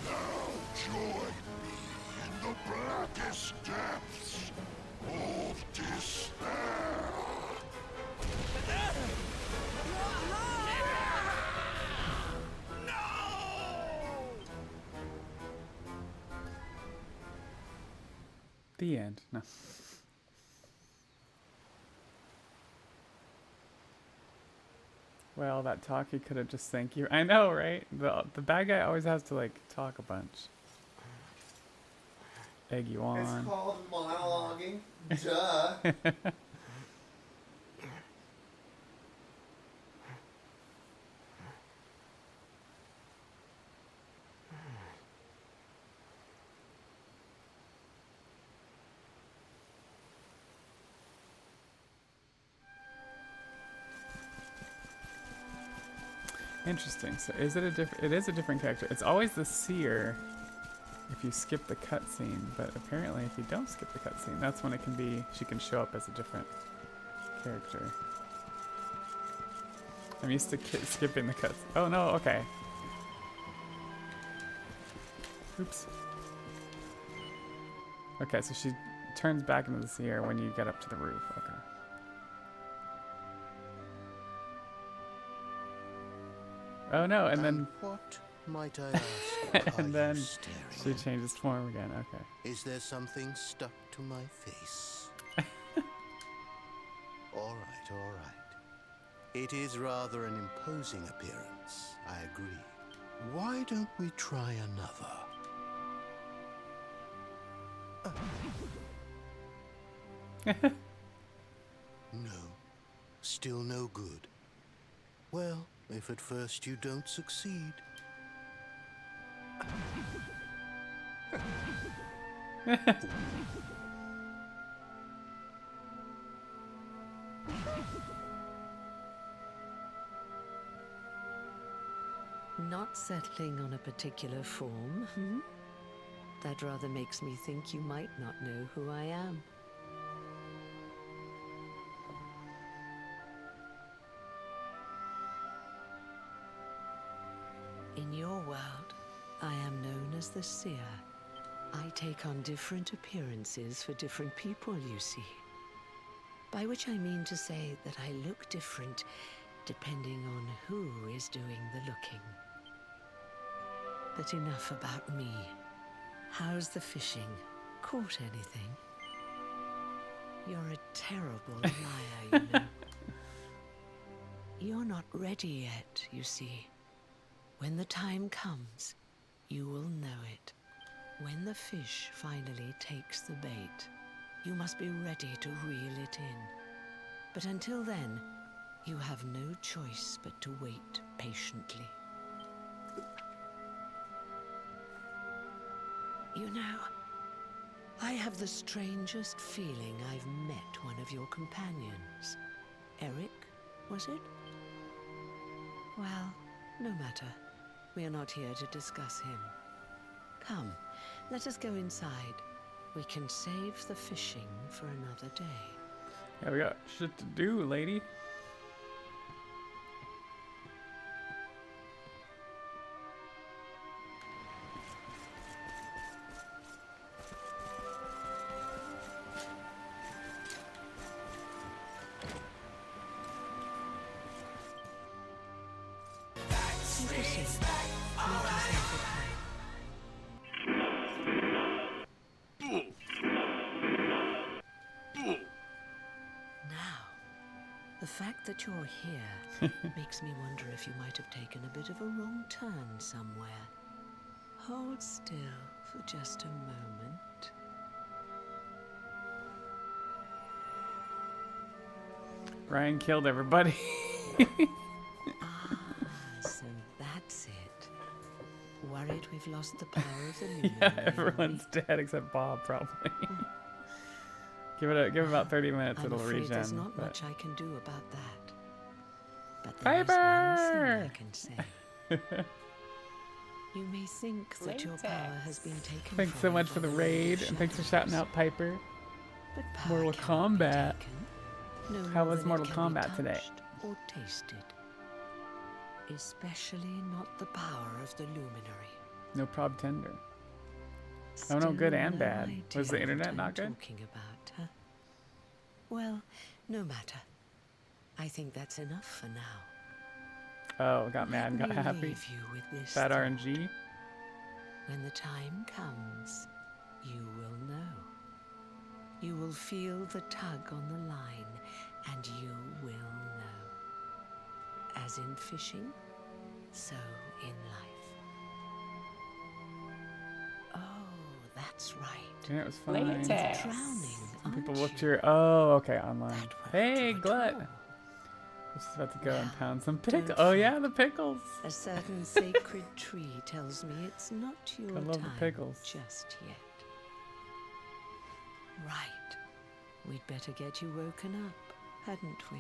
Now join me in the blackest depths of despair. The end. No. Well, that talk he could have just thank you. I know, right? The bad guy always has to like talk a bunch. Egg you on. It's called monologuing. Duh. Interesting. So is it a different? It is a different character. It's always the seer if you skip the cutscene, but apparently if you don't skip the cutscene, that's when it can be. She can show up as a different character. I'm used to skipping the cuts. Oh no. Okay. Oops. Okay, so she turns back into the seer when you get up to the roof. Okay. Oh no, and then What might I ask? and then she changes form again. Okay. Is there something stuck to my face? All right, all right. It is rather an imposing appearance, I agree. Why don't we try another? No, still no good. Well, if at first you don't succeed. Not settling on a particular form, hmm? That rather makes me think you might not know who I am. In your world, I am known as the Seer. I take on different appearances for different people, you see. By which I mean to say that I look different depending on who is doing the looking. But enough about me. How's the fishing? Caught anything? You're a terrible liar, you know. You're not ready yet, you see. When the time comes, you will know it. When the fish finally takes the bait, you must be ready to reel it in. But until then, you have no choice but to wait patiently. You know, I have the strangest feeling I've met one of your companions. Eric, was it? Well, no matter. We are not here to discuss him. Come, let us go inside. We can save the fishing for another day. Yeah, we got shit to do, lady. The fact that you're here makes me wonder if you might have taken a bit of a wrong turn somewhere. Hold still for just a moment. Ryan killed everybody. So that's it. Worried we've lost the power of the luminary. Yeah, everyone's dead except Bob, probably. Give it about 30 minutes, I'm it'll afraid regen. there's not but... much I can do about that. But there is one thing I can say. You may think that your power has been taken Thanks from so you much by for the the raid, shadows. and thanks for shouting out Piper. But power Mortal cannot be Kombat. taken, no How more was than it Mortal can be Kombat today? touched or tasted. Especially not the power of the luminary. No prob tender. Oh no, good and Still no bad. idea Was the internet what not I'm good? talking about, huh? Well, no matter. I think that's enough for now. Oh, got mad and got Let me happy. leave you with this Bad thought. RNG. When the time comes, you will know. You will feel the tug on the line, and you will know. As in fishing, so in life. Oh, that's right. Yeah, it was fine. You're drowning, Some people aren't looked you? your. Oh, okay, online. Hey, Glut. I was just about to go and pound some pickles. Don't Oh fret. yeah, the pickles. A certain sacred tree tells me it's not your I love time the pickles. just yet. Right. We'd better get you woken up, hadn't we?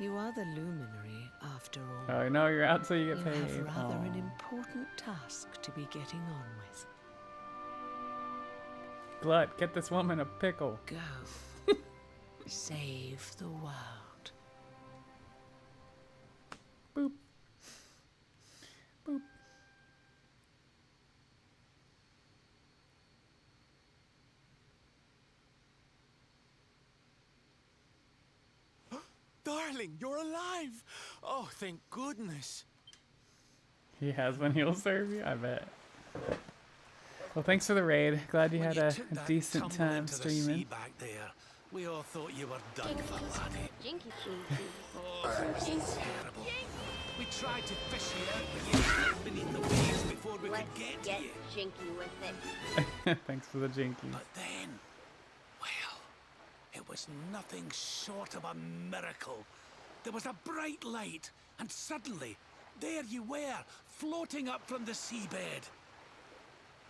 You are the luminary, after all. Oh, I know you're out, so you get You paid. have rather an Aw. important task to be getting on with. Glut, get this woman a pickle. Go. Save the world. Boop. Boop. Darling, you're alive! Oh, thank goodness. He has one he'll serve you, I bet. Well, thanks for the raid. Glad you had a decent time streaming. Back there, we all thought you were done for, laddie. Jinky. Oh, it's terrible. We tried to fish you out, but you hid beneath the waves before we could get to you. Jinky with it. Thanks for the jinkies. But then, well, it was nothing short of a miracle. There was a bright light, and suddenly, there you were, floating up from the seabed.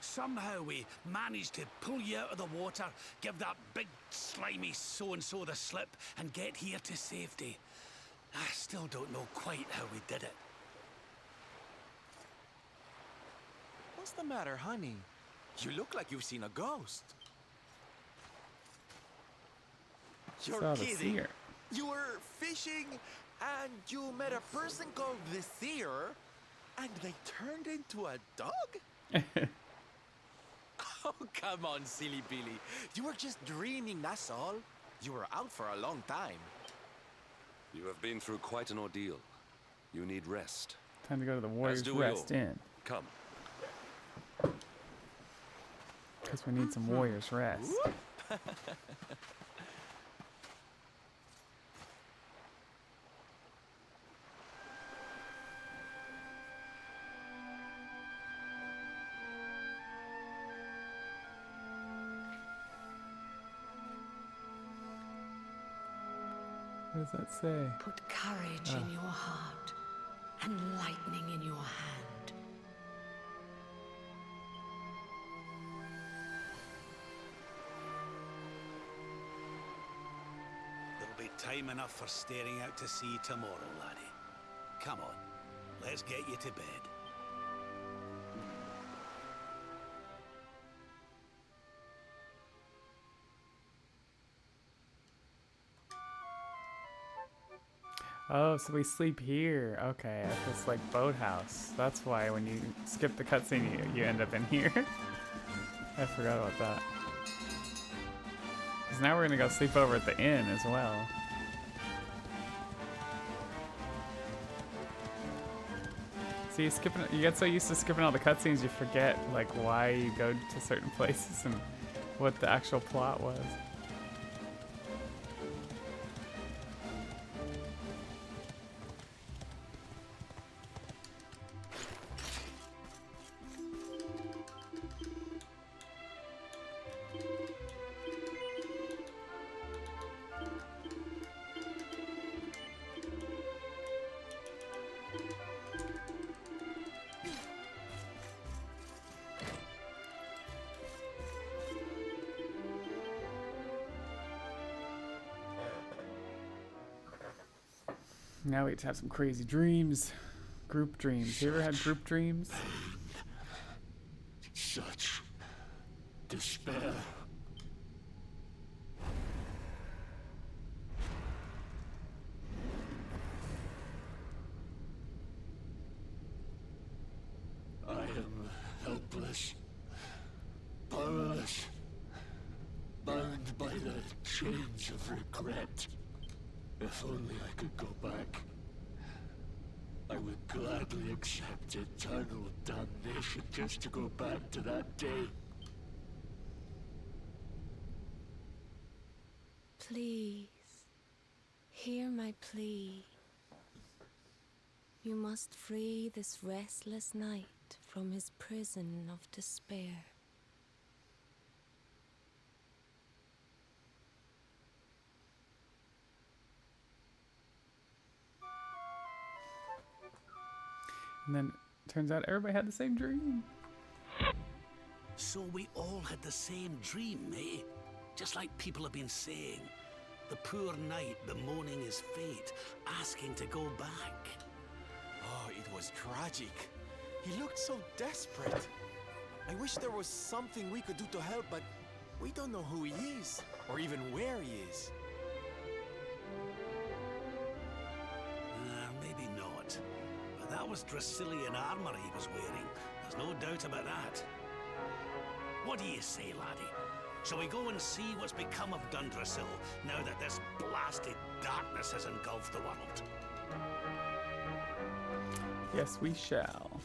Somehow we managed to pull you out of the water, give that big slimy so-and-so the slip, and get here to safety. I still don't know quite how we did it. What's the matter, honey? You look like you've seen a ghost. You're Saw the kidding. seer. You were fishing and you met a person called the Seer and they turned into a dog? Oh, come on, silly Billy. You were just dreaming, that's all. You were out for a long time. You have been through quite an ordeal. You need rest. Time to go to the Warriors Rest Inn. Come. Because we need some Warriors Rest. What does that say? Put courage in your heart and lightning in your hand. There'll be time enough for staring out to sea tomorrow, laddie. Come on, let's get you to bed. Oh, so we sleep here. Okay, at this like boathouse. That's why when you skip the cutscene, you end up in here. I forgot about that. Because now we're gonna go sleep over at the inn as well. See, you get so used to skipping all the cutscenes, you forget like why you go to certain places and what the actual plot was. Now we get to have some crazy dreams. Group dreams. You ever had group dreams? Such despair. I am helpless, powerless, bound by the chains of regret. If only I could go back, I would gladly accept eternal damnation just to go back to that day. Please, hear my plea. You must free this restless knight from his prison of despair. And then turns out everybody had the same dream. So we all had the same dream, eh? Just like people have been saying. The poor knight bemoaning his fate, asking to go back. Oh, it was tragic. He looked so desperate. I wish there was something we could do to help, but we don't know who he is, or even where he is. Maybe not. But that was Dracilian armor he was wearing. There's no doubt about that. What do you say, laddie? Shall we go and see what's become of Dundrasil now that this blasted darkness has engulfed the world? Yes, we shall.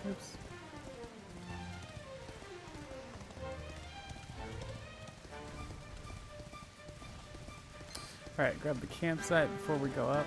Oops. Alright, grab the campsite before we go up.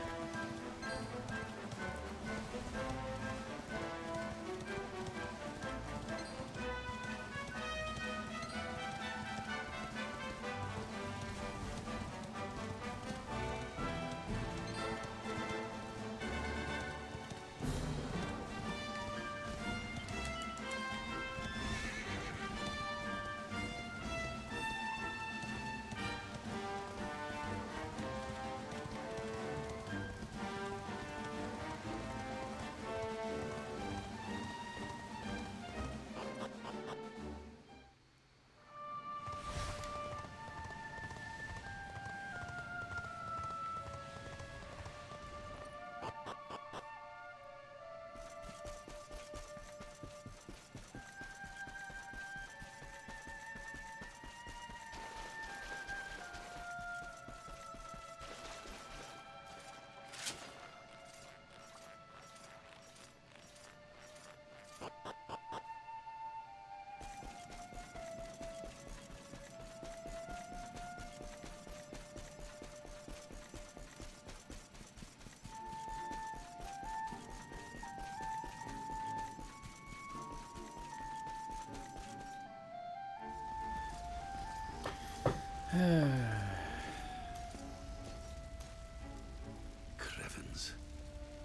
Crivens.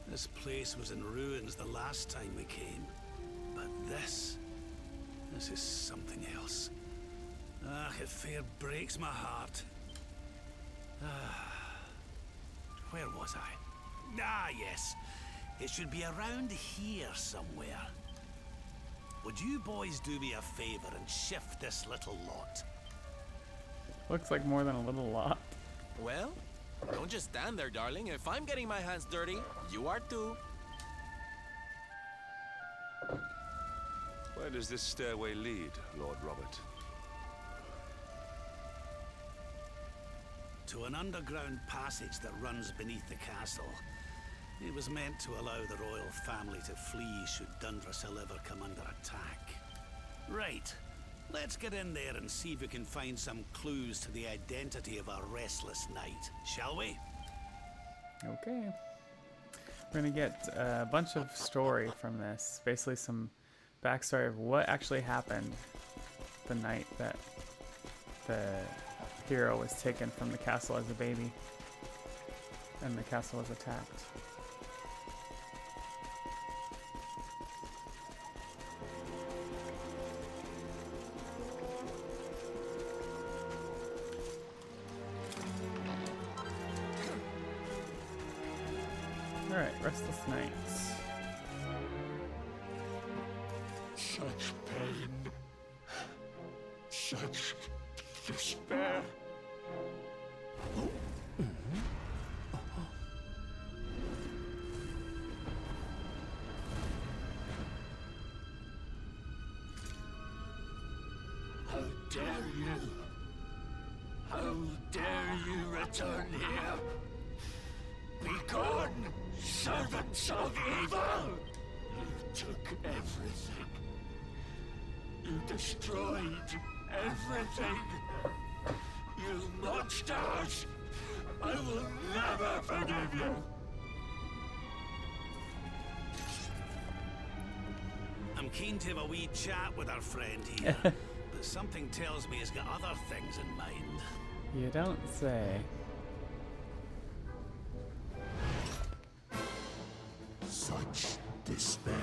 This place was in ruins the last time we came. But this is something else. Ah, it fair breaks my heart. Where was I? Ah, yes. It should be around here somewhere. Would you boys do me a favor and shift this little lot? Looks like more than a little lot. Well, don't just stand there, darling. If I'm getting my hands dirty, you are too. Where does this stairway lead, Lord Robert? To an underground passage that runs beneath the castle. It was meant to allow the royal family to flee should Dundrasil ever come under attack. Right. Let's get in there and see if we can find some clues to the identity of our restless knight, shall we? Okay. We're gonna get a bunch of story from this. Basically some backstory of what actually happened the night that the hero was taken from the castle as a baby and the castle was attacked. Alright, Restless Nights. Such pain. Such despair. How dare you? How dare you return here? Be gone, servants of evil! You took everything. You destroyed everything. You monsters! I will never forgive you! I'm keen to have a wee chat with our friend here, but something tells me he's got other things in mind. You don't say. Such despair.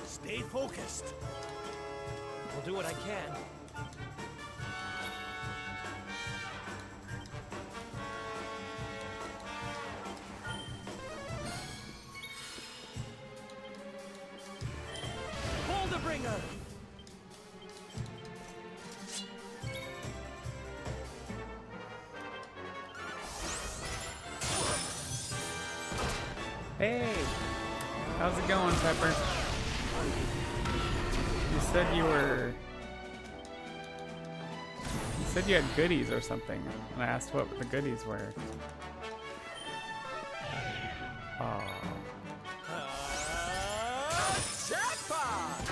Stay focused. I'll do what I can. Boulderbringer! Hey! How's it going, Pepper? You said you were... You said you had goodies or something, and I asked what the goodies were. Oh. Jackpot!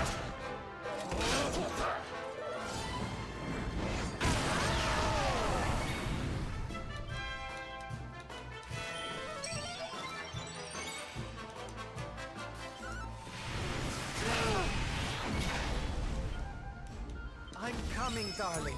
I'm coming, darling.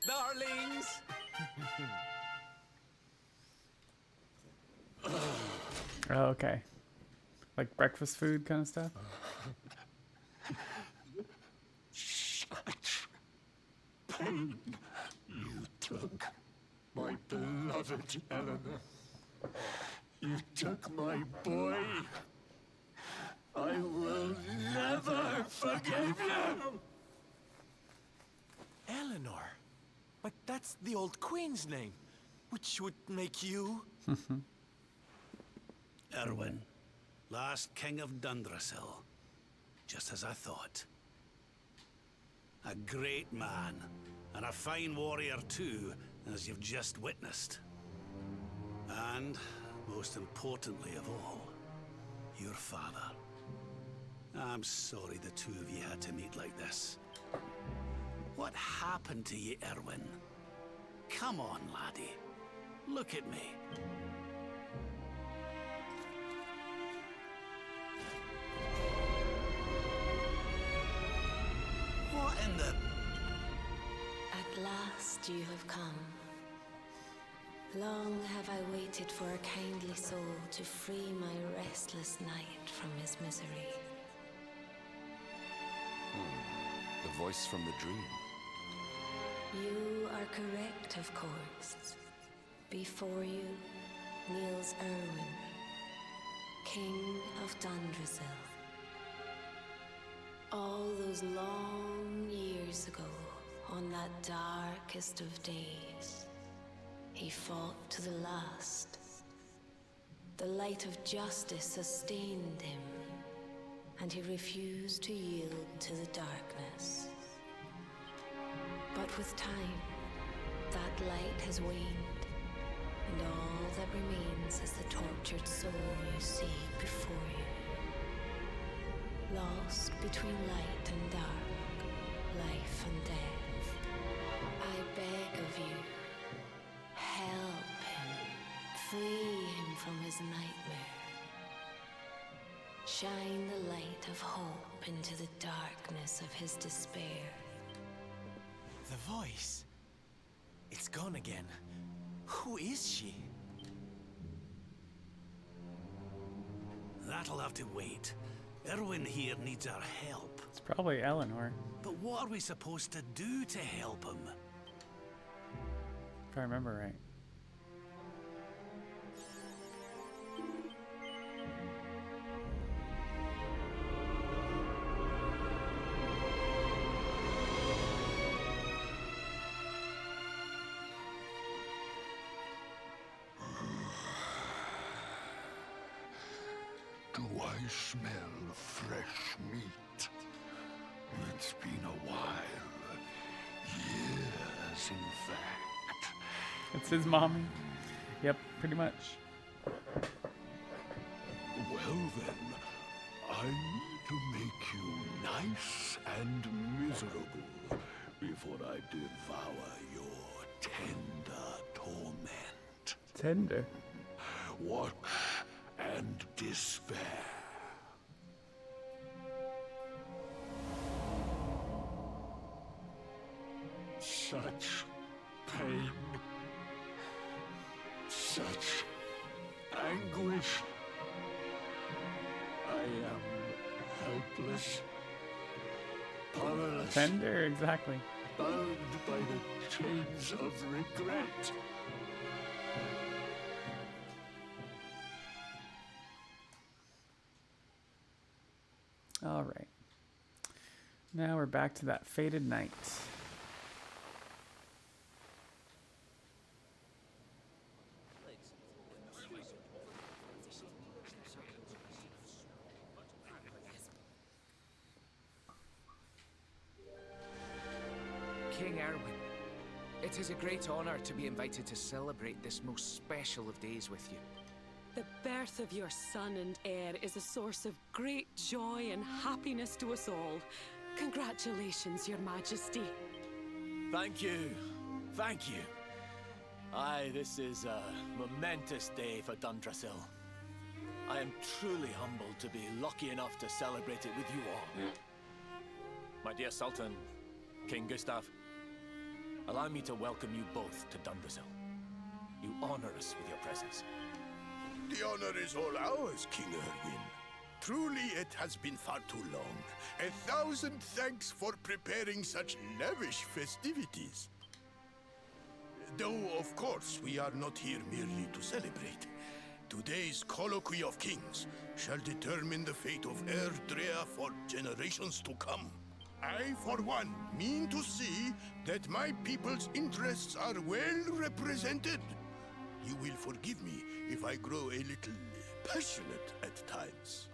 Darlings! Oh, okay. Like breakfast food kind of stuff? Such pain. You took my beloved Eleanor. You took my boy. I will never forgive you. Eleanor, That's the old queen's name, which would make you... Erwin, last king of Dundrasil. Just as I thought. A great man, and a fine warrior too, as you've just witnessed. And, most importantly of all, your father. I'm sorry the two of you had to meet like this. What happened to you, Erwin? Come on, laddie. Look at me. What in the... At last you have come. Long have I waited for a kindly soul to free my restless knight from his misery. The voice from the dream. You are correct, of course. Before you kneels Erwin, King of Dundrasil. All those long years ago, on that darkest of days, he fought to the last. The light of justice sustained him, and he refused to yield to the darkness. But with time, that light has waned, and all that remains is the tortured soul you see before you. Lost between light and dark, life and death. I beg of you, help him, free him from his nightmare. Shine the light of hope into the darkness of his despair. The voice. It's gone again. Who is she? That'll have to wait. Erwin here needs our help. It's probably Eleanor, But what are we supposed to do to help him? if I remember right. Do I smell fresh meat? It's been a while. Years, in fact. It's his mommy. Yep, pretty much. Well then, I need to make you nice and miserable before I devour your tender torment. Tender. Watch and despair. Such pain. Such anguish. I am helpless. Powerless. Tender, exactly. Bound by the chains of regret. All right. Now we're back to that fated night. King Erwin, it is a great honor to be invited to celebrate this most special of days with you. The birth of your son and heir is a source of great joy and happiness to us all. Congratulations, Your Majesty. Thank you. Thank you. Aye, this is a momentous day for Dundrasil. I am truly humbled to be lucky enough to celebrate it with you all. My dear Sultan, King Gustav, allow me to welcome you both to Dundrasil. You honor us with your presence. The honor is all ours, King Erwin. Truly, it has been far too long. 1,000 thanks for preparing such lavish festivities. Though, of course, we are not here merely to celebrate. Today's colloquy of kings shall determine the fate of Erdrea for generations to come. I, for one, mean to see that my people's interests are well represented. You will forgive me if I grow a little passionate at times.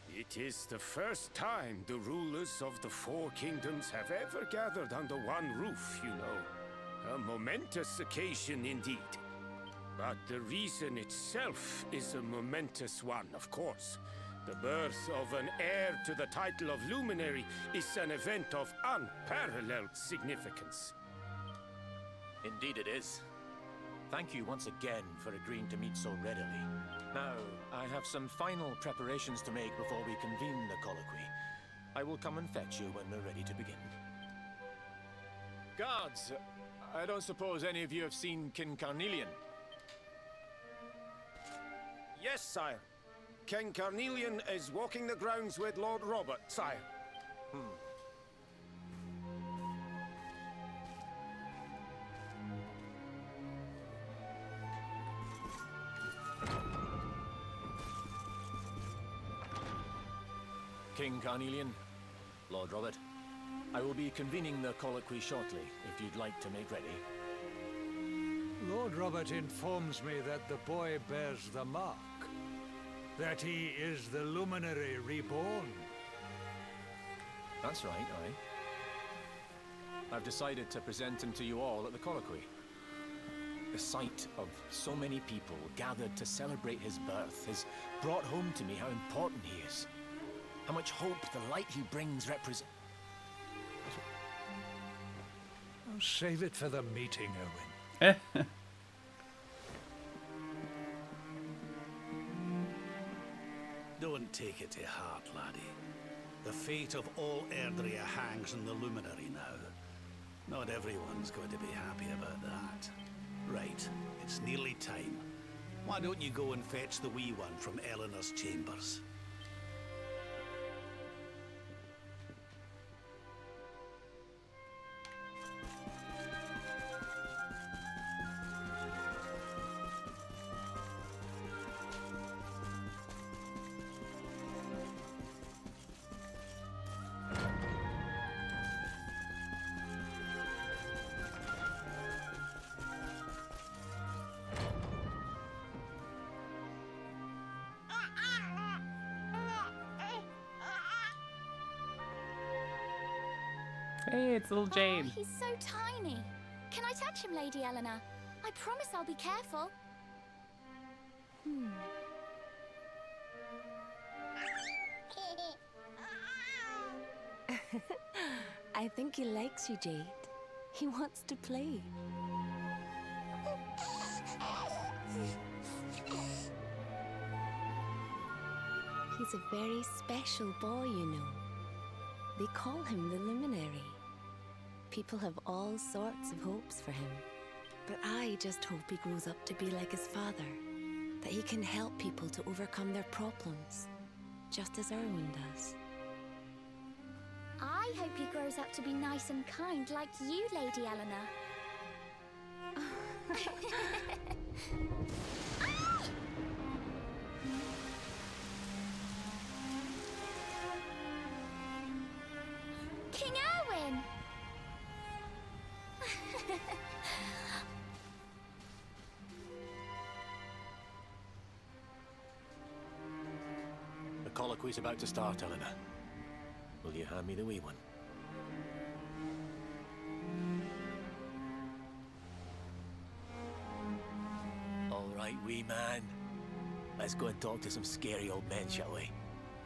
It is the first time the rulers of the four kingdoms have ever gathered under one roof, you know. A momentous occasion indeed. But the reason itself is a momentous one, of course. The birth of an heir to the title of Luminary is an event of unparalleled significance. Indeed it is. Thank you once again for agreeing to meet so readily. Now, I have some final preparations to make before we convene the colloquy. I will come and fetch you when we're ready to begin. Guards, I don't suppose any of you have seen King Carnelian? Yes, sire. King Carnelian is walking the grounds with Lord Robert, sire. King Carnelian, Lord Robert, I will be convening the colloquy shortly, if you'd like to make ready. Lord Robert informs me that the boy bears the mark. That he is the Luminary reborn. That's right, aye. I've decided to present him to you all at the colloquy. The sight of so many people gathered to celebrate his birth has brought home to me how important he is. How much hope the light he brings represents. Oh, save it for the meeting, Owen. Don't take it to heart, laddie. The fate of all Erdrea hangs in the Luminary now. Not everyone's going to be happy about that. Right, it's nearly time. Why don't you go and fetch the wee one from Eleanor's chambers? Hey, it's little Jade. Oh, he's so tiny. Can I touch him, Lady Eleanor? I promise I'll be careful. I think he likes you, Jade. He wants to play. He's a very special boy, you know. They call him the Luminary. People have all sorts of hopes for him. But I just hope he grows up to be like his father. That he can help people to overcome their problems, just as Erwin does. I hope he grows up to be nice and kind like you, Lady Eleanor. King Erwin! The colloquy's about to start, Eleanor. Will you hand me the wee one? All right, wee man. Let's go and talk to some scary old men, shall we?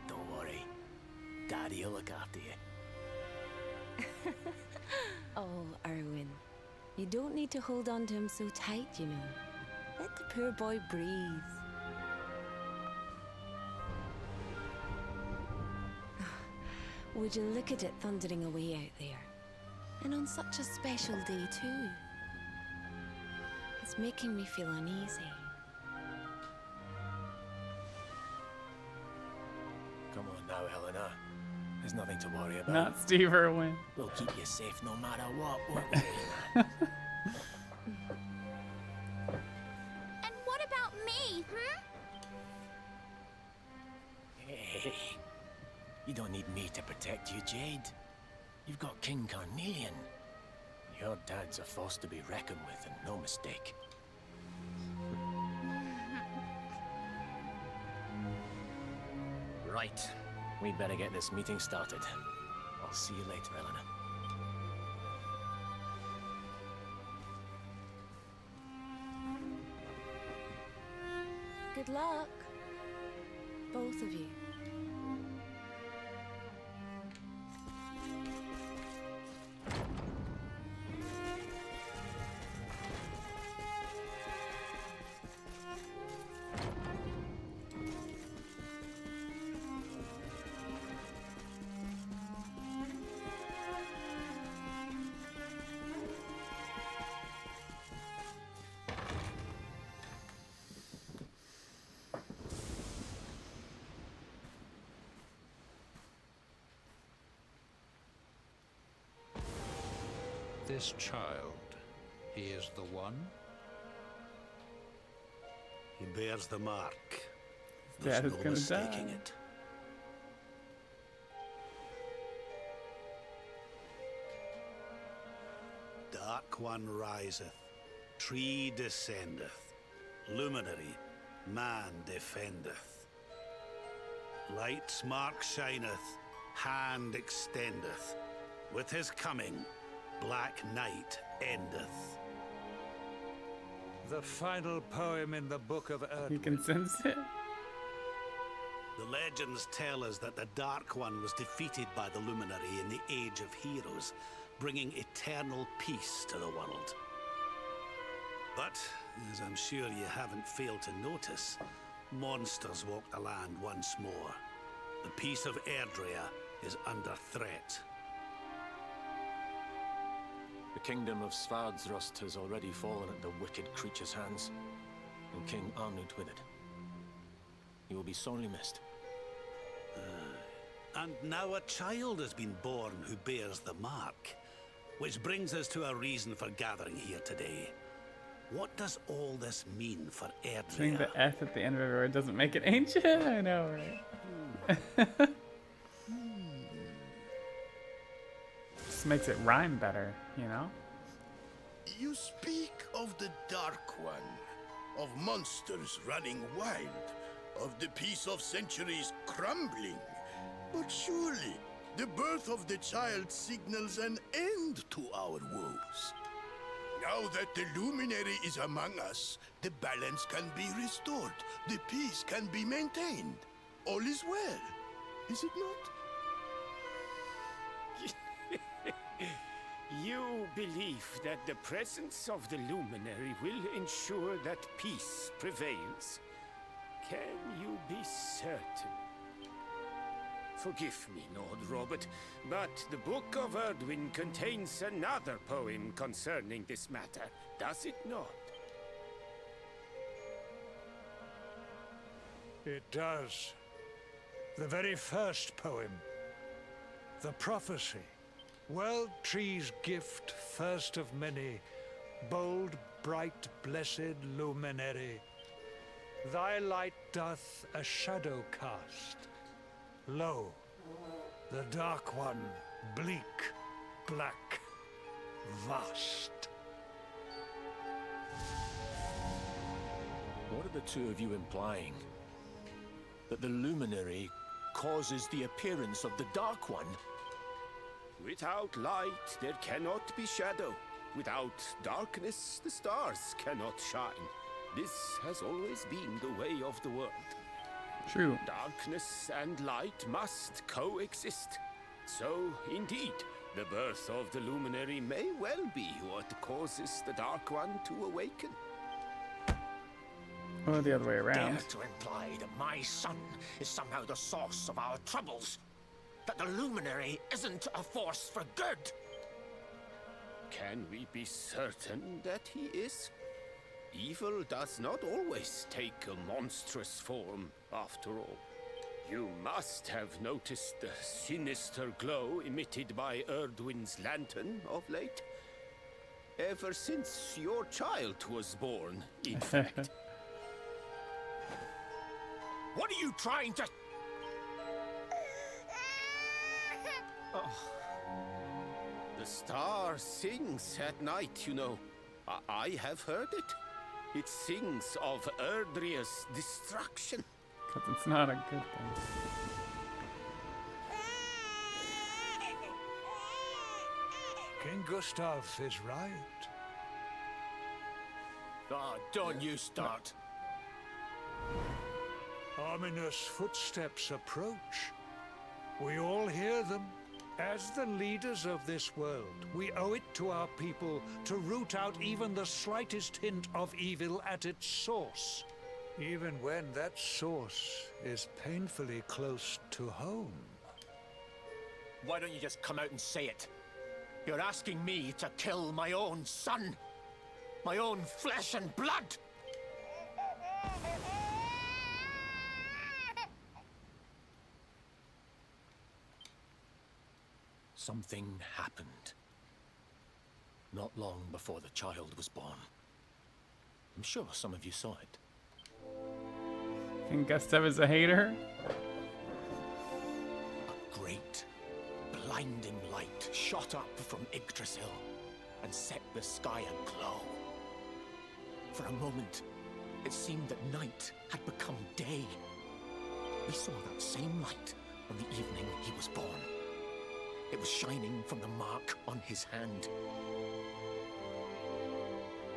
Don't worry. Daddy will look after you. Oh, Erwin. You don't need to hold on to him so tight, you know. Let the poor boy breathe. Would you look at it thundering away out there? And on such a special day, too. It's making me feel uneasy. Come on now, Eleanor. There's nothing to worry about. Not Steve Irwin. We'll keep you safe no matter what, won't we? And what about me, Hey, you don't need me to protect you, Jade. You've got King Carnelian. Your dad's a force to be reckoned with, and no mistake. Right. We'd better get this meeting started. I'll see you later, Eleanor. Good luck, both of you. This child, he is the one? He bears the mark. Dad is There's no gonna mistaking die. it. Dark One riseth, tree descendeth, luminary, man defendeth. Light's mark shineth, hand extendeth. With his coming, black night endeth. The final poem in the Book of Earth. You can sense it. The legends tell us that the Dark One was defeated by the Luminary in the Age of Heroes, bringing eternal peace to the world. But, as I'm sure you haven't failed to notice, monsters walk the land once more. The peace of Erdrea is under threat. The kingdom of Svardsrust has already fallen at the wicked creature's hands, and King Arnud with it. He will be sorely missed. And now a child has been born who bears the mark. Which brings us to a reason for gathering here today. What does all this mean for Erdrea? Saying the F at the end of every word doesn't make it ancient. I know, right? Just makes it rhyme better, you know? You speak of the Dark One, of monsters running wild, of the peace of centuries crumbling. But surely, the birth of the child signals an end to our woes. Now that the Luminary is among us, the balance can be restored, the peace can be maintained. All is well, is it not? You believe that the presence of the Luminary will ensure that peace prevails? Can you be certain? Forgive me, Lord Robert, but the Book of Erdwin contains another poem concerning this matter, does it not? It does. The very first poem. The prophecy. World Tree's gift, first of many. Bold, bright, blessed luminary. Thy light doth a shadow cast. Lo, the Dark One, bleak, black, vast. What are the two of you implying? That the Luminary causes the appearance of the Dark One? Without light, there cannot be shadow. Without darkness, the stars cannot shine. This has always been the way of the world. True. Darkness and light must coexist. So, indeed, the birth of the Luminary may well be what causes the Dark One to awaken. Or the other way around. Dare to imply that my son is somehow the source of our troubles? That the Luminary isn't a force for good? Can we be certain that he is? Evil does not always take a monstrous form, after all. You must have noticed the sinister glow emitted by Erdwin's lantern of late. Ever since your child was born, in fact. What are you trying to... The star sings at night, you know. I have heard it. It sings of Erdria's destruction. Because it's not a good thing. King Gustav is right. Ah, don't you start. Ominous footsteps approach. We all hear them. As the leaders of this world, we owe it to our people to root out even the slightest hint of evil at its source, even when that source is painfully close to home. Why don't you just come out and say it? You're asking me to kill my own son. My own flesh and blood. Something happened. Not long before the child was born. I'm sure some of you saw it. King Gustav is a hater? A great, blinding light shot up from Yggdrasil and set the sky aglow. For a moment, it seemed that night had become day. We saw that same light on the evening he was born. It was shining from the mark on his hand.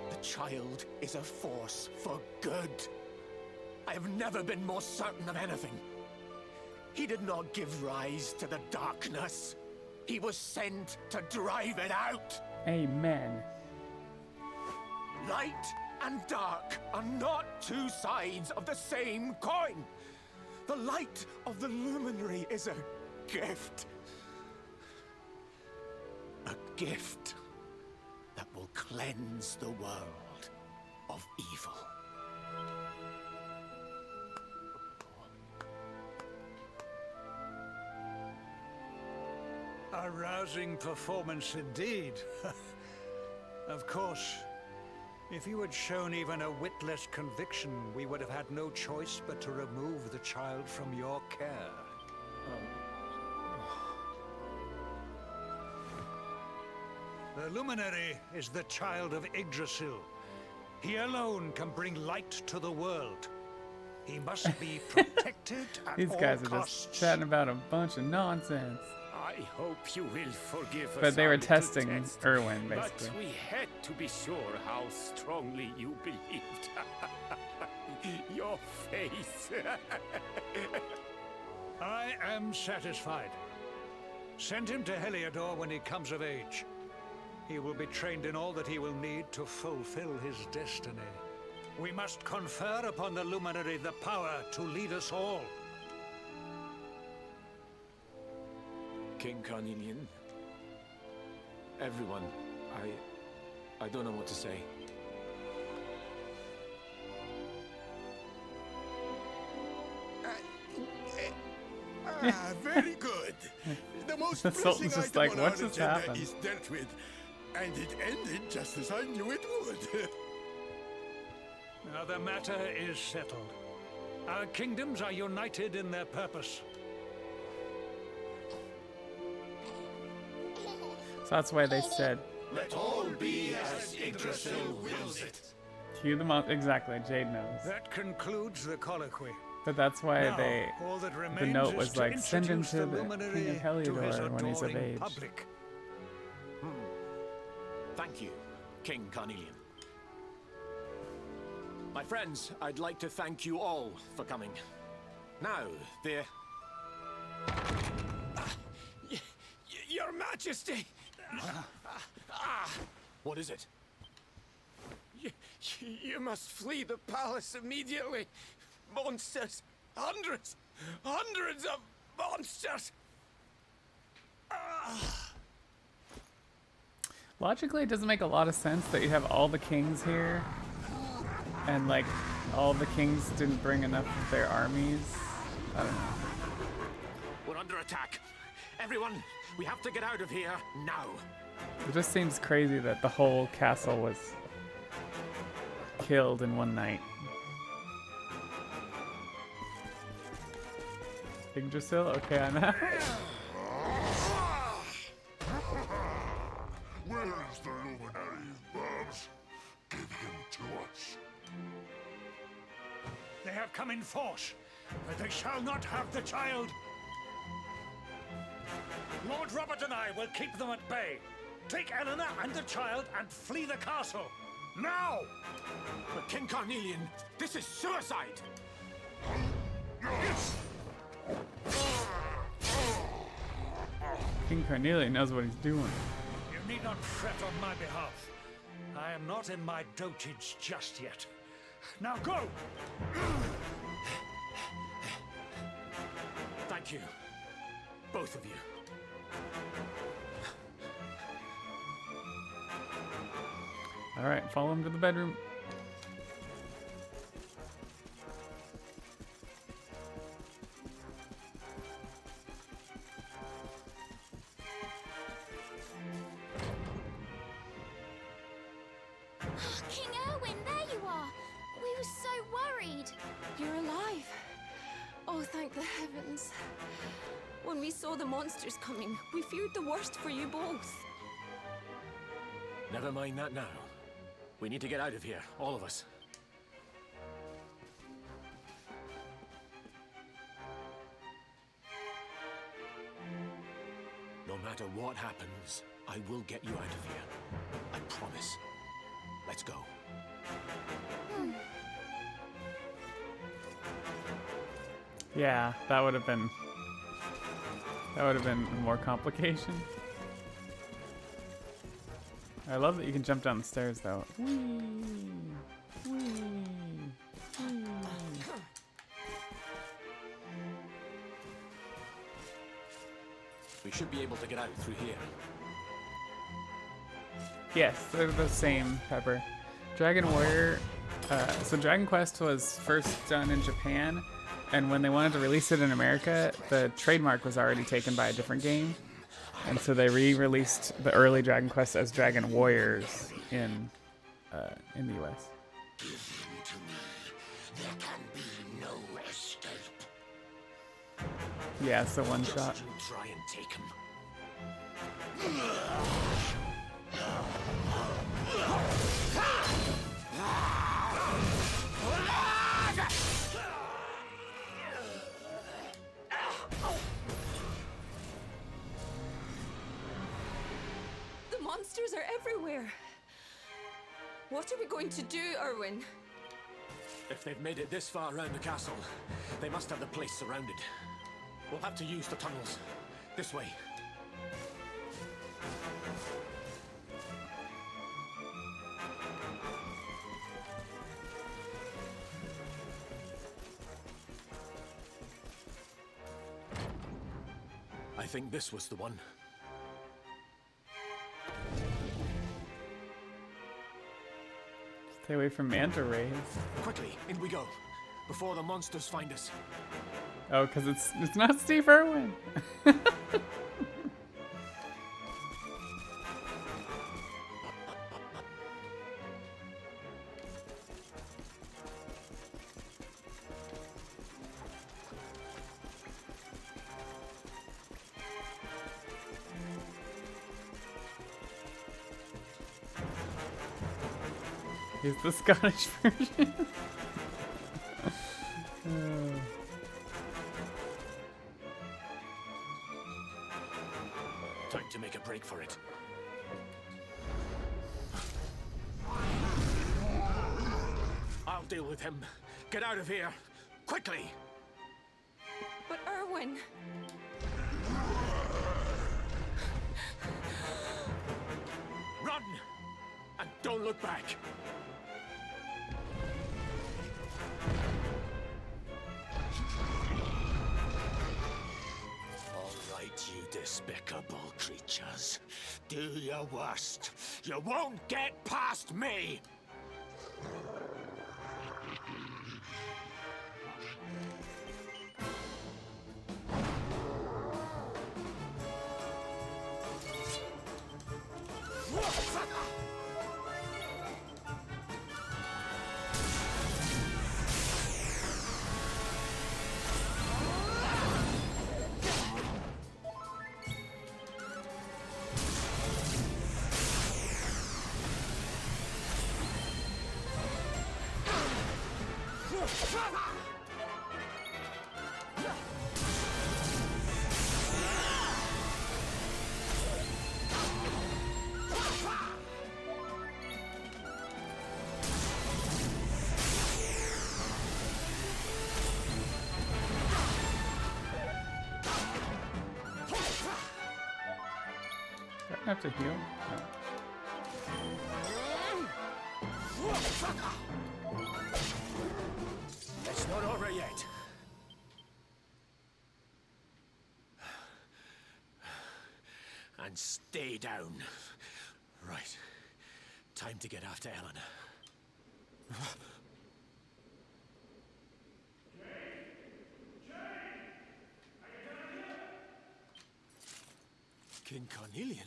The child is a force for good. I have never been more certain of anything. He did not give rise to the darkness. He was sent to drive it out. Amen. Light and dark are not two sides of the same coin. The light of the luminary is a gift. A gift that will cleanse the world of evil. A rousing performance indeed. Of course, if you had shown even a whit less conviction, we would have had no choice but to remove the child from your care. The Luminary is the child of Yggdrasil. He alone can bring light to the world. He must be protected at These all guys are costs. just chatting about a bunch of nonsense. I hope you will forgive us. But they our were little testing test. Erwin, basically. But we had to be sure how strongly you believed. Your face. I am satisfied. Send him to Heliodor when he comes of age. He will be trained in all that he will need to fulfill his destiny. We must confer upon the Luminary the power to lead us all. King Carnelian, everyone, I don't know what to say. Very good. The most The pressing Sultan's just item like, on "What's our just agenda happened?" is dealt with, and it ended just as I knew it would. Now the matter is settled. Our kingdoms are united in their purpose. So that's why they said, Let all be as Yggdrasil wills it. cue them up. Exactly, Jade knows. That concludes the colloquy. But that's why Now, all that the remains note is was to like, send him introduce to the the Luminary King of to his Heliodor when he's of adoring age. public. Thank you, King Carnelian. My friends, I'd like to thank you all for coming. Now, Your Majesty! What is it? You must flee the palace immediately. Monsters! Hundreds of monsters! Logically, it doesn't make a lot of sense that you have all the kings here, and like all the kings didn't bring enough of their armies. I don't know. We're under attack. Everyone, we have to get out of here now. It just seems crazy that the whole castle was killed in one night. Yggdrasil? Okay, I'm out. have come in force, but they shall not have the child. Lord Robert and I will keep them at bay. Take Eleanor and the child and flee the castle. Now! But King Carnelian, this is suicide! King Carnelian knows what he's doing. You need not fret on my behalf. I am not in my dotage just yet. Now go! Thank you. Both of you. All right, follow him to the bedroom. King Erwin, there you are. We were so worried. You're alive. Oh, thank the heavens. When we saw the monsters coming, we feared the worst for you both. Never mind that now. We need to get out of here, all of us. No matter what happens, I will get you out of here. I promise. Let's go. Yeah, that would have been more complication. I love that you can jump down the stairs though. Whee! Whee! Whee! We should be able to get out through here. Yes, they're the same, Pepper. Dragon Warrior, so Dragon Quest was first done in Japan, and when they wanted to release it in America, the trademark was already taken by a different game. And so they re-released the early Dragon Quest as Dragon Warriors in the US. Give him to me. There can be no escape. Yeah, it's the one shot. Try and take him. The monsters are everywhere. What are we going to do, Erwin? If they've made it this far around the castle, they must have the place surrounded. We'll have to use the tunnels. This way. I think this was the one. Stay away from manta rays. Quickly, in we go, before the monsters find us. Oh, because it's not Steve Irwin. He's the Scottish version. Time to make a break for it. I'll deal with him. Get out of here. Quickly! But Erwin... Run! And don't look back! All right, you despicable creatures. Do your worst. You won't get past me! have to heal? No. It's not over yet. And stay down. Right. Time to get after Eleanor. King Carnelian?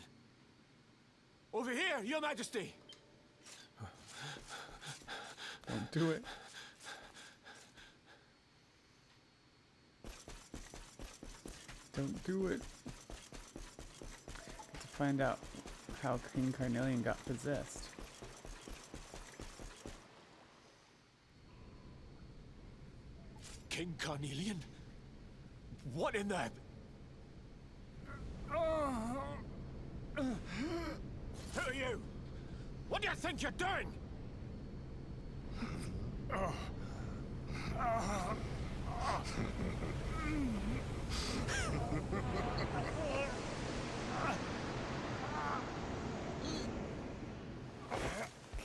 Over here, Your Majesty! Don't do it. Don't do it. To find out how King Carnelian got possessed. King Carnelian? What in the... Who are you? What do you think you're doing?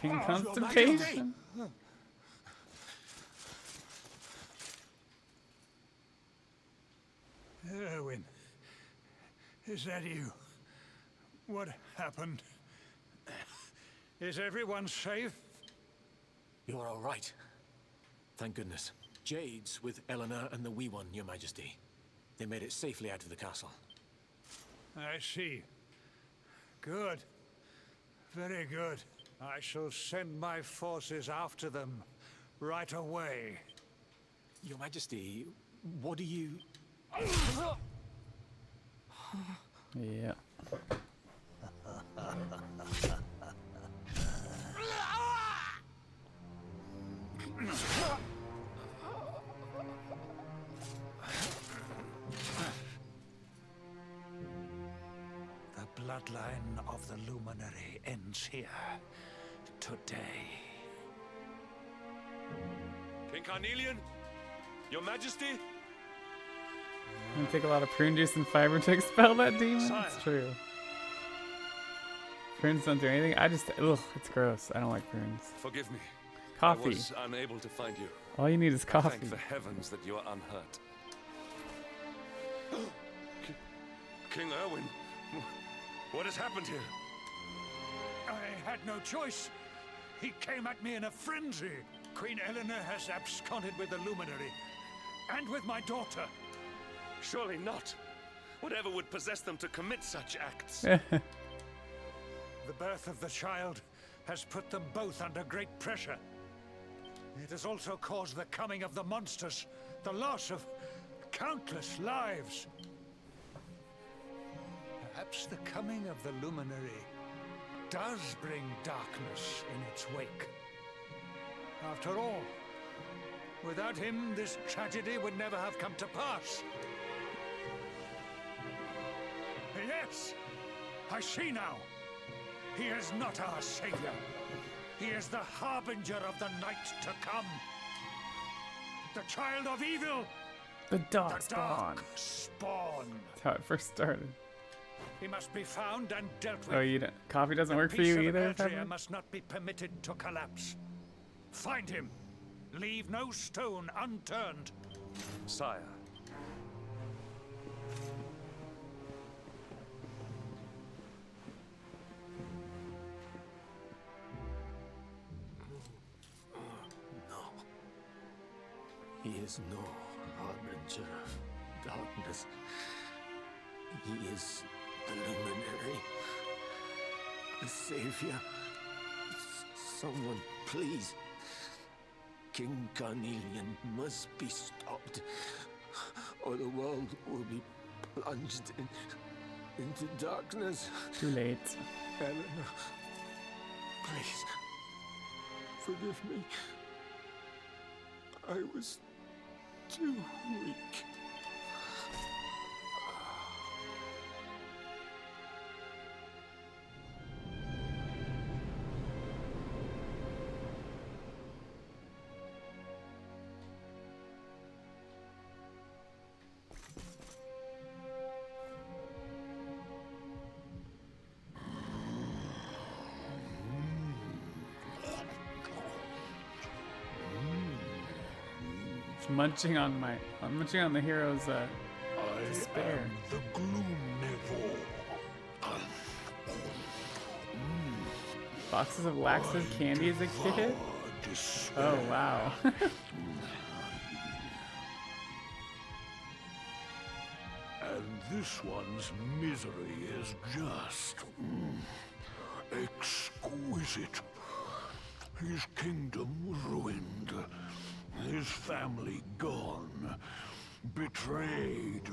King Constipation? Erwin, is that you? What happened? Is everyone safe? You're all right. Thank goodness. Jade's with Eleanor and the wee one, Your Majesty. They made it safely out of the castle. I see. Good. Very good. I shall send my forces after them right away. Your Majesty, what do you... Yeah. The bloodline of the Luminary ends here today. King Carnelian? Your Majesty? It'll take a lot of prune juice and fiber to expel that demon. Sire. It's true. Prunes don't do anything. Ugh, it's gross. I don't like prunes. Forgive me. Coffee. I was unable to find you. All you need is coffee. Thank the heavens that you are unhurt. King Erwin, what has happened here? I had no choice. He came at me in a frenzy. Queen Eleanor has absconded with the Luminary, and with my daughter. Surely not. Whatever would possess them to commit such acts? The birth of the child has put them both under great pressure. It has also caused the coming of the monsters, the loss of countless lives. Perhaps the coming of the Luminary does bring darkness in its wake. After all, without him, this tragedy would never have come to pass. Yes, I see now. He is not our savior. He is the harbinger of the night to come. The child of evil. The dark The spawn. dark spawn. That's how it first started. He must be found and dealt with. Oh, you don't, coffee doesn't work for The you peace of either, Eldria Pepper? must not be permitted to collapse. Find him. Leave no stone unturned. Sire. No. He is no harbinger of darkness. He is the Luminary. The Savior. Someone, please. King Carnelian must be stopped, or the world will be plunged into darkness. Too late. Eleanor, please, forgive me. I was too weak. munching on the hero's despair. I am the Gloomnivore. Boxes of laxative candy as a kid? Oh wow. And this one's misery is just exquisite. His kingdom ruined, his family gone, betrayed,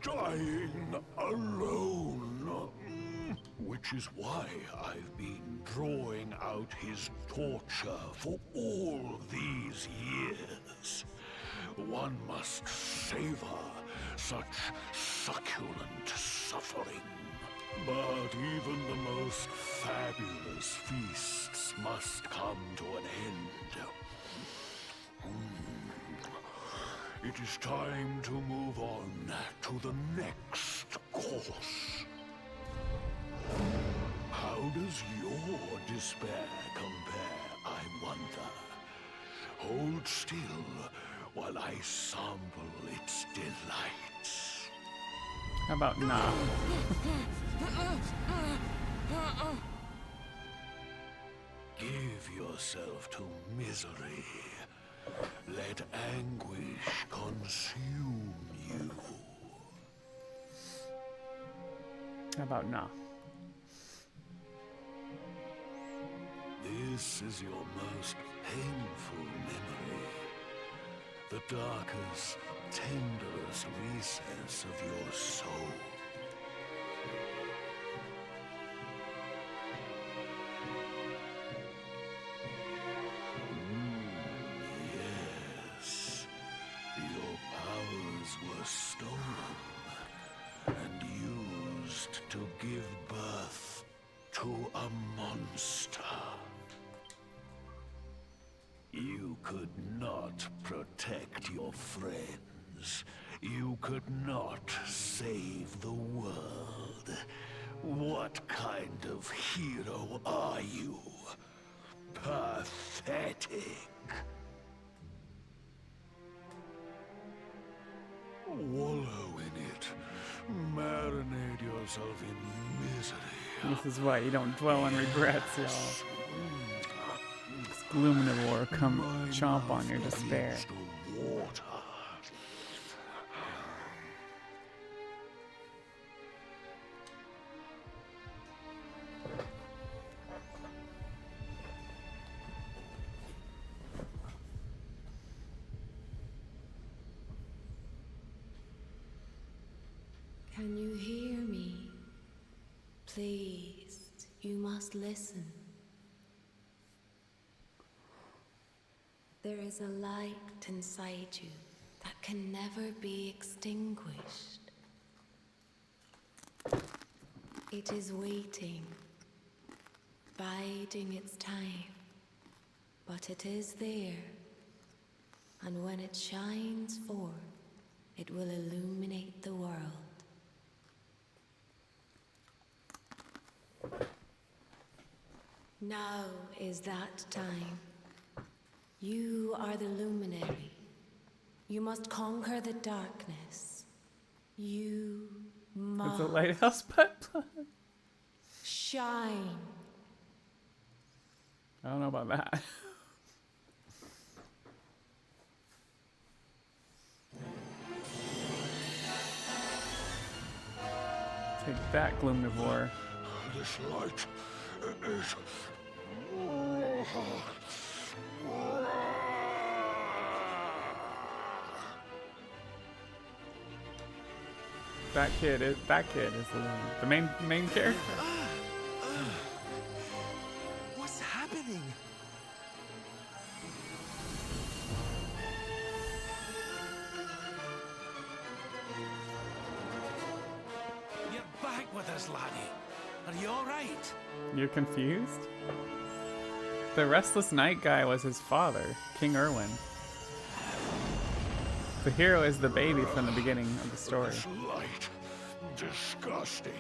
dying alone. Which is why I've been drawing out his torture for all these years. One must savor such succulent suffering. But even the most fabulous feasts must come to an end. It is time to move on to the next course. How does your despair compare, I wonder? Hold still while I sample its delights. How about nah? Give yourself to misery. Let anguish consume you. How about nah? This is your most painful memory. The darkest, tenderest recess of your soul. Yes. Your powers were stolen and used to give birth to a monster. You could not protect your friends. You could not save the world. What kind of hero are you? Pathetic. Wallow in it. Marinate yourself in misery. This is why you don't dwell on regrets, y'all. This Gloomnivore come chomp on your despair. Water. Can you hear me? Please, you must listen. There is a light inside you that can never be extinguished. It is waiting, biding its time, but it is there, and when it shines forth, it will illuminate the world. Now is that time. You are the luminary. You must conquer the darkness. You must. It's a lighthouse pipe. Shine. I don't know about that. Take that, Gloomnivore. This light is... That kid is the main character. What's happening? You're back with us, laddie. Are you all right? You're confused? The Restless Night guy was his father, King Erwin. The hero is the baby from the beginning of the story. This light, disgusting.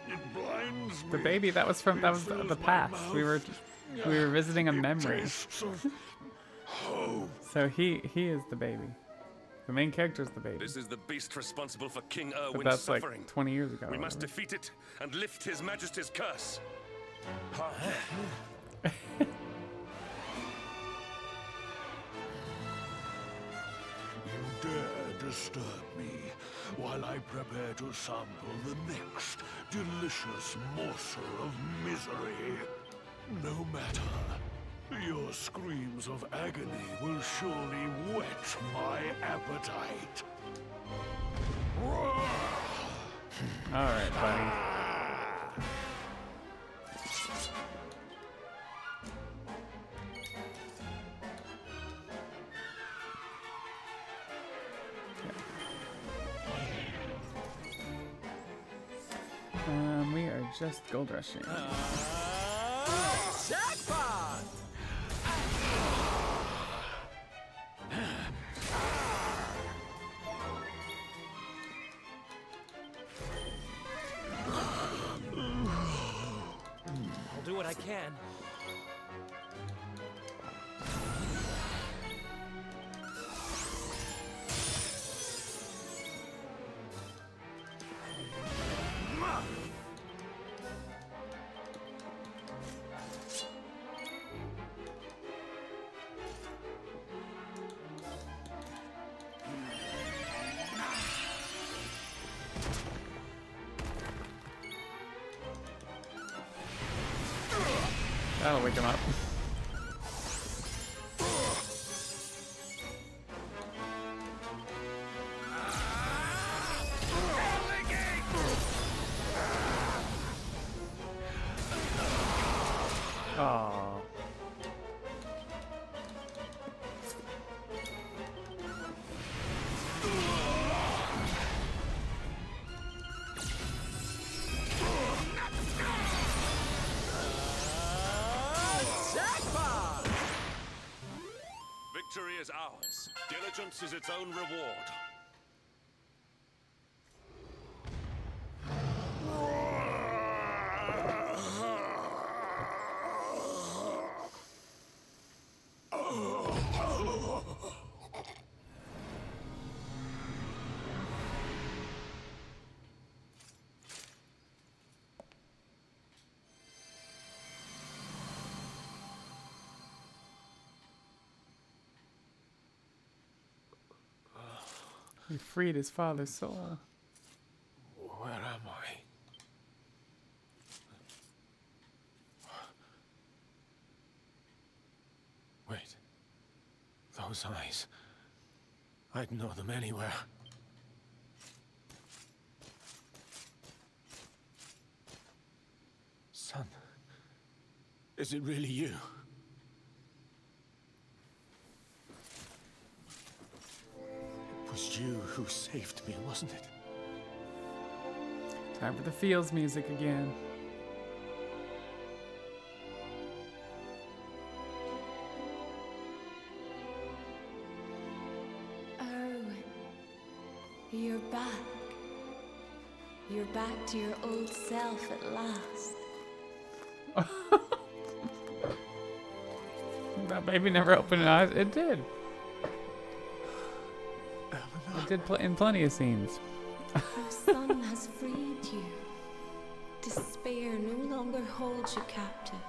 It blinds me. The baby that was the past. We were visiting a memory. Tastes of So he is the baby. The main character is the baby. This is the beast responsible for King But Erwin's that's suffering. like 20 years ago. We or must whatever. defeat it and lift His Majesty's curse. You dare disturb me while I prepare to sample the next delicious morsel of misery. No matter. Your screams of agony will surely whet my appetite. All right, buddy. We are just gold rushing. Jackpot! I'll do what I can. That'll wake him up. Aww. Jackpot! Victory is ours. Diligence is its own reward. He freed his father's soul. Where am I? Wait. Those eyes. I'd know them anywhere. Son. Is it really you? It was you who saved me, wasn't it? Time for the feels music again. Erwin, you're back. You're back to your old self at last. That baby never opened an eye. It did. It did in plenty of scenes. Your son has freed you. Despair no longer holds you captive.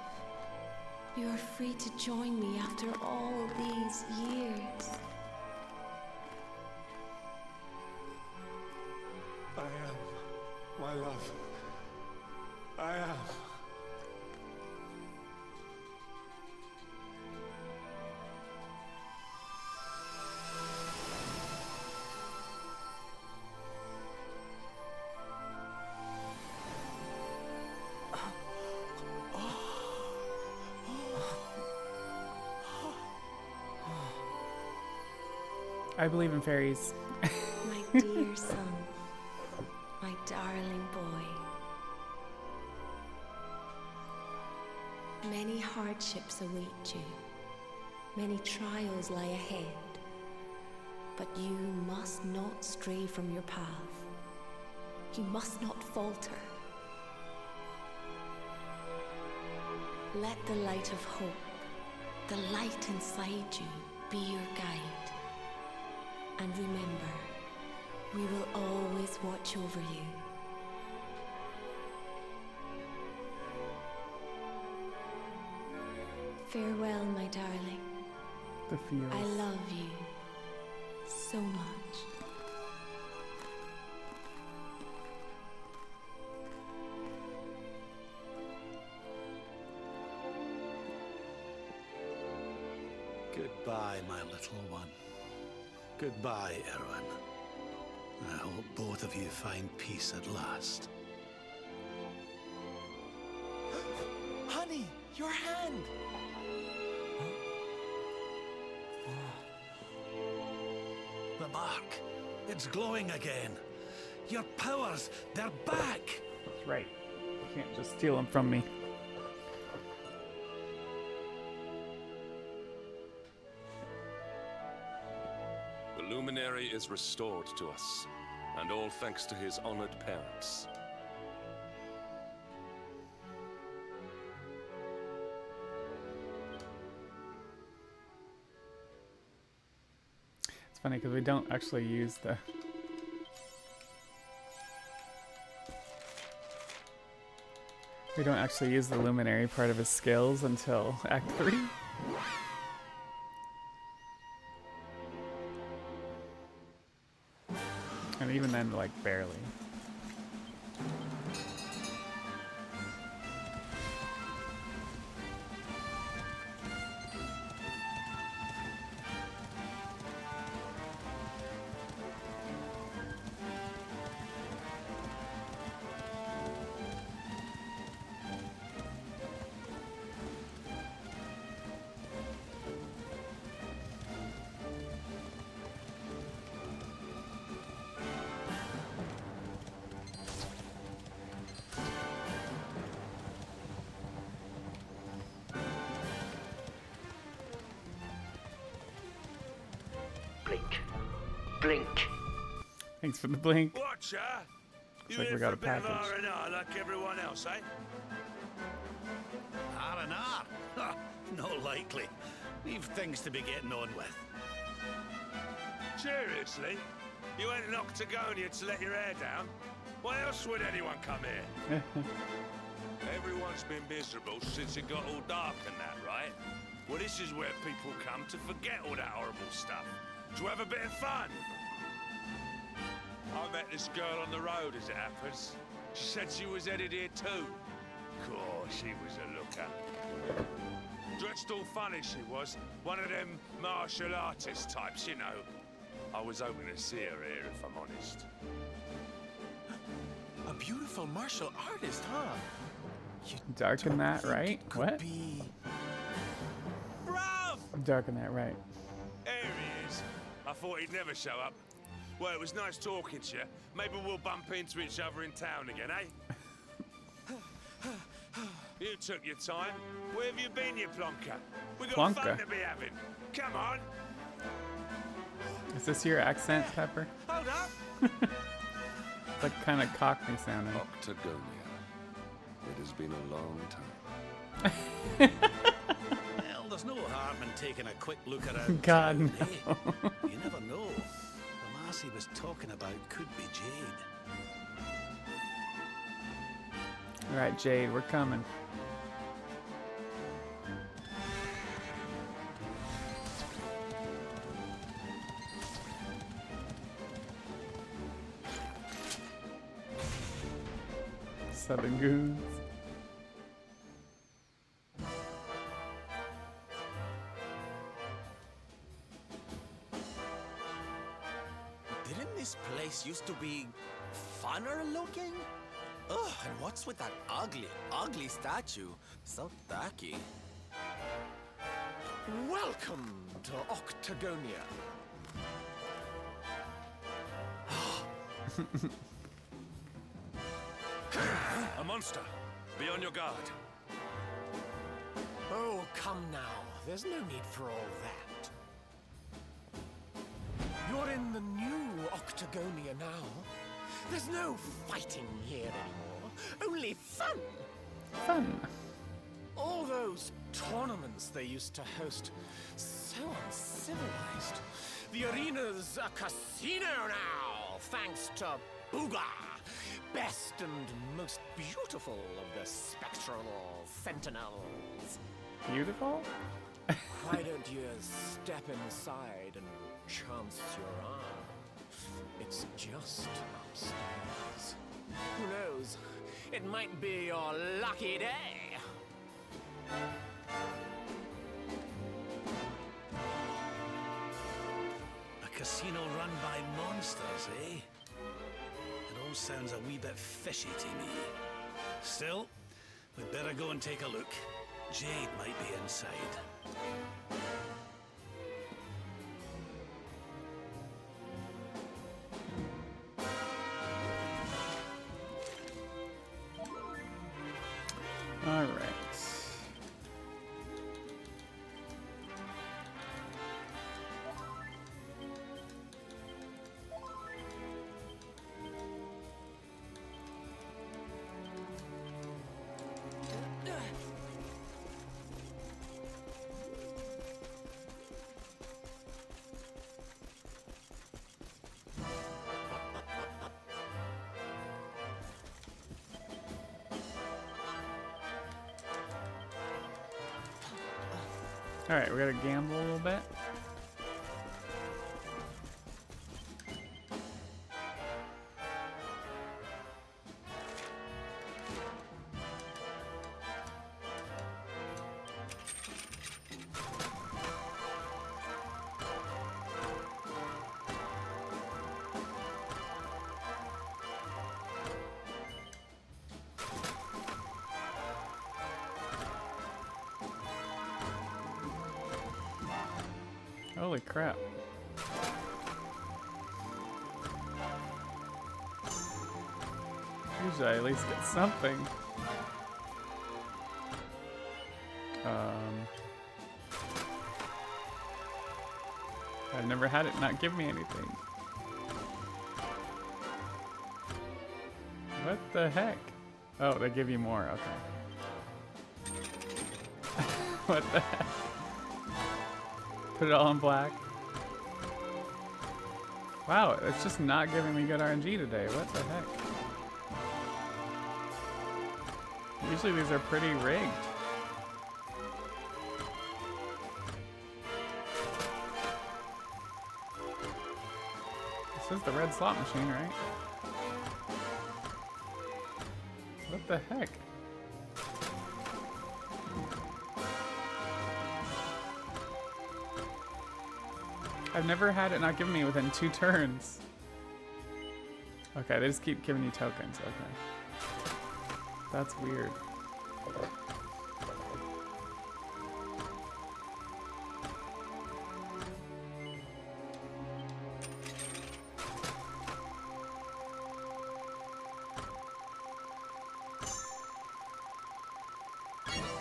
You are free to join me after all these years. I am, my love. I am. I believe in fairies. My dear son, my darling boy. Many hardships await you. Many trials lie ahead. But you must not stray from your path. You must not falter. Let the light of hope, the light inside you, be your guide. And remember, we will always watch over you. Farewell, my darling. The feels. I love you so much. Goodbye, my little one. Goodbye, Erwin. I hope both of you find peace at last. Honey, your hand! The mark. It's glowing again. Your powers, they're back! That's right. You can't just steal them from me. The luminary is restored to us, and all thanks to his honored parents. It's funny because we don't actually use the... We don't actually use the luminary part of his skills until Act 3. And even then, like, barely. Blink. Thanks for the blink. Watcha! Looks like we got a package. R&R like everyone else, eh? R&R? No likely. We've things to be getting on with. Seriously? You ain't an Octagonia to let your hair down? Why else would anyone come here? Everyone's been miserable since it got all dark and that, right? Well, this is where people come to forget all that horrible stuff. To have a bit of fun. I met this girl on the road, as it happens. She said she was headed here too. Course, she was a looker. Dressed all funny, she was. One of them martial artist types, you know. I was hoping to see her here, if I'm honest. A beautiful martial artist, huh? Darken that, right? What? Bruv! Darken that, right. There he is. I thought he'd never show up. Well, it was nice talking to you. Maybe we'll bump into each other in town again, eh? You took your time. Where have you been, you plonker? We got fun to be having. Come on. Is this your accent, Pepper? Hold up. It's like kind of Cockney sounding. Octagonia. It has been a long time. Well, there's no harm in taking a quick look around. God, no. You never know. The lass he was talking about could be Jade. All right, Jade, we're coming. Southern Goons. Didn't this place used to be funner looking? Ugh, and what's with that ugly statue? So tacky. Welcome to Octagonia. A monster. Be on your guard. Oh, come now. There's no need for all that. You're in the new Octagonia now. There's no fighting here anymore. Only fun. Fun. All those tournaments they used to host, so uncivilized. The arena's a casino now, thanks to Booga, best and most beautiful of the spectral sentinels. Beautiful? Why don't you step inside and chance your arm? It's just upstairs. Who knows? It might be your lucky day. A casino run by monsters, eh? It all sounds a wee bit fishy to me. Still, we'd better go and take a look. Jade might be inside. All right. All right, we gotta gamble a little bit. Holy crap. Usually I at least get something. I've never had it not give me anything. What the heck? Oh, they give you more, okay. What the heck? Put it all in black. Wow, it's just not giving me good RNG today. What the heck? Usually these are pretty rigged. This is the red slot machine, right? What the heck? I've never had it not give me within 2 turns. Okay, they just keep giving you tokens. Okay. That's weird.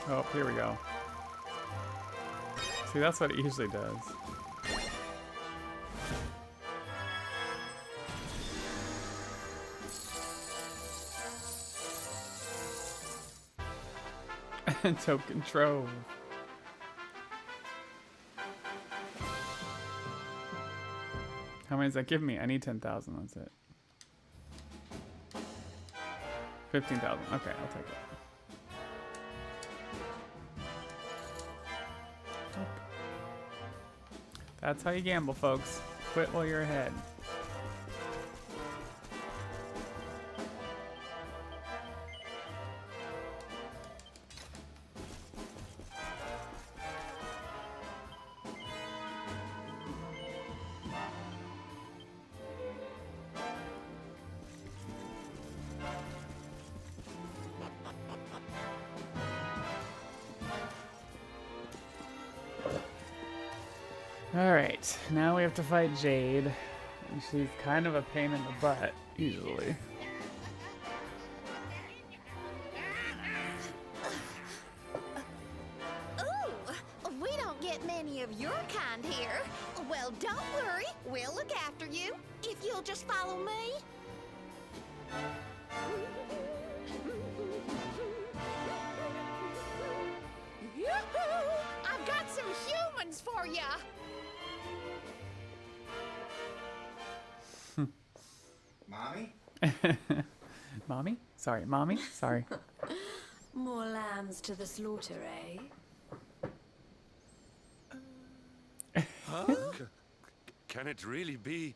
Oh, here we go. See, that's what it usually does. Token trove. How many does that give me? I need 10,000, that's it. 15,000. Okay, I'll take it. That's how you gamble, folks. Quit while you're ahead. Alright, now we have to fight Jade. And she's kind of a pain in the butt, usually. Ooh, we don't get many of your kind here. Well, don't worry, we'll look after you, if you'll just follow me. ones for ya. Mommy? Mommy? Sorry, mommy? Sorry. More lambs to the slaughter, eh? Huh? Can it really be?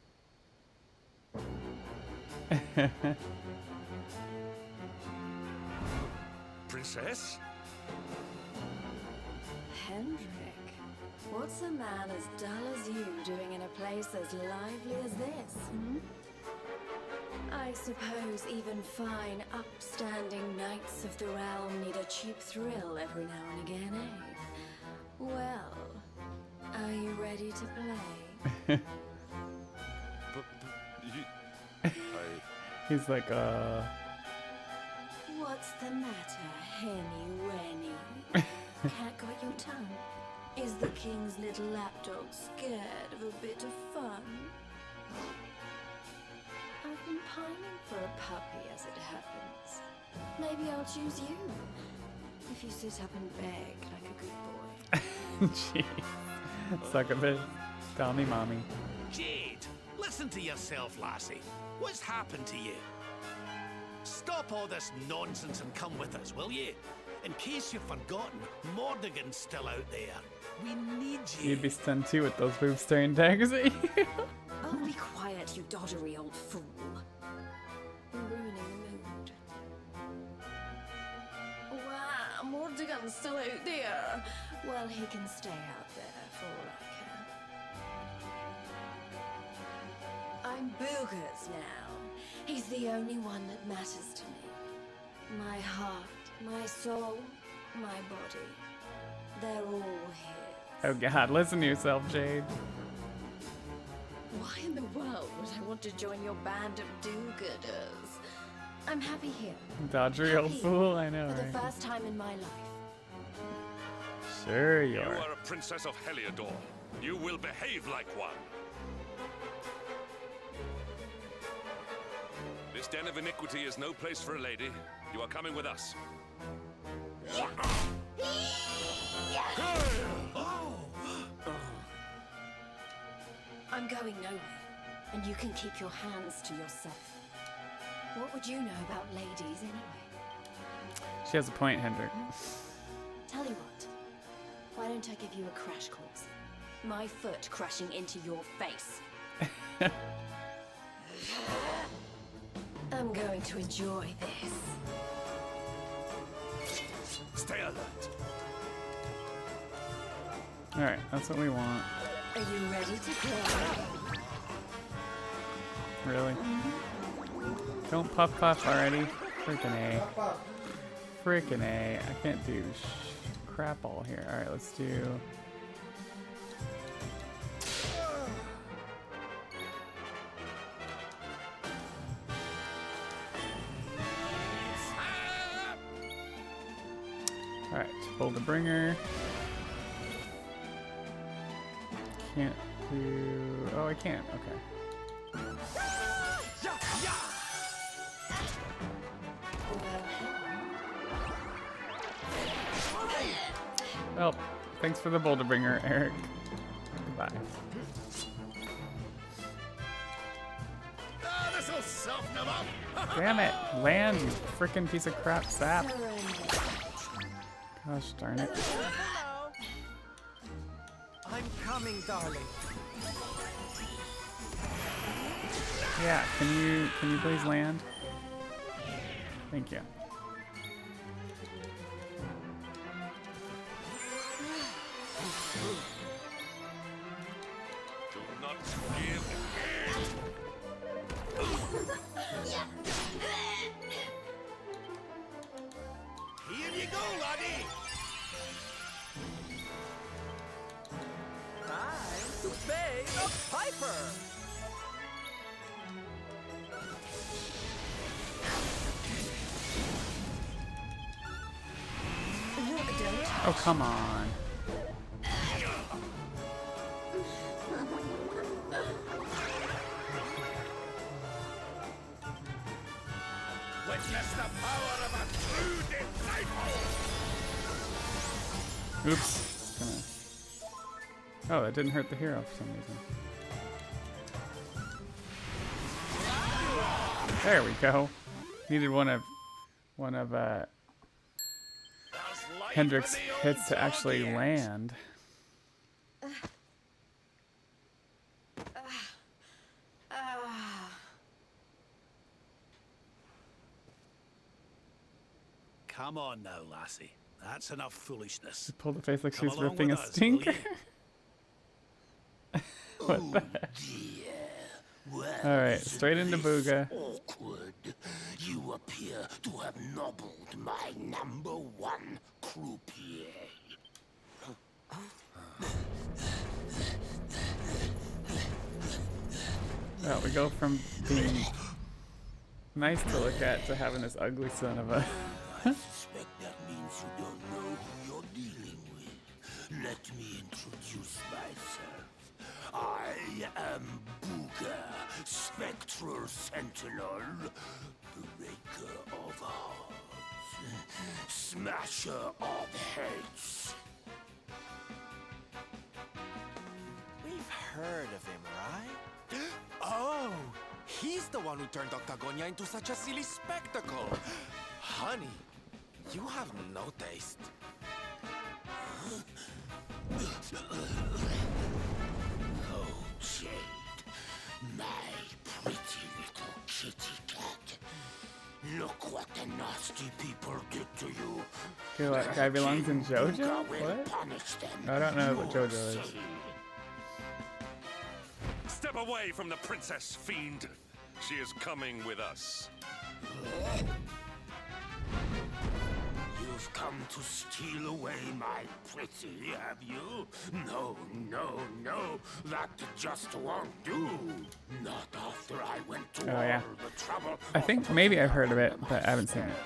Princess? Hendrik, what's a man as dull as you doing in a place as lively as this, hmm? I suppose even fine, upstanding knights of the realm need a cheap thrill every now and again, eh? Well, are you ready to play? But you... He's like, What's the matter, Henny Wenny? Cat got your tongue? Is the king's little lapdog scared of a bit of fun? I've been pining for a puppy as it happens. Maybe I'll choose you. If you sit up and beg like a good boy. jeez. Succubus. Tell me, mommy. Jade, listen to yourself, lassie. What's happened to you? Stop all this nonsense and come with us, will you? In case you've forgotten, Mordigan's still out there. We need you. You'd be stunned too with those boobs staring daggers at you. Oh, be quiet, you doddery old fool. You're ruining the mood. Wow, Mordigan's still out there. Well, he can stay out there for all I care. I'm Boogers now. He's the only one that matters to me. My heart, my soul, my body. They're all his. Oh god, listen to yourself, Jade. Why in the world would I want to join your band of do-gooders? I'm happy here. Dodgery old Happy fool, I know, For the right? first time in my life. Sure you You are. are a princess of Heliodor. You will behave like one. This den of iniquity is no place for a lady. You are coming with us. I'm going nowhere, and you can keep your hands to yourself. What would you know about ladies anyway? She has a point, Hendrik. Tell you what, why don't I give you a crash course? My foot crashing into your face. I'm going to enjoy this. Stay alert. Alright, that's what we want. Are you ready to play? Really? Don't puff puff already. Freaking A. Freaking A. I can't do crap all here. Alright, let's do... Alright, Boulder Bringer. Can't do... Oh, I can. Okay. Well, thanks for the Boulder Bringer, Eric. Goodbye. This'll soften them up. Damn it! Land, you frickin' piece of crap sap. Gosh darn it. I'm coming, darling. Yeah, can you please land? Thank you. Do not give Here you go, laddie. Time to pay the piper. Oh, come on. Witness the power of a true disciple. Oops. Oh, that didn't hurt the hero for some reason. There we go. Needed one of Hendrick's hits to actually land. Come on now, lassie. That's enough foolishness. She pulled a face like Come she's along ripping a with us, will stinker. you? What the heck? Alright, straight into Booga. Awkward. You appear to have nobbled my #1 croupier. Well, we go from being nice to look at to having this ugly son of a... I suspect that means you don't know who you're dealing with. Let me introduce myself. I am Booga, Spectral Sentinel, Breaker of Hearts, Smasher of Heads. We've heard of him, right? Oh, he's the one who turned Octagonia into such a silly spectacle. Honey, you have no taste. Oh, Jade, my pretty little kitty cat. Look what the nasty people did to you. Okay, what guy belongs in JoJo? What? I don't know what JoJo is. Step away from the princess, fiend. She is coming with us. You've come to steal away my pretty, have you? No, no, no. That just won't do. Not after I went to Oh, all yeah. the trouble. I think maybe I've heard of it, but I haven't seen it.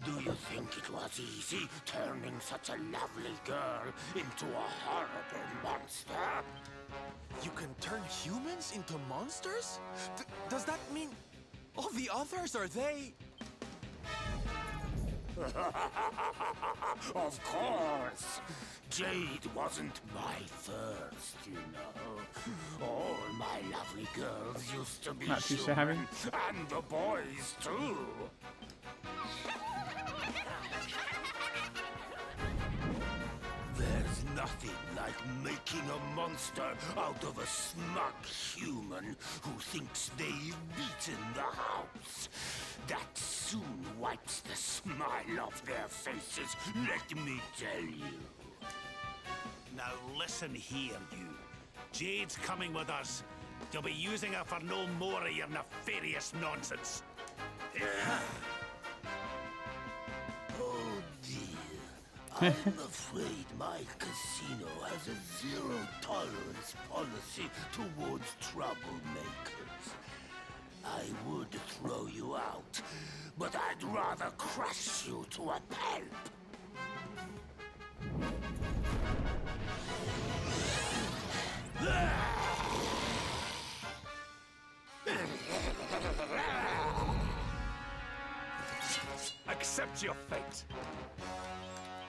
Do you think it was easy turning such a lovely girl into a horrible monster? You can turn humans into monsters? Does that mean all the others are they? Of course. Jade wasn't my first, you know. All my lovely girls used to be Not too human, shabby. and the boys too. There's nothing like making a monster out of a smug human who thinks they've beaten the house. That soon wipes the smile off their faces, let me tell you. Now listen here, you. Jade's coming with us. You'll be using her for no more of your nefarious nonsense. Oh dear. I'm afraid my casino has a zero-tolerance policy towards troublemakers. I would throw you out, but I'd rather crush you to a pulp. Accept your fate.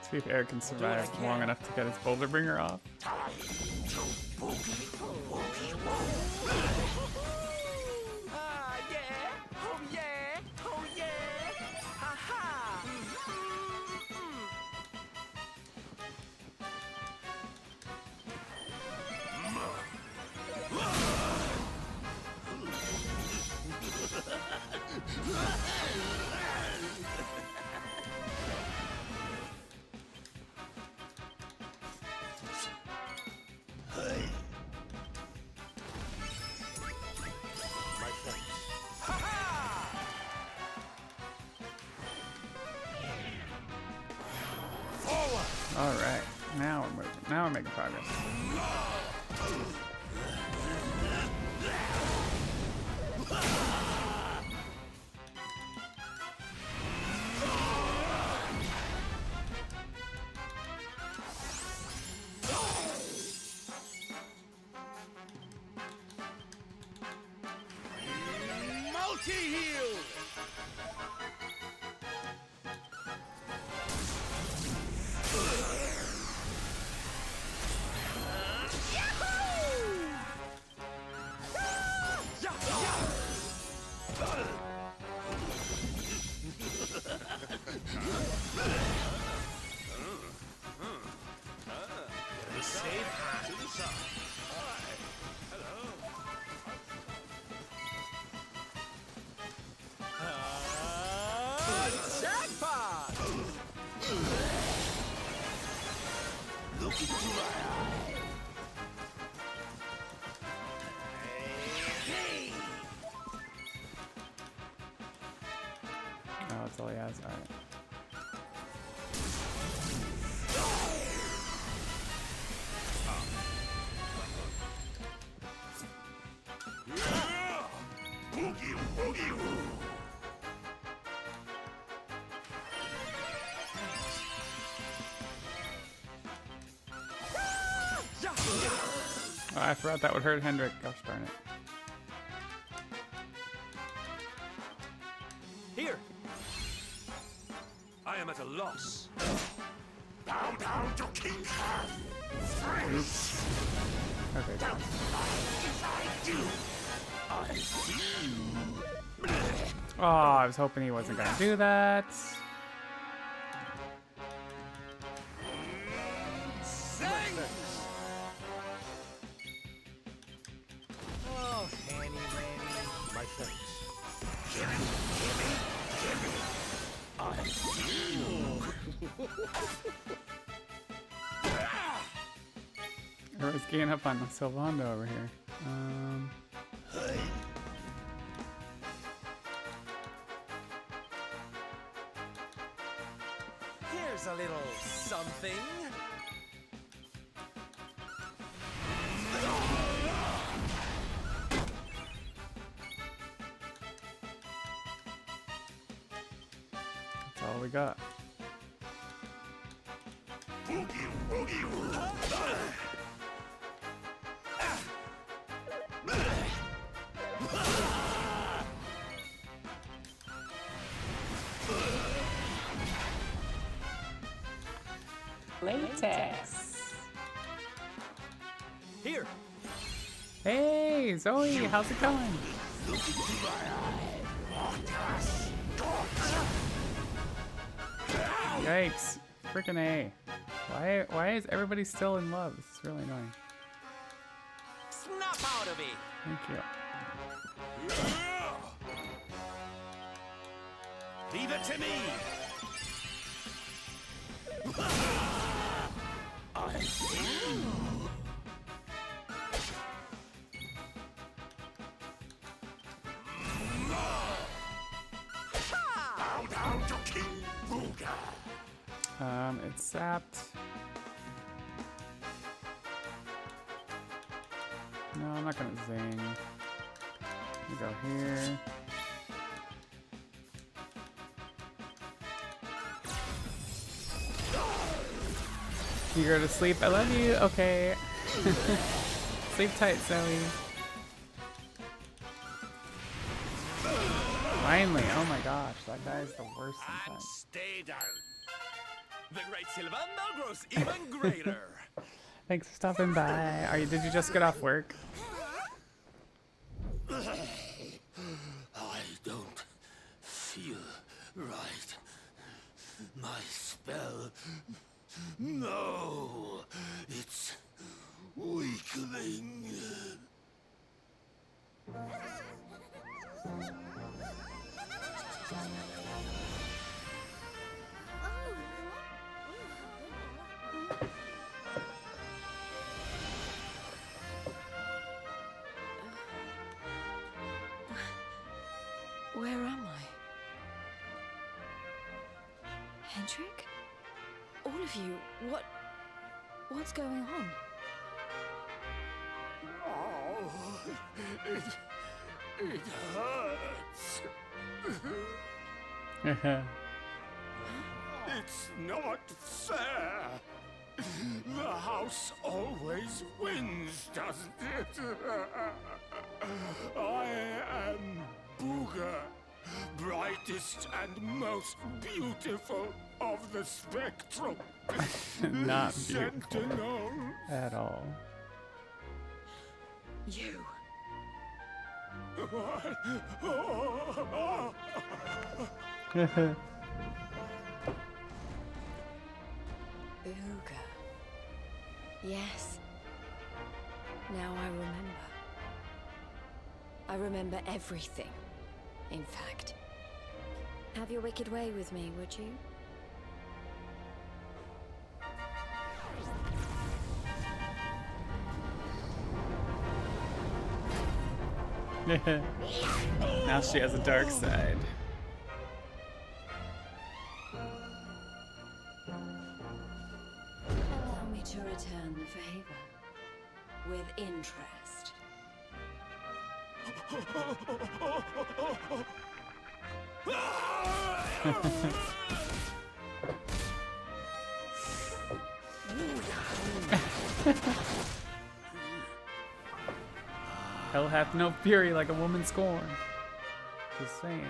See if Eric can survive long enough to get his boulder bringer off. Time to boogie, woogie, woo. Ah, yeah. Oh, yeah. Oh, yeah. Ha-ha. All right, now we're moving. Now we're making progress. Multi-heal! Safe hand to the side. Hi. Hello. Jackpot! Look into my eye. Oh, that's all he has. All right. Boogie woogie woo. Oh, I forgot that would hurt Hendrik. Gosh darn it. Here. I am at a loss. Bow down to King Khan. Oops. Okay. Don't fight as I do. I see you. Oh, I was hoping he wasn't gonna do that. Oh, Hanny Manny. My thanks. Gimme. I see you. Everyone's getting up on Sylvando over here. Here's a little something. That's all we got. Boogie woogie woo. Latex. Here. Hey, Zoe, how's it going? Look into my eye. Yikes. Freaking A. Why is everybody still in love? This is really annoying. Snap out of it. Thank you. Leave it to me. I see you. Bow down to King Booga. It's sapped. No, I'm not gonna zing. We go here. You go to sleep. I love you. Okay. Sleep tight, Zoe. Finally. Oh my gosh, that guy's the worst sometimes. Stay down. The great Sylvando grows even greater. Thanks for stopping by. Did you just get off work? I don't feel right. My spell. No, it's weakling. Where am I? Hendrik? All of you, what's going on? Oh, it hurts. It's not fair. The house always wins, doesn't it? I am Booga, brightest and most beautiful of the spectrum. Not beautiful Sentinel. at all. You. Ooga. Yes. Now I remember. I remember everything, in fact. Have your wicked way with me, would you? Now she has a dark side. Allow me to return the favor with interest. Hell hath no fury like a woman scorned. Just saying.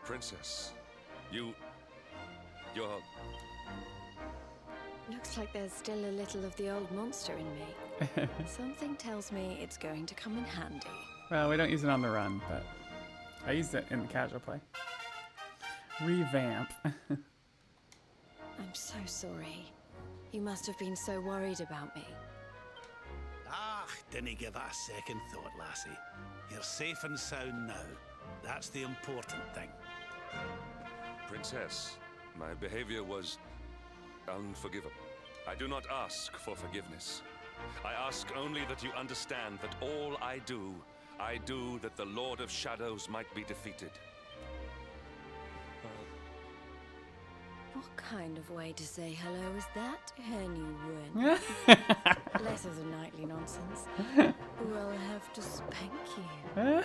Princess, you're... Looks like there's still a little of the old monster in me. Something tells me it's going to come in handy. Well, we don't use it on the run, but I used it in the casual play. Revamp. I'm so sorry. You must have been so worried about me. Ah, didn't give that a second thought, lassie. You're safe and sound now. That's the important thing. Princess, my behavior was unforgivable. I do not ask for forgiveness. I ask only that you understand that all I do that the Lord of Shadows might be defeated. What kind of way to say hello is that, Henry? Less of the nightly nonsense. Or I'll have to spank you.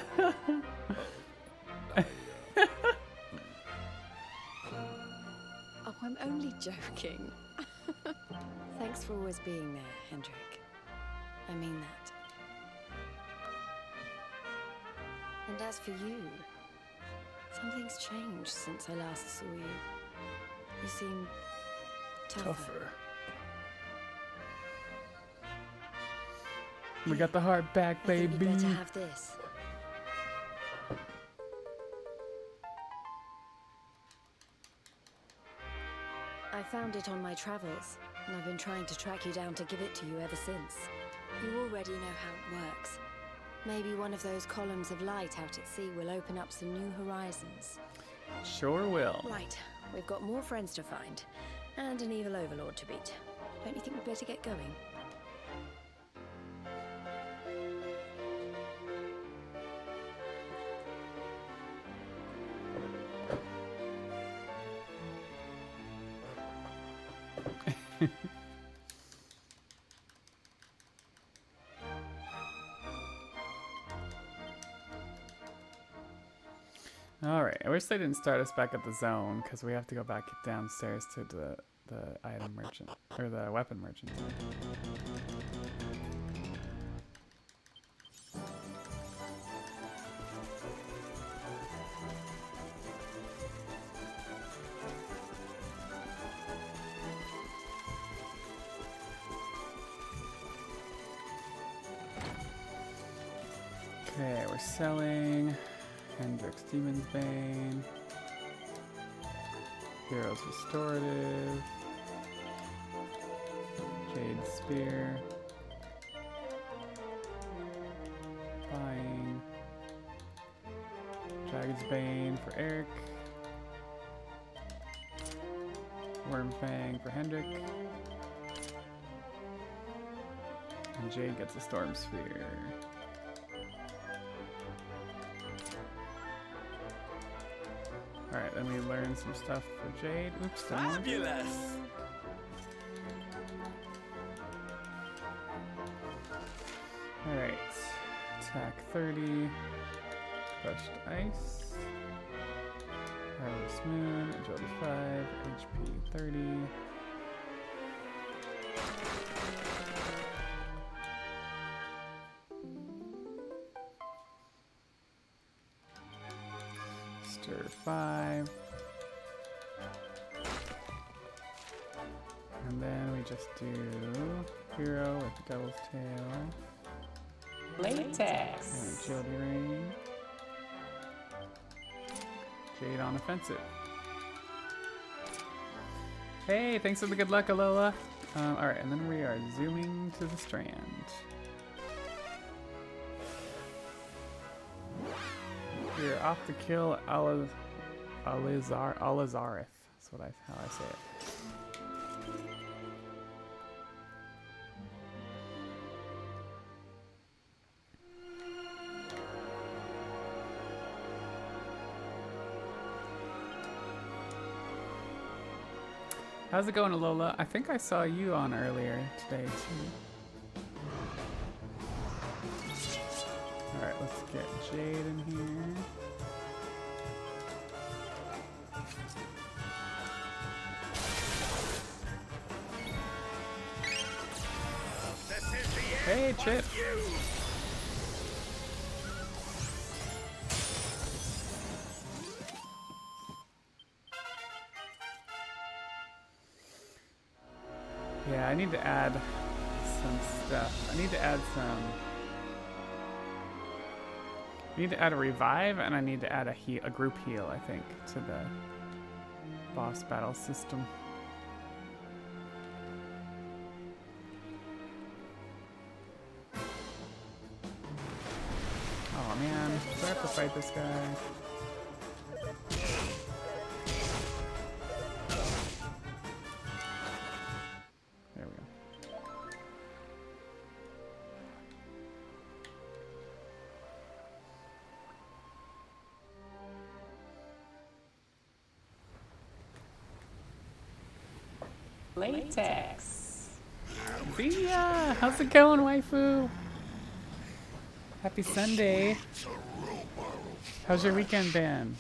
Oh, I'm only joking. Thanks for always being there, Hendrik. I mean that. And as for you, something's changed since I last saw you. You seem tougher. We got the heart back, baby. I think you'd better have this. I found it on my travels, and I've been trying to track you down to give it to you ever since. You already know how it works. Maybe one of those columns of light out at sea will open up some new horizons. Sure will. Right, we've got more friends to find, and an evil overlord to beat. Don't you think we'd better get going? Alright, I wish they didn't start us back at the zone, because we have to go back downstairs to the item merchant, or the weapon merchant. Okay, we're selling Hendrik's Demon's Bane, Hero's Restorative, Jade Spear, buying Dragon's Bane for Eric, Wormfang for Hendrik, and Jade gets a Storm Sphere. Alright, then we learn some stuff for Jade. Oops, fabulous! Alright, attack 30, brushed ice, Harvest Moon, agility 5, HP 30. Stir 5. And then we just do hero with the devil's tail. Latex. And agility ring. Jade on offensive. Hey, thanks for the good luck, Alola. Alright, and then we are zooming to the strand. We're off to kill Alazareth. That's how I say it. How's it going, Alola? I think I saw you on earlier today, too. Alright, let's get Jade in here. Hey, Chip! Yeah, I need to add some stuff. I need to add a revive, and I need to add a group heal, I think, to the boss battle system. Oh man, do I have to fight this guy? There we go. Latex. Via! How's it going, waifu? Happy Sunday. How's your weekend been?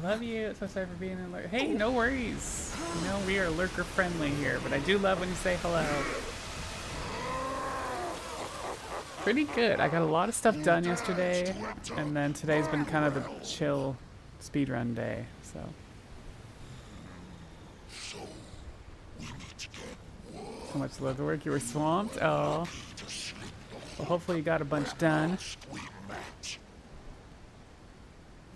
Love you. So sorry for being in lurker. Hey, no worries. You know, we are lurker friendly here, but I do love when you say hello. Pretty good. I got a lot of stuff done yesterday, and then today's been kind of the chill speedrun day, so. So much love the work. You were swamped? Oh. Well, hopefully you got a bunch done.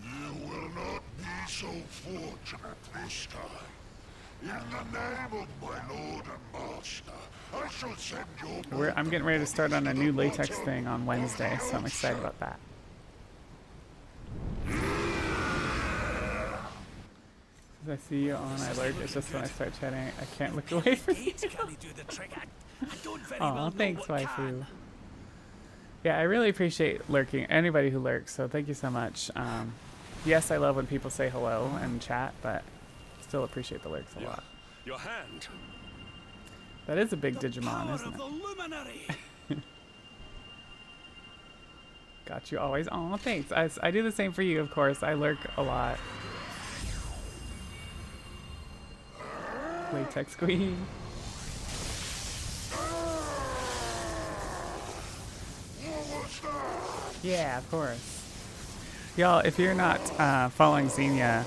You will not be so fortunate this time. In the name of my lord and master, I shall send your... I'm getting ready to start on a new latex thing on Wednesday, so I'm excited about that. As I see you on, I lurk. It's just when I start chatting, I can't look away from you. Aw, thanks, waifu. Yeah, I really appreciate lurking. Anybody who lurks, so thank you so much. Yes, I love when people say hello and chat, but still appreciate the lurks a lot. Your hand. That is a big Digimon, isn't it? Got you always. Aw, thanks. I do the same for you, of course. I lurk a lot. Latex queen. Yeah, of course. Y'all, if you're not following Xenia,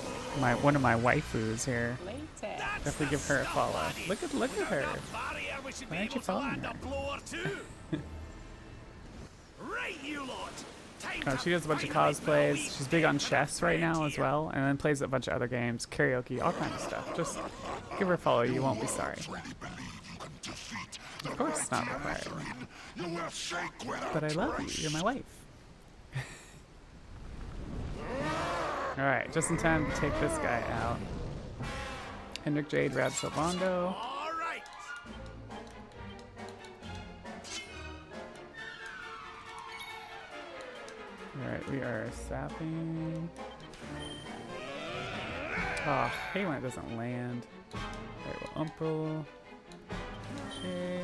one of my waifus here, definitely give her a follow. Look at her. Why aren't you following her? Oh, she does a bunch of cosplays. She's big on chess right now as well, and then plays a bunch of other games, karaoke, all kinds of stuff. Just give her a follow. You won't be sorry. Of course, it's not required. But I love you. You're my wife. All right, just in time to take this guy out. Hendrik Jade, Rad Silvando. Alright, we are sapping. Oh, I hate when it doesn't land. Alright, we'll Umpel. Shade.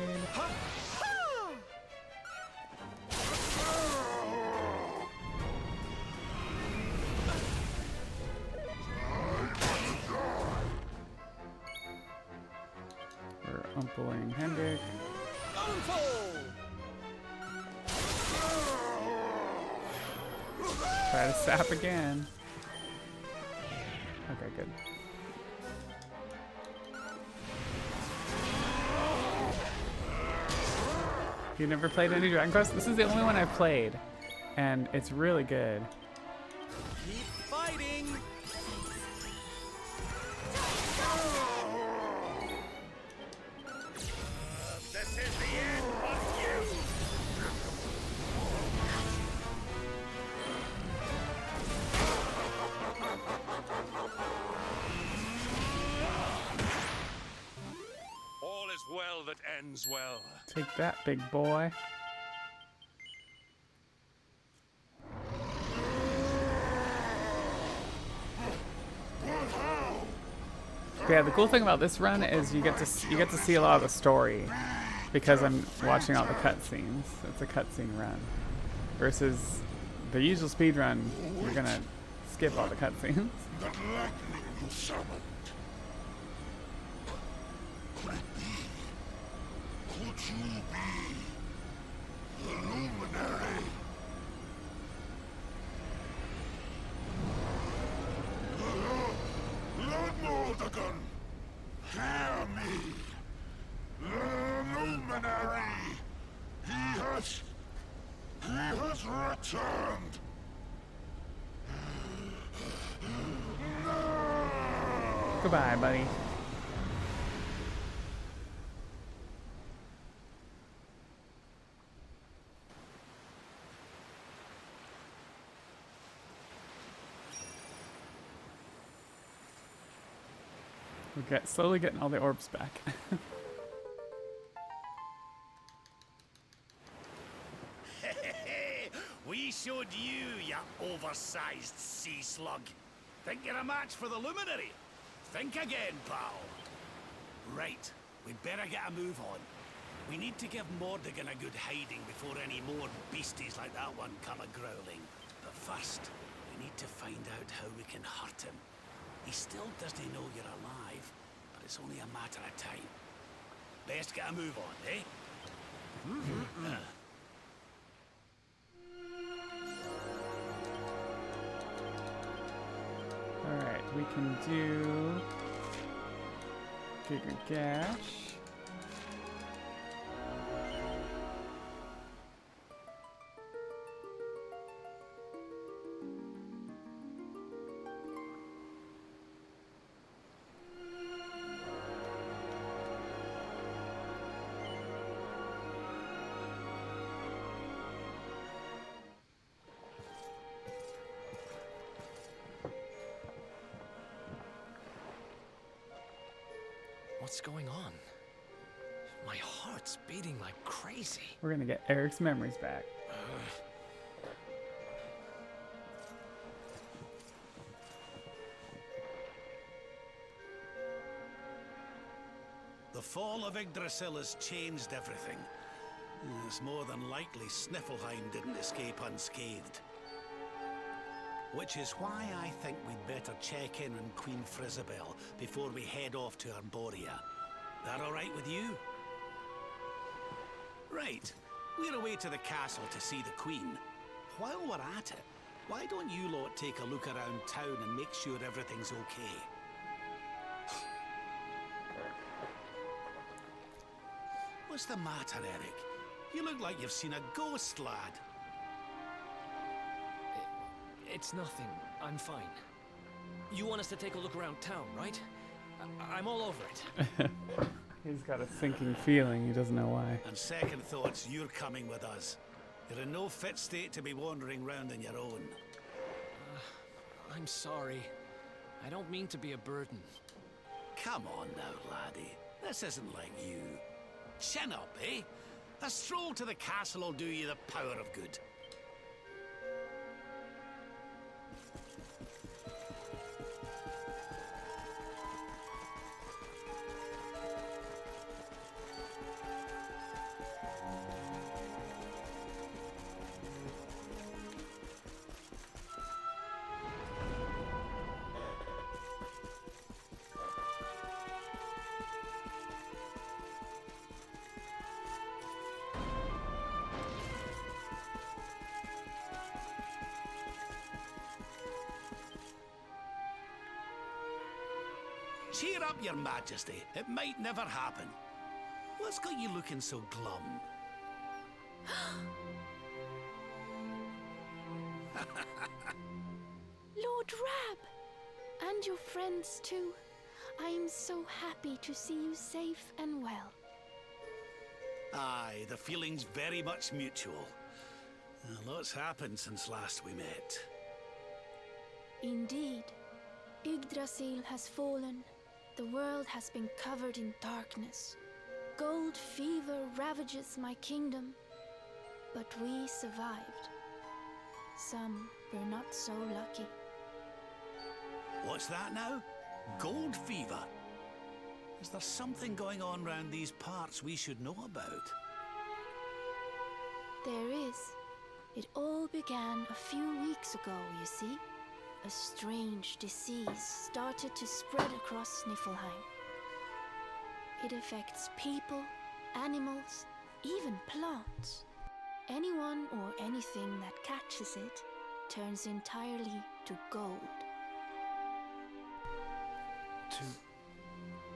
We're Umpeling Hendrik. Try to sap again. Okay, good. You never played any Dragon Quest? This is the only one I've played, and it's really good. Keep fighting! This is the end of you! All is well that ends well. Take that, big boy. Yeah, the cool thing about this run is you get to see a lot of the story because I'm watching all the cutscenes. It's a cutscene run versus the usual speedrun. You're gonna skip all the cutscenes. That lightning summoned. Could you be the luminary? Lord Mordegon, hear me. The luminary. He has returned. Goodbye, buddy. We're slowly getting all the orbs back. We showed you oversized sea slug. Think you're a match for the luminary? Think again, pal. Right, we'd better get a move on. We need to give Mordegon a good hiding before any more beasties like that one come a-growling. But first, we need to find out how we can hurt him. He still doesn't know you're alive, but it's only a matter of time. Best get a move on, eh? Alright, we can do Giga Gash. What's going on? My heart's beating like crazy. We're gonna get Eric's memories back. The fall of Yggdrasil has changed everything. It's more than likely Sniffleheim didn't escape unscathed. Which is why I think we'd better check in on Queen Frizabel before we head off to Arborea. That all right with you? Right. We're away to the castle to see the Queen. While we're at it, why don't you lot take a look around town and make sure everything's okay? What's the matter, Eric? You look like you've seen a ghost, lad. It's nothing. I'm fine. You want us to take a look around town, right? I'm all over it. He's got a sinking feeling. He doesn't know why. And second thoughts, you're coming with us. You're in no fit state to be wandering round on your own. I'm sorry. I don't mean to be a burden. Come on now, laddie. This isn't like you. Chin up, eh? A stroll to the castle will do you the power of good. Cheer up, Your Majesty. It might never happen. What's got you looking so glum? Lord Rab! And your friends too. I am so happy to see you safe and well. Aye, the feeling's very much mutual. A lot's happened since last we met. Indeed. Yggdrasil has fallen. The world has been covered in darkness. Gold fever ravages my kingdom. But we survived. Some were not so lucky. What's that now? Gold fever? Is there something going on round these parts we should know about? There is. It all began a few weeks ago, you see. A strange disease started to spread across Niflheim. It affects people, animals, even plants. Anyone or anything that catches it turns entirely to gold. To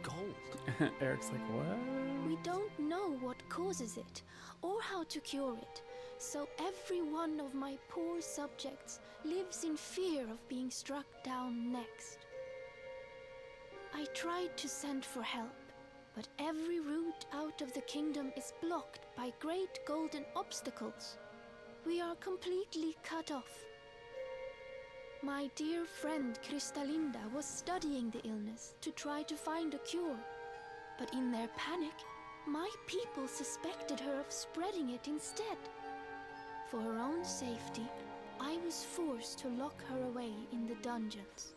gold? Eric's like, what? We don't know what causes it or how to cure it, so every one of my poor subjects lives in fear of being struck down next. I tried to send for help, but every route out of the kingdom is blocked by great golden obstacles. We are completely cut off. My dear friend Kristalinda was studying the illness to try to find a cure, but in their panic, my people suspected her of spreading it instead. For her own safety, I was forced to lock her away in the dungeons.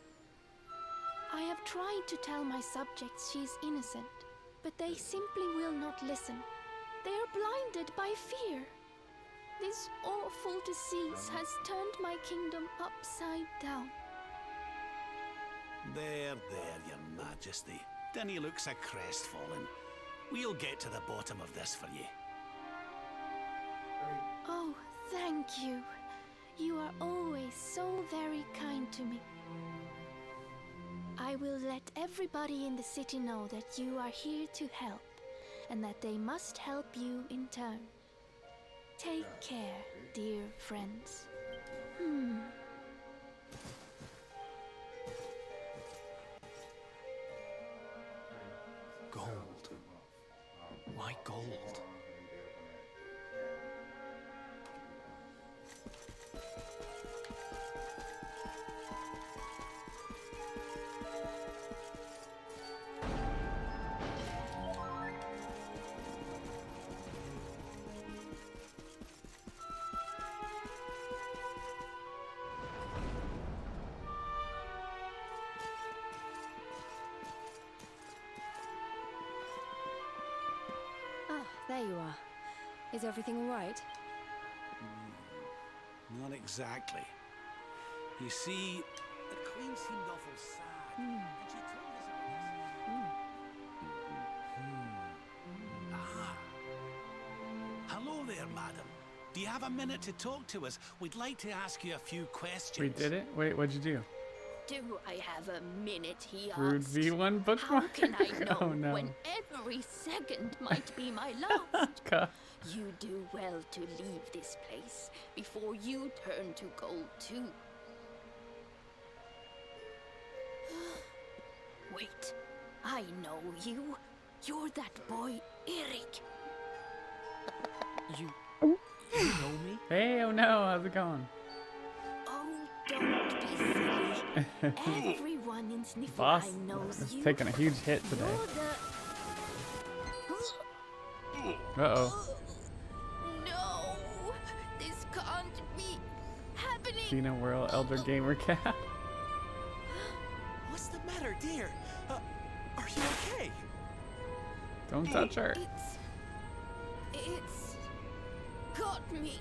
I have tried to tell my subjects she's innocent, but they simply will not listen. They are blinded by fear. This awful disease has turned my kingdom upside down. There, your majesty. Dinny looks a crestfallen. We'll get to the bottom of this for you. Oh, thank you. You are always so very kind to me. I will let everybody in the city know that you are here to help, and that they must help you in turn. Take care, dear friends. Gold. Why gold? There you are. Is everything all right? Not exactly. You see, the Queen seemed awful sad. And she told us about this. Hello there, madam. Do you have a minute to talk to us? We'd like to ask you a few questions. We did it? Wait, what'd you do? Do I have a minute, he Rude asked. V1 bookmark? How can I know Oh, no. when every second might be my last? God. You do well to leave this place before you turn to gold too. Wait, I know you. You're that boy, Eric. You know me? Hey, oh no, how's it going? Oh, don't be silly. Everyone in Boss Sniffelheim knows is you. taking a huge hit today. You're Uh-oh. No, this can't be happening. Xena World Elder Gamer Cat. What's the matter, dear? Are you okay? Don't touch her. It's got me.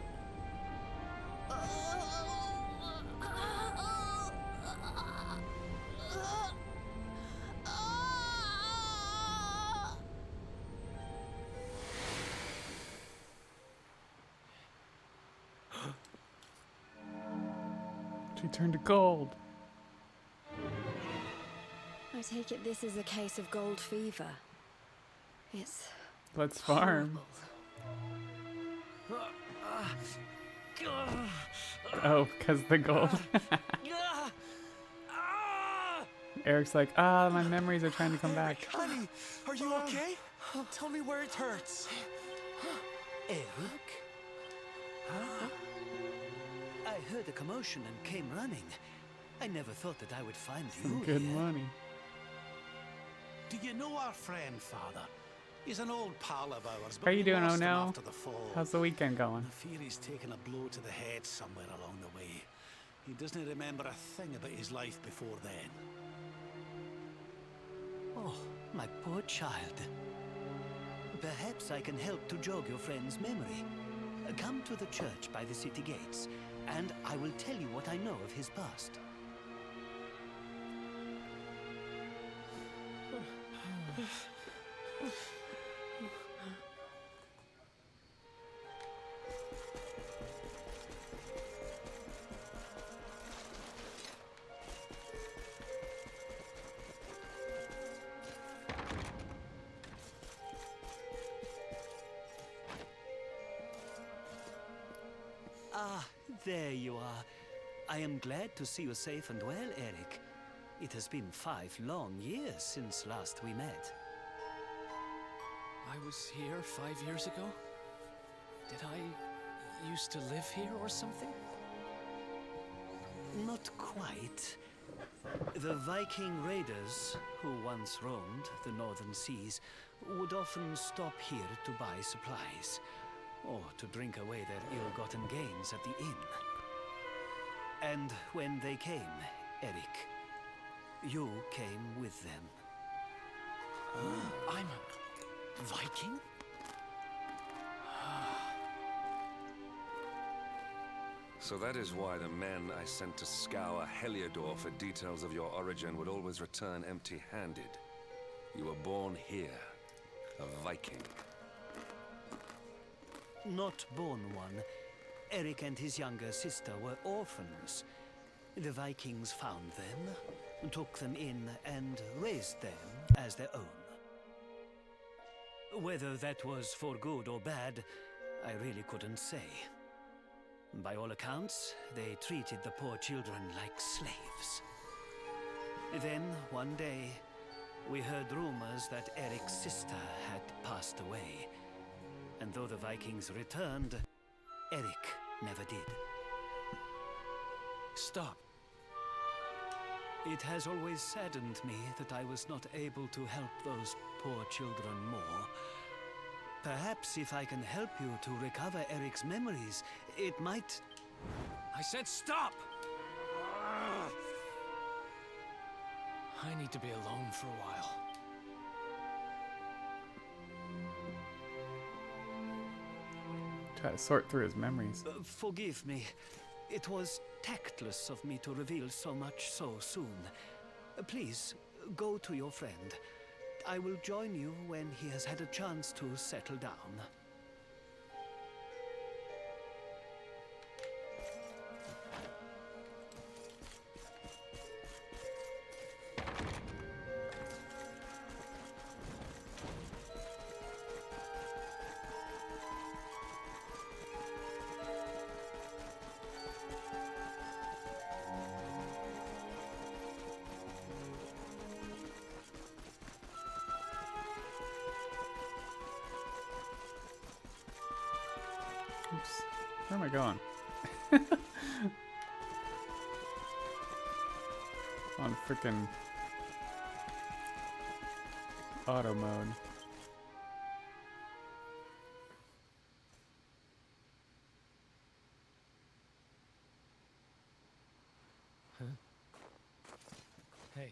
She turned to gold. I take it this is a case of gold fever. It's Let's farm. horrible. Oh, because the gold. Eric's like, my memories are trying to come back. Honey, are you okay? Tell me where it hurts. Eric? Huh? I heard a commotion and came running. I never thought that I would find Some you good here. money. Do you know our friend, Father? He's an old pal of ours, but How you we doing, lost him O'Neill? after the fall. How's the weekend going? I fear he's taken a blow to the head somewhere along the way. He doesn't remember a thing about his life before then. Oh, my poor child. Perhaps I can help to jog your friend's memory. Come to the church by the city gates, and I will tell you what I know of his past. Ah, there you are. I am glad to see you safe and well, Eric. It has been 5 long years since last we met. I was here 5 years ago? Did I used to live here or something? Not quite. The Viking raiders, who once roamed the northern seas, would often stop here to buy supplies, or to drink away their ill-gotten gains at the inn. And when they came, Eric, you came with them. I'm a Viking? So that is why the men I sent to scour Heliodor for details of your origin would always return empty-handed. You were born here, a Viking. Not born one. Eric and his younger sister were orphans. The Vikings found them, took them in, and raised them as their own. Whether that was for good or bad, I really couldn't say. By all accounts, they treated the poor children like slaves. Then, one day, we heard rumors that Eric's sister had passed away. And though the Vikings returned, Eric never did. Stop. It has always saddened me that I was not able to help those poor children more. Perhaps if I can help you to recover Eric's memories, it might... I said stop! I need to be alone for a while. Try to sort through his memories. Forgive me. It was tactless of me to reveal so much so soon. Please, go to your friend. I will join you when he has had a chance to settle down. Oops. Where am I going? On frickin' auto mode. Huh? Hey,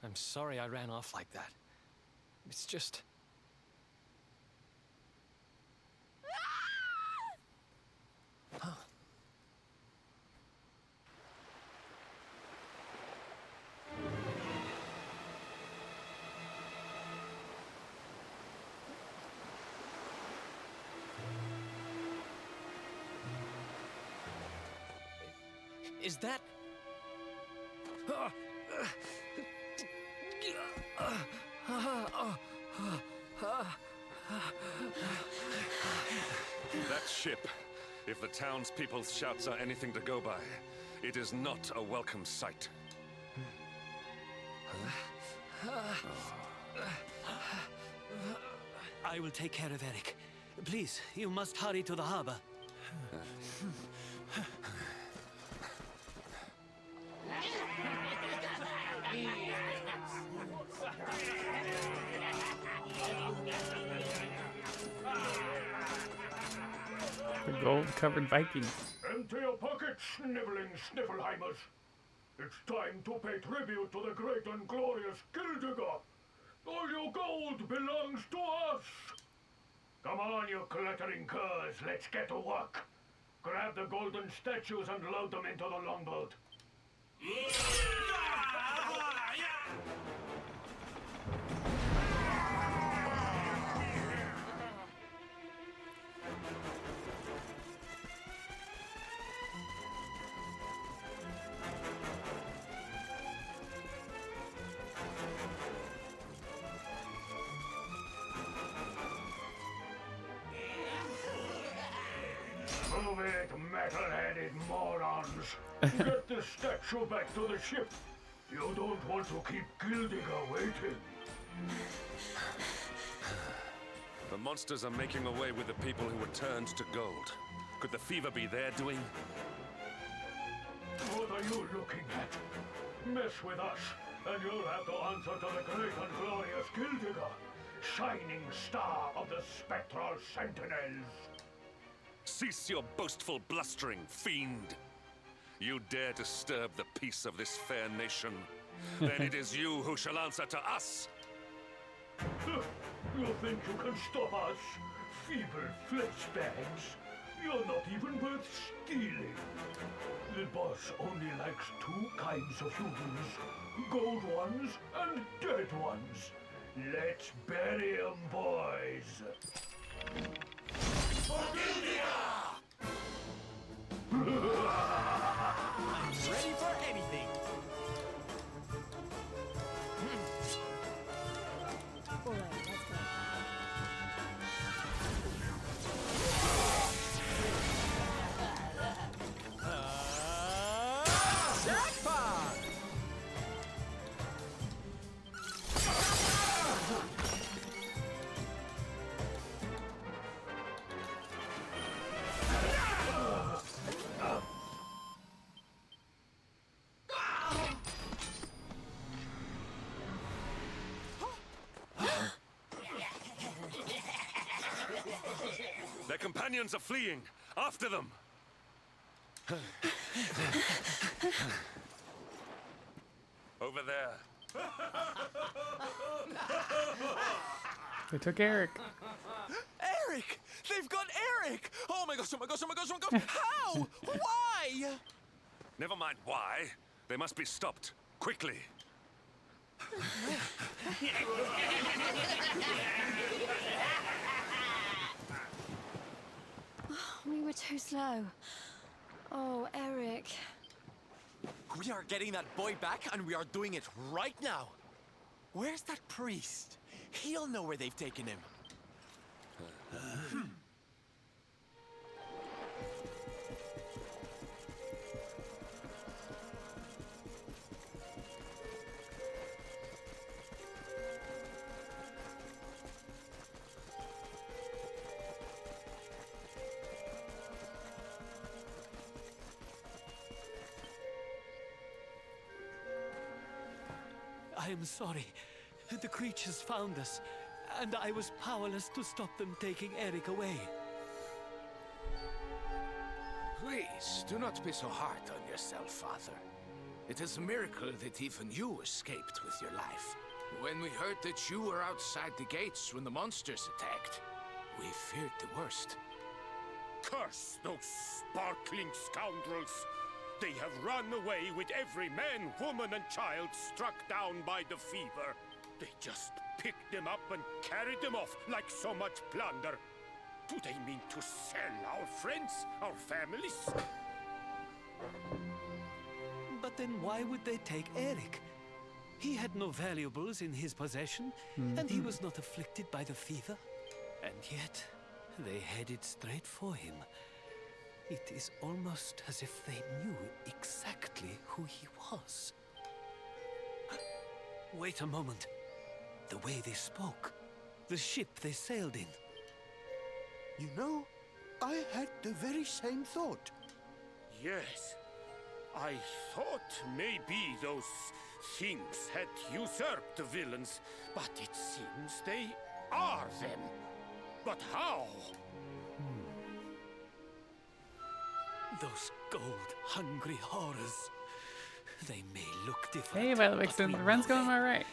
I'm sorry I ran off like that. It's just... Huh. Is that... That ship If the townspeople's shouts are anything to go by, it is not a welcome sight. I will take care of Eric. Please, you must hurry to the harbor. The gold-covered Vikings. Empty your pockets, sniveling Sniffelheimers. It's time to pay tribute to the great and glorious Gildigger. All your gold belongs to us. Come on, you glittering curs, let's get to work. Grab the golden statues and load them into the longboat. Move it, metal-headed morons! Get the statue back to the ship! You don't want to keep Gildigger waiting. The monsters are making away with the people who were turned to gold. Could the fever be their doing? What are you looking at? Mess with us, and you'll have to answer to the great and glorious Gildigger, shining star of the spectral sentinels. Cease your boastful blustering, fiend! You dare disturb the peace of this fair nation, then it is you who shall answer to us! You think you can stop us? Feeble flesh bags? You're not even worth stealing. The boss only likes two kinds of humans, gold ones and dead ones. Let's bury 'em, boys. I'm ready for anything. Alright, let's go. Jackpot! Their companions are fleeing! After them! Over there. They took Eric. Eric! They've got Eric! Oh my gosh, oh my gosh, oh my gosh, oh my gosh! How? Why? Never mind why. They must be stopped. Quickly. We were too slow. Oh, Eric. We are getting that boy back, and we are doing it right now. Where's that priest? He'll know where they've taken him. I am sorry. The creatures found us, and I was powerless to stop them taking Eric away. Please, do not be so hard on yourself, Father. It is a miracle that even you escaped with your life. When we heard that you were outside the gates when the monsters attacked, we feared the worst. Curse those sparkling scoundrels! They have run away with every man, woman, and child struck down by the fever. They just picked them up and carried them off like so much plunder. Do they mean to sell our friends, our families? But then why would they take Eric? He had no valuables in his possession, and he was not afflicted by the fever. And yet, they headed straight for him. It is almost as if they knew exactly who he was. Wait a moment. The way they spoke. The ship they sailed in. You know, I had the very same thought. Yes. I thought maybe those things had usurped the villains, but it seems they are them. But how? Those gold-hungry horrors. They may look different. Hey, Violet Vixen, the run's going all right.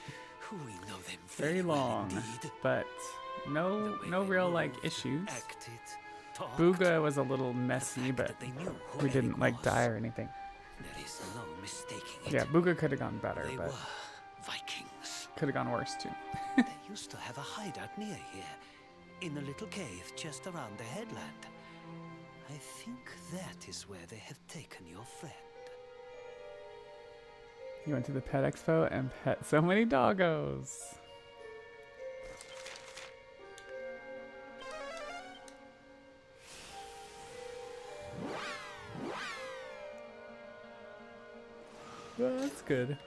We know them Very long, but no real like issues. Booga was a little messy, but we didn't like die or anything. There is no mistaking it. Yeah, Booga could have gone better, They but were Vikings. could have gone worse too. They used to have a hideout near here, in a little cave just around the headland. I think that is where they have taken your friend. You went to the pet expo and pet so many doggos. Well, that's good.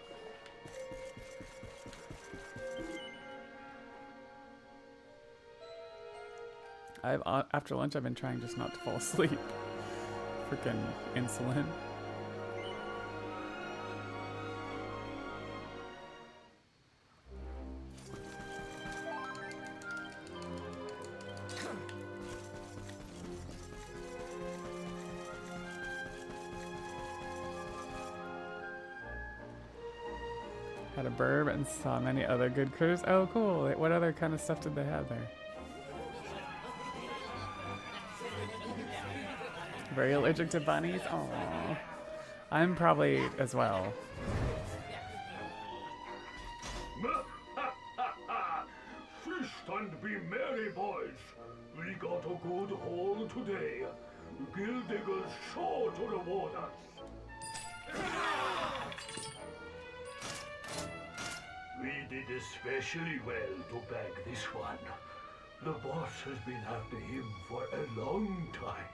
After lunch, I've been trying just not to fall asleep. Freaking insulin. Had a burb and saw many other good critters. Oh, cool. What other kind of stuff did they have there? Very allergic to bunnies? Aww. I'm probably as well. Feast and be merry, boys. We got a good haul today. Gill diggers sure to reward us. We did especially well to bag this one. The boss has been after him for a long time.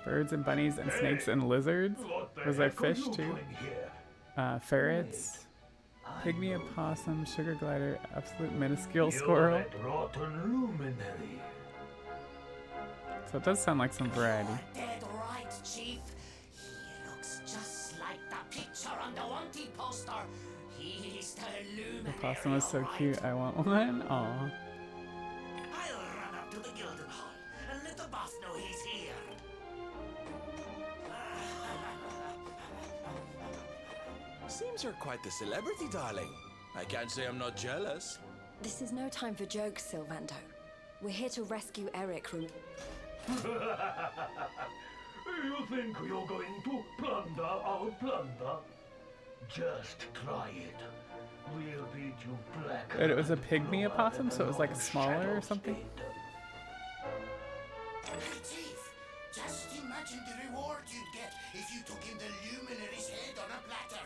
Birds and bunnies and snakes and lizards. Was there fish too? Ferrets. Pygmy opossum, sugar glider, absolute minuscule squirrel. So it does sound like some variety. Dead right, Chief. He looks just like the picture on the wanted poster. He's the The luminary. possum is so cute. I want one. Aw. I'll run up to the Gilden Hall and let the boss know he's here. Seems you're quite the celebrity, darling. I can't say I'm not jealous. This is no time for jokes, Sylvando. We're here to rescue Eric from... You think you're going to plunder our plunder? Just try it. We'll beat you black. And it was a pygmy opossum, so it was like smaller or something? Chief, just imagine the reward you'd get if you took in the luminary's head on a platter.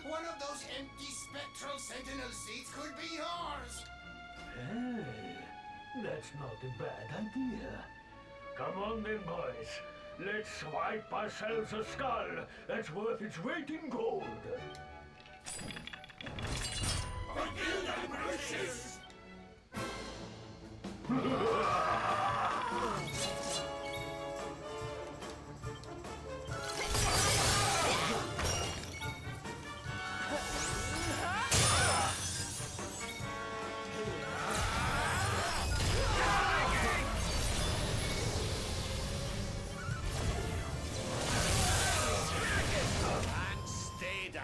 One of those empty spectral sentinel seats could be yours. Hey, that's not a bad idea. Come on then, boys. Let's swipe ourselves a skull that's worth its weight in gold. Forgive them, Bruces! And stay down.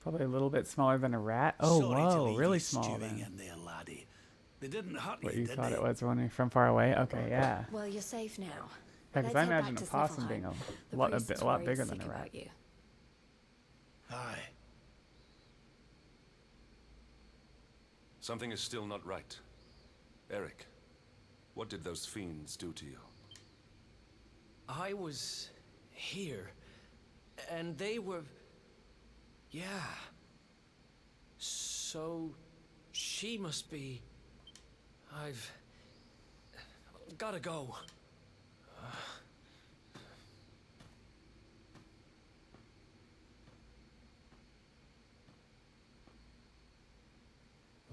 Probably a little bit smaller than a rat. Oh, Sorry to whoa, leave really you small stewing then. in there, laddie. They didn't hurt What you, you did thought they? it was when you're from far away? Okay, yeah. Well, you're safe now. Yeah, because Let's I head back imagine a to possum being Sniffleheim. The a lot, priest's a lot worried bigger than sick a rat. about you. Aye. Something is still not right. Eric, what did those fiends do to you? I was here And they were... Yeah. So... she must be... I've... gotta go.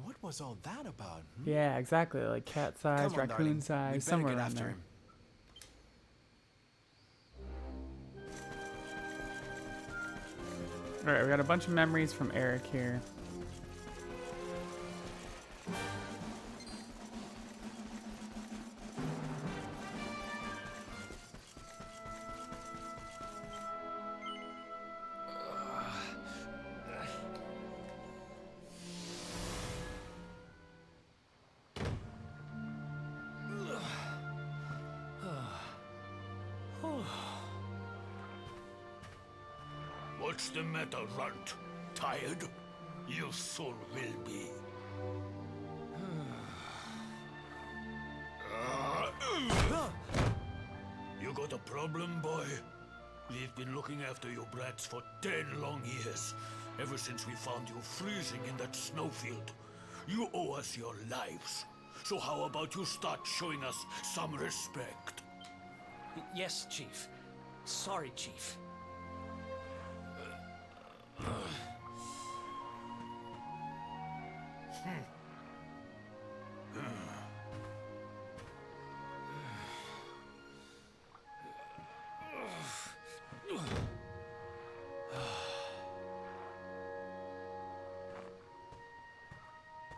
What was all that about? Yeah, exactly. Like cat size, Come on, raccoon darling. We size, better somewhere get around after there. him. All right, we got a bunch of memories from Eric here. What's the matter, Runt? Tired? You soon will be. You got a problem, boy? We've been looking after you brats for 10 long years, ever since we found you freezing in that snowfield. You owe us your lives. So how about you start showing us some respect? Yes, Chief. Sorry, Chief.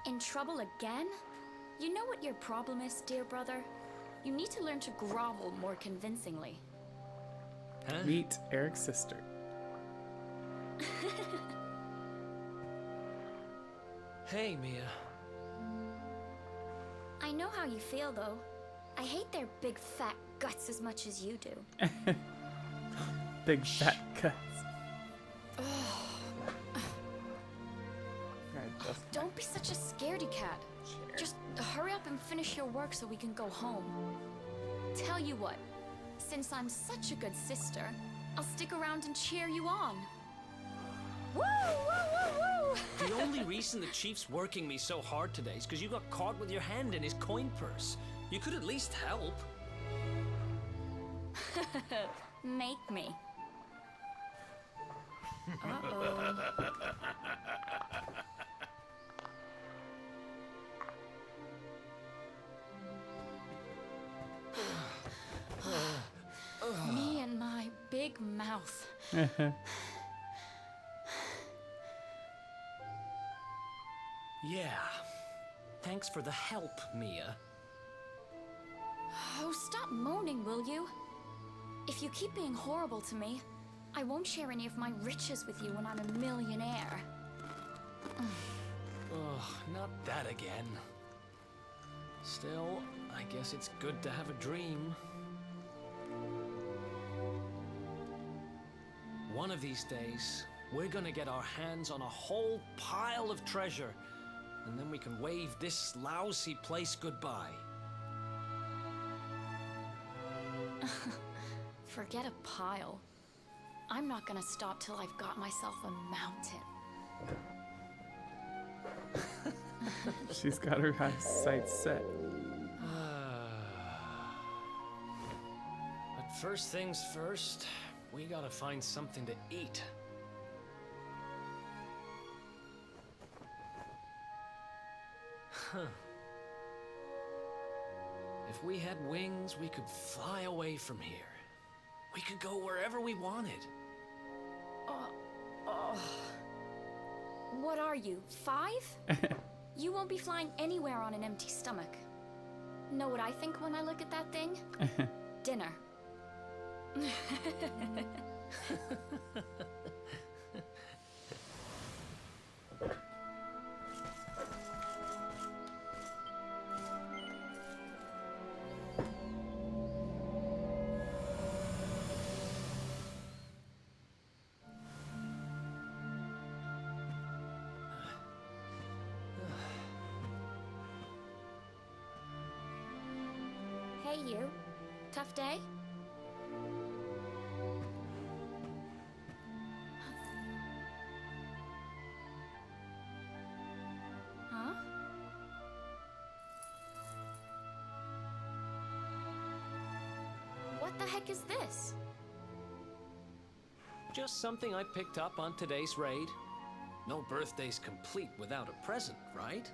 In trouble again? You know what your problem is, dear brother? You need to learn to grovel more convincingly. Huh? Meet Eric's sister. Hey, Mia. I know how you feel, though. I hate their big fat guts as much as you do. Big fat cuts. Don't be such a scaredy cat. Just hurry up and finish your work so we can go home. Tell you what, since I'm such a good sister, I'll stick around and cheer you on. Woo, woo, woo, woo! The only reason the Chief's working me so hard today is because you got caught with your hand in his coin purse. You could at least help. Make me. Uh-oh. Me and my big mouth. Yeah. Thanks for the help, Mia. Oh, stop moaning, will you? If you keep being horrible to me, I won't share any of my riches with you when I'm a millionaire. Ugh, not that again. Still, I guess it's good to have a dream. One of these days, we're gonna get our hands on a whole pile of treasure, and then we can wave this lousy place goodbye. Forget a pile. I'm not gonna stop till I've got myself a mountain. She's got her sights set. But first things first, we gotta find something to eat. Huh. If we had wings, we could fly away from here. We could go wherever we wanted. What are you, 5? You won't be flying anywhere on an empty stomach. Know what I think when I look at that thing? Dinner. Hey, you. Tough day? heck is this? Just something I picked up on today's raid. No birthday's complete without a present, right?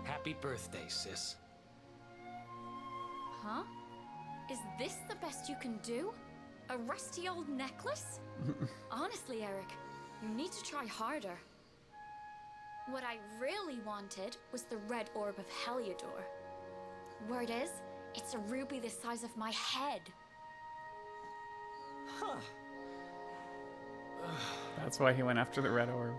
Happy birthday, sis. Huh? Is this the best you can do? A rusty old necklace? Honestly, Eric, you need to try harder. What I really wanted was the red orb of Heliodor. Word is, it's a ruby the size of my head. Huh. That's why he went after the red orb.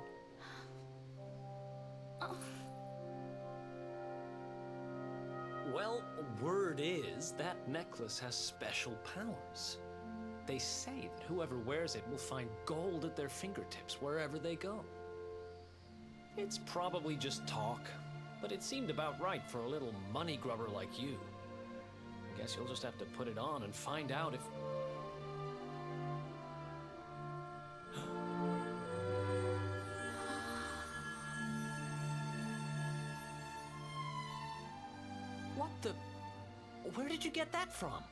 Well, word is that necklace has special powers. They say that whoever wears it will find gold at their fingertips wherever they go. It's probably just talk, but it seemed about right for a little money grubber like you. I guess you'll just have to put it on and find out if... What the... Where did you get that from?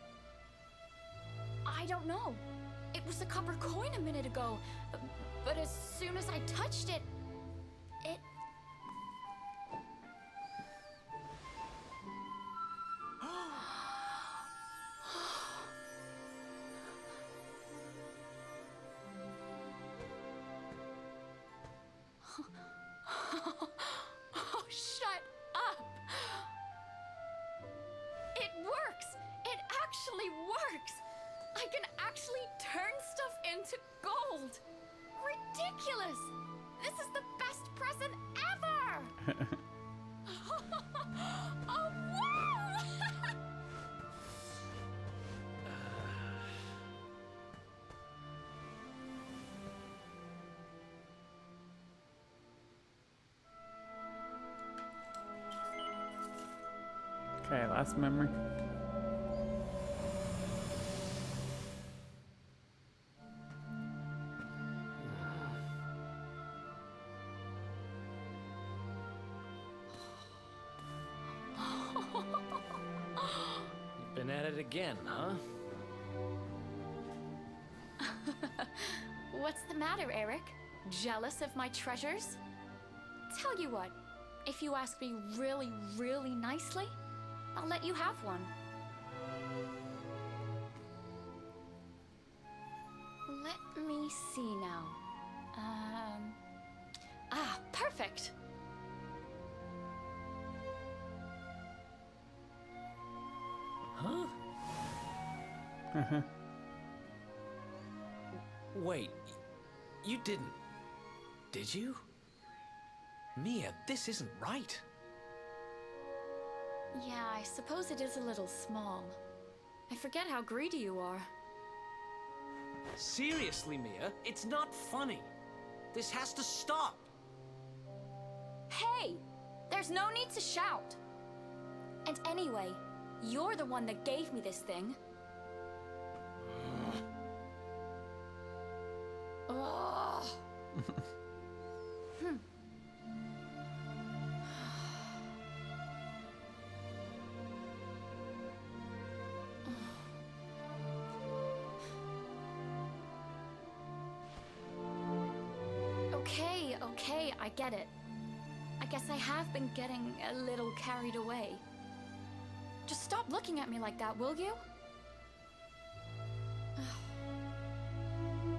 I don't know. It was a copper coin a minute ago, but as soon as I touched it, it... Oh, shut up! It works! It actually works! I can actually turn stuff into gold! Ridiculous! This is the best present ever! Oh, wow! Okay, last memory. You've been at it again, huh? What's the matter, Eric? Jealous of my treasures? Tell you what, if you ask me really, really nicely, I'll let you have one. Let me see now. Perfect. Huh? Wait, you didn't, did you? Mia, this isn't right. Yeah, I suppose it is a little small. I forget how greedy you are. Seriously, Mia, it's not funny. This has to stop. Hey! There's no need to shout. And anyway, you're the one that gave me this thing. Ugh. Okay, I get it. I guess I have been getting a little carried away. Just stop looking at me like that, will you?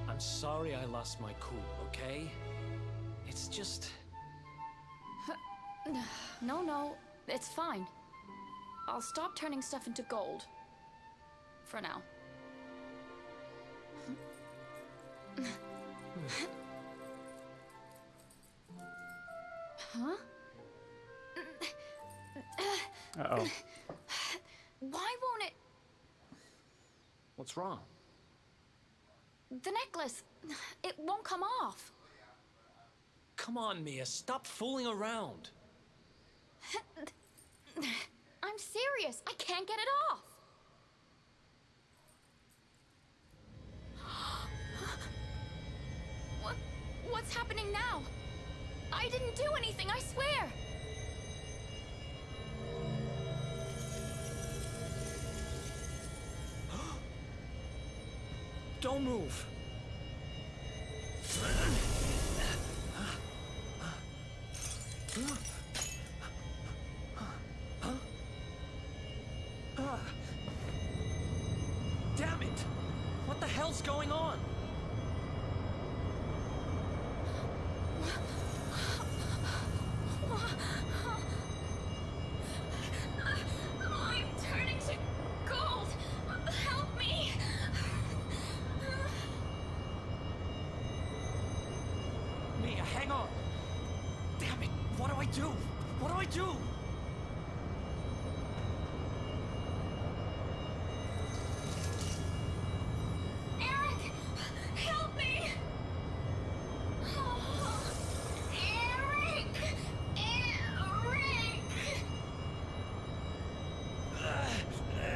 I'm sorry I lost my cool, okay? It's just... No, it's fine. I'll stop turning stuff into gold. For now. Huh? Uh-oh. Why won't it... What's wrong? The necklace, it won't come off. Come on, Mia, stop fooling around. I'm serious, I can't get it off. What's happening now? I didn't do anything, I swear! Don't move. Damn it! What the hell's going on? I'm turning to gold. Help me. Mia, hang on. Damn it! What do I do? What do I do? Eric, help me. Eric.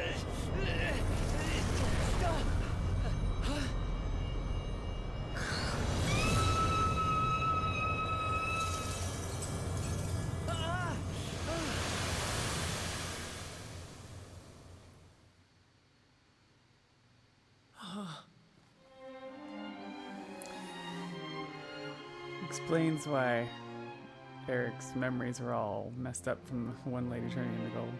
Explains why Eric's memories are all messed up from the one lady turning into gold.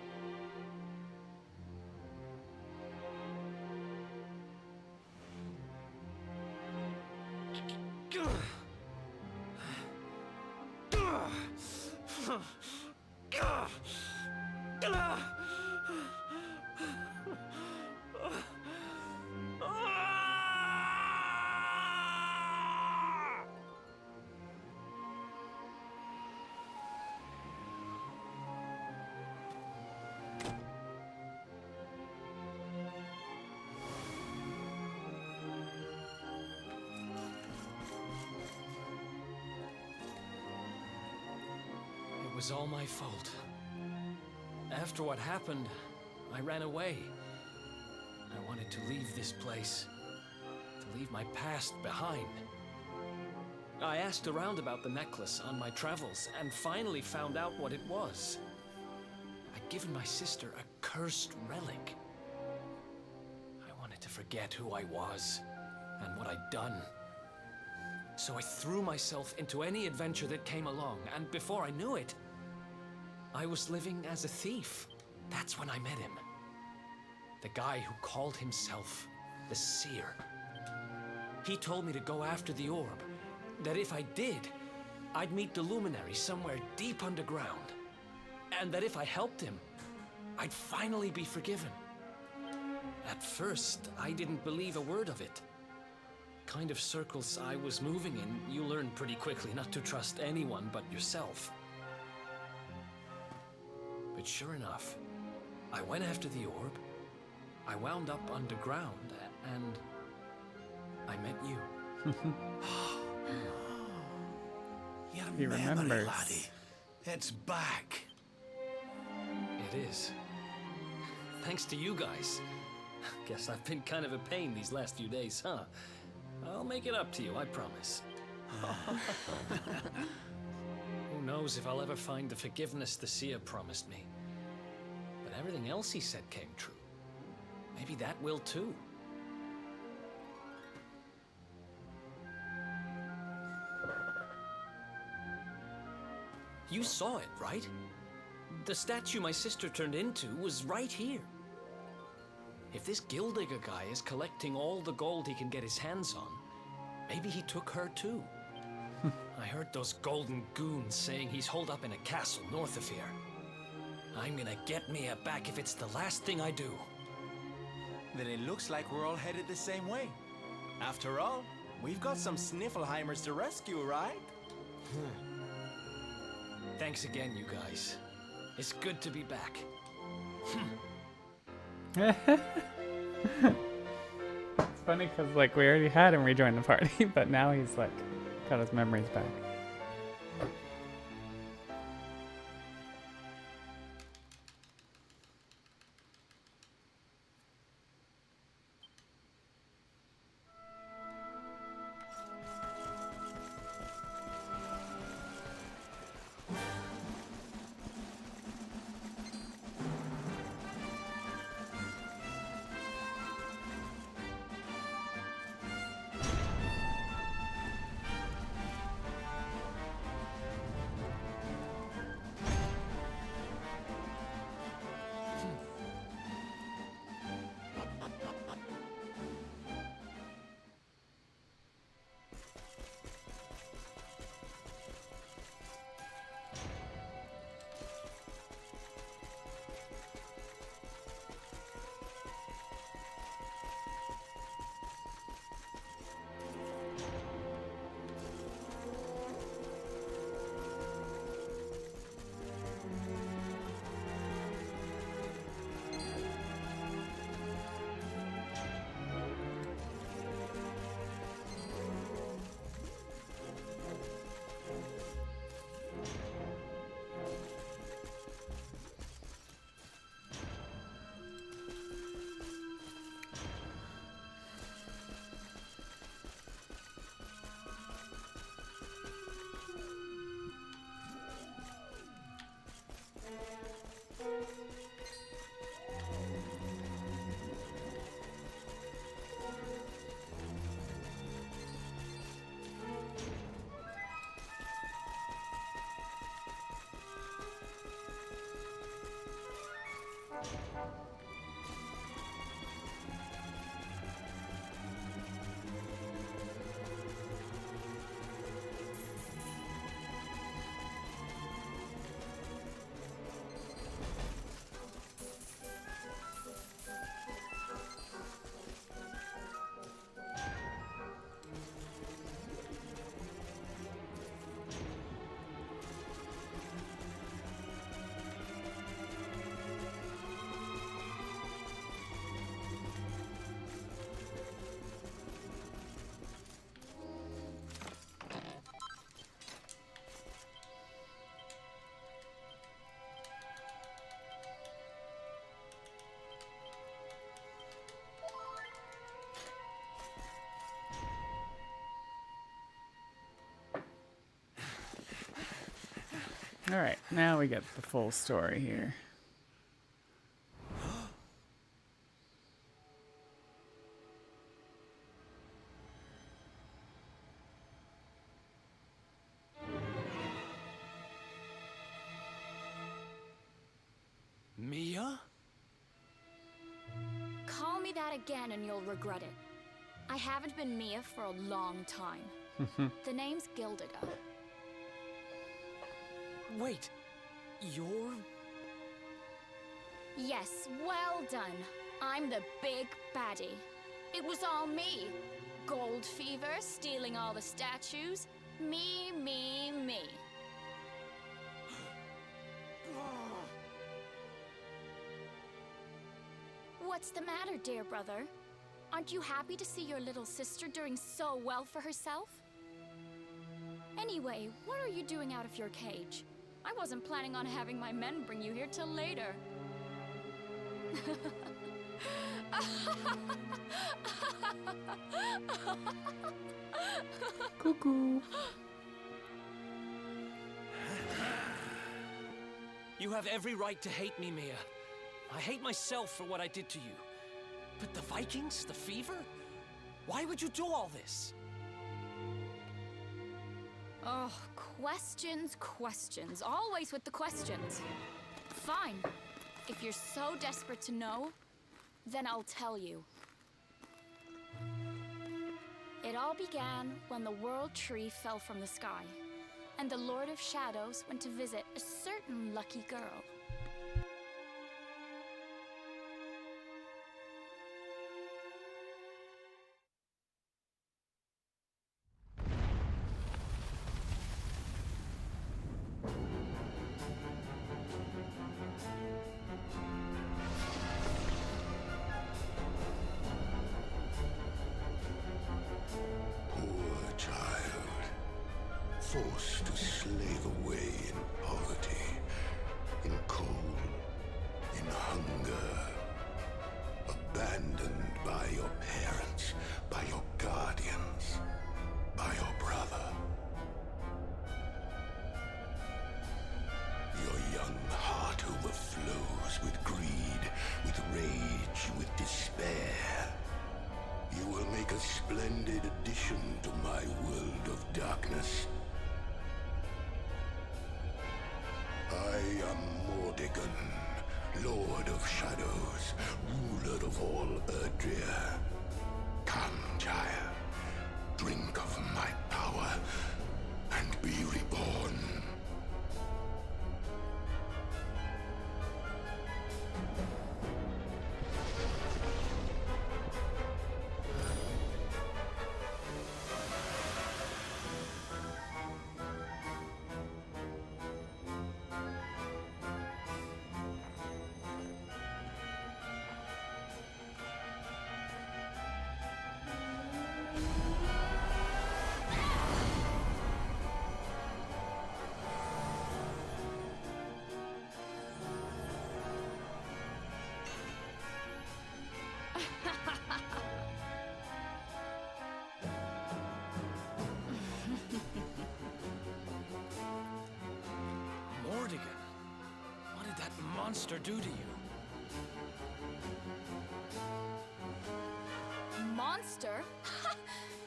It was all my fault. After what happened, I ran away. I wanted to leave this place, to leave my past behind. I asked around about the necklace on my travels and finally found out what it was. I'd given my sister a cursed relic. I wanted to forget who I was and what I'd done. So I threw myself into any adventure that came along, and before I knew it, I was living as a thief. That's when I met him. The guy who called himself the Seer. He told me to go after the orb, that if I did, I'd meet the Luminary somewhere deep underground, and that if I helped him, I'd finally be forgiven. At first, I didn't believe a word of it. Kind of circles I was moving in, you learn pretty quickly not to trust anyone but yourself. But sure enough, I went after the orb, I wound up underground, and I met you. Your He memory, remembers. laddie. It's back. It is. Thanks to you guys. Guess I've been kind of a pain these last few days, huh? I'll make it up to you, I promise. Who knows if I'll ever find the forgiveness the Seer promised me. But everything else he said came true. Maybe that will too. You saw it, right? The statue my sister turned into was right here. If this Gildigger guy is collecting all the gold he can get his hands on, maybe he took her too. I heard those golden goons saying he's holed up in a castle north of here. I'm gonna get Mia back if it's the last thing I do. Then it looks like we're all headed the same way. After all, we've got some Sniffelheimers to rescue, right? Thanks again, you guys. It's good to be back. It's funny because like we already had him rejoin the party, but now he's like got his memories back. All right, now we get the full story here. Mia? Call me that again and you'll regret it. I haven't been Mia for a long time. The name's Gildiga. Wait, you're... Yes, well done. I'm the big baddie. It was all me. Gold fever, stealing all the statues. Me, me, me. What's the matter, dear brother? Aren't you happy to see your little sister doing so well for herself? Anyway, what are you doing out of your cage? I wasn't planning on having my men bring you here till later. Cuckoo. You have every right to hate me, Mia. I hate myself for what I did to you. But the Vikings, the fever? Why would you do all this? Oh, questions, questions. Always with the questions. Fine. If you're so desperate to know, then I'll tell you. It all began when the World Tree fell from the sky, and the Lord of Shadows went to visit a certain lucky girl. Forced to slave away in poverty, in cold, in hunger, abandoned by your parents, by your guardians, by your brother. Your young heart overflows with greed, with rage, with despair. You will make a splendid addition to my world of darkness. I am Mordegon, Lord of Shadows, ruler of all Erdrea. Come, child, drink of my power, and be reborn. Mordegon, what did that monster do to you? Monster?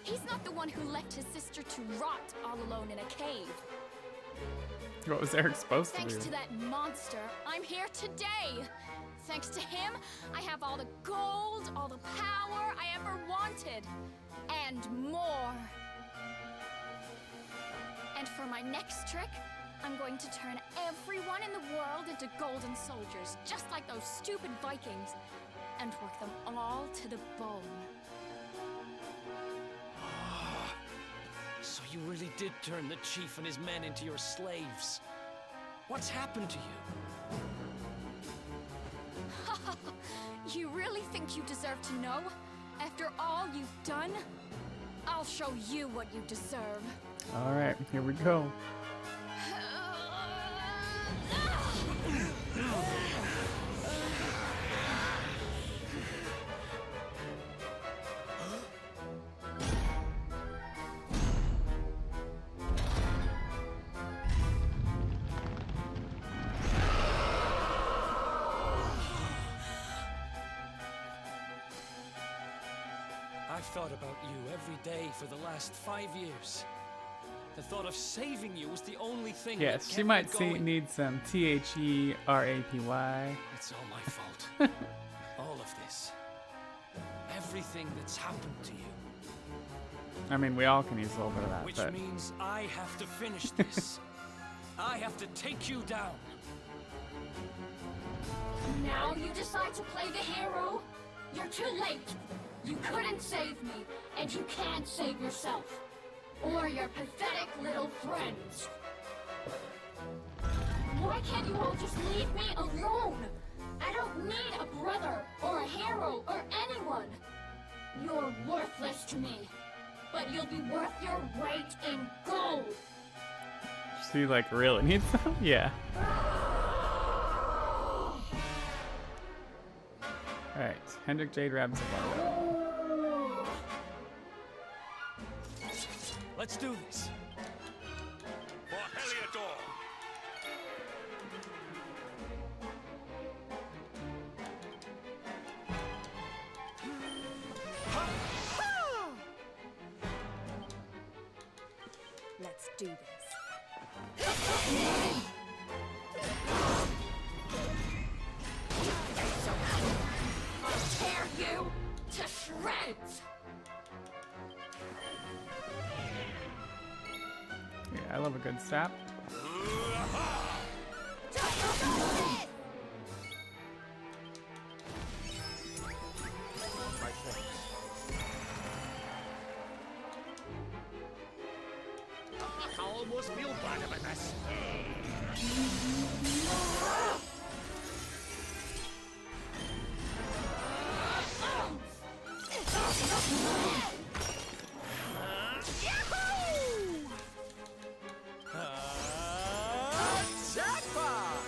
He's not the one who left his sister to rot all alone in a cave. What was Eric supposed to do? Thanks to that monster, I'm here today. Thanks to him, I have all the gold, all the power I ever wanted, and more. And for my next trick, I'm going to turn everyone in the world into golden soldiers, just like those stupid Vikings, and work them all to the bone. So you really did turn the chief and his men into your slaves. What's happened to you? You really think you deserve to know? After all you've done? I'll show you what you deserve. All right, here we go. I've thought about you every day for the last 5 years. The thought of saving you was the only thing that Yes, kept she me might going. need some THERAPY. It's all my fault. All of this. Everything that's happened to you. I mean, we all can use a little bit of that, Which but means I have to finish this. I have to take you down. Now you decide to play the hero? You're too late. You couldn't save me, and you can't save yourself. Or your pathetic little friends. Why can't you all just leave me alone? I don't need a brother, or a hero, or anyone. You're worthless to me. But you'll be worth your weight in gold. she like really needs some. Yeah. All right, Hendrik Jade Rabbit's Let's do this. For Heliodor. Let's do this. I'll tear you to shreds. Yeah, I love a good sap. I almost feel bad about this. Jackpot!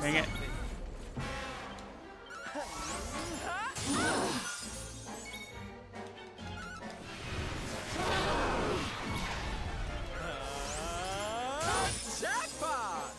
Dang it. Jackpot!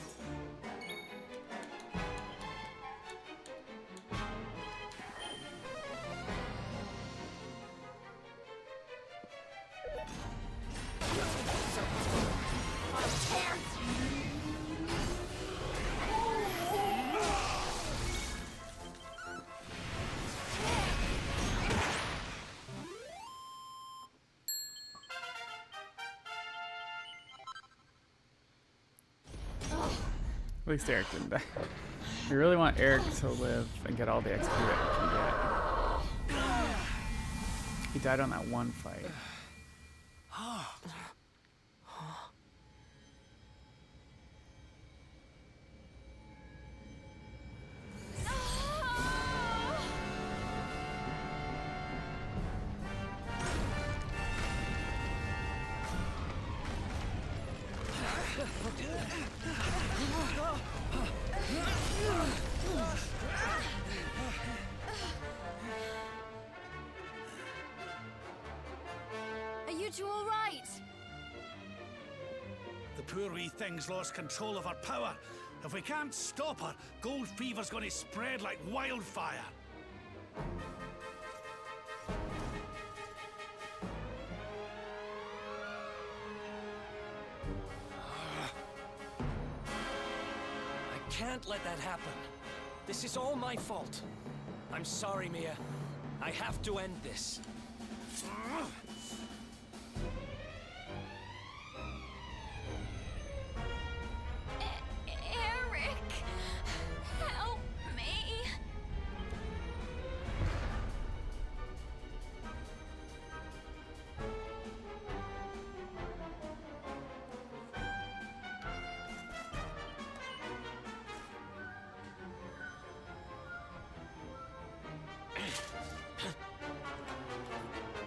At least Eric didn't die. We really want Eric to live and get all the XP that he can get. He died on that one fight. Are you two all right? The poor wee thing's lost control of her power. If we can't stop her, gold fever's going to spread like wildfire. I can't let that happen. This is all my fault. I'm sorry, Mia. I have to end this. Eric, help me.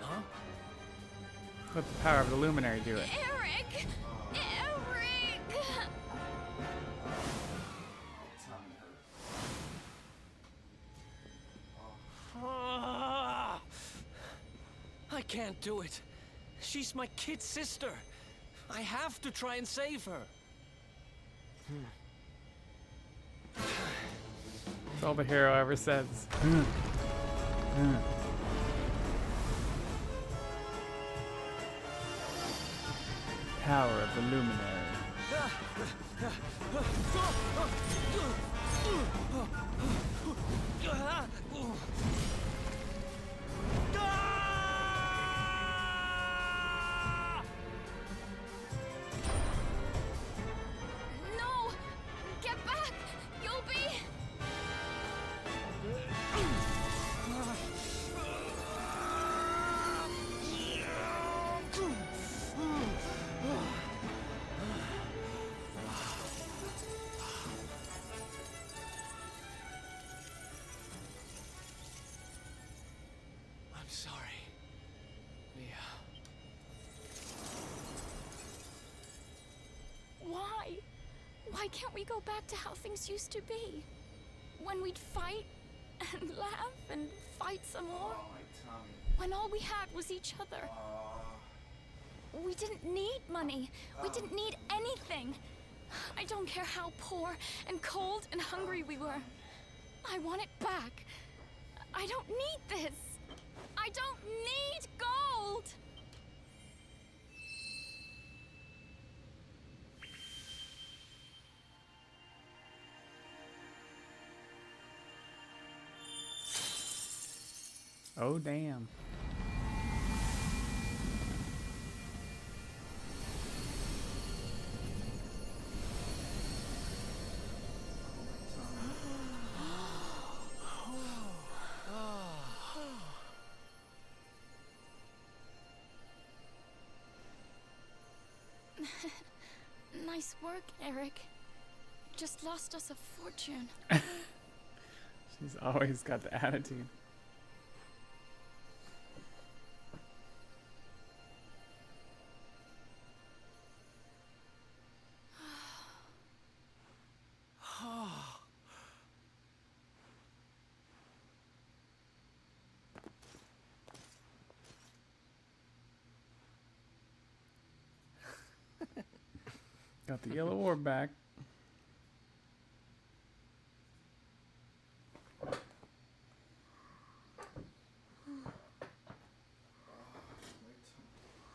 Huh? Let the power of the Luminary do it. Eric! Eric! can't do it. She's my kid sister. I have to try and save her. That's all the hero ever says. Power of the Luminary. No! Get back! You'll be... I'm sorry, Mia. Why? Why can't we go back to how things used to be? When we'd fight and laugh and fight some more? When all we had was each other. We didn't need money. We didn't need anything. I don't care how poor and cold and hungry we were. I want it back. I don't need this. I don't need gold. Oh, damn. Nice work, Eric. Just lost us a fortune. She's always got the attitude. Got the yellow orb back.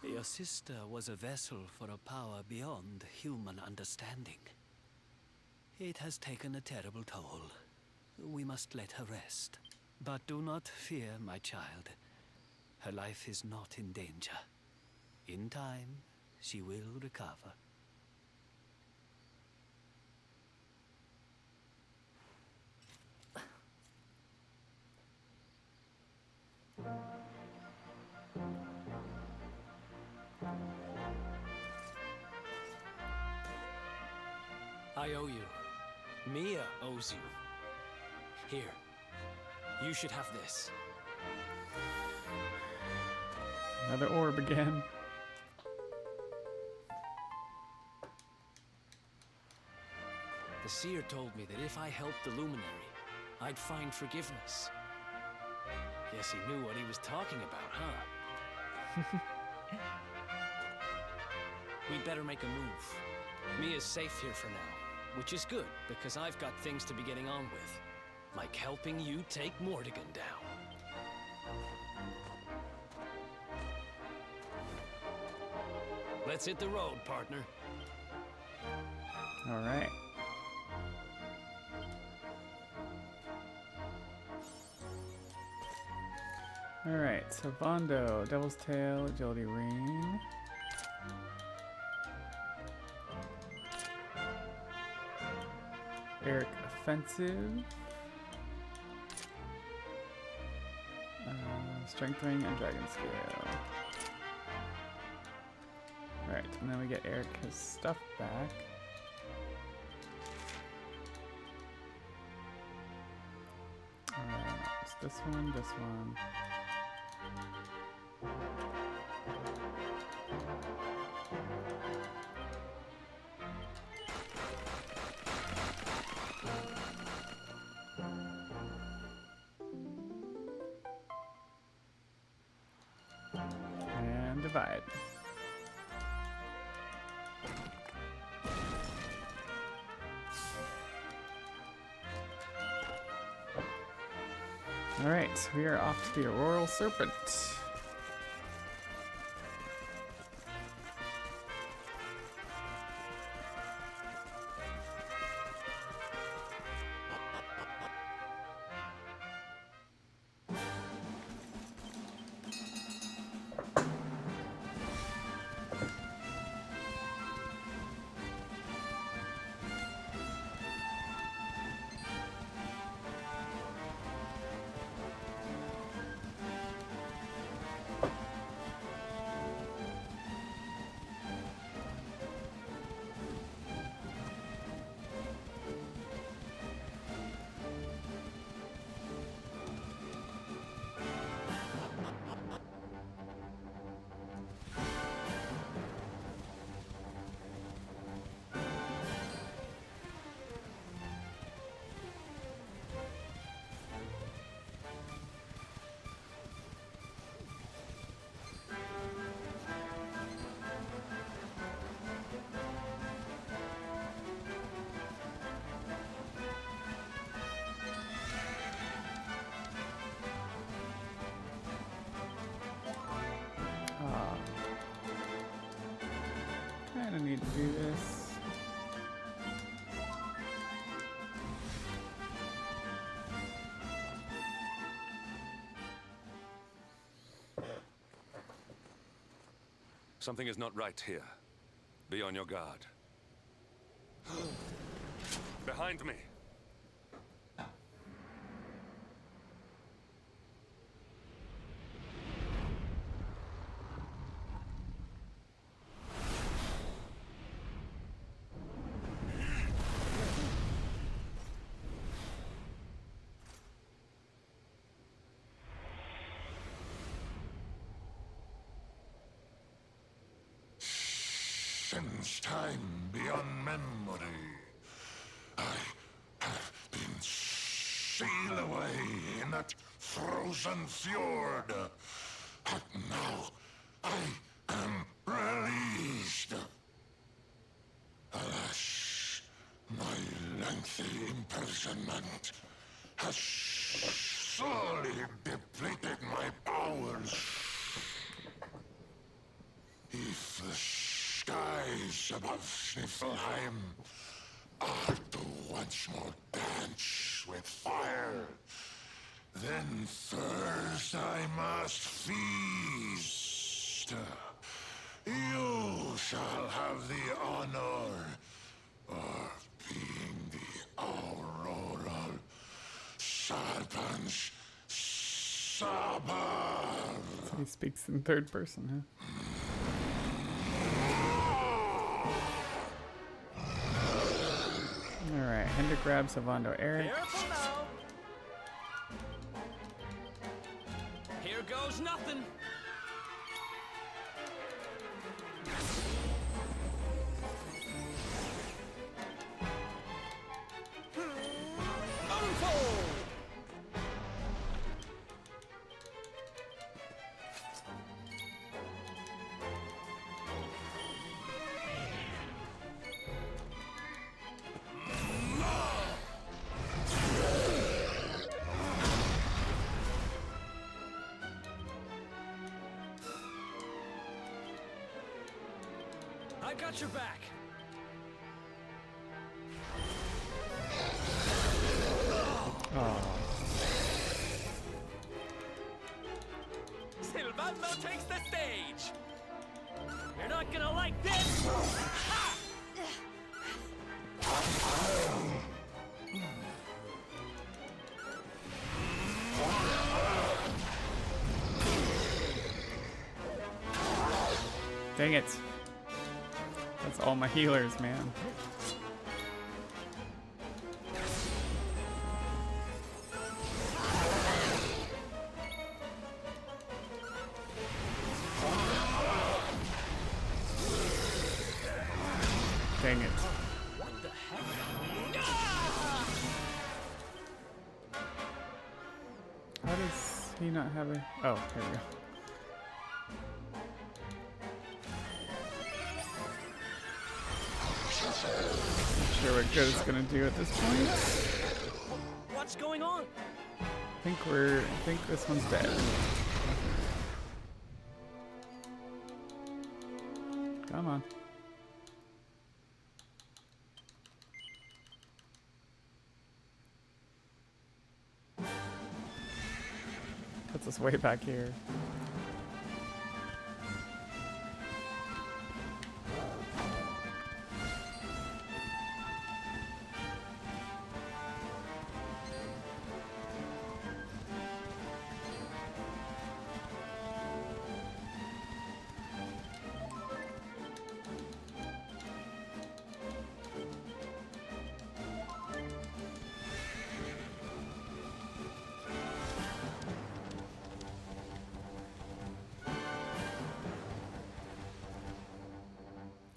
Your sister was a vessel for a power beyond human understanding. It has taken a terrible toll. We must let her rest. But do not fear, my child. Her life is not in danger. In time, she will recover. I owe you. Mia owes you. Here. You should have this. Another orb again. The seer told me that if I helped the Luminary, I'd find forgiveness. Guess he knew what he was talking about, huh? We'd better make a move. Mia's safe here for now, which is good, because I've got things to be getting on with. Like helping you take Mortigan down. Let's hit the road, partner. All right. All right, so Bondo, Devil's Tail, Agility Ring. Eric, Offensive. Strength Ring and Dragon Scale. Alright, and then we get Eric his stuff back. It's this one, this one. divide. Alright, we are off to the Auroral Serpent. Kinda need to do this. Something is not right here. Be on your guard. Behind me. Since time beyond memory, I have been sealed away in that frozen fjord. But now I am released. Alas, my lengthy imprisonment has sorely depleted my powers. If the skies above Sniffelheim are to once more dance with fire, then first I must feast. You shall have the honor of being the Auroral Serpent's supper. So he speaks in third person, huh? Alright, Hendrik grabs Savando Eric. Careful now. Here goes nothing. Unfold. I got your back. Oh. Silvando takes the stage. You're not gonna like this. Ha! Dang it. That's all my healers, man. Dang it. What the heck? How does he not have a... Oh, here we go. sure what good it's gonna do at this point. What's going on? I think this one's dead. Come on. Puts us way back here.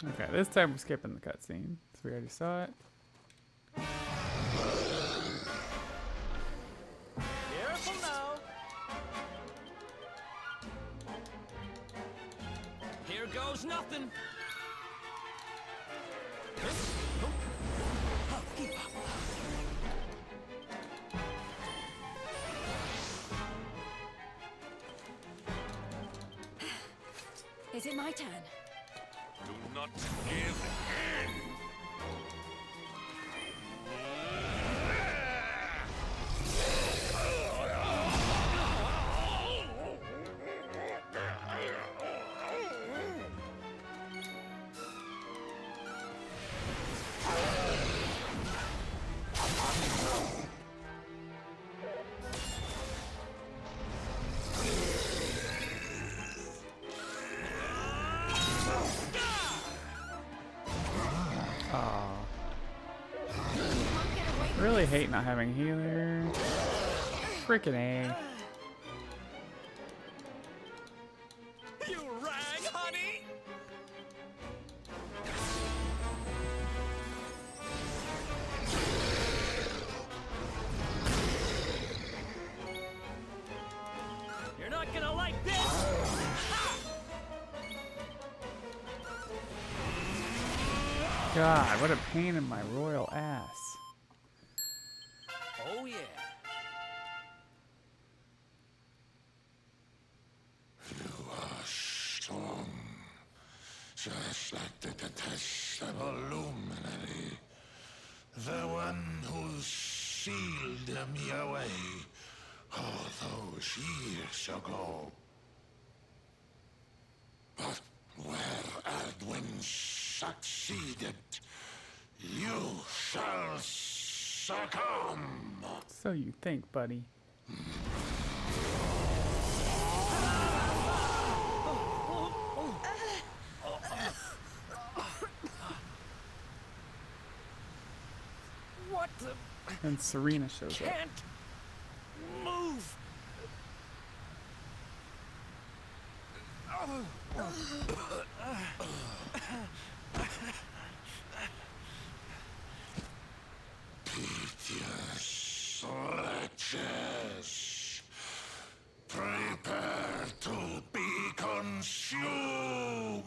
Okay, this time we're skipping the cutscene, so we already saw it. Careful now. Here goes nothing. Is it my turn? Do not give in! Really hate not having healer. Freaking A. You rang, honey? You're not gonna like this! God, what a pain in my royal ass. Oh yeah. You are strong, just like the detestable luminary. The one who sealed me away all those years ago. But where Ardwin succeeded, you shall succumb. So you think, buddy. What the? And Serena shows up. Can't move. Piteous wretches, prepare to be consumed.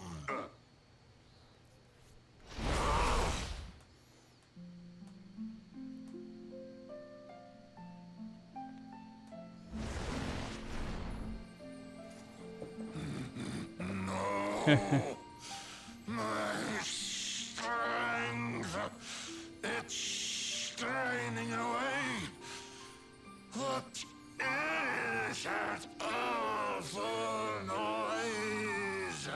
My strength, it's straining away. What is that awful noise?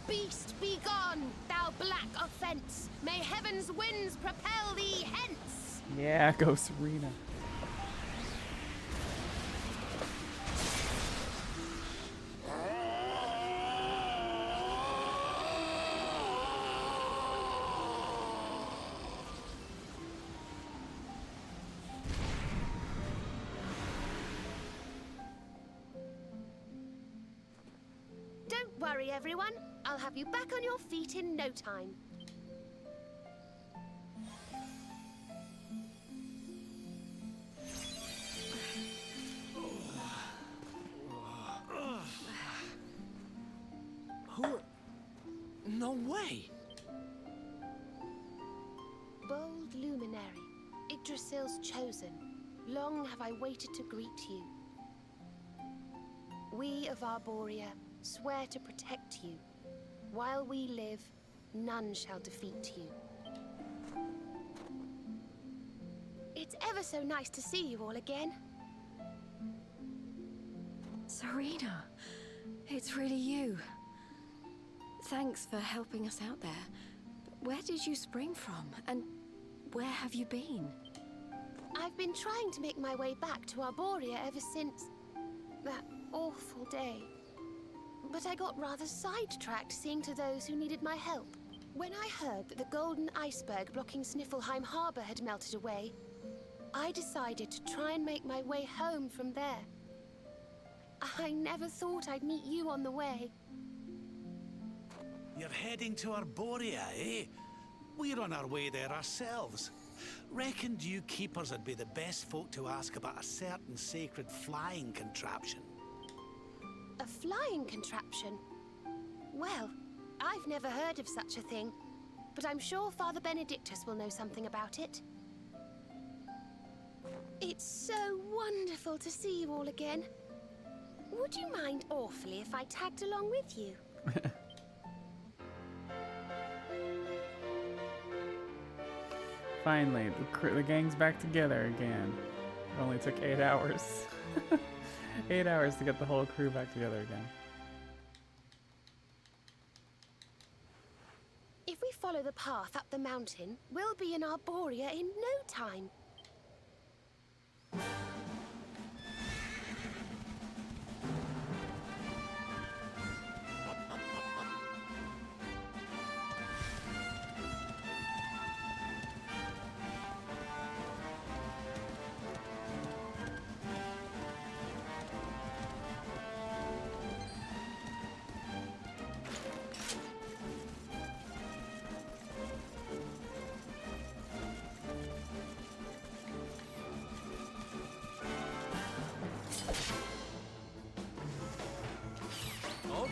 Beast, be gone, thou black offense! May heaven's winds propel thee hence! Yeah, go Serena. Don't worry, everyone. I'll have you back on your feet in no time. bold luminary, Yggdrasil's chosen, long have I waited to greet you. We of Arborea swear to protect you. While we live, none shall defeat you. It's ever so nice to see you all again. Serena, it's really you. Thanks for helping us out there. Where did you spring from, and where have you been? I've been trying to make my way back to Arborea ever since that awful day. But I got rather sidetracked seeing to those who needed my help. When I heard that the golden iceberg blocking Sniffelheim Harbor had melted away, I decided to try and make my way home from there. I never thought I'd meet you on the way. You're heading to Arborea, eh? We're on our way there ourselves. Reckoned you keepers would be the best folk to ask about a certain sacred flying contraption. A flying contraption? Well, I've never heard of such a thing, but I'm sure Father Benedictus will know something about it. It's so wonderful to see you all again. Would you mind awfully if I tagged along with you? Finally, the gang's back together again. It only took 8 hours. 8 hours to get the whole crew back together again. If we follow the path up the mountain, we'll be in Arborea in no time.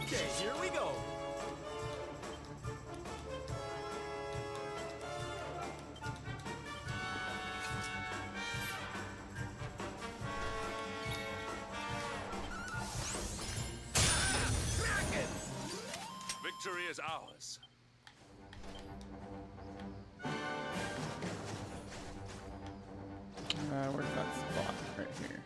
Okay, here we go. Victory is ours. Where's that spot? Right here.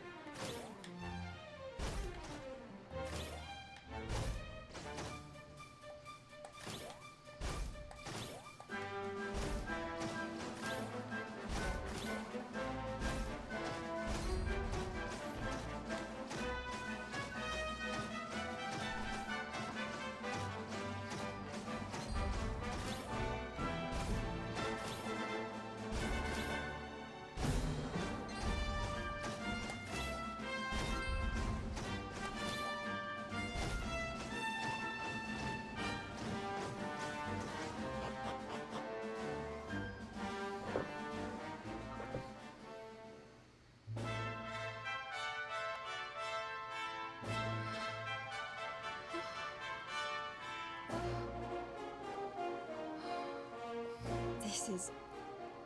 This is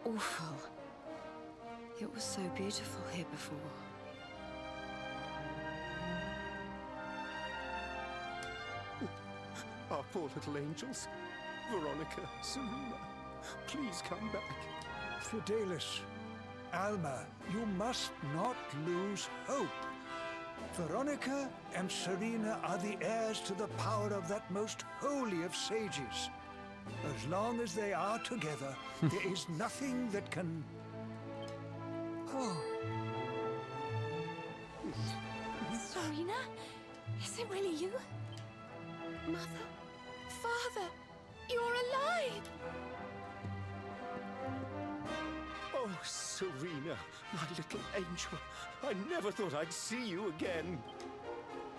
awful. It was so beautiful here before. Our poor little angels. Veronica, Serena, please come back. Fidelis, Alma, you must not lose hope. Veronica and Serena are the heirs to the power of that most holy of sages. As long as they are together, there is nothing that can... Oh. Serena? Is it really you? Mother? Father? You're alive! Oh, Serena, my little angel. I never thought I'd see you again.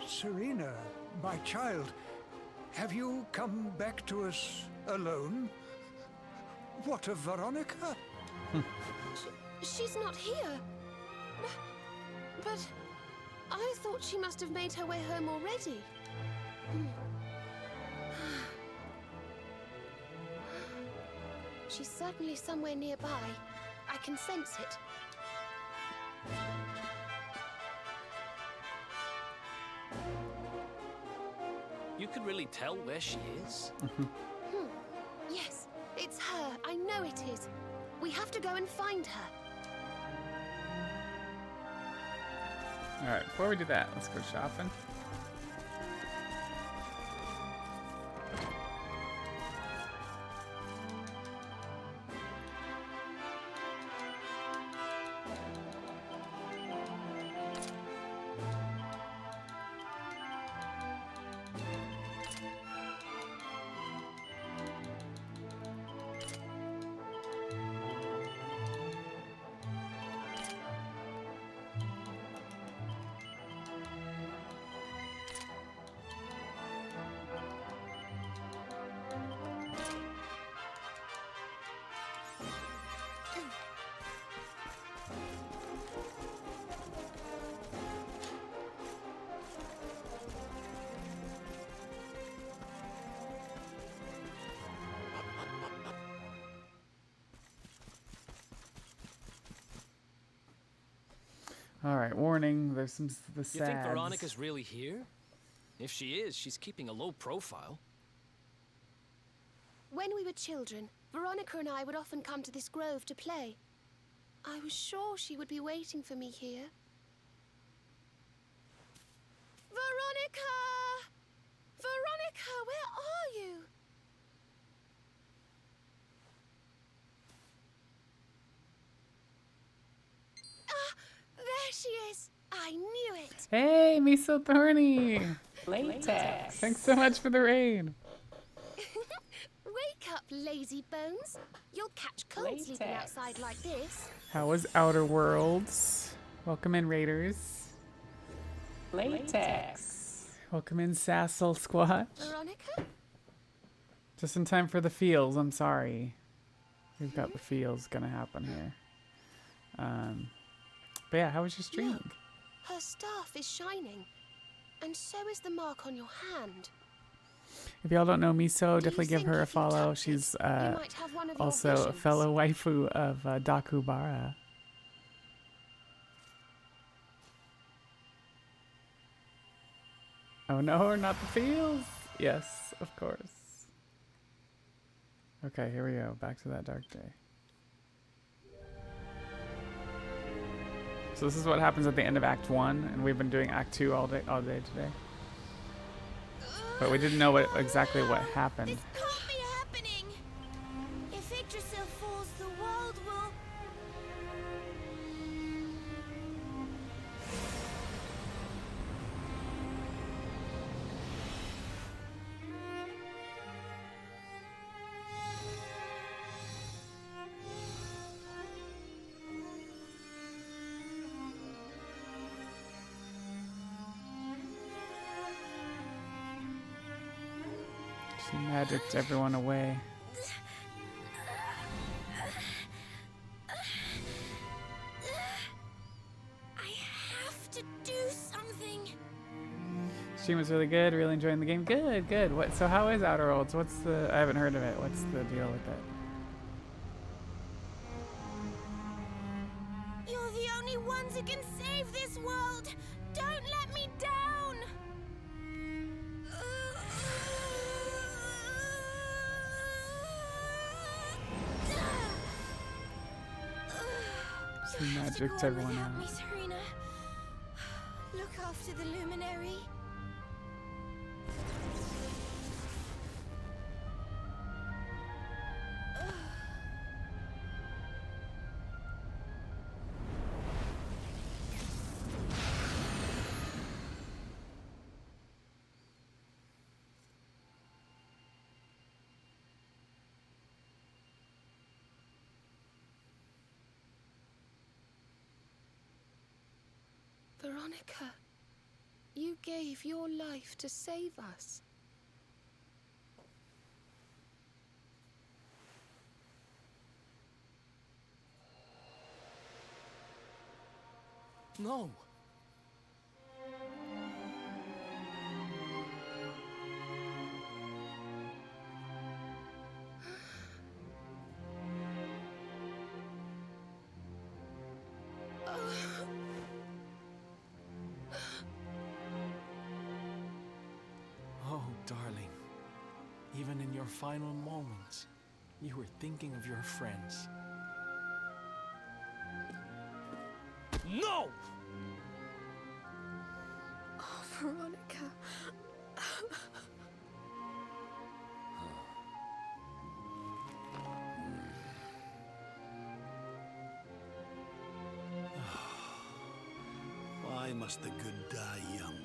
Serena, my child, have you come back to us alone? What of Veronica? She's not here. But I thought she must have made her way home already. She's certainly somewhere nearby. I can sense it. You could really tell where she is? Yes, it's her. I know it is. We have to go and find her. Alright, before we do that, let's go shopping. Alright, warning, there's some the sads. You think Veronica's really here? If she is, she's keeping a low profile. When we were children, Veronica and I would often come to this grove to play. I was sure she would be waiting for me here. Veronica! Veronica, where are you? Ah, there she is. I knew it. Hey, Miso Thorny! Latex. Thanks so much for the raid. Wake up, lazy bones. You'll catch cold sleeping outside like this. How was Outer Worlds? Welcome in, Raiders. Latex. Welcome in, Sassel Squatch. Veronica? Just in time for the feels, I'm sorry. We've got the feels gonna happen here. But yeah, how was your stream? Look, her staff is shining. And so is the mark on your hand. If y'all don't know Miso, definitely give her a follow. She's also a fellow waifu of Dakubara. Oh no, not the feels! Yes, of course. Okay, here we go. Back to that dark day. So this is what happens at the end of Act 1, and we've been doing Act 2 all day today. But we didn't know exactly what happened. This can't be happening. If Yggdrasil falls, the world will... She magicked everyone away. I have to do something. Stream was really good. Really enjoying the game. Good, good. What? So how is Outer Worlds? What's the? I haven't heard of it. What's the deal with it? You're the only ones who can save this world. Don't let me down. She magicked everyone out. Me, Serena. Look after the luminary. Veronica, you gave your life to save us. No. Even in your final moments, you were thinking of your friends. No! Oh, Veronica. Why must the good die young?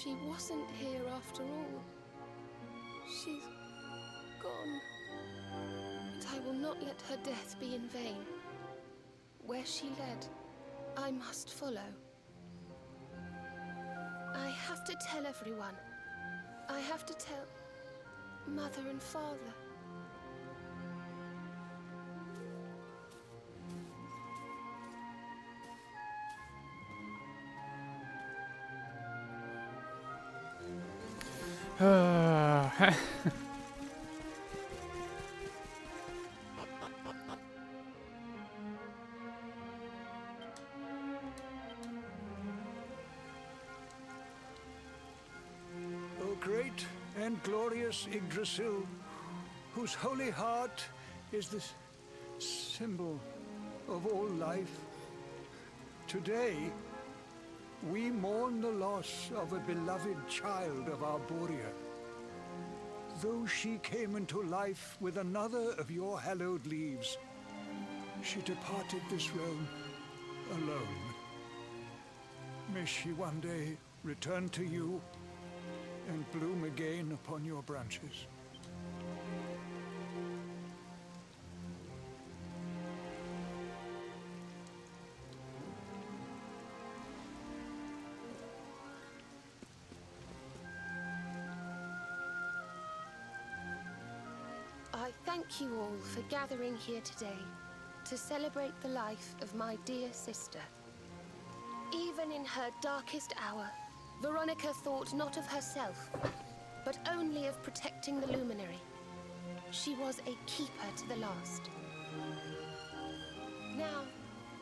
She wasn't here after all. She's gone. But I will not let her death be in vain. Where she led, I must follow. I have to tell everyone. I have to tell Mother and Father. O great and glorious Yggdrasil, whose holy heart is the symbol of all life, today we mourn the loss of a beloved child of Arborea. Though she came into life with another of your hallowed leaves, she departed this realm alone. May she one day return to you and bloom again upon your branches. I thank you all for gathering here today to celebrate the life of my dear sister. Even in her darkest hour, Veronica thought not of herself, but only of protecting the Luminary. She was a keeper to the last. Now,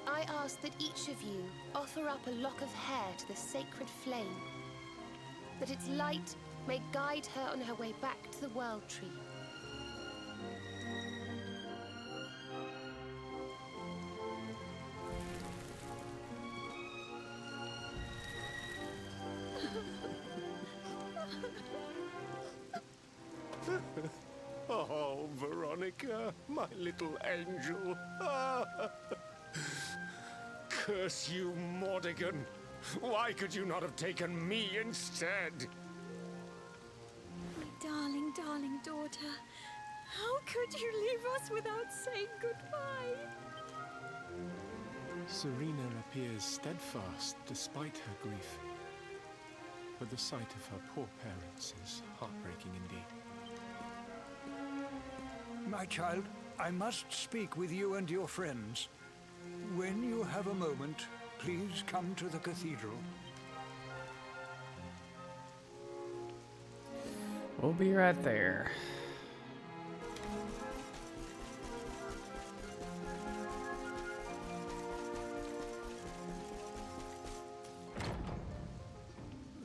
I ask that each of you offer up a lock of hair to the sacred flame, that its light may guide her on her way back to the World Tree. Oh, Veronica, my little angel. Curse you, Mordigan. Why could you not have taken me instead? My darling, darling daughter. How could you leave us without saying goodbye? Serena appears steadfast despite her grief. But the sight of her poor parents is heartbreaking indeed. My child, I must speak with you and your friends. When you have a moment, please come to the cathedral. We'll be right there.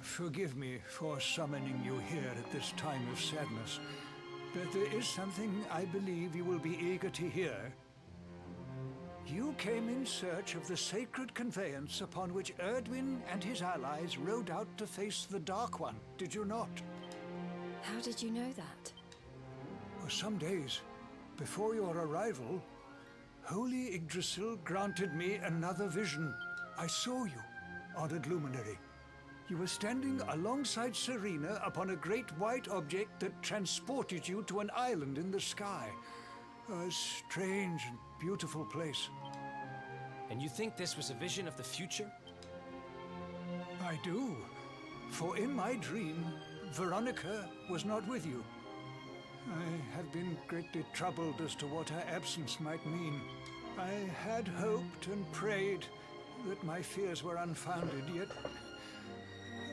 Forgive me for summoning you here at this time of sadness, but there is something I believe you will be eager to hear. You came in search of the sacred conveyance upon which Erdwin and his allies rode out to face the Dark One, did you not? How did you know that? For some days before your arrival, Holy Yggdrasil granted me another vision. I saw you, honored luminary. You were standing alongside Serena upon a great white object that transported you to an island in the sky. A strange and beautiful place. And you think this was a vision of the future? I do. For in my dream, Veronica was not with you. I have been greatly troubled as to what her absence might mean. I had hoped and prayed that my fears were unfounded, yet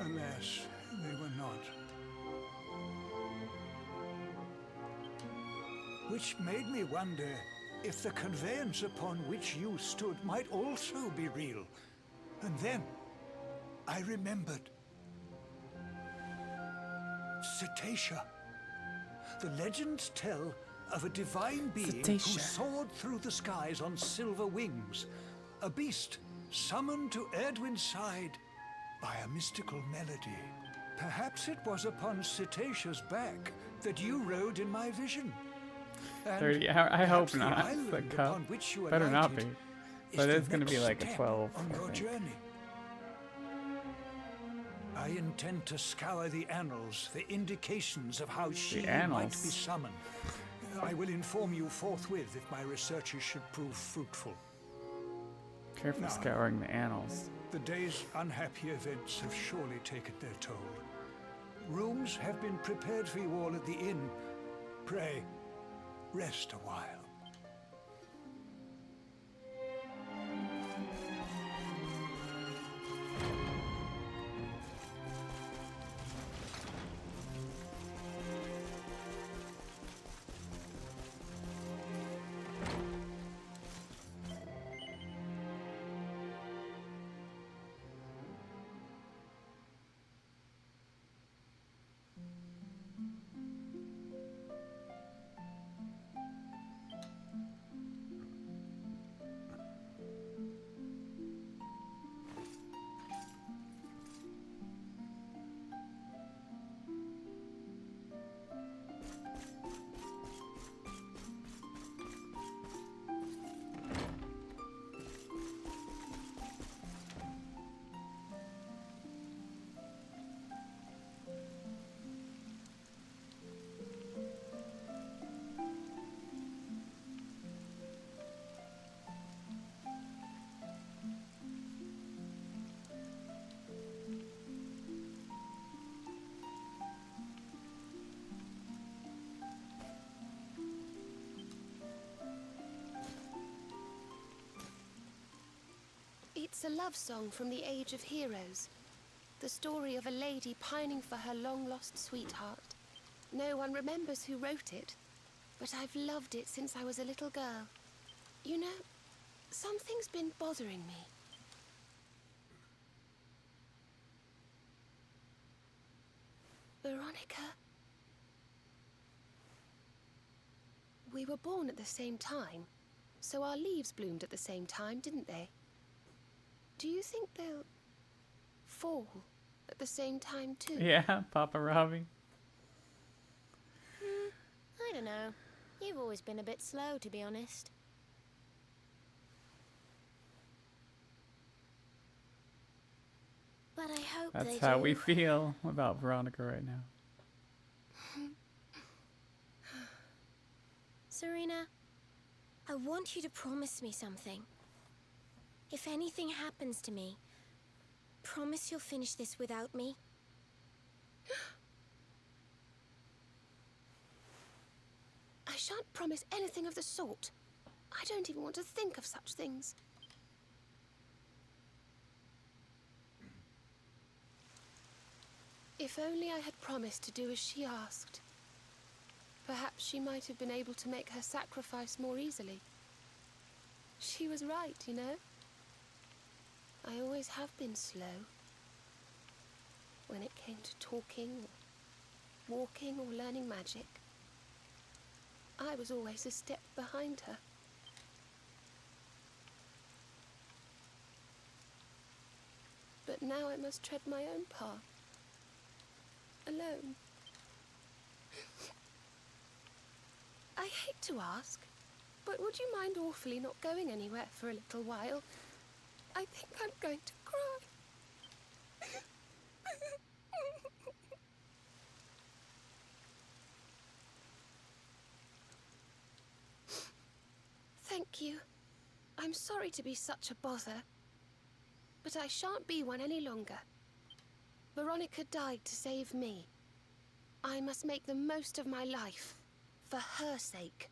alas, they were not. which made me wonder if the conveyance upon which you stood might also be real. And then I remembered. Cetacea. The legends tell of a divine being who soared through the skies on silver wings, a beast summoned to Erdwin's side by a mystical melody. Perhaps it was upon Cetacea's back that you rode in my vision. And 30. I hope perhaps the not. island The cup upon which you better not be. alighted But is it's the going to be next like a step 12. on your I think. journey. I intend to scour the annals for indications of how she might be summoned. I will inform you forthwith if my researches should prove fruitful. Careful Now, scouring the annals. the day's unhappy events have surely taken their toll. Rooms have been prepared for you all at the inn. Pray, rest a while. It's a love song from the Age of Heroes. The story of a lady pining for her long-lost sweetheart. No one remembers who wrote it, but I've loved it since I was a little girl. You know, something's been bothering me. Veronica? We were born at the same time, so our leaves bloomed at the same time, didn't they? Do you think they'll fall at the same time too? Yeah, Papa Robbie. I don't know. You've always been a bit slow, to be honest. But I hope That's they how do. we feel about Veronica right now. Serena, I want you to promise me something. If anything happens to me, promise you'll finish this without me. I shan't promise anything of the sort. I don't even want to think of such things. If only I had promised to do as she asked. Perhaps she might have been able to make her sacrifice more easily. She was right, you know. I always have been slow. When it came to talking, or walking, or learning magic, I was always a step behind her. But now I must tread my own path. Alone. I hate to ask, but would you mind awfully not going anywhere for a little while? I think I'm going to cry. Thank you. I'm sorry to be such a bother, but I shan't be one any longer. Veronica died to save me. I must make the most of my life, for her sake.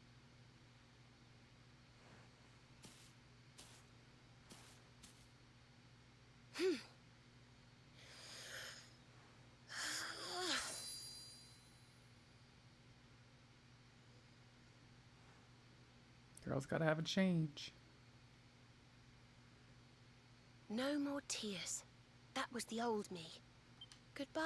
Girl's gotta have a change. No more tears. That was the old me. Goodbye.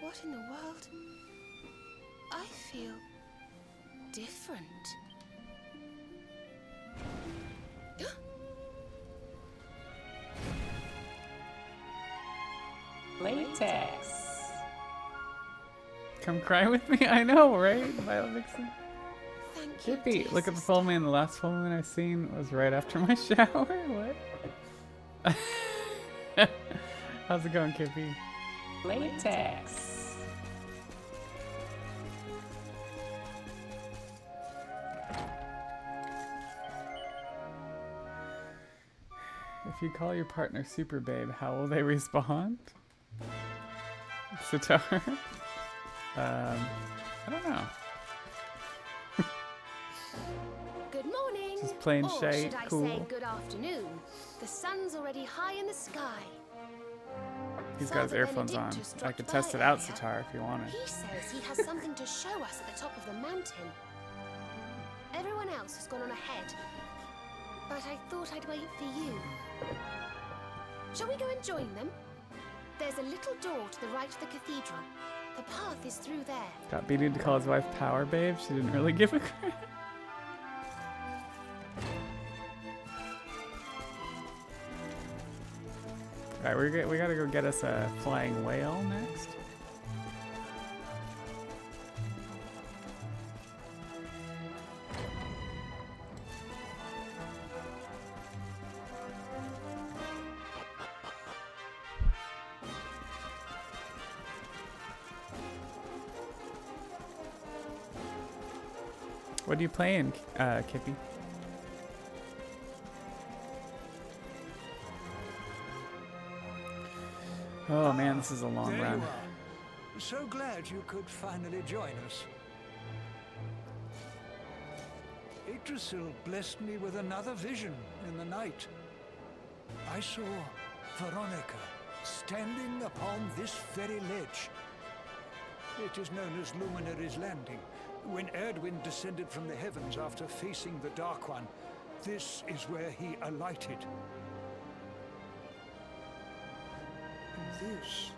What in the world? I feel different. Latex. Come cry with me? I know, right? Violet Vixen. Thank you, Kippy, dear look at the full moon. The last full moon I seen was right after my shower. What? How's it going, Kippy? Latex. If you call your partner Super Babe, how will they respond? Sitar? I don't know. Good morning. Just plain or shite, should I cool. say good afternoon? The sun's already high in the sky. He's got his Father earphones on. Benedictus I dropped could by test it out, earlier. Sitar, if you wanted. He says he has something to show us at the top of the mountain. Everyone else has gone on ahead, but I thought I'd wait for you. Shall we go and join them? There's a little door to the right of the cathedral. The path is through there. Got beaten to call his wife Power Babe. She didn't really give a crap. Alright, we gotta go get us a flying whale next. What are you playing, Kippy? Oh man, this is a long There run. you are. So glad you could finally join us. Yggdrasil blessed me with another vision in the night. I saw Veronica standing upon this very ledge. It is known as Luminary's Landing. When Erdwin descended from the heavens after facing the Dark One, this is where he alighted. And this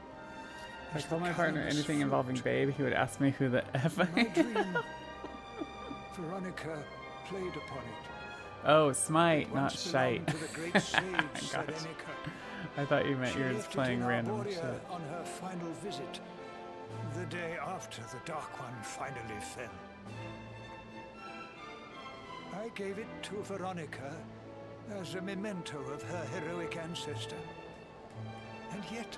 If I is told the my partner calamus anything fruit. involving Babe, he would ask me who the F I My am. dream, Veronica played upon it. Oh, Smite, It not once Shite. belonged to the great sage Gotcha. Serenica. I thought you meant She you were just left it playing in random Arborea shit. on her final visit, the day after the Dark One finally fell. I gave it to Veronica as a memento of her heroic ancestor. And yet,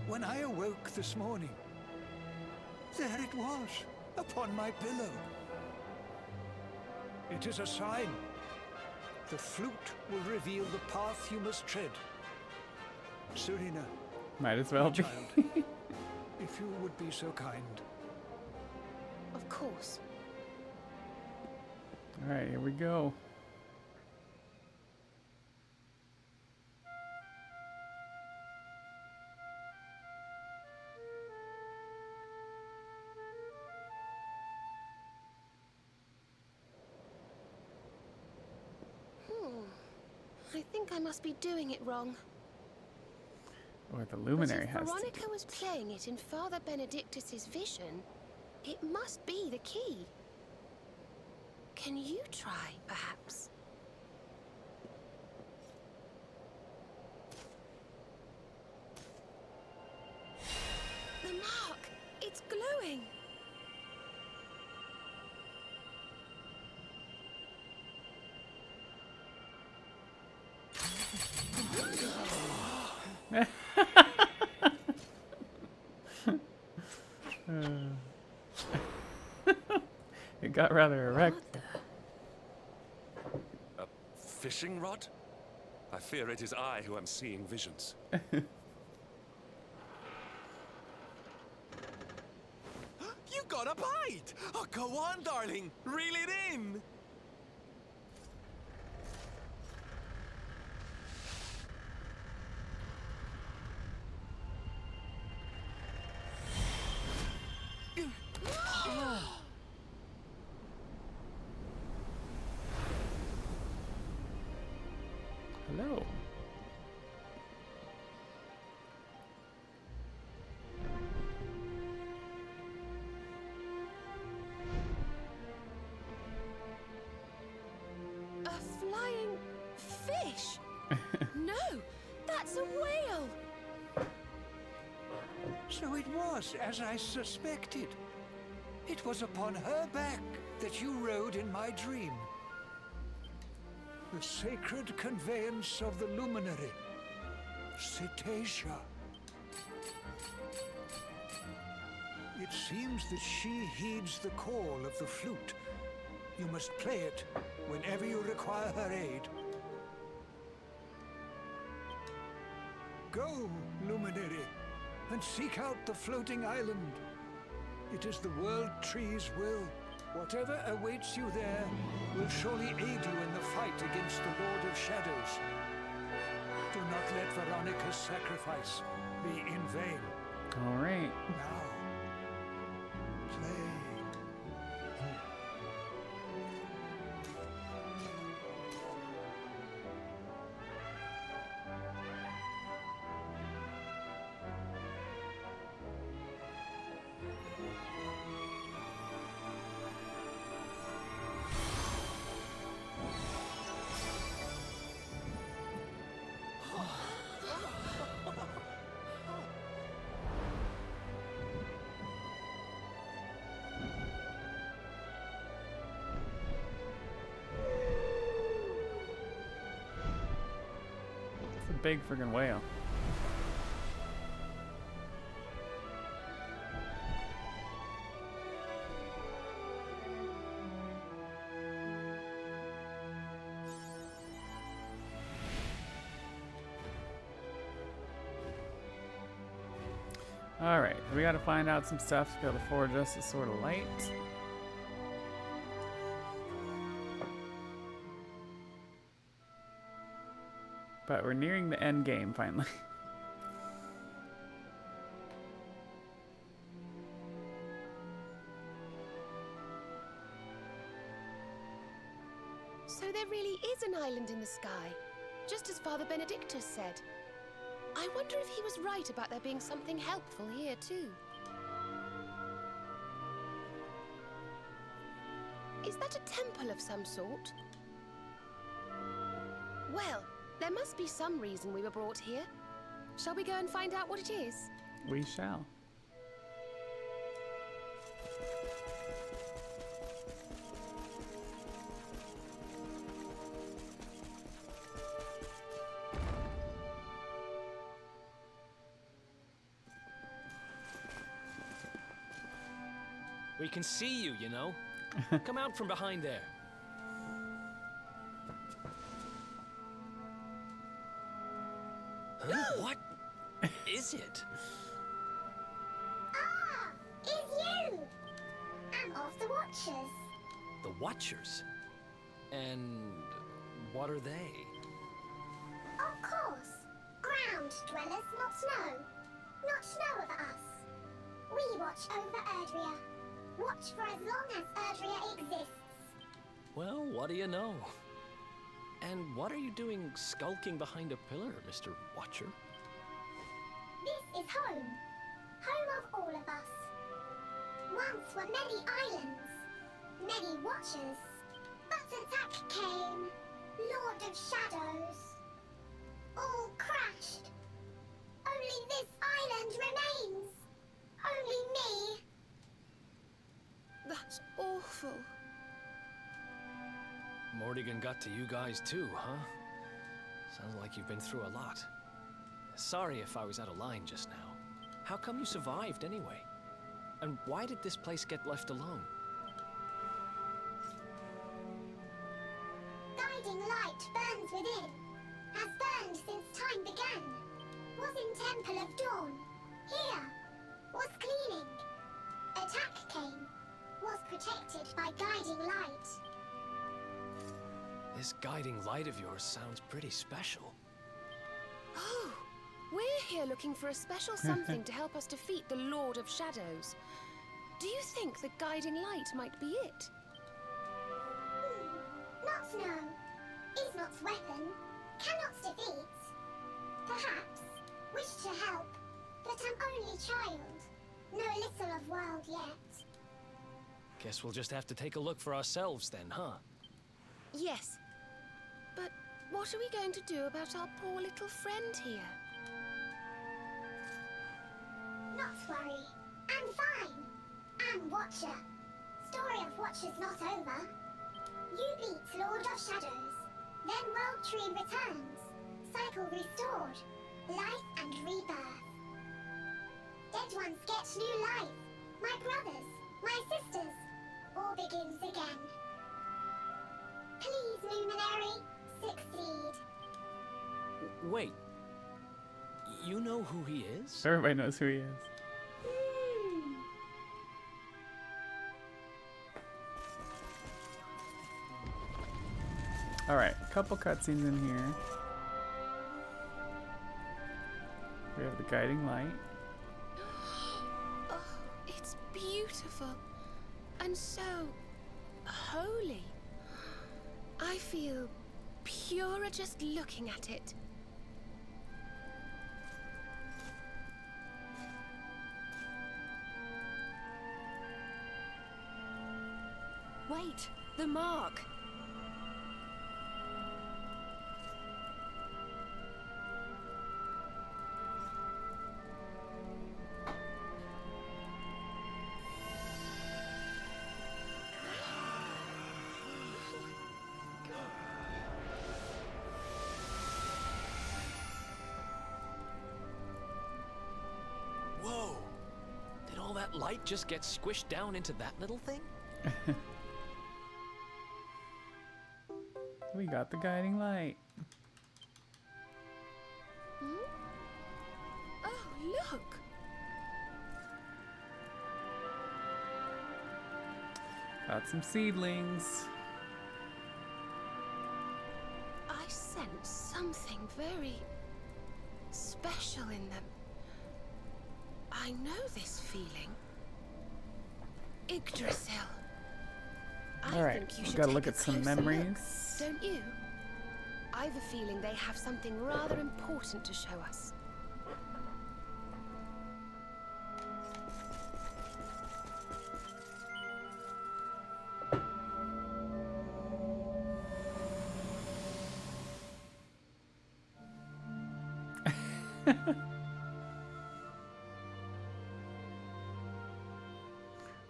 when I awoke this morning, there it was, upon my pillow. It is a sign. The flute will reveal the path you must tread. Serena, Might as well be. child, if you would be so kind. Of course. Alright, here we go. I think I must be doing it wrong. Or the Luminary but if has to. Veronica was playing it in Father Benedictus's vision, it must be the key. Can you try, perhaps? The mark! It's glowing! It got rather erect. A fishing rod? I fear it is I who am seeing visions. You got a bite! Oh, go on, darling. Reel it in. Hello. A flying fish? No, that's a whale! So it was as I suspected. It was upon her back that you rode in my dream. The sacred conveyance of the luminary, Cetacea. It seems that she heeds the call of the flute. You must play it whenever you require her aid. Go, luminary, and seek out the floating island. It is the World Tree's will. Whatever awaits you there will surely aid you in the fight against the Lord of Shadows. Do not let Veronica's sacrifice be in vain. All right. Now, play. It's a big friggin' whale. Alright, we gotta find out some stuff to be able to forge us a sword of light. But we're nearing the end game finally. So there really is an island in the sky, just as Father Benedictus said. I wonder if he was right about there being something helpful here too. Is that a temple of some sort? Well, there must be some reason we were brought here. Shall we go and find out what it is? We shall. We can see you, you know. Come out from behind there. Huh? What is it? Ah, it's you! I'm of the Watchers. The Watchers? And what are they? Of course. Ground dwellers, not snow. Not snow of us. We watch over Erdrea. Watch for as long as Erdrea exists. Well, what do you know? And what are you doing skulking behind a pillar, Mr. Watcher? This is home. Home of all of us. Once were many islands. Many Watchers. attack came, Lord of Shadows. All crashed. Only this island remains. Only me. That's awful. Morrigan got to you guys too, huh? Sounds like you've been through a lot. Sorry if I was out of line just now. How come you survived anyway? And why did this place get left alone? Guiding light burns within. Has burned since time began. Was in Temple of Dawn. Here. Was cleaning. Attack came. Was protected by guiding light. This guiding light of yours sounds pretty special. Oh, we're here looking for a special something to help us defeat the Lord of Shadows. Do you think the guiding light might be it? Not know. Is not weapon. Cannot defeat. Perhaps. Wish to help. But I'm only child. No little of world yet. Guess we'll just have to take a look for ourselves then, huh? Yes. But what are we going to do about our poor little friend here? Not worry. I'm fine. I'm Watcher. Story of Watcher's not over. You beat Lord of Shadows. Then World Tree returns. Cycle restored. Life and rebirth. Dead ones get new life. My brothers, my sisters. All begins again. Please, Luminary, succeed. Wait. You know who he is? Everybody knows who he is. Alright, a couple cutscenes in here. We have the guiding light. Oh, it's beautiful. And so holy. I feel purer just looking at it. Wait, the mark. Whoa! Did all that light just get squished down into that little thing? We got the guiding light. Oh, look! Got some seedlings. I sense something very special in them. I know this feeling. Yggdrasil. All right, we gotta look at some memories. Don't you? I've a feeling they have something rather important to show us.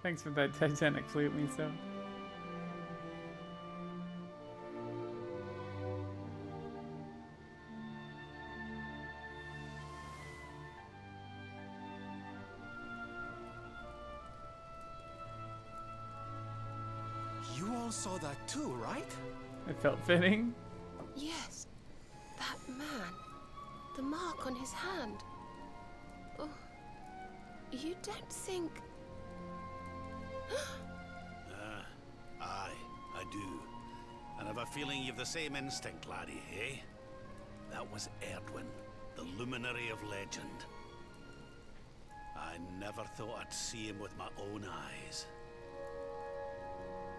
Thanks for that Titanic flute, Miso. You all saw that too, right? It felt fitting. Yes, that man. The mark on his hand. Oh, you don't think... Aye, I do. And I've a feeling you've the same instinct, laddie, eh? That was Erdwin, the luminary of legend. I never thought I'd see him with my own eyes.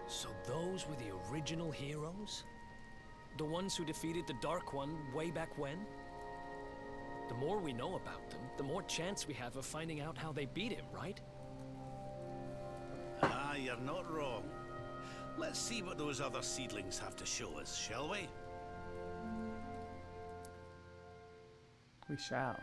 So those were the original heroes? The ones who defeated the Dark One way back when? The more we know about them, the more chance we have of finding out how they beat him, right? Ah, you're not wrong. Let's see what those other seedlings have to show us, shall we? We shall.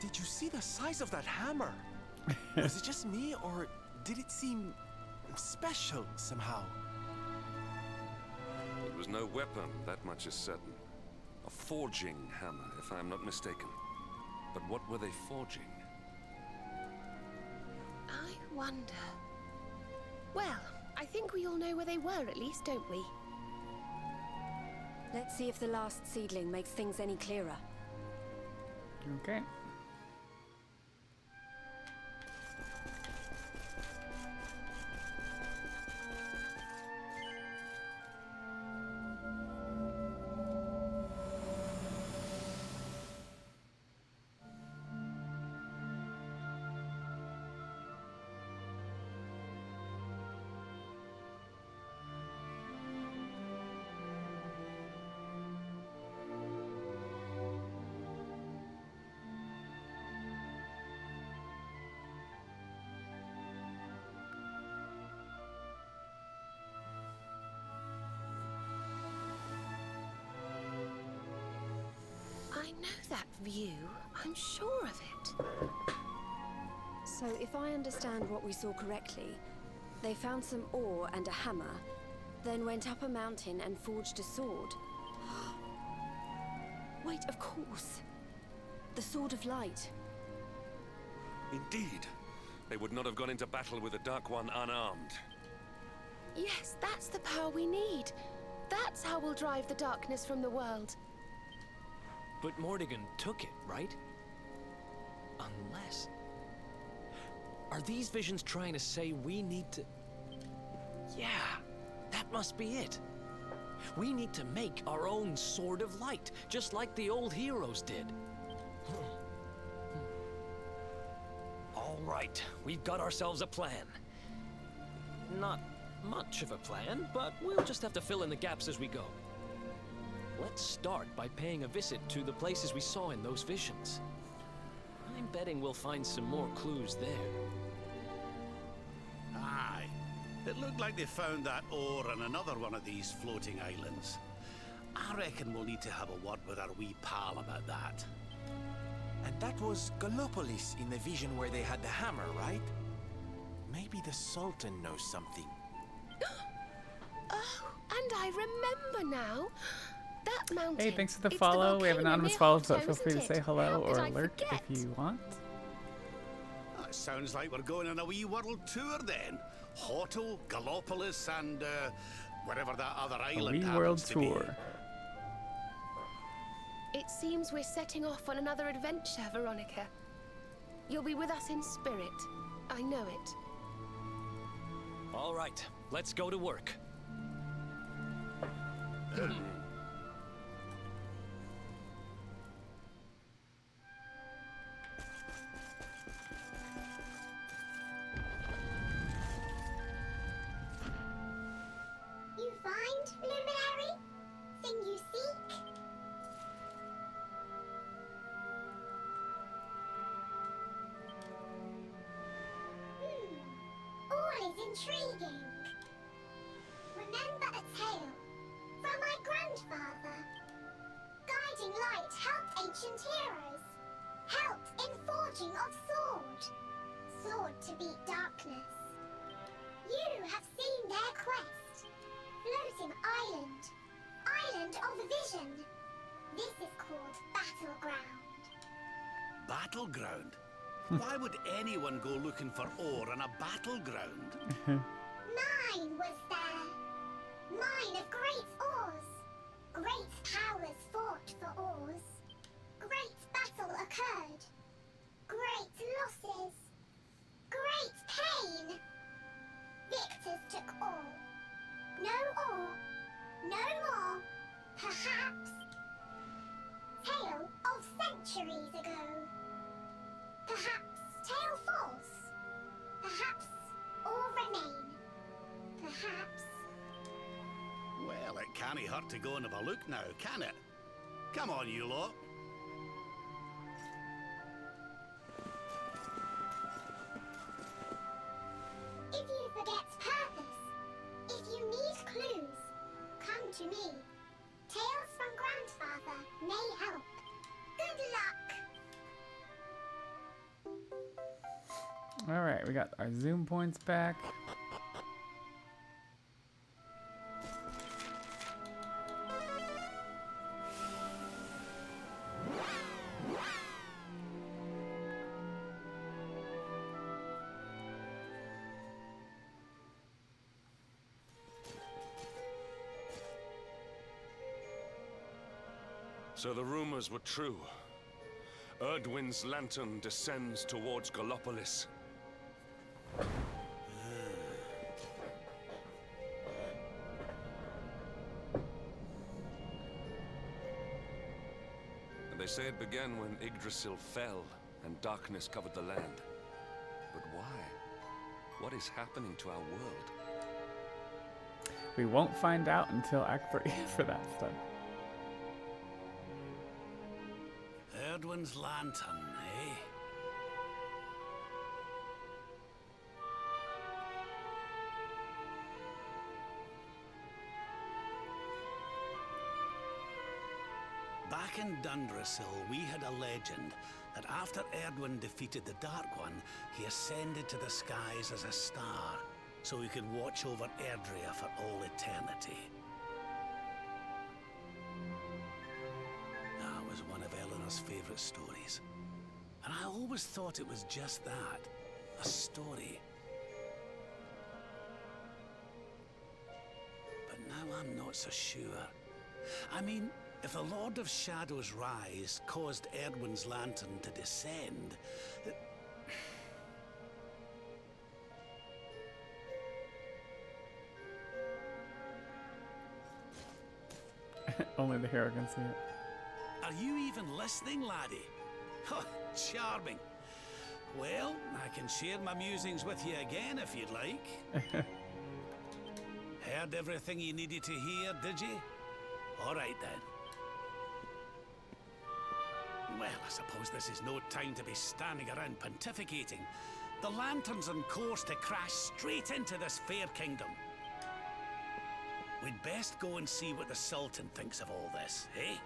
Did you see the size of that hammer? Was it just me, or did it seem special somehow? It was no weapon, that much is certain. A forging hammer, if I am not mistaken. But what were they forging? I wonder. Well, I think we all know where they were at least, don't we? Let's see if the last seedling makes things any clearer. Okay. I know that view. I'm sure of it. So if I understand what we saw correctly, they found some ore and a hammer, then went up a mountain and forged a sword. Wait, of course. The Sword of Light. Indeed. They would not have gone into battle with the Dark One unarmed. Yes, that's the power we need. That's how we'll drive the darkness from the world. But Mordegon took it, right? Unless... Are these visions trying to say we need to... Yeah, that must be it. We need to make our own Sword of Light, just like the old heroes did. All right, we've got ourselves a plan. Not much of a plan, but we'll just have to fill in the gaps as we go. Let's start by paying a visit to the places we saw in those visions. I'm betting we'll find some more clues there. Aye. It looked like they found that ore on another one of these floating islands. I reckon we'll need to have a word with our wee pal about that. And that was Gallopolis in the vision where they had the hammer, right? Maybe the Sultan knows something. Oh, and I remember now. That mountain. Hey, thanks for the it's follow. We have volcano anonymous near follows, but Hotto, feel free to isn't say it? hello How or could I lurk forget? if you want. It sounds like we're going on a wee world tour then. Hotto, Gallopolis, and wherever that other A island wee happens world to be. tour. It seems we're setting off on another adventure, Veronica. You'll be with us in spirit. I know it. All right, let's go to work. You find, Luminary? Thing you seek? All is intriguing. Remember a tale from my grandfather. Guiding light helped ancient heroes. Helped in forging of sword. Sword to beat darkness. You have seen their quest. Floating island. Island of vision. This is called Battleground. Battleground? Why would anyone go looking for ore on a battleground? Mine was there. Mine of great ores. Great powers fought for ores. Great battle occurred. Great losses. Great pain. Victors took all. No ore. No more. centuries ago. Perhaps tale false. Perhaps all remain. Perhaps. Well, it can't hurt to go and have a look now, can it? Come on, you lot. If you forget purpose, if you need clues, come to me. Tales from Grandfather may help. Good luck! All right, we got our zoom points back. So the rumors were true. Erdwin's lantern descends towards Gallopolis. And they say it began when Yggdrasil fell and darkness covered the land. But why? What is happening to our world? We won't find out until Act 3 for that stuff. Erdwin's lantern, eh? Back in Dundrasil, we had a legend that after Erdwin defeated the Dark One, he ascended to the skies as a star, so he could watch over Erdrea for all eternity. That was one of Eleanor's favourite stories. And I always thought it was just that, a story. But now I'm not so sure. I mean, if the Lord of Shadow's rise caused Erdwin's lantern to descend... Only the hero can see it. Are you even listening, laddie? Oh, charming. Well, I can share my musings with you again if you'd like. Heard everything you needed to hear, did you? All right, then. Well, I suppose this is no time to be standing around pontificating. The lantern's on course to crash straight into this fair kingdom. We'd best go and see what the Sultan thinks of all this, eh?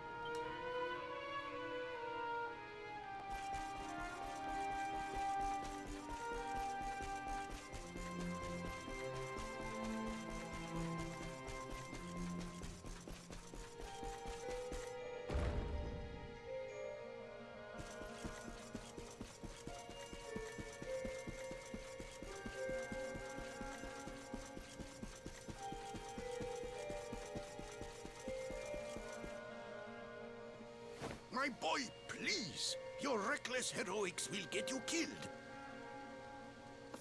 My boy, please! Your reckless heroics will get you killed.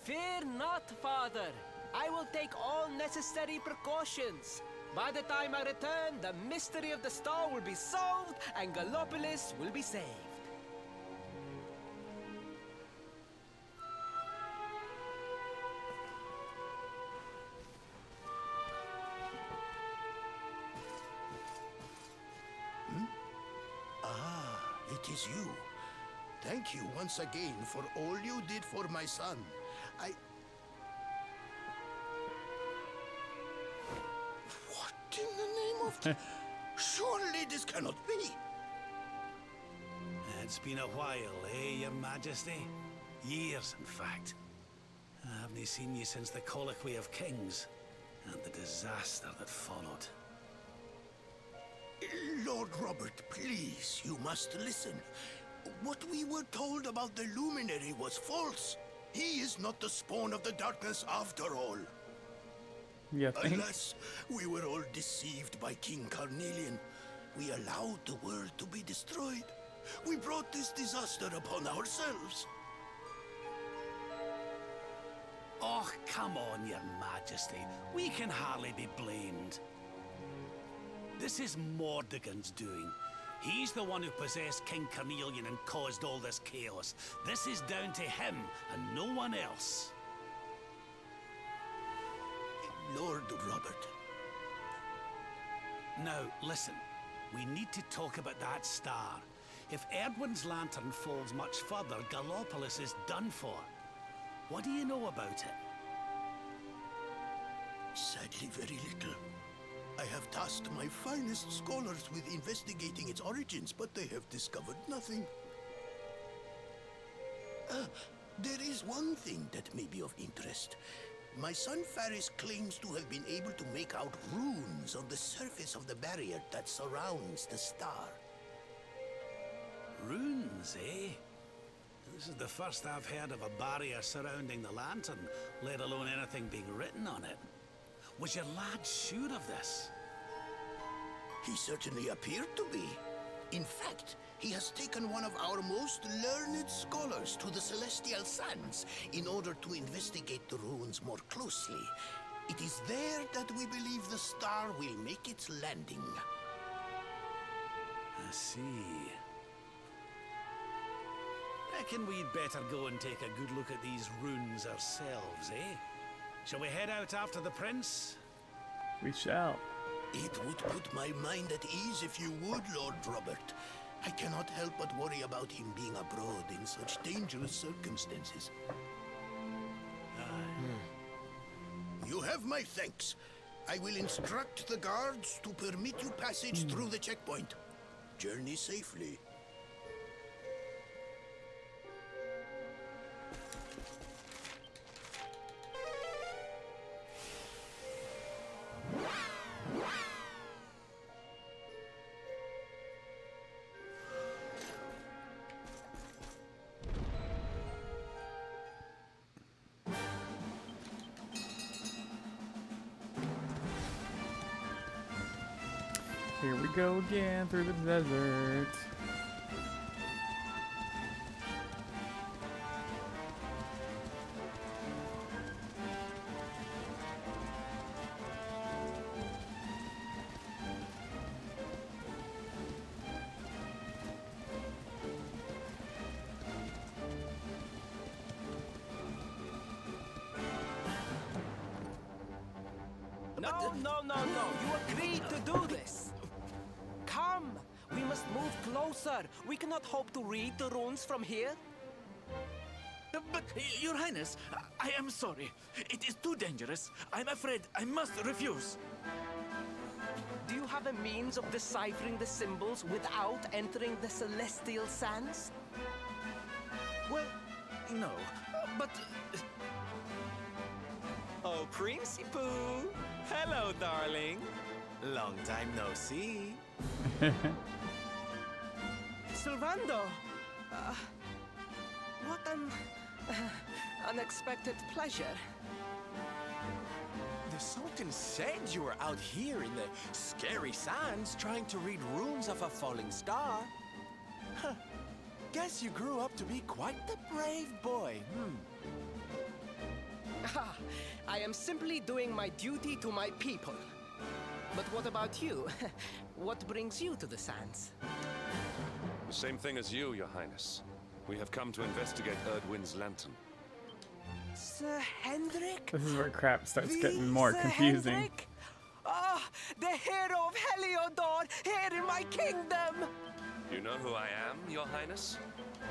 Fear not, Father. I will take all necessary precautions. By the time I return, the mystery of the star will be solved and Gallopolis will be saved. It is you. Thank you once again for all you did for my son. What in the name of... Surely this cannot be. It's been a while, eh, Your Majesty? Years, in fact. I haven't seen you since the Colloquy of Kings and the disaster that followed. Lord Robert, please, you must listen. What we were told about the Luminary was false. He is not the spawn of the darkness after all. You think? Alas, we were all deceived by King Carnelian. We allowed the world to be destroyed. We brought this disaster upon ourselves. Oh, come on, Your Majesty. We can hardly be blamed. This is Mordegon's doing. He's the one who possessed King Carnelian and caused all this chaos. This is down to him and no one else. Lord Robert. Now, listen. We need to talk about that star. If Erdwin's lantern falls much further, Gallopolis is done for. What do you know about it? Sadly, very little. I have tasked my finest scholars with investigating its origins, but they have discovered nothing. There is one thing that may be of interest. My son Faris claims to have been able to make out runes on the surface of the barrier that surrounds the star. Runes, eh? This is the first I've heard of a barrier surrounding the lantern, let alone anything being written on it. Was your lad sure of this? He certainly appeared to be. In fact, he has taken one of our most learned scholars to the Celestial Sands in order to investigate the ruins more closely. It is there that we believe the star will make its landing. I see. Reckon we'd better go and take a good look at these runes ourselves, eh? Shall we head out after the prince? We shall. It would put my mind at ease if you would, Lord Robert. I cannot help but worry about him being abroad in such dangerous circumstances. You have my thanks. I will instruct the guards to permit you passage through the checkpoint. Journey safely. Here we go again through the desert. No. You agreed to do this. Come. We must move closer. We cannot hope to read the runes from here. But, Your Highness, I am sorry. It is too dangerous. I'm afraid I must refuse. Do you have a means of deciphering the symbols without entering the Celestial Sands? Well, no. But... Oh, Princey Pooh! Hello, darling. Long time no see. Sylvando! What an... unexpected pleasure. The Sultan said you were out here in the scary sands trying to read runes of a falling star. Huh. Guess you grew up to be quite the brave boy, I am simply doing my duty to my people. But what about you? What brings you to the sands? The same thing as you, Your Highness. We have come to investigate Erdwin's lantern. Sir Hendrik? This is where crap starts getting more confusing. Hendrik? Ah, the hero of Heliodor, here in my kingdom! You know who I am, Your Highness?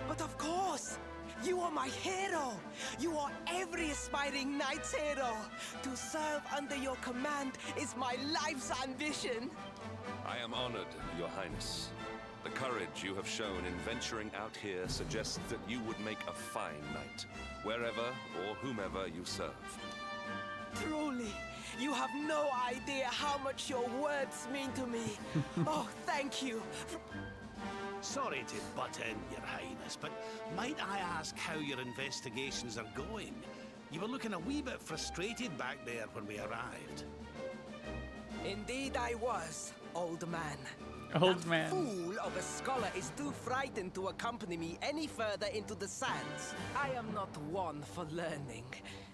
But of course! You are my hero! You are every aspiring knight's hero! To serve under your command is my life's ambition! I am honored, Your Highness. The courage you have shown in venturing out here suggests that you would make a fine knight, wherever or whomever you serve. Truly, you have no idea how much your words mean to me. Oh, thank you. Sorry to butt in, Your Highness, but might I ask how your investigations are going? You were looking a wee bit frustrated back there when we arrived. Indeed I was, old man. Old man. Fool of a scholar is too frightened to accompany me any further into the sands. I am not one for learning.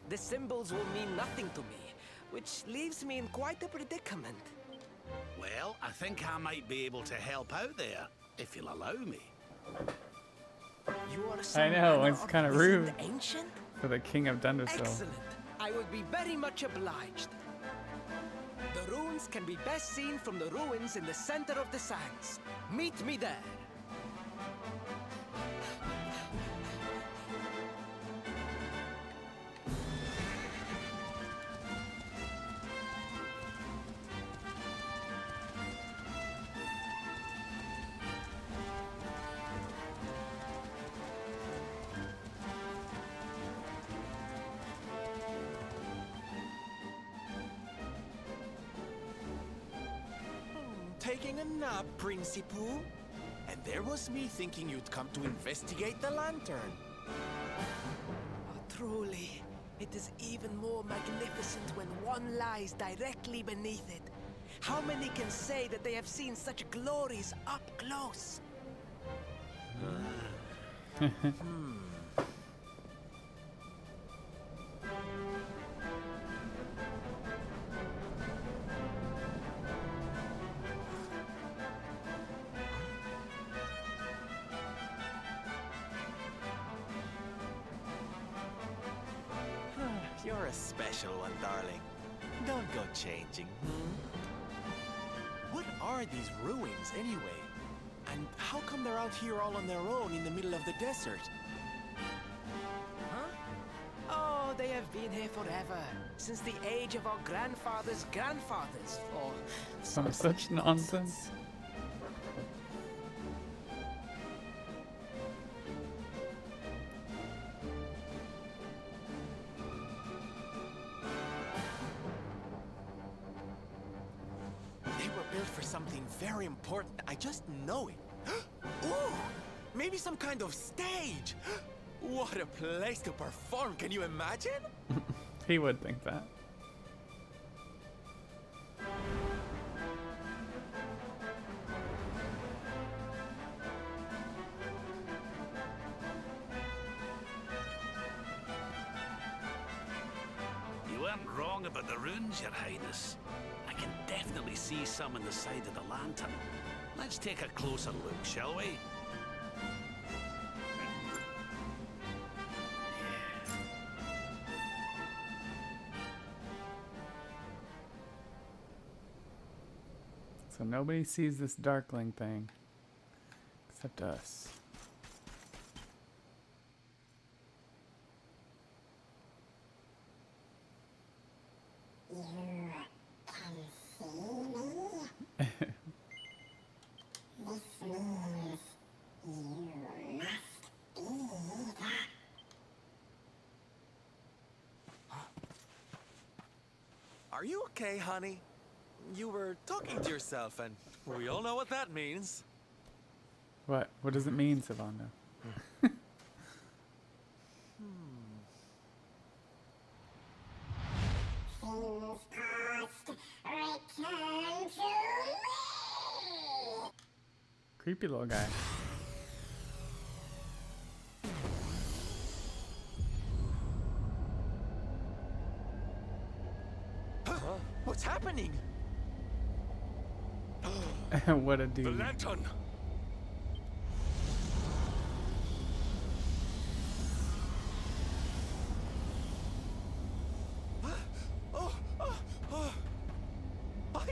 The symbols will mean nothing to me, which leaves me in quite a predicament. Well, I think I might be able to help out there. if you'll allow me. You are I know, it's kind of rude ancient? for the king of Dunderstone. Excellent. I would be very much obliged. The ruins can be best seen from the ruins in the center of the sands. Meet me there. Taking a nap, Principal. And there was me thinking you'd come to investigate the lantern. Oh, truly, it is even more magnificent when one lies directly beneath it. How many can say that they have seen such glories up close? You're a special one, darling. Don't go changing, What are these ruins, anyway? And how come they're out here all on their own in the middle of the desert? Huh? Oh, they have been here forever. Since the age of our grandfathers' grandfathers. Or Some such nonsense. Something very important. I just know it. Ooh! Maybe some kind of stage! What a place to perform, can you imagine? He would think that. You weren't wrong about the runes, Your Highness. I can definitely see some on the side of the lantern. Let's take a closer look, shall we? So nobody sees this darkling thing except us. Are you okay, honey? You were talking to yourself, and we all know what that means. What? What does it mean, Savannah? Creepy little guy. What's happening? What a dude. The lantern!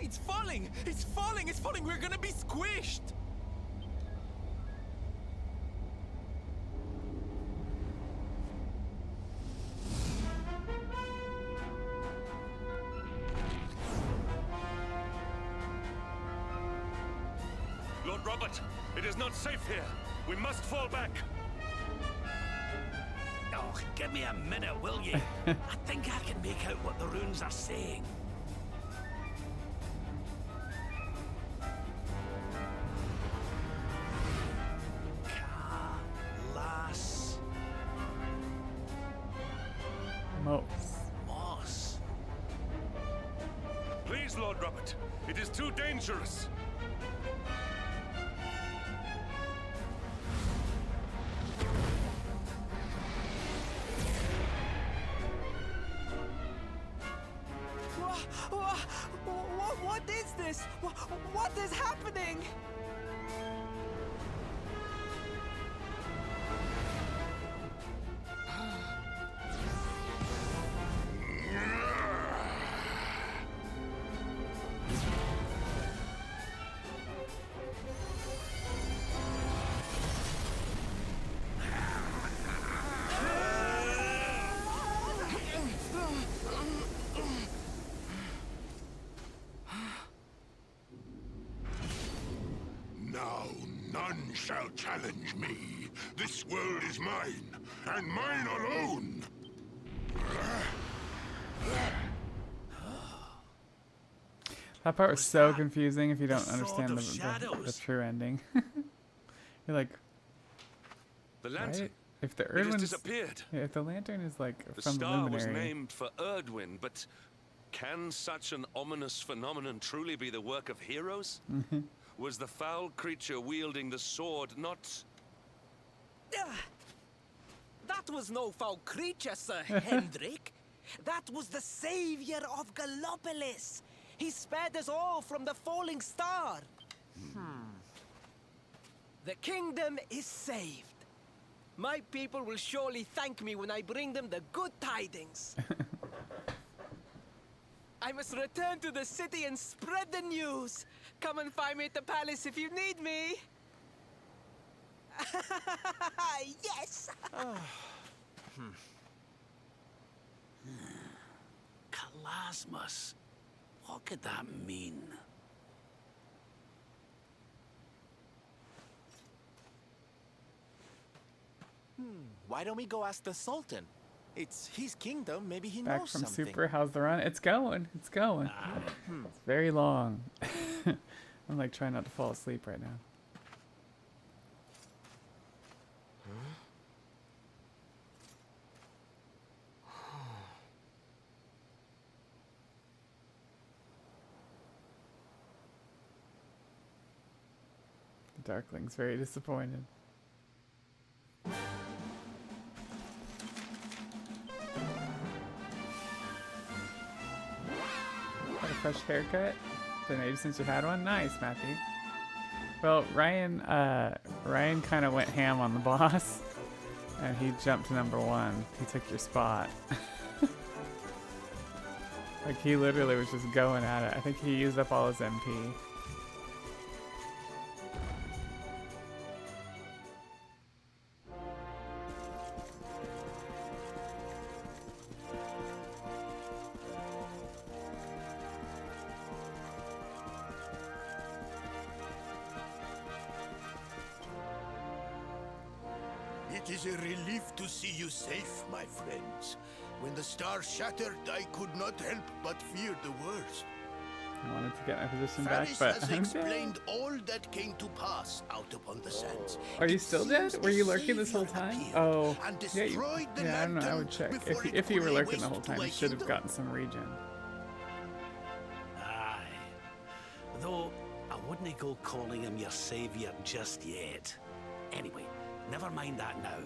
It's falling! It's falling! It's falling! We're gonna be squished! Lord Robert, it is not safe here. We must fall back. Oh, give me a minute, will you? I think I can make out what the runes are saying. Moss. Please, Lord Robert, it is too dangerous. What is this? What is happening? shall challenge me. This world is mine, and mine alone. That part was so confusing if you don't understand the true ending. You're like, The lantern. right? If the It has Erdwin's, disappeared. yeah, if the lantern is like The from the star was luminary, named for Erdwin, but can such an ominous phenomenon truly be the work of heroes? Was the foul creature wielding the sword not... That was no foul creature, Sir Hendrik. That was the savior of Gallopolis. He spared us all from the falling star. The kingdom is saved. My people will surely thank me when I bring them the good tidings. I must return to the city and spread the news. Come and find me at the palace if you need me. Yes! Kalasmus. What could that mean? Why don't we go ask the Sultan? It's his kingdom. Maybe he back knows from something. Super, how's the run? It's going. It's going. It's very long. I'm like trying not to fall asleep right now. The Darkling's very disappointed. Got a fresh haircut? Been ages since you had one? Nice, Matthew. Well, Ryan kind of went ham on the boss, and he jumped to #1. He took your spot. Like, he literally was just going at it. I think he used up all his MP. It is a relief to see you safe, my friends. When the star shattered, I could not help but fear the worst. I wanted to get my position back, Faris but has I'm dead. explained all that came to pass out upon the sands. Are you still dead? Were you lurking this whole time? Oh, yeah, I don't know. I would check. If you were lurking the whole time, you should have gotten some regen. Aye. Though, I wouldn't go calling him your savior just yet. Anyway, never mind that now.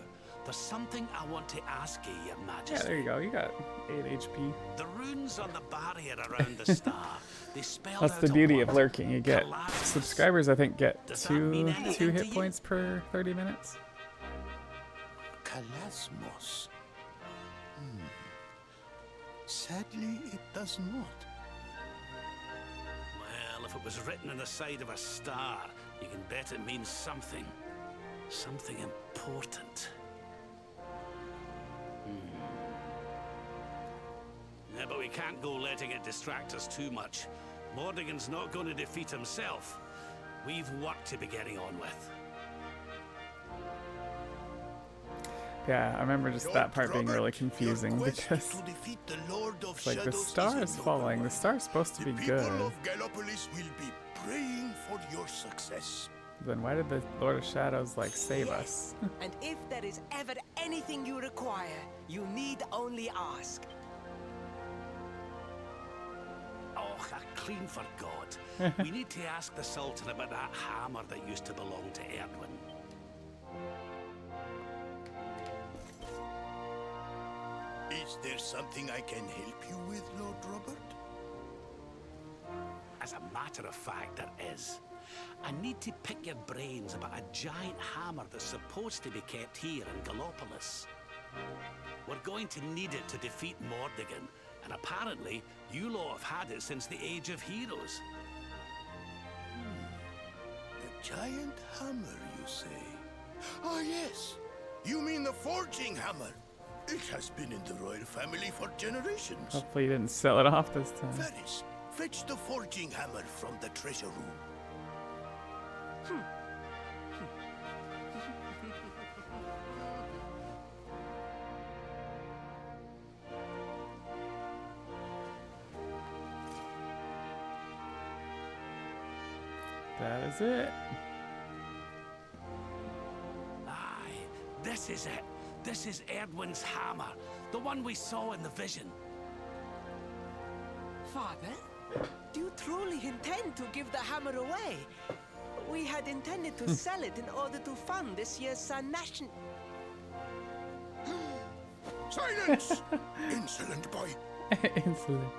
There's something I want to ask you, Your Majesty. Yeah, there you go. You got 8 HP. The runes on the barrier around the star, they spell That's out the a beauty word. of lurking. You get subscribers, I think, get Does that mean two anything to hit you? points per 30 minutes. Kalasmos. Sadly, it does not. Well, if it was written on the side of a star, you can bet it means something. Something important. Yeah, but we can't go letting it distract us too much. Mordigan's not going to defeat himself. We've work to be getting on with. Yeah, I remember just that part being really confusing because it's like the star is falling. The star's supposed to be good. People of Gallopolis will be praying for your success. Then why did the Lord of Shadows like save us? And if there is ever anything you require, you need only ask. Oh, I clean forgot. We need to ask the Sultan about that hammer that used to belong to Erdwin. Is there something I can help you with, Lord Robert? As a matter of fact, there is. I need to pick your brains about a giant hammer that's supposed to be kept here in Gallopolis. We're going to need it to defeat Mordigan, and apparently you lot have had it since the Age of Heroes. A giant hammer, you say? Ah, yes. You mean the forging hammer? It has been in the royal family for generations. Hopefully you didn't sell it off this time. Faris, fetch the forging hammer from the treasure room. is it? Aye, this is it. This is Edwin's hammer, the one we saw in the vision. Father, do you truly intend to give the hammer away? We had intended to sell it in order to fund this year's nation. Silence! Insolent boy. Insolent.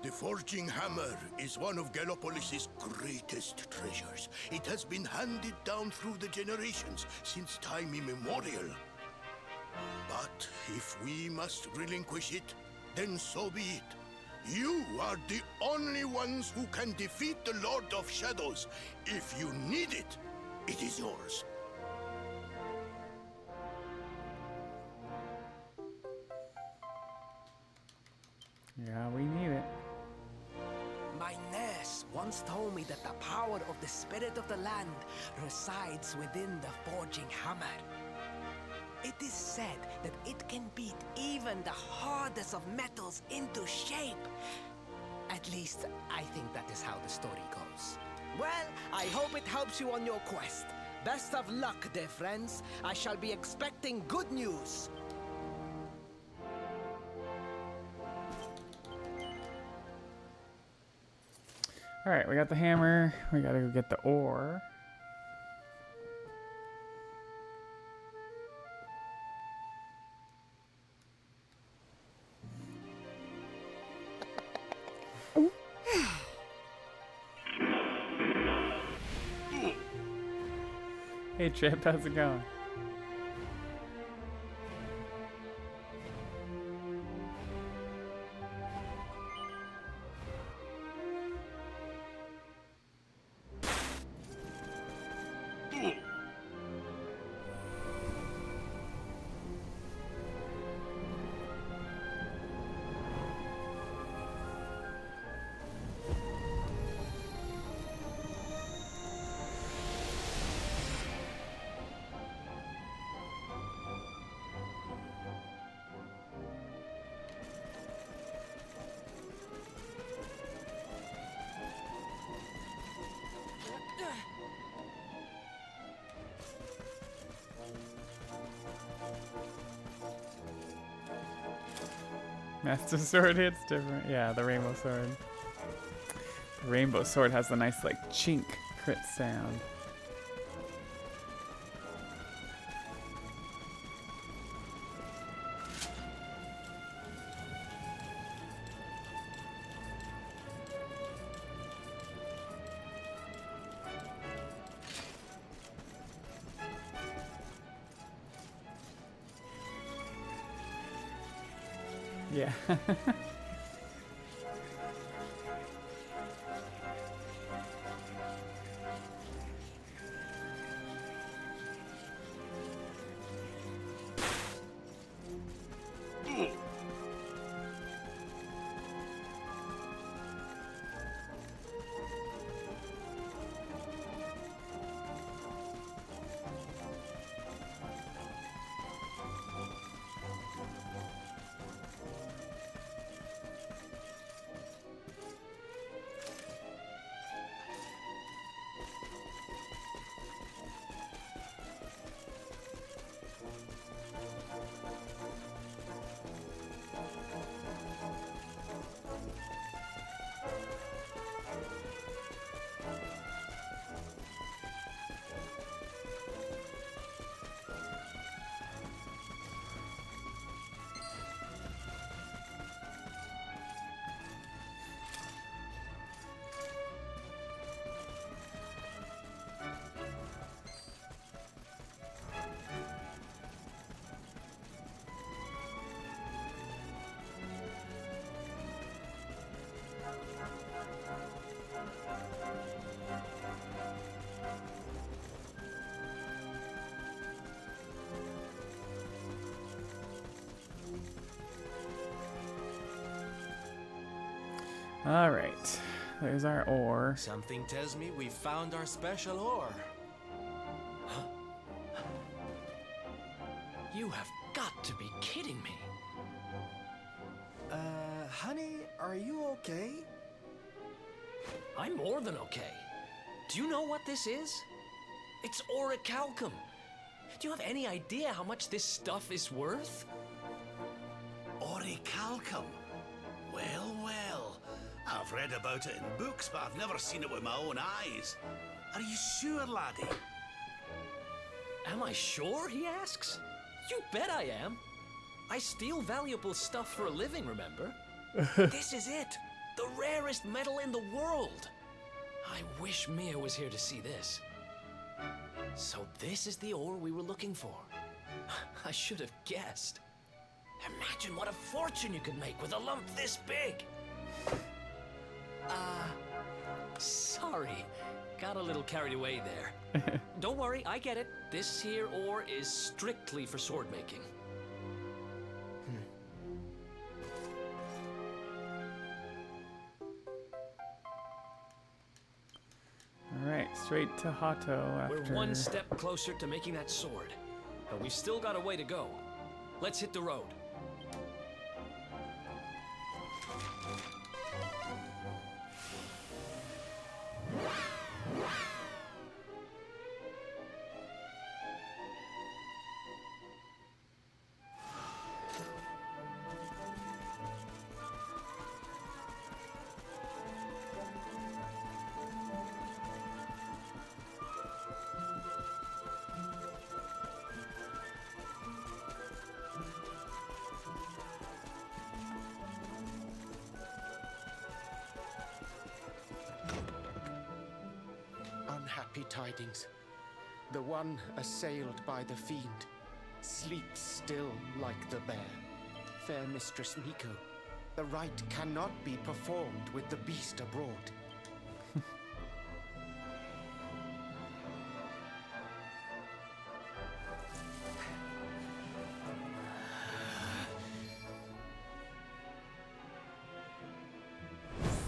The forging hammer is one of Gallopolis' greatest treasures. It has been handed down through the generations since time immemorial. But if we must relinquish it, then so be it. You are the only ones who can defeat the Lord of Shadows. If you need it, it is yours. Yeah, we need it. My nurse once told me that the power of the spirit of the land resides within the forging hammer. It is said that it can beat even the hardest of metals into shape. At least, I think that is how the story goes. Well, I hope it helps you on your quest. Best of luck, dear friends. I shall be expecting good news. Alright, we got the hammer. We gotta go get the ore. Hey Trip, how's it going? Master Sword hits different. Yeah, the Rainbow Sword. The Rainbow Sword has the nice, like, chink crit sound. Yeah. All right, there's our ore. Something tells me we found our special ore. You have got to be kidding me. Honey, are you okay? I'm more than okay. Do you know what this is? It's orichalcum. Do you have any idea how much this stuff is worth? Orichalcum? Well, well. I've read about it in books, but I've never seen it with my own eyes. Are you sure, laddie? Am I sure, he asks? You bet I am. I steal valuable stuff for a living, remember? This is it. The rarest metal in the world. I wish Mia was here to see this. So this is the ore we were looking for. I should have guessed. Imagine what a fortune you could make with a lump this big. Sorry. Got a little carried away there. Don't worry, I get it. This here ore is strictly for sword making. Alright, straight to Hato after... We're one step closer to making that sword, but we've still got a way to go. Let's hit the road. Unhappy tidings. The one assailed by the fiend sleeps still like the bear. Fair Mistress Miko, the rite cannot be performed with the beast abroad.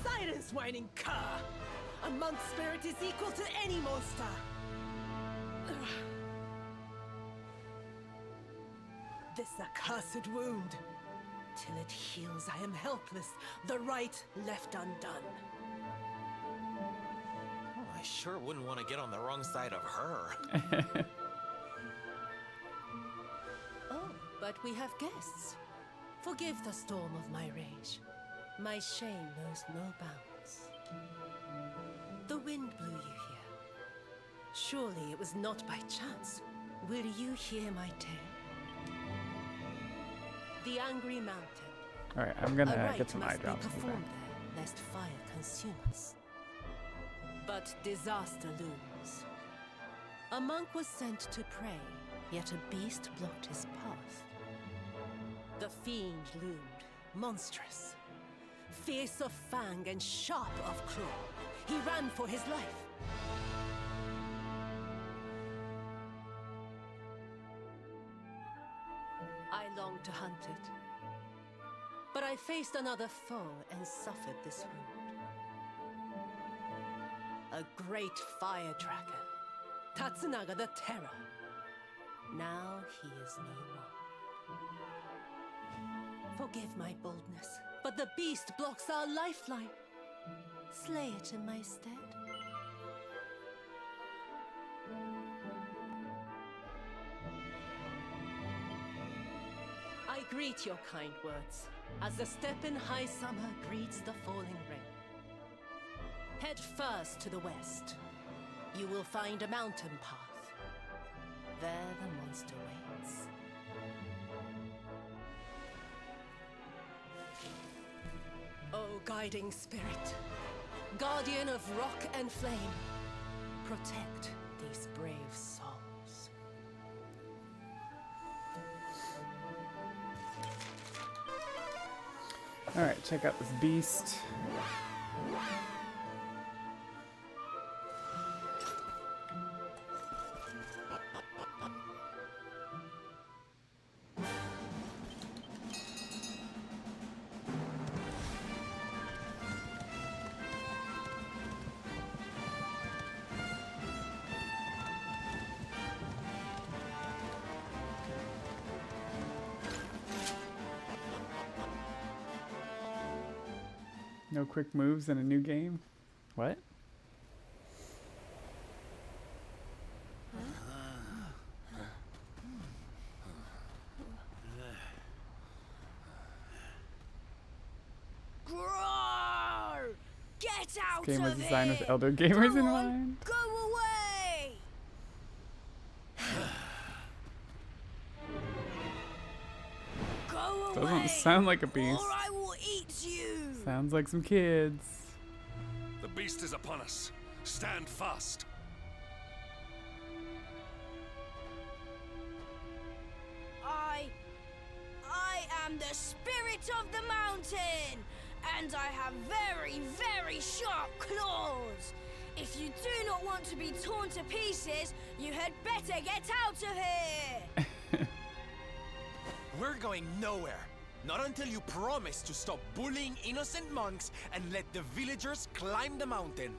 Silence, whining cur! A monk spirit is equal to any monster! This accursed wound. Till it heals, I am helpless. The rite left undone. Oh, I sure wouldn't want to get on the wrong side of her. Oh, but we have guests. Forgive the storm of my rage. My shame knows no bounds. The wind blew you here. Surely it was not by chance. Will you hear my tale? The Angry Mountain. Alright, I'm gonna A rite get some eye must be drops. performed there, lest fire consume us. But disaster looms. A monk was sent to pray, yet a beast blocked his path. The fiend loomed, monstrous. Fierce of fang and sharp of claw. He ran for his life. I longed to hunt it. But I faced another foe and suffered this wound. A great fire dragon. Tatsunaga the Terror. Now he is no more. Forgive my boldness, but the beast blocks our lifeline. Slay it in my stead. I greet your kind words, as the steppe in high summer greets the falling rain. Head first to the west. You will find a mountain path. There the monster waits. O guiding spirit, guardian of rock and flame, protect these brave souls. Alright, check out this beast. No quick moves in a new game. What? Groar! Get out This game was of designed with here! elder gamers Go in on, mind. Go away! Go away! Doesn't sound like a beast. Or I will eat you! Sounds like some kids. The beast is upon us. Stand fast. I am the spirit of the mountain, and I have very, very sharp claws. If you do not want to be torn to pieces, you had better get out of here. We're going nowhere. Not until you promise to stop bullying innocent monks and let the villagers climb the mountain.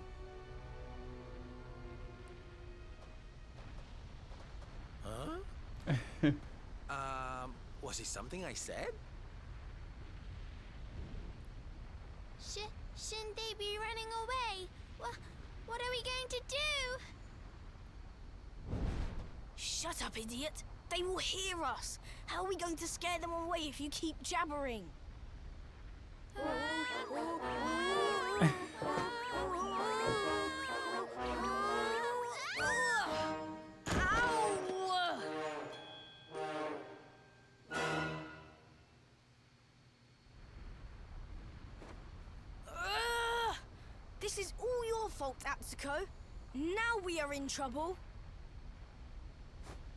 Huh? Was it something I said? Shouldn't they be running away? What are we going to do? Shut up, idiot. They will hear us. How are we going to scare them away if you keep jabbering? This is all your fault, Act2. Now we are in trouble.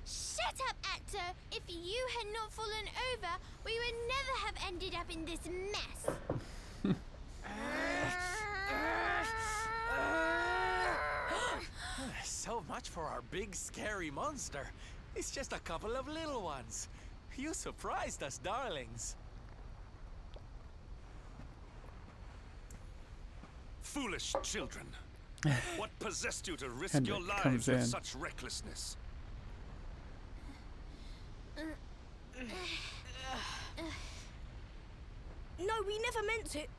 Shut up, Actor! If you had not fallen over, we would never have ended up in this mess. So much for our big scary monster. It's just a couple of little ones. You surprised us, darlings. Foolish children. What possessed you to risk Hendrik your lives comes with in. such recklessness? No, we never meant it.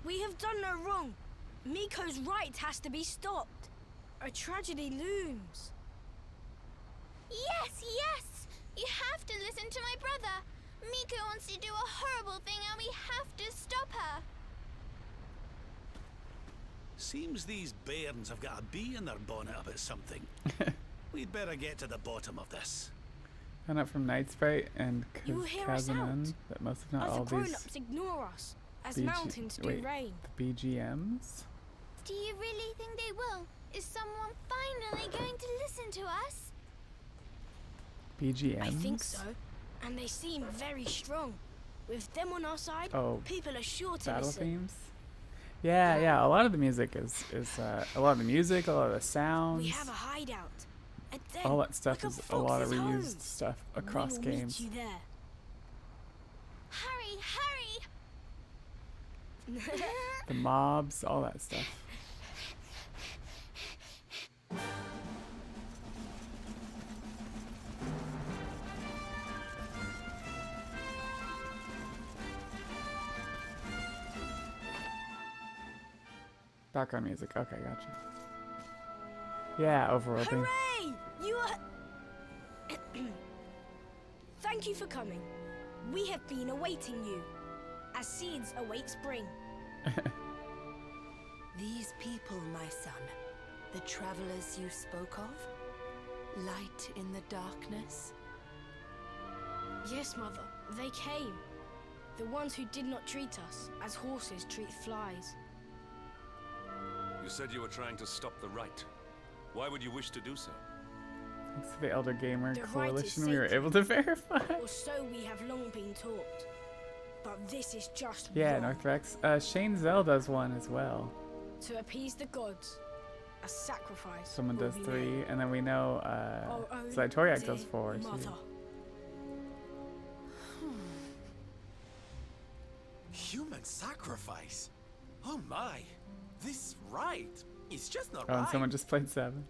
We have done no wrong. Miko's right has to be stopped. A tragedy looms. Yes! You have to listen to my brother. Miko wants to do a horrible thing and we have to stop her. Seems these bairns have got a bee in their bonnet about something. We'd better get to the bottom of this. Found out from Night Sprite and You will hear us Kazanan out. that most if not all Other these grown-ups ignore us, as BG mountains do wait, rain. the BGMs? Do you really think they will? Is someone finally going to listen to us? BGMs? I think so. And they seem very strong. With them on our side, Oh, people are sure to battle listen. themes? Yeah, a lot of the music is a lot of the music, a lot of the sounds. We have a hideout. A den, All that stuff like is a lot of fox's home. reused stuff across we will games. Meet you there. Hurry! The mobs, all that stuff. Background music. Okay, gotcha. Yeah, overworlding. Hooray! You are... Thank you for coming. We have been awaiting you, as seeds await spring. These people, my son, the travelers you spoke of? Light in the darkness? Yes, Mother, they came. The ones who did not treat us as horses treat flies. You said you were trying to stop the right. Why would you wish to do so? Thanks to the Elder Gamer The right is Coalition, we were sacred, able to verify. Or so we have long been taught. But this is just Yeah, wrong. Northrex. Shane Zell does one as well. To appease the gods, a sacrifice. Someone will does be 3, made. and then we know Our own Zytoriak dear does 4 too. mother. Human sacrifice? Oh my. This rite is just not Oh, right. and someone just played 7.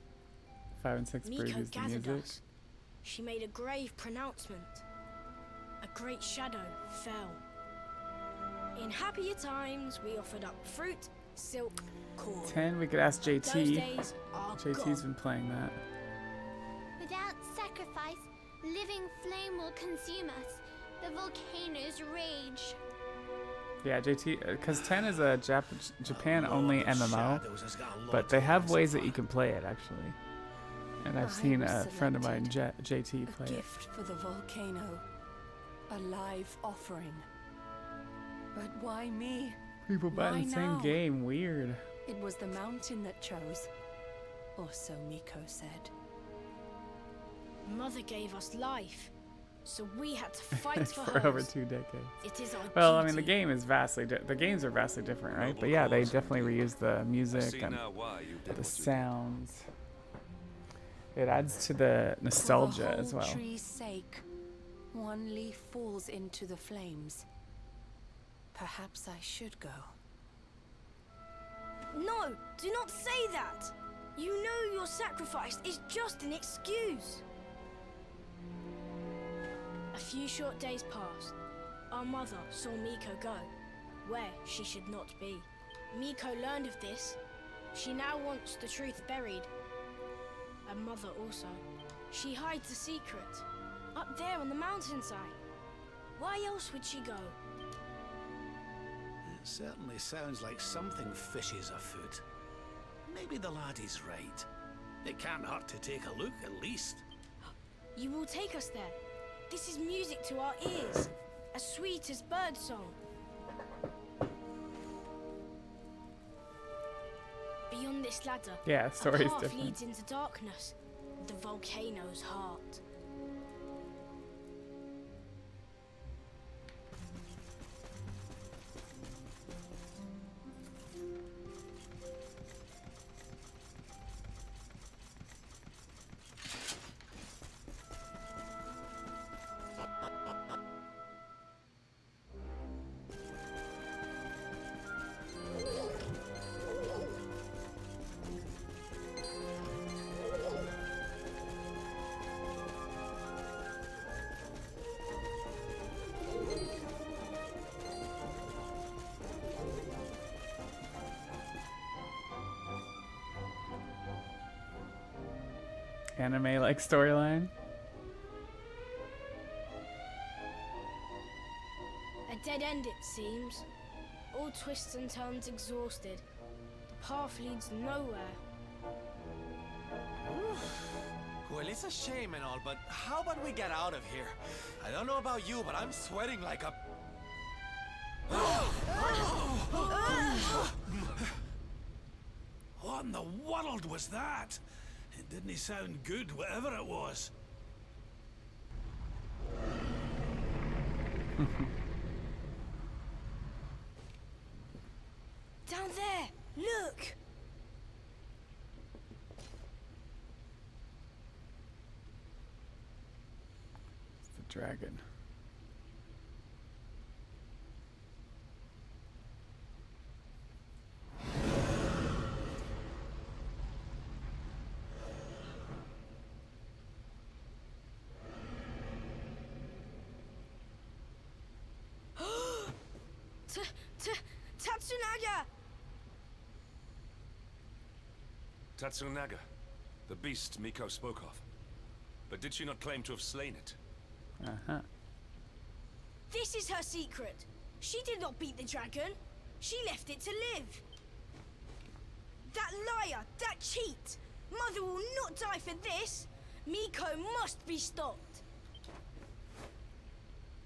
5 and 6 Miko previews the gathered music. us. She made a grave pronouncement. A great shadow fell. In happier times, we offered up fruit, silk, corn. 10, we could ask Those JT. days are JT's gone. been playing that. Without sacrifice, living flame will consume us. The volcanoes rage. Yeah, JT, because 10 is a Japan-only MMO, but they have ways that you can play it, actually. And I've seen a friend of mine, JT, play it. Gift for the volcano. A live offering. But why me? People buying the same now? game, weird. It was the mountain that chose. Or so Miko said. Mother gave us life, so we had to fight for For hers. over 2 decades. It is our Well, I duty. mean, the game is the games are vastly different, right? But yeah, they definitely reuse the music and the sounds. It adds to the nostalgia as For the well. whole tree's sake, one leaf falls into the flames. Perhaps I should go. No, do not say that. You know your sacrifice is just an excuse. A few short days passed. Our mother saw Miko go, where she should not be. Miko learned of this. She now wants the truth buried. And mother also. She hides a secret, up there on the mountainside. Why else would she go? It certainly sounds like something fishy is afoot. Maybe the laddie's right. It can't hurt to take a look, at least. You will take us there. This is music to our ears, as sweet as birdsong. Beyond this ladder, Yeah, a story's path different. leads into darkness, the volcano's heart. Anime-like storyline. A dead end, it seems. All twists and turns exhausted. The path leads nowhere. Well, it's a shame and all, but how about we get out of here? I don't know about you, but I'm sweating like a... What in the world was that? It didn't sound good, whatever it was. Down there! Look! It's the dragon. Tatsunaga! Tatsunaga, the beast Miko spoke of. But did she not claim to have slain it? Uh-huh. This is her secret. She did not beat the dragon. She left it to live. That liar, that cheat. Mother will not die for this. Miko must be stopped.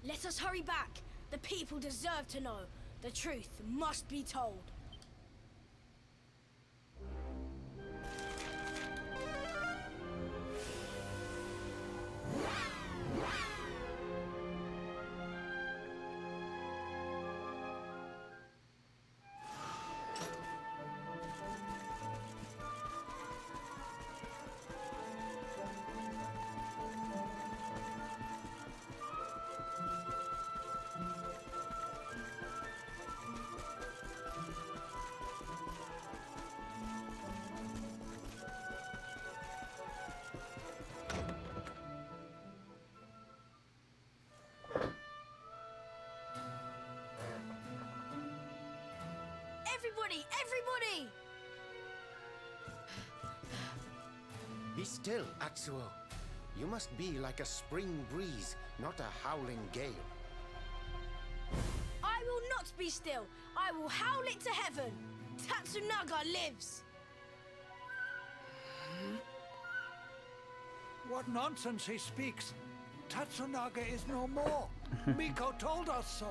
Let us hurry back. The people deserve to know. The truth must be told. Everybody! Everybody! Be still, Atsuo. You must be like a spring breeze, not a howling gale. I will not be still. I will howl it to heaven. Tatsunaga lives. What nonsense he speaks. Tatsunaga is no more. Miko told us so.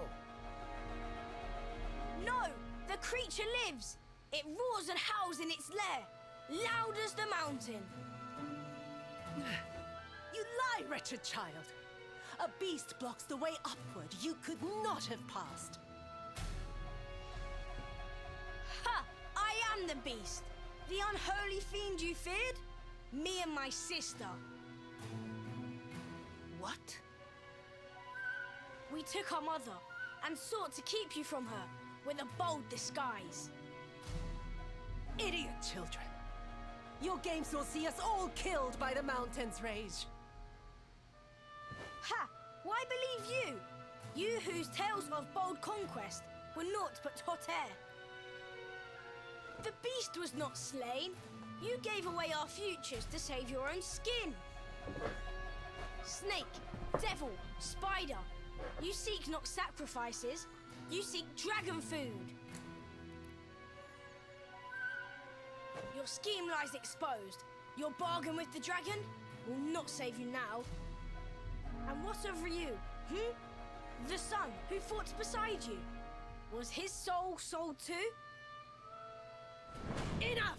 No, the creature lives. It roars and howls in its lair, loud as the mountain. You lie, wretched child. A beast blocks the way upward you could not have passed. Ha! I am the beast. The unholy fiend you feared? Me and my sister. What? We took our mother and sought to keep you from her with a bold disguise. Idiot children. Your games will see us all killed by the mountain's rage. Ha! Why believe you? You whose tales of bold conquest were naught but hot air. The beast was not slain. You gave away our futures to save your own skin. Snake, devil, spider. You seek not sacrifices. You seek dragon food. Your scheme lies exposed. Your bargain with the dragon will not save you now. And what of you, The son who fought beside you. Was his soul sold too? Enough!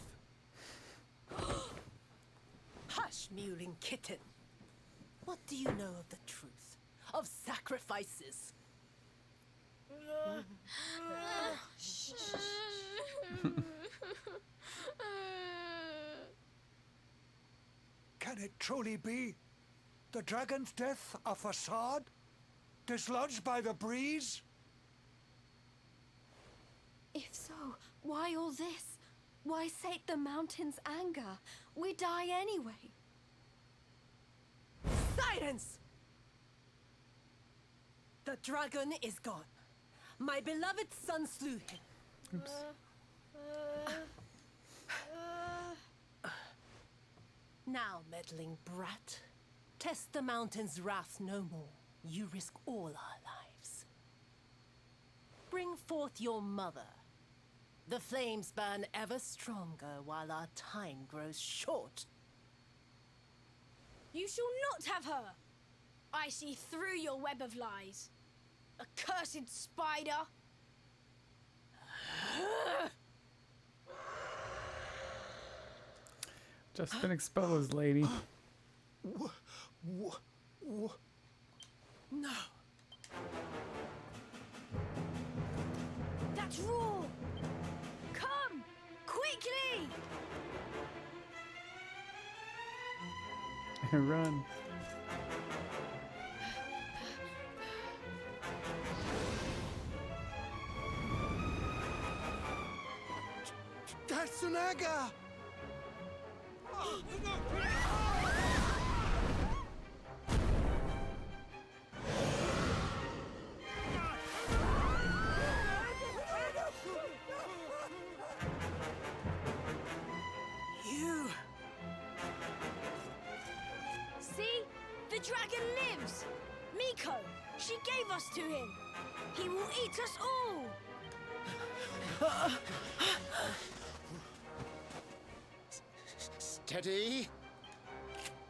Hush, mewling kitten. What do you know of the truth? Of sacrifices? Can it truly be? The dragon's death a facade? Dislodged by the breeze? If so, why all this? Why sate the mountain's anger? We die anyway. Silence! The dragon is gone. My beloved son slew him. Oops. Now, meddling brat, test the mountain's wrath no more. You risk all our lives. Bring forth your mother. The flames burn ever stronger while our time grows short. You shall not have her! I see through your web of lies. Accursed spider! Just been exposed, lady. No. That's raw! Come! Quickly! Run. Tatsunaga! You! See? The dragon lives! Miko! She gave us to him! He will eat us all! Steady.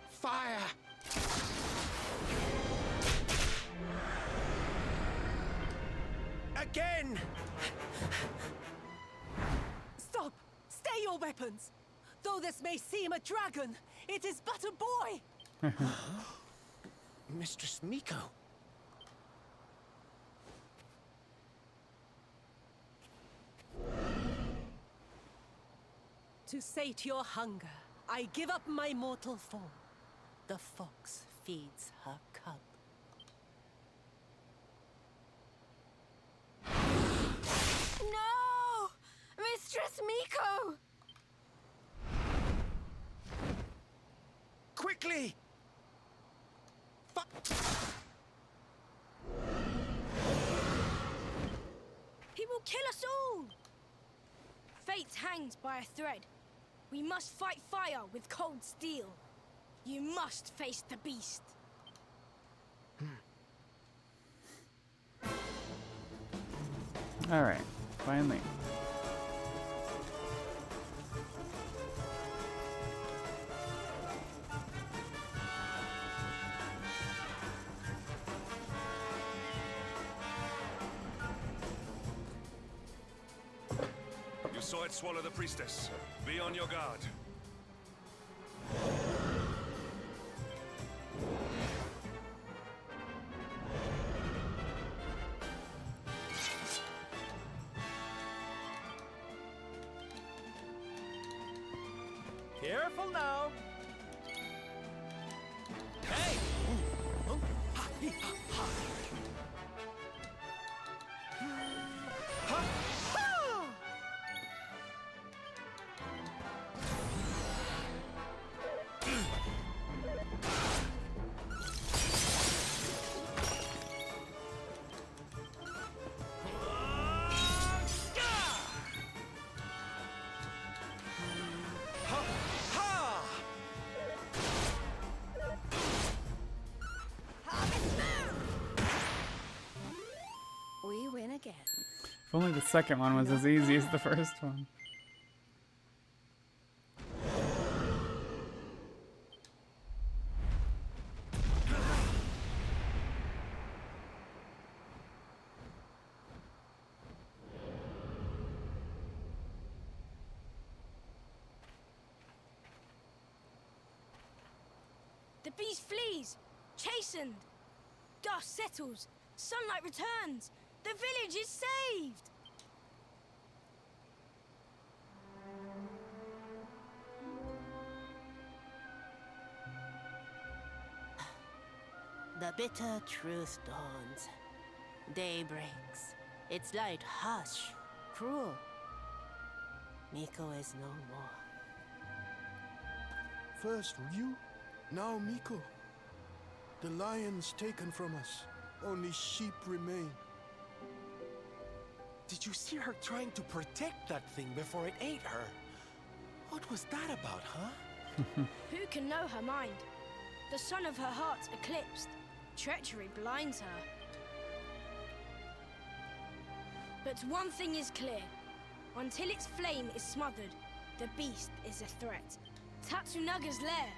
Fire! Again! Stop! Stay your weapons! Though this may seem a dragon, it is but a boy! Mistress Miko. To sate your hunger, I give up my mortal form. The fox feeds her cub. No! Mistress Miko! Quickly! He will kill us all! Fate hangs by a thread. We must fight fire with cold steel. You must face the beast. All right, finally. You saw it swallow the priestess. Be on your guard. Careful now. Hey! We win again. If only the second one was as easy as the first one. The beast flees, chastened. Dust settles, sunlight returns. The village is saved! The bitter truth dawns. Day breaks. Its light harsh, cruel. Miko is no more. First Ryu, now Miko. The lion's taken from us. Only sheep remain. Did you see her trying to protect that thing before it ate her? What was that about, huh? Who can know her mind? The sun of her heart eclipsed. Treachery blinds her. But one thing is clear. Until its flame is smothered, the beast is a threat. Tatsunaga's lair,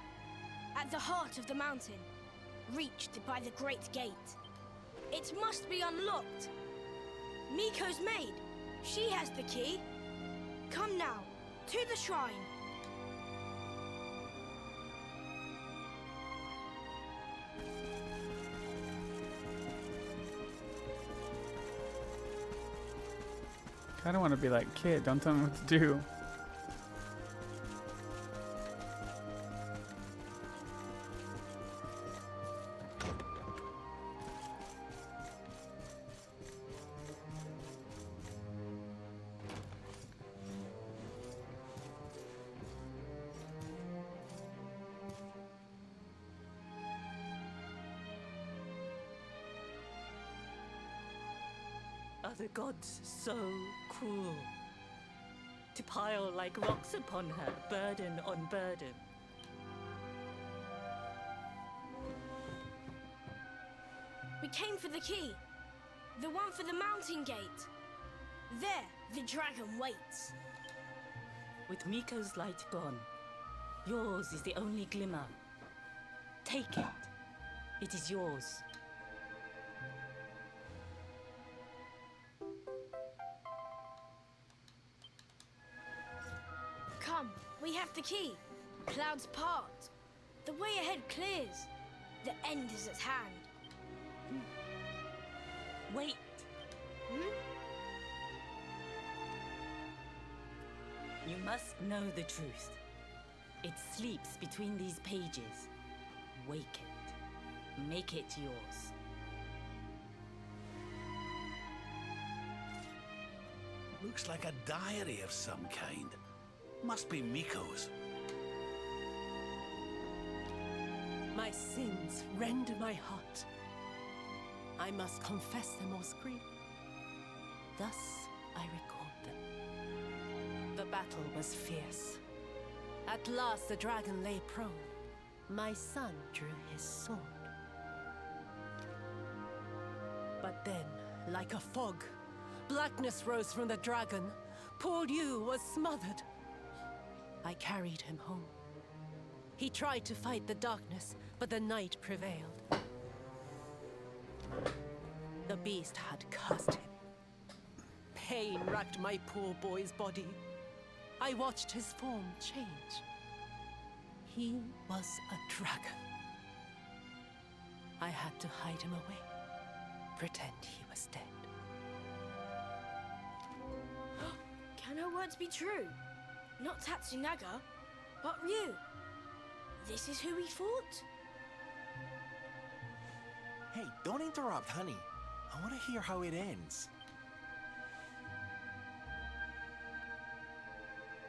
at the heart of the mountain, reached by the Great Gate. It must be unlocked. Miko's maid. She has the key. Come now, to the shrine. Kinda wanna be like, kid, don't tell me what to do. Are the gods so cruel? To pile like rocks upon her, burden on burden. We came for the key. The one for the mountain gate. There, the dragon waits. With Miko's light gone, yours is the only glimmer. Take it. It is yours. Come, we have the key. Clouds part. The way ahead clears. The end is at hand. Wait. You must know the truth. It sleeps between these pages. Wake it. Make it yours. Looks like a diary of some kind. Must be Miko's. My sins rend my heart. I must confess them or scream. Thus I record them. The battle was fierce. At last the dragon lay prone. My son drew his sword. But then, like a fog, blackness rose from the dragon. Poor Yu was smothered. I carried him home. He tried to fight the darkness, but the night prevailed. The beast had cursed him. Pain racked my poor boy's body. I watched his form change. He was a dragon. I had to hide him away, pretend he was dead. Can her words be true? Not Tatsunaga, but Ryu. This is who we fought? Hey, don't interrupt, honey. I want to hear how it ends.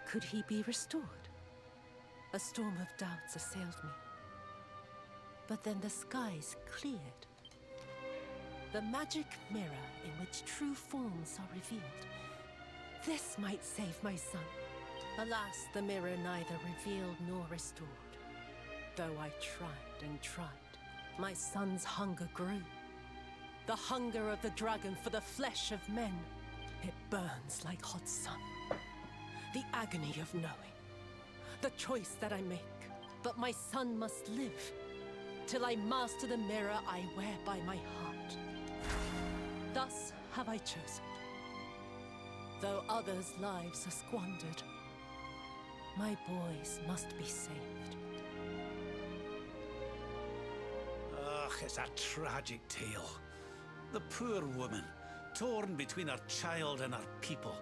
Could he be restored? A storm of doubts assailed me. But then the skies cleared. The magic mirror in which true forms are revealed. This might save my son. Alas, the mirror neither revealed nor restored. Though I tried and tried, my son's hunger grew. The hunger of the dragon for the flesh of men. It burns like hot sun. The agony of knowing. The choice that I make. But my son must live. Till I master the mirror I wear by my heart. Thus have I chosen. Though others' lives are squandered, my boys must be saved. Ugh, it's a tragic tale. The poor woman, torn between her child and her people.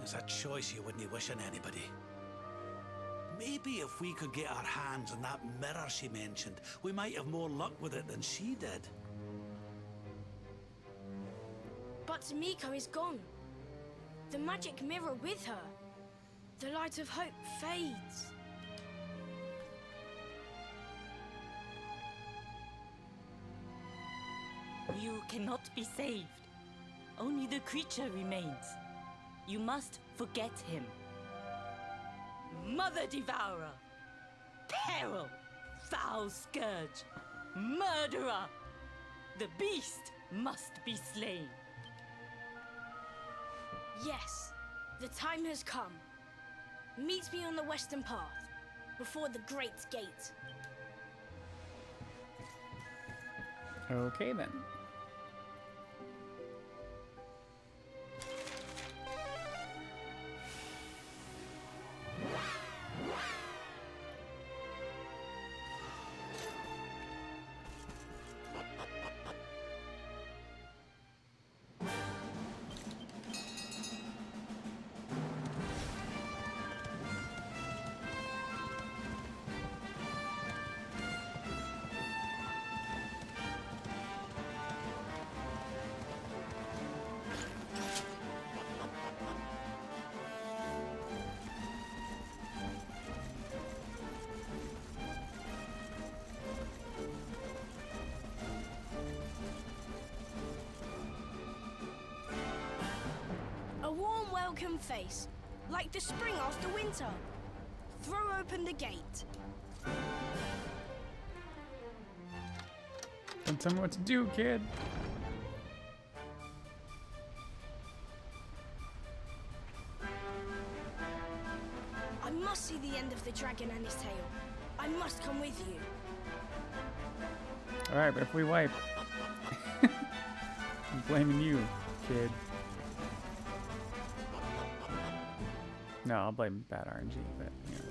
It's a choice you wouldn't wish on anybody. Maybe if we could get our hands on that mirror she mentioned, we might have more luck with it than she did. But Miko is gone. The magic mirror with her. The light of hope fades. You cannot be saved. Only the creature remains. You must forget him. Mother Devourer! Peril! Foul Scourge! Murderer! The beast must be slain. Yes, the time has come. Meet me on the western path, before the Great Gate. Okay then. A warm welcome face, like the spring after winter. Throw open the gate. Don't tell me what to do, kid. I must see the end of the dragon and his tail. I must come with you. Alright, but if we wipe, I'm blaming you, kid. No, I'll blame bad RNG, but you know.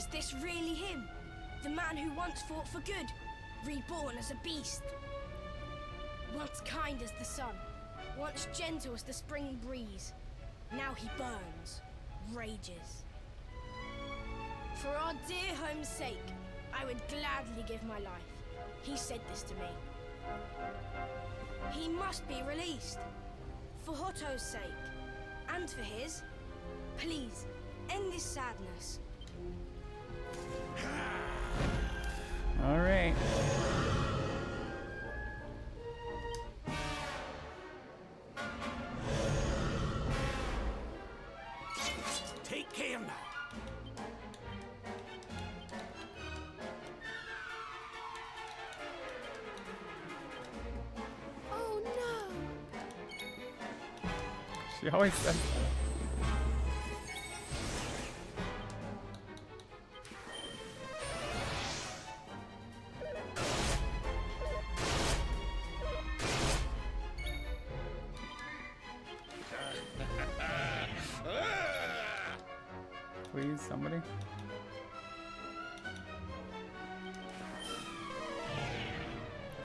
Is this really him? The man who once fought for good, reborn as a beast? Once kind as the sun, once gentle as the spring breeze. Now he burns, rages. For our dear home's sake, I would gladly give my life. He said this to me. He must be released. For Hotto's sake, and for his. Please, end this sadness. All right. Take care now. Oh no! She always says that. Please, somebody.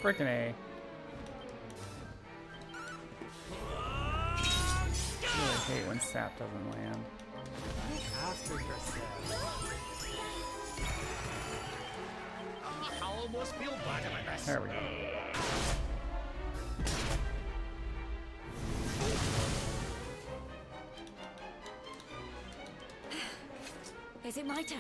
Frickin' A. I really hate when sap doesn't land. After yourself. I almost feel bad at my best. There we go. Is it my turn?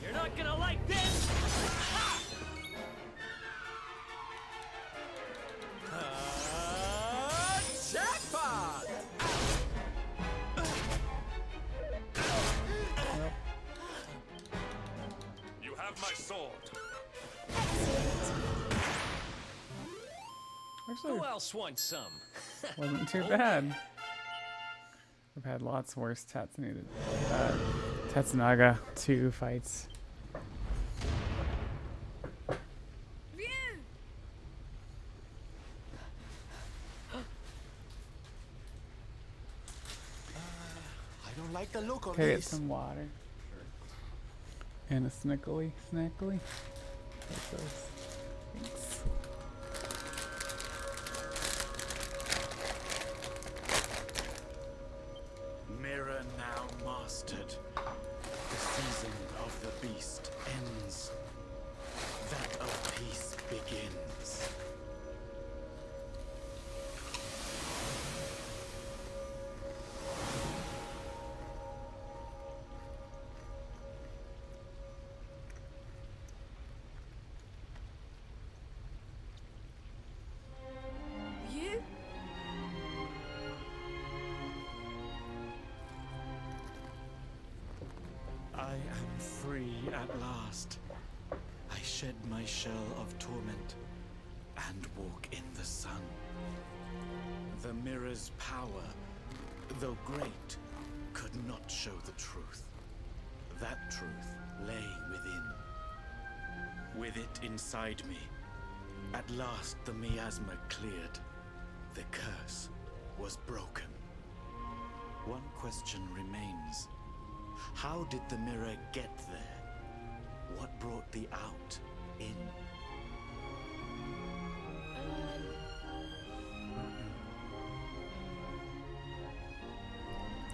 You're not gonna like this! Jackpot! You have my sword. Actually, Who else wants some? wasn't too bad. I've had lots worse Tetsunaga 2 fights. I don't like the look of Okay, get this. some water. And a snackly. Like those. Thanks. Mirror now mastered. The season of the beast ends. That of peace begins. You? I am free at last. I shed my shell of torment and walk in the sun. The mirror's power, though great, could not show the truth. That truth lay within. With it inside me, at last the miasma cleared. The curse was broken. One question remains. How did the mirror get there? What brought the out in?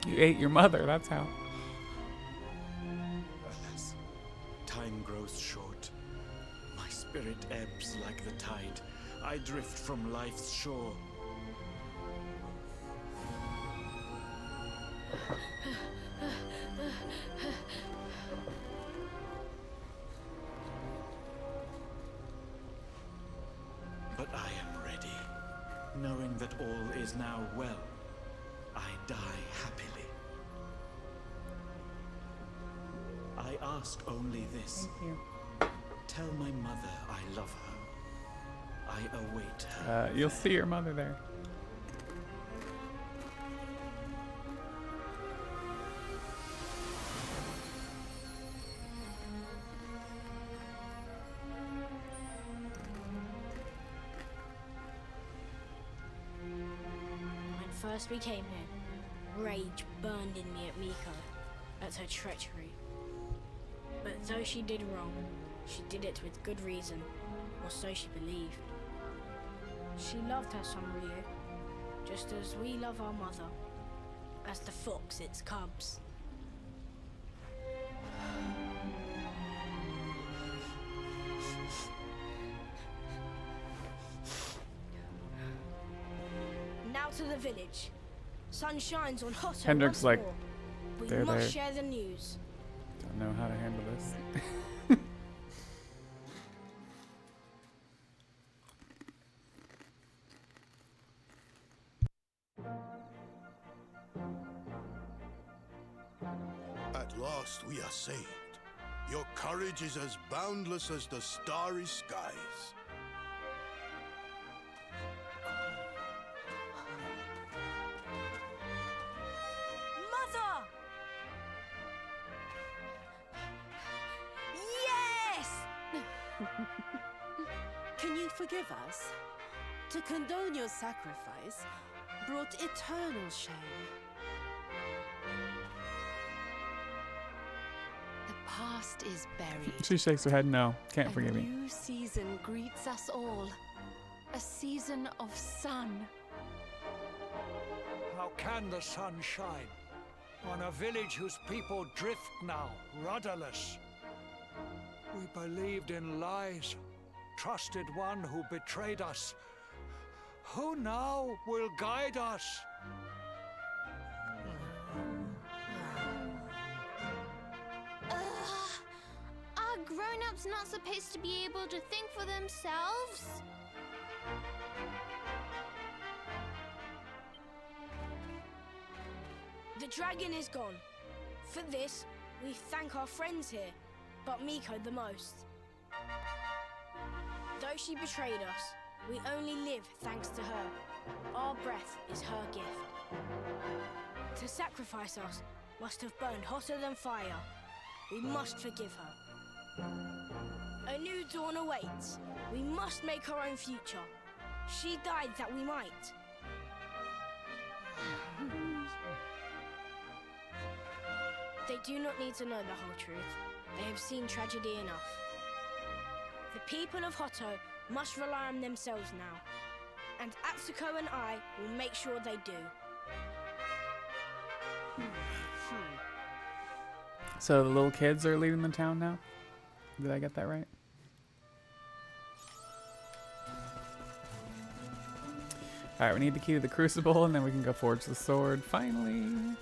You ate your mother, that's how. Alas, time grows short. My spirit ebbs like the tide. I drift from life's shore. But I am ready, knowing that all is now well. I die happily. I ask only this. Thank you. Tell my mother I love her. I await her. You'll see your mother there. When first we came here, rage burned in me at Miko, at her treachery. But though she did wrong, she did it with good reason, or so she believed. She loved her son Ryu, just as we love our mother, as the fox its cubs. Now to the village. Sun shines on Hotto Hendrik's once like, more. We they're must there. share the news. Don't know how to handle this. At last we are saved. Your courage is as boundless as the starry skies. Mother! Yes! Can you forgive us? To condone your sacrifice brought eternal shame. The past is buried. She shakes her head. No, can't A forgive me. new season greets us all. A season of sun. How can the sun shine on a village whose people drift now, rudderless? We believed in lies, trusted one who betrayed us. Who now will guide us? Are grown-ups not supposed to be able to think for themselves? The dragon is gone. For this, we thank our friends here, but Miko the most. Though she betrayed us, we only live thanks to her. Our breath is her gift. To sacrifice us must have burned hotter than fire. We must forgive her. A new dawn awaits. We must make our own future. She died that we might. They do not need to know the whole truth. They have seen tragedy enough. The people of Hotto must rely on themselves now. And Atsuko and I will make sure they do. So the little kids are leaving the town now? Did I get that right? Alright, we need the key to the crucible and then we can go forge the sword finally.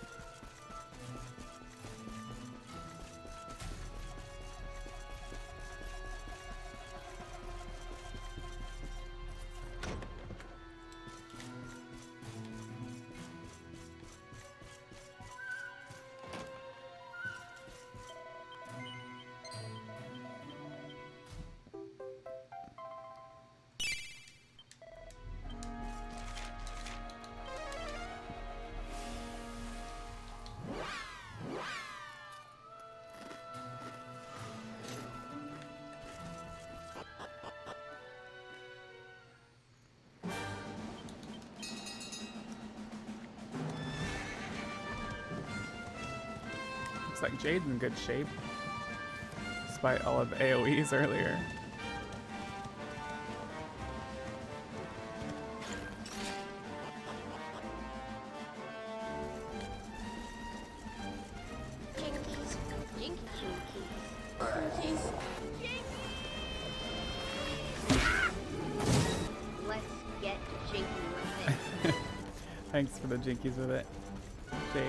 Looks like Jade's in good shape, despite all of the AoEs earlier. Jinkies. Jinkies. Jinkies. Let's get jinky with it. Thanks for the jinkies with it, Jade.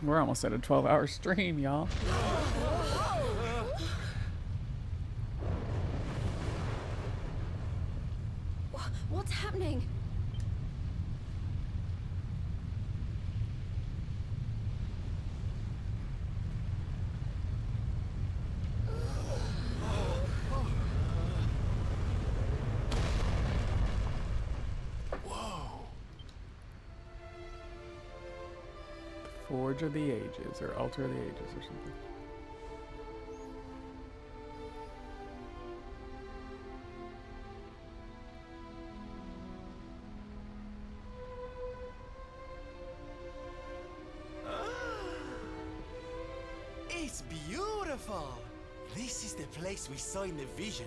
We're almost at a 12-hour stream, y'all. What's happening? Forge of the Ages, or Altar of the Ages, or something. It's beautiful! This is the place we saw in the vision.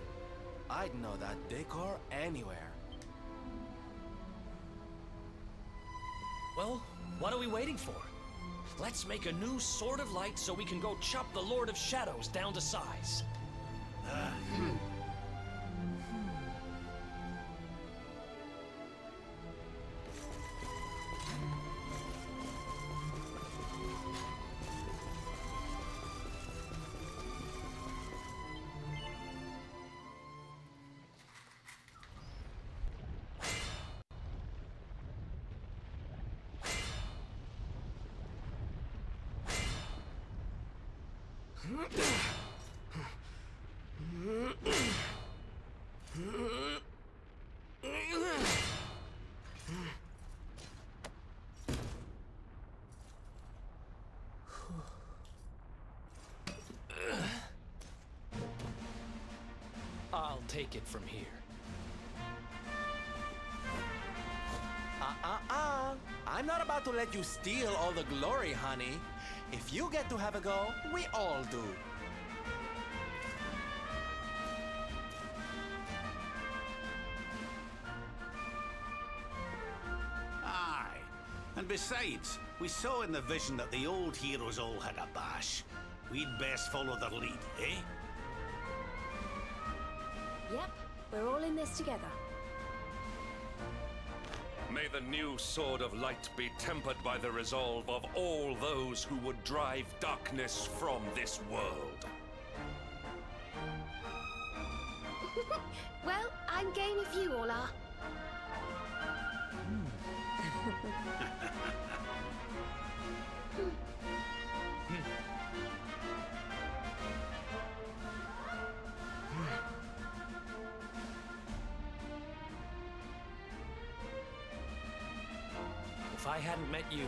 I'd know that decor anywhere. Well, what are we waiting for? Let's make a new Sword of Light so we can go chop the Lord of Shadows down to size. I'll take it from here. I'm not about to let you steal all the glory, honey. If you get to have a go, we all do. Aye. And besides, we saw in the vision that the old heroes all had a bash. We'd best follow their lead, eh? Yep, we're all in this together. May the new Sword of Light be tempered by the resolve of all those who would drive darkness from this world. Well, I'm game if you all are. If I hadn't met you,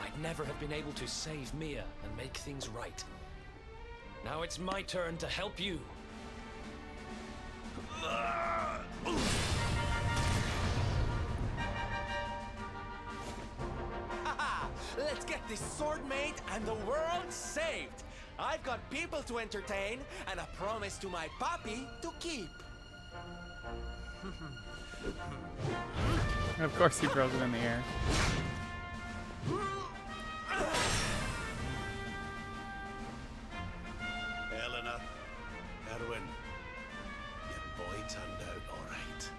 I'd never have been able to save Mia and make things right. Now it's my turn to help you. Let's get this sword made and the world saved. I've got people to entertain and a promise to my papi to keep. Of course he throws it in the air. Eleanor, Erwin, your boy turned out all right.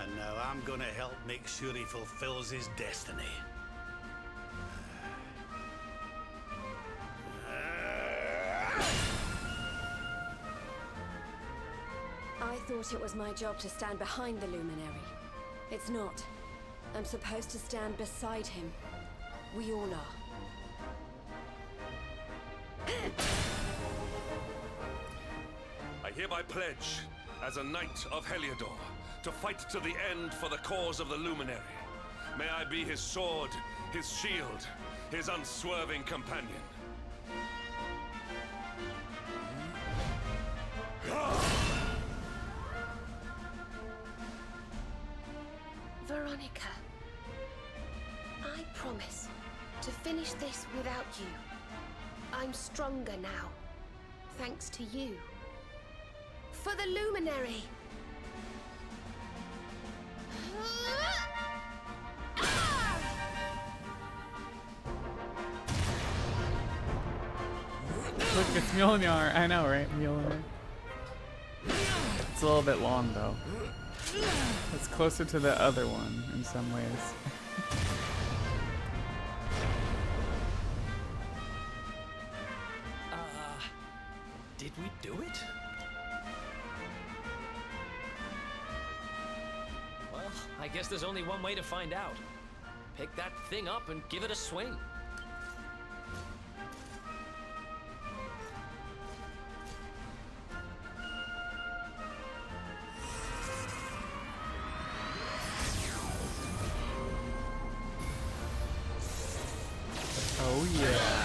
And now I'm gonna help make sure he fulfills his destiny. I thought it was my job to stand behind the Luminary. It's not. I'm supposed to stand beside him. We all are. I hereby pledge, as a Knight of Heliodor, to fight to the end for the cause of the Luminary. May I be his sword, his shield, his unswerving companion. Veronica, I promise to finish this without you. I'm stronger now, thanks to you. For the Luminary! Look, it's Mjolnir. I know, right? Mjolnir. It's a little bit long, though. It's closer to the other one in some ways. Did we do it? Well, I guess there's only one way to find out. Pick that thing up and give it a swing. Oh yeah.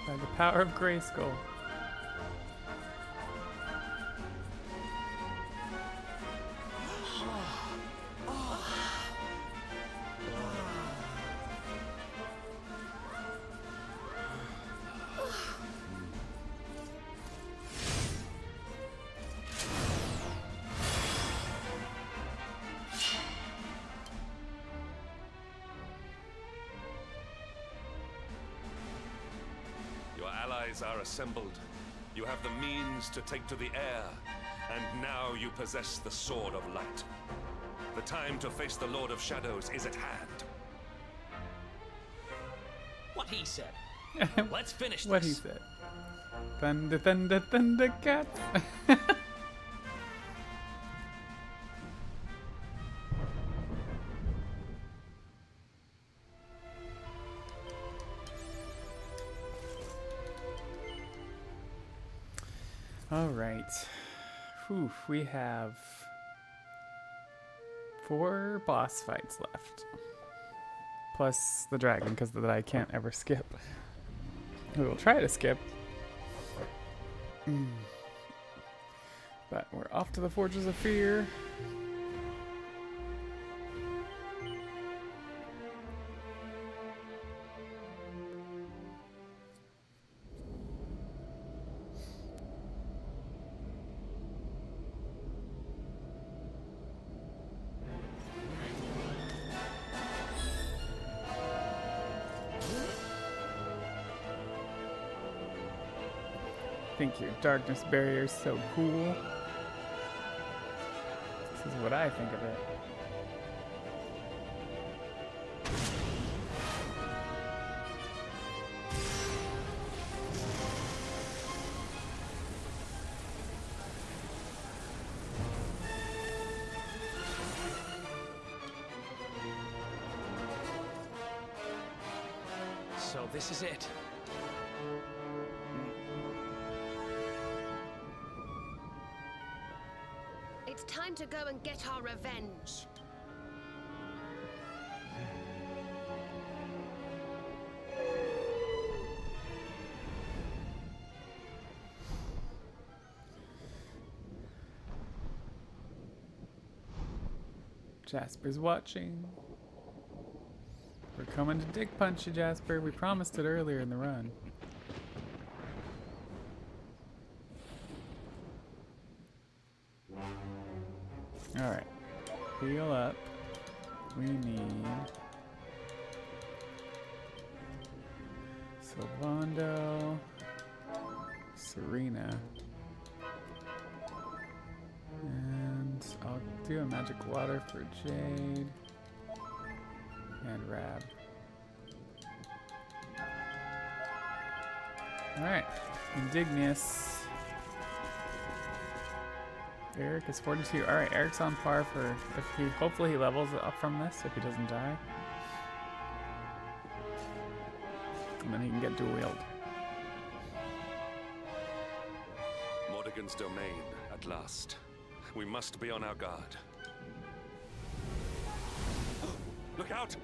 By the power of Grayskull. Your allies are assembled. You have the means to take to the air, and now you possess the Sword of Light. The time to face the Lord of Shadows is at hand. What he said. Let's finish What he this. said. Thunder, thunder, thunder, cat. All right. Whew, we have 4 boss fights left. Plus the dragon, because that I can't ever skip. We will try to skip. But we're off to the Forges of Fear. I think your darkness barrier is so cool. This is what I think of it. So this is it. It's time to go and get our revenge. Jasper's watching. We're coming to dick punch you, Jasper. We promised it earlier in the run. Alright. Heal up. We need Sylvando, Serena, and I'll do a magic water for Jade and Rab. Alright, Indignious. Eric is 42. Alright, Eric's on par for if he hopefully he levels up from this if he doesn't die. And then he can get dual wield. Mordegon's domain, at last. We must be on our guard. Look out!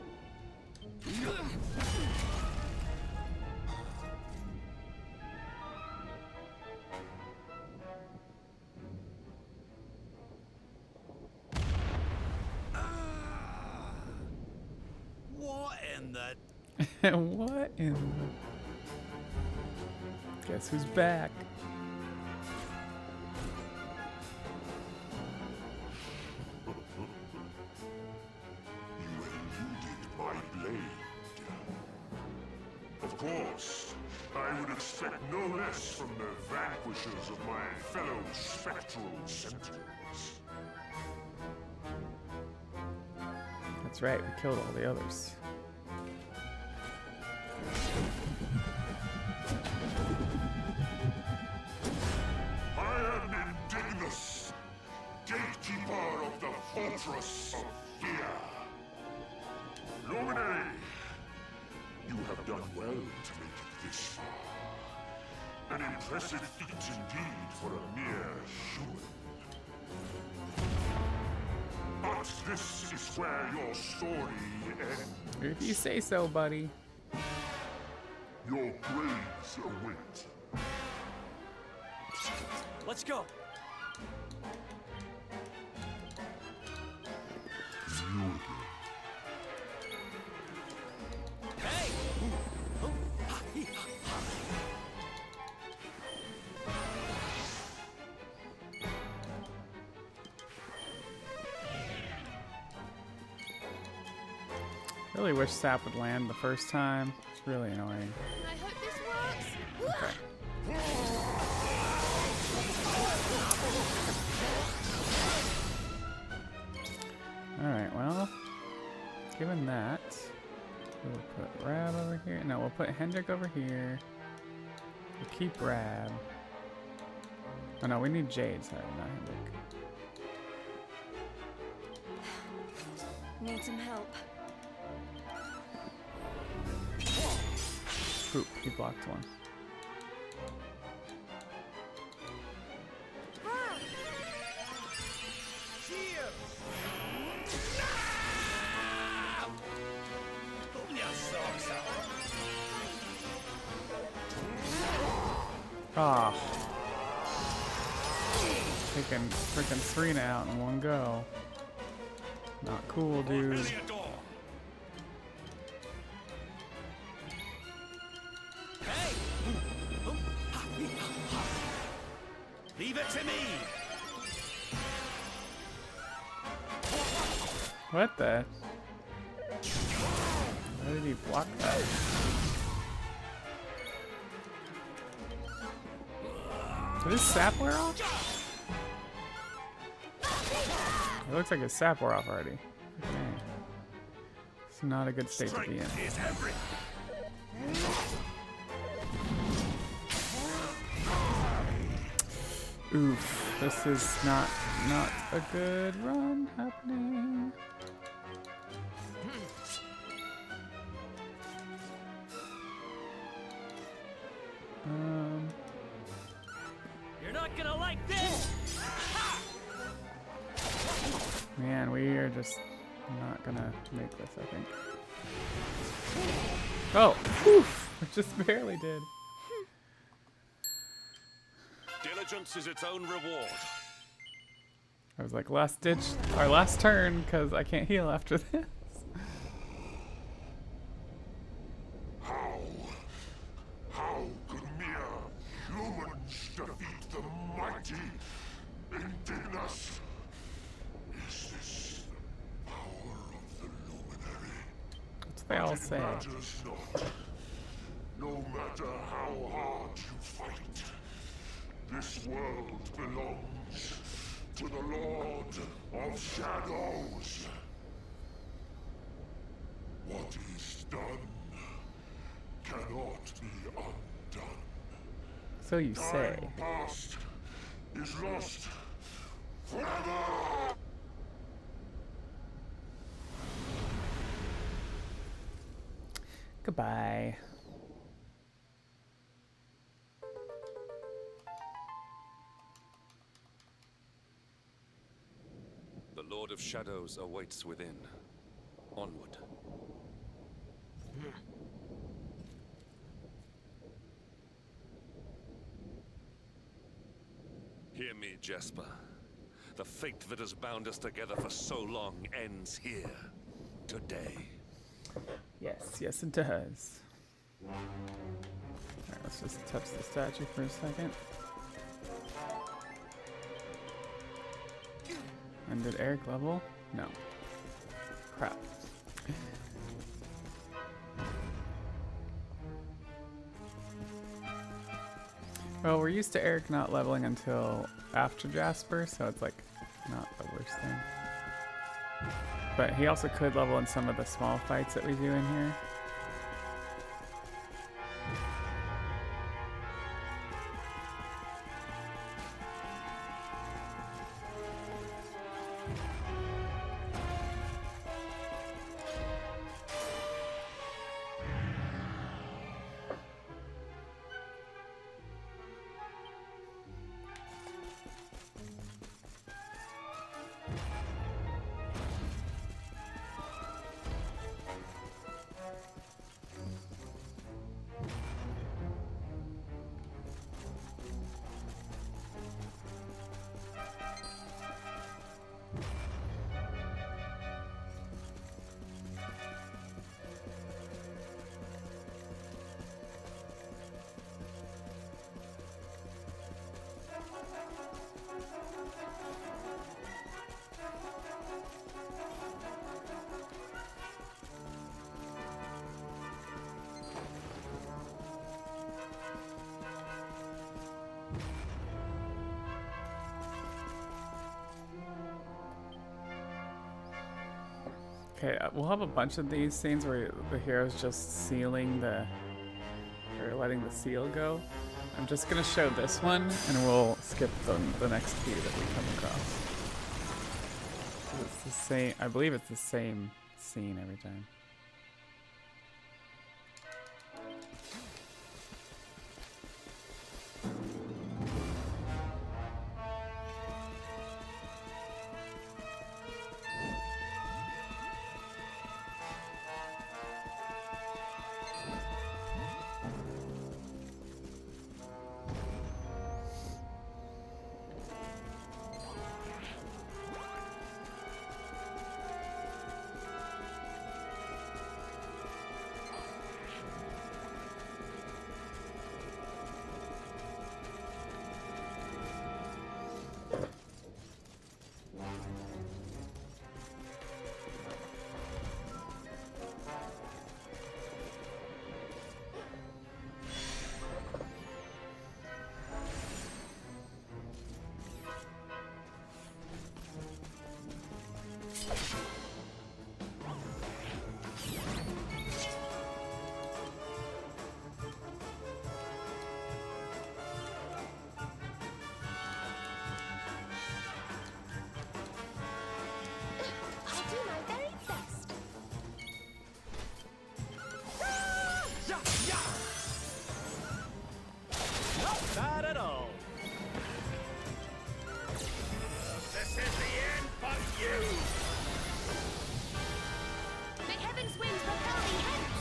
What in the... What in the... Guess who's back? My blade. Of course, I would expect no less from the vanquishers of my fellow spectral sentinels. That's That's right, we killed all the others. I am Indignus, gatekeeper of the Fortress of Fear. Luminary, you have done well to make it this far. An impressive feat indeed for a mere human. But this is where your story ends. If you say so, buddy. Your graves await. Let's go. Hey! Really wish Sap would land the first time. It's really annoying. I hope this works. Okay. Alright, well, given that, we'll put Rab over here. No, we'll put Hendrik over here. We'll keep Rab. Oh no, we need Jade, sorry, not Hendrik. Need some help. Oop, he blocked one. Ah. Taking freaking Serena out in one go. Not cool, dude. Leave it to me. What the? Why did he block that? Did his sap wear off? It looks like his sap wore off already. Okay. It's not a good state to be in. Oof, this is not a good run happening. You're not gonna like this. Man, we are just not gonna make this, I think. Oh, whew, we just barely did. Diligence is its own reward. I was like, last ditch, our last turn, because I can't heal after this. How could mere humans defeat the mighty Indignus? Is this the power of the Luminary? That's what they all say. Matters not. No matter how hard you fight, this world belongs to the Lord of Shadows. What is done cannot be undone. So you say. Time past is lost forever! Goodbye. The Lord of Shadows awaits within. Onward. Hear me, Jasper. The fate that has bound us together for so long ends here. Today. Yes, yes it does. Alright, let's just touch the statue for a second. And did Eric level? No. Crap. Well, we're used to Eric not leveling until after Jasper, so it's like not the worst thing. But he also could level in some of the small fights that we do in here. Okay, we'll have a bunch of these scenes where the hero's just sealing the, or letting the seal go. I'm just gonna show this one, and we'll skip the next few that we come across. It's the same, I believe it's the same scene every time. Not bad at all. This is the end for you! The heavens winds propel thee hence!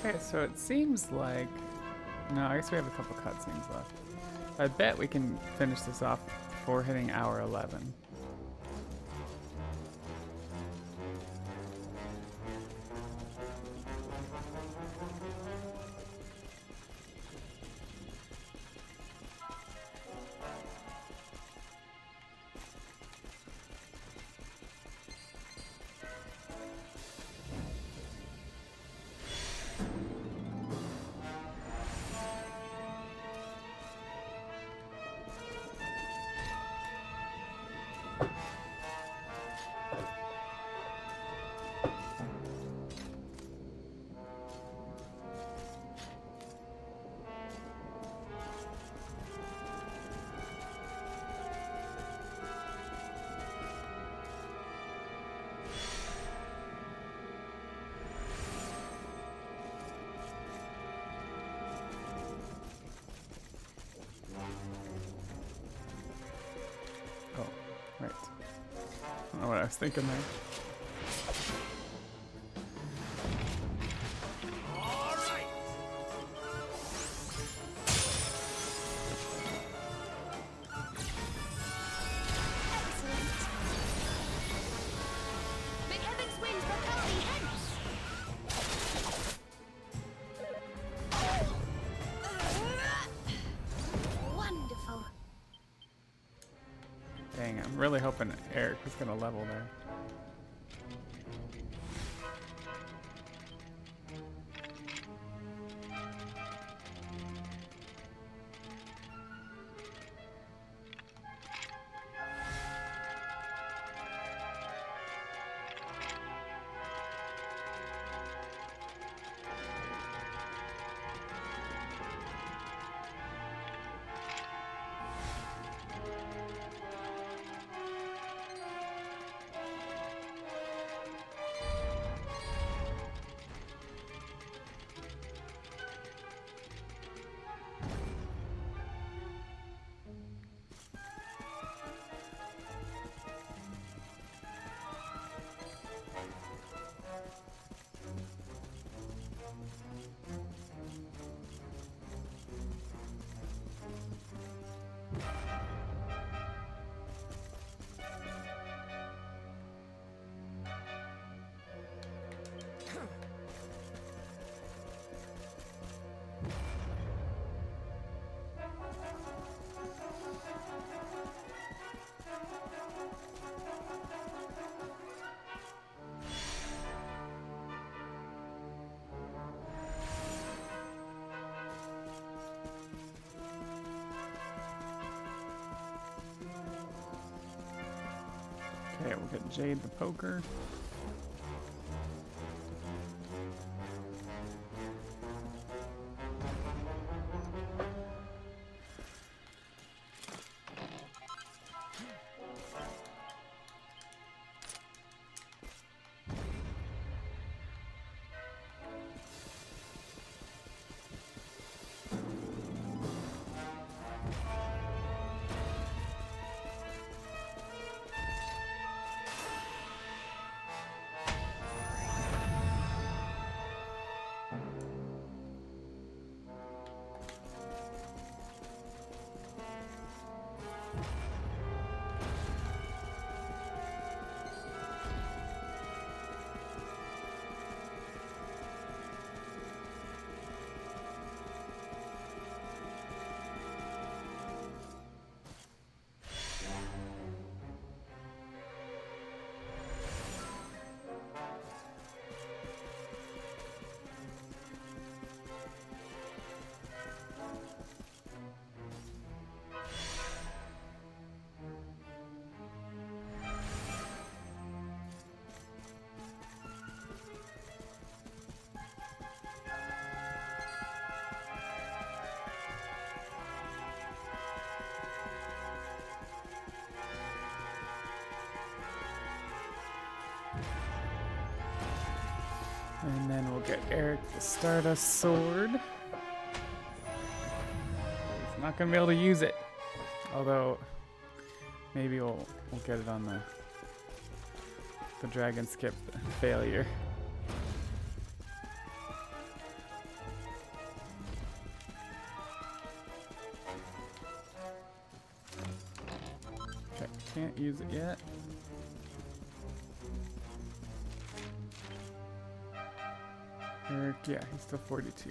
Okay, so it seems like... No, I guess we have a couple cutscenes left. I bet we can finish this off before hitting hour 11. don't know what I was thinking there. Dang, I'm really hoping Eric is gonna level there. Okay, we'll get Jade the poker. And then we'll get Eric the Stardust Sword. He's not gonna be able to use it. Although maybe we'll get it on the dragon skip failure. Okay, can't use it yet. Eric, yeah, he's still 42.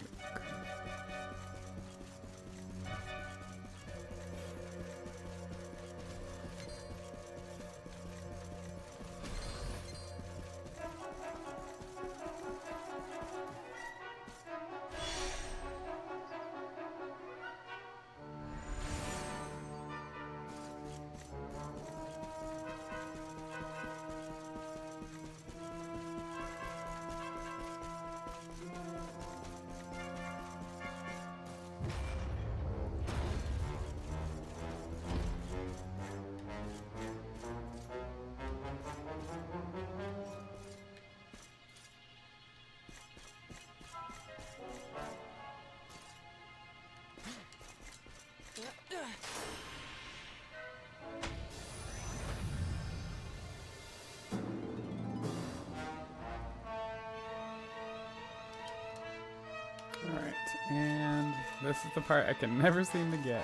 this is the part I can never seem to get.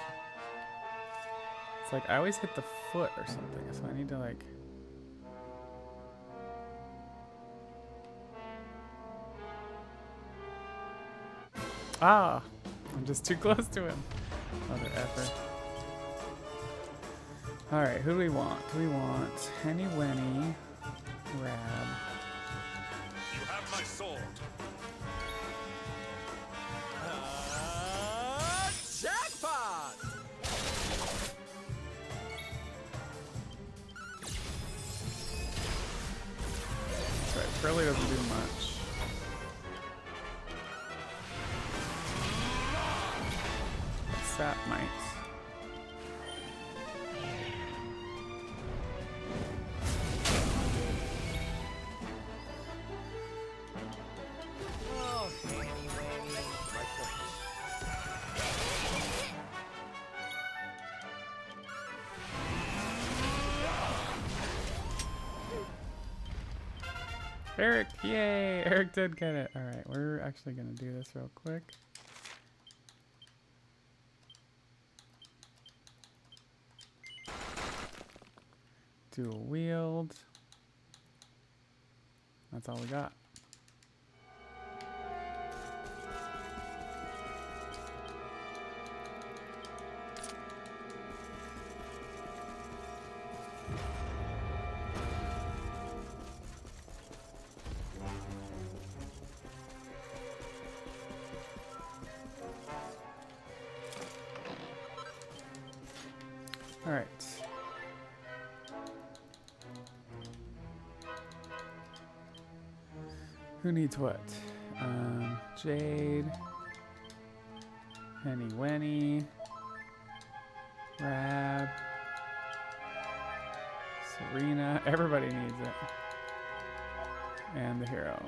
It's like I always hit the foot or something, so I need to like... Ah! I'm just too close to him. Other effort. Alright, who do we want? Do we want Henny Wenny, Rab? You have my sword. Jackpot! That's right, Curly doesn't do much. Sap might. Eric, yay! Eric did get it. Alright, we're actually gonna do this real quick. Dual wield. That's all we got. All right. Who needs what? Jade, Henny Wenny, Rab, Serena. Everybody needs it. And the hero.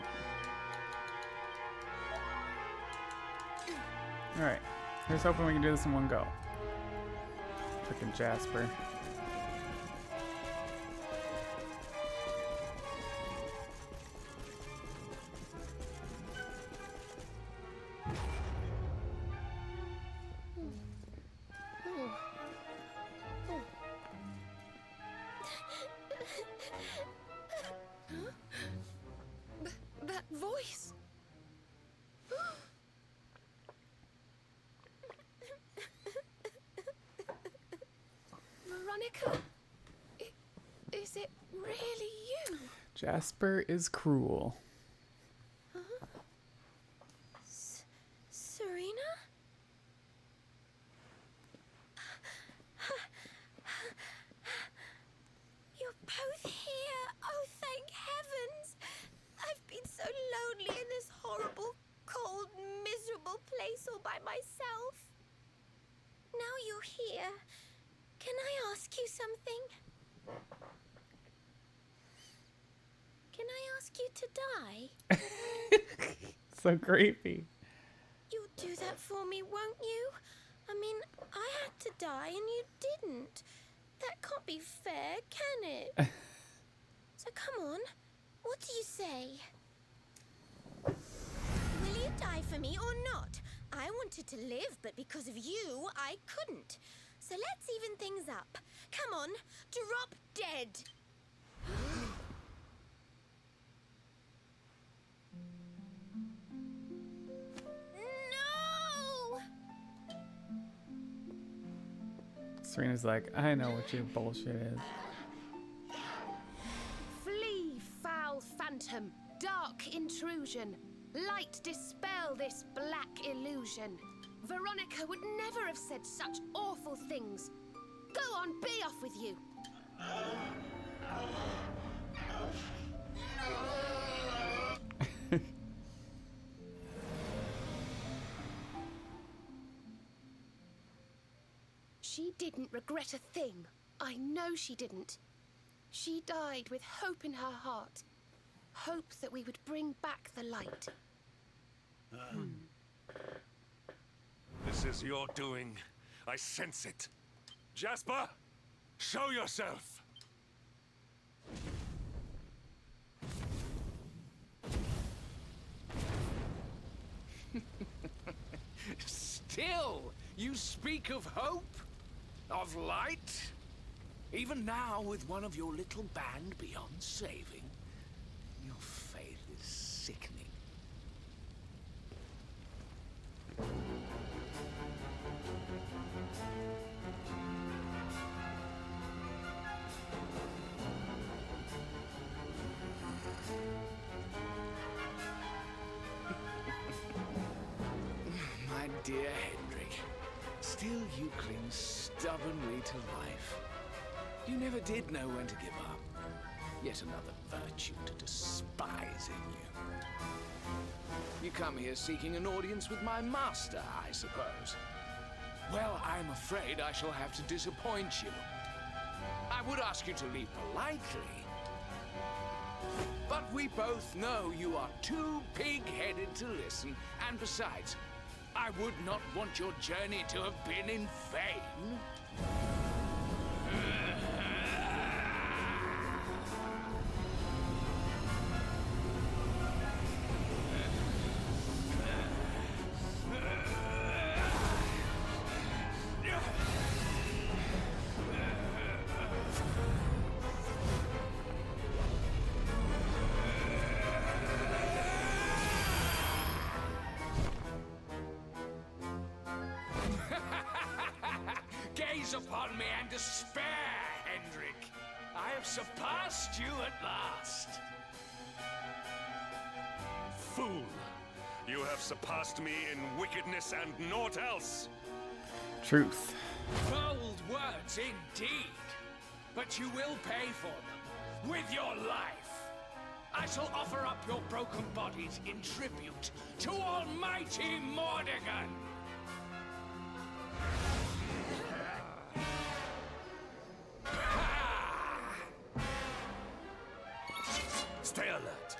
All right. Here's hoping we can do this in one go. Frickin' Jasper. That voice. Veronica, is it really you? Jasper is cruel. Serena? You're both here. Oh, thank heavens. I've been so lonely in this horrible, cold, miserable place all by myself. Now you're here. Can I ask you something? Can I ask you to die? So creepy. You'll do that for me, won't you? I mean, I had to die and you didn't. That can't be fair, can it? So come on, what do you say? Will you die for me or not? I wanted to live, but because of you, I couldn't. So let's even things up. Come on, drop dead. No! Serena's like, I know what your bullshit is. Flee, foul phantom, dark intrusion. Light dispel this black illusion. Veronica would never have said such awful things. Go on, be off with you. She didn't regret a thing. I know she didn't. She died with hope in her heart. Hope that we would bring back the light. This is your doing. I sense it. Jasper, show yourself. Still, you speak of hope? Of light? Even now, with one of your little band beyond saving, your faith is sickening. My dear Hendrik, still you cling stubbornly to life. You never did know when to give up. Yet another virtue to despise in you. You come here seeking an audience with my master, I suppose. Well, I'm afraid I shall have to disappoint you. I would ask you to leave politely, but we both know you are too pig-headed to listen, and besides, I would not want your journey to have been in vain. Gaze upon me and despair, Hendrik. I have surpassed you at last. Fool! You have surpassed me in wickedness and naught else. Truth. Bold words indeed, but you will pay for them with your life. I shall offer up your broken bodies in tribute to Almighty Mordegon. Stay alert.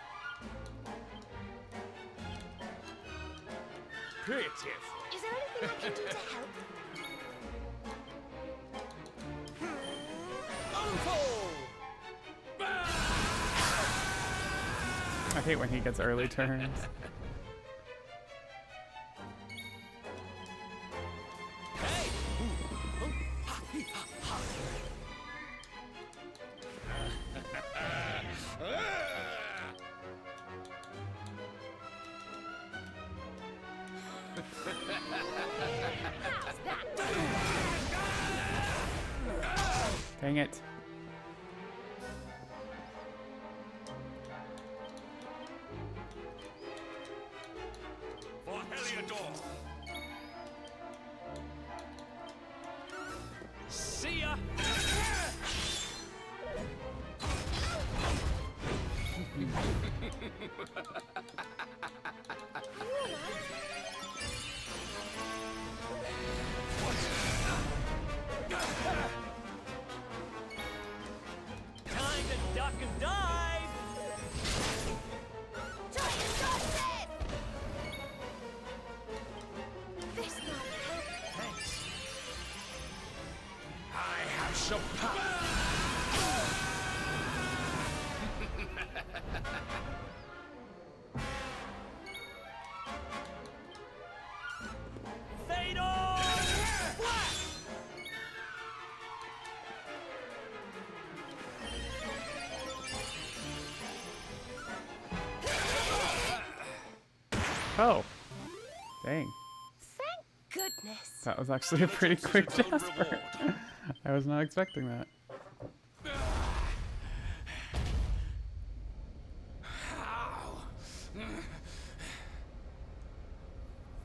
Pitiful. Is there anything I can do to help? I hate when he gets early turns. Dang it. For Heliodor. See ya. Time to duck and dive! This might help. Thanks. I have surpassed. Fade on! Oh. Dang. Thank goodness. That was actually a pretty quick Jasper. I was not expecting that.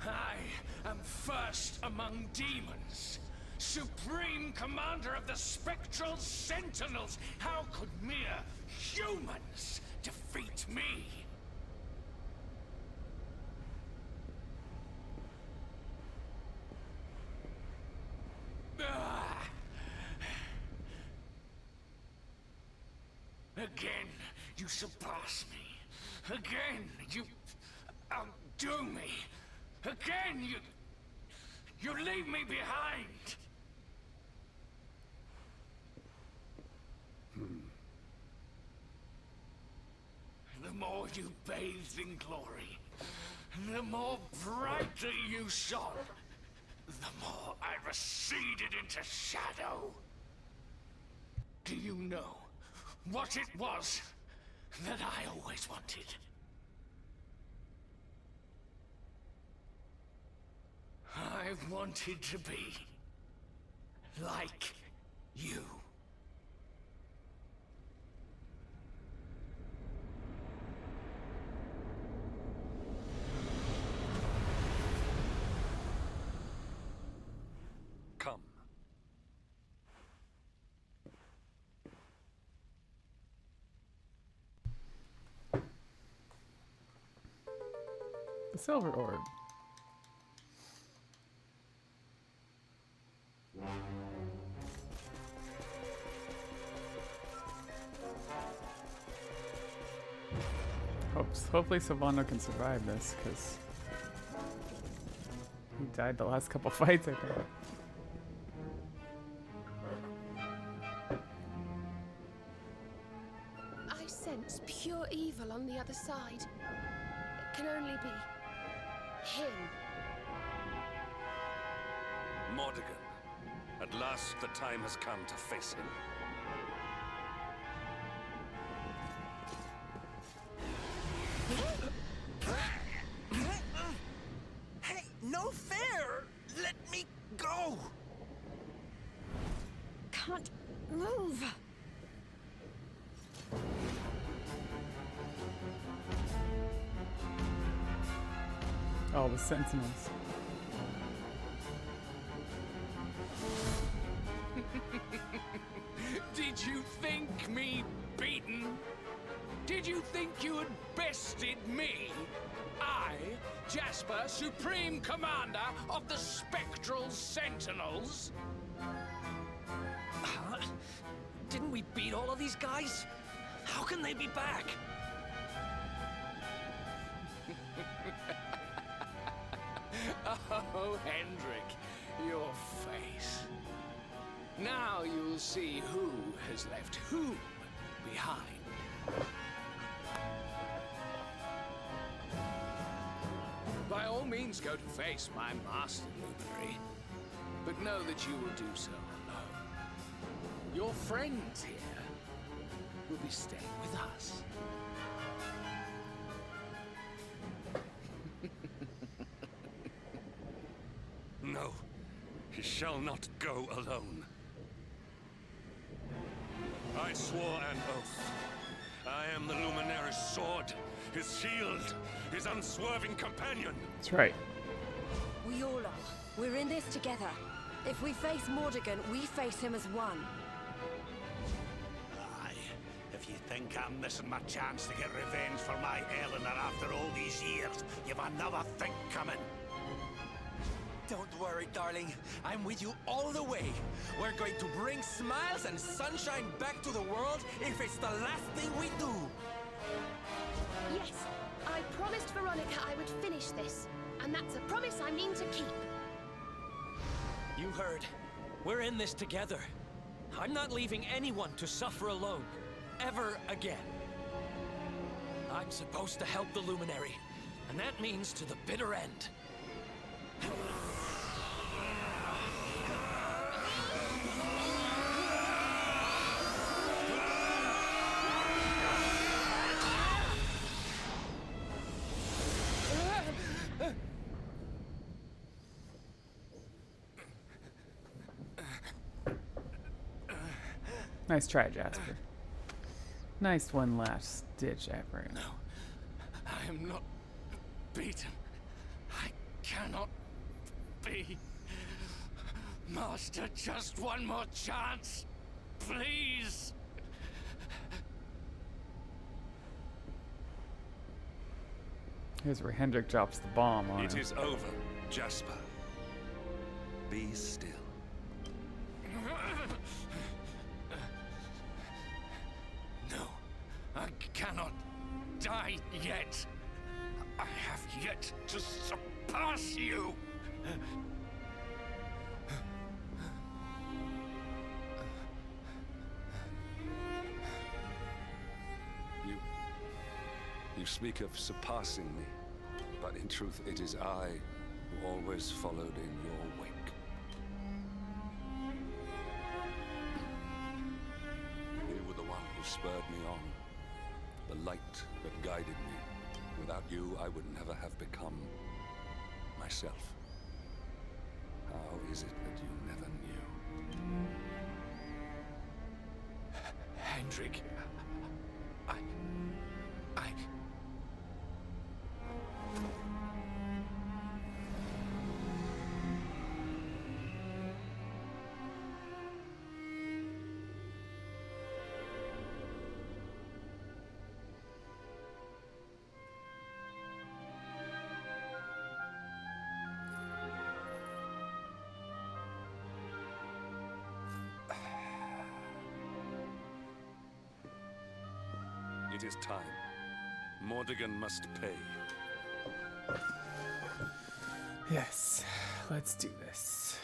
I am first among demons, supreme commander of the spectral sentinels. How could mere humans defeat me? Again, you surpass me. Again, you outdo me. Again, you leave me behind. The more you bathed in glory, the more brightly you shone. the more I receded into shadow. Do you know what it was that I always wanted? I wanted to be like you. Come. The silver orb. Hopefully Sylvando can survive this, because he died the last couple fights, I think. I sense pure evil on the other side. It can only be him. Mordegon. At last the time has come to face him. Hey, no fair! Let me go! Can't move. Oh, the sentinels. Did you think me beaten? Did you think you had bested me? I, Jasper, Supreme Commander of the Spectral Sentinels? Huh? Didn't we beat all of these guys? How can they be back? Oh, Hendrik, your face. Now you'll see who has left whom behind. By all means, go to face my master, Luminary. But know that you will do so alone. Your friends here will be staying with us. No, he shall not go alone. I swore an oath. I am the Luminary's sword, his shield, his unswerving companion. That's right. We all are. We're in this together. If we face Mordegon, we face him as one. Aye, if you think I'm missing my chance to get revenge for my Eleanor after all these years, you've another thing coming. Don't worry, darling. I'm with you all the way. We're going to bring smiles and sunshine back to the world if it's the last thing we do. Yes, I promised Veronica I would finish this, and that's a promise I mean to keep. You heard. We're in this together. I'm not leaving anyone to suffer alone. Ever again. I'm supposed to help the Luminary, and that means to the bitter end. Nice try, Jasper. Nice one last ditch effort. No, I am not beaten. I cannot be. Master, just one more chance. Please. Here's where Hendrik drops the bomb on It him. is over, Jasper. Be still. No, I cannot die yet. I have yet to surpass you. You speak of surpassing me, but in truth it is I who always followed in your wake. spurred me on, the light that guided me. Without you, I would never have become myself. How is it that you never knew? Hendrik, I... It is time. Mordegon must pay. Yes, let's do this.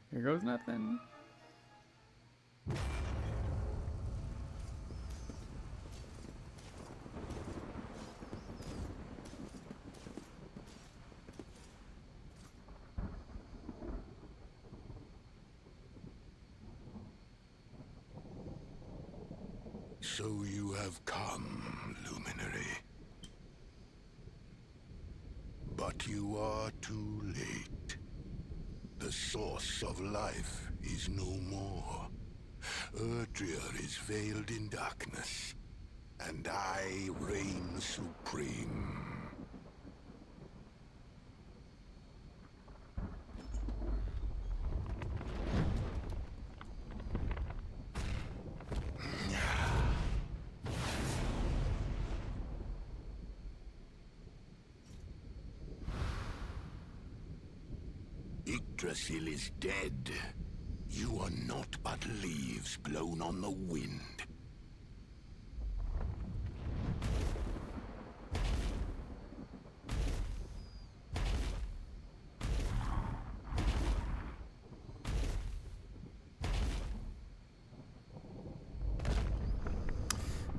Here goes nothing. So you have come, Luminary. But you are too late. The source of life is no more. Erdrea is veiled in darkness, and I reign supreme. Yggdrasil is dead. You are not but leaves blown on the wind.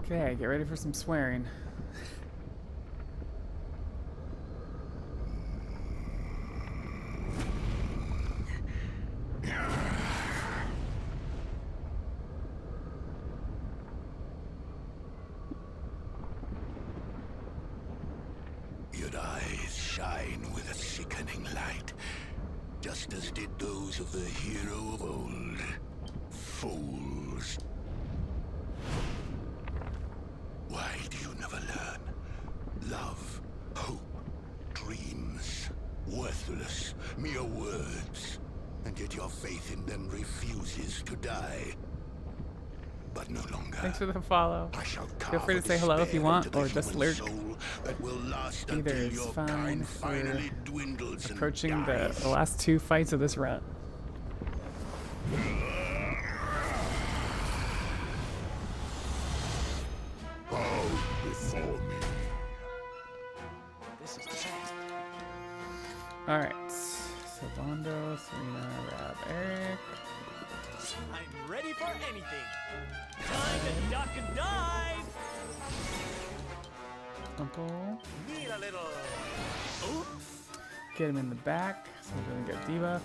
Okay, get ready for some swearing. Your eyes shine with a sickening light, just as did those of the hero of old. Fools. Why do you never learn? Love, hope, dreams, worthless, mere words. And yet your faith in them refuses to die. But no longer. Thanks for the follow. I shall Feel free to say hello if you want, or just lurk. That will last Either until is your fine. kind We're finally dwindles approaching and the dies. last two fights of this run. Bow before me. This is the test. Alright. So Bondo, Serena, Rab, Eric. I'm ready for anything. Time to duck and dive. Temple. Need a little. Oops. Get him in the back so he doesn't get debuffed.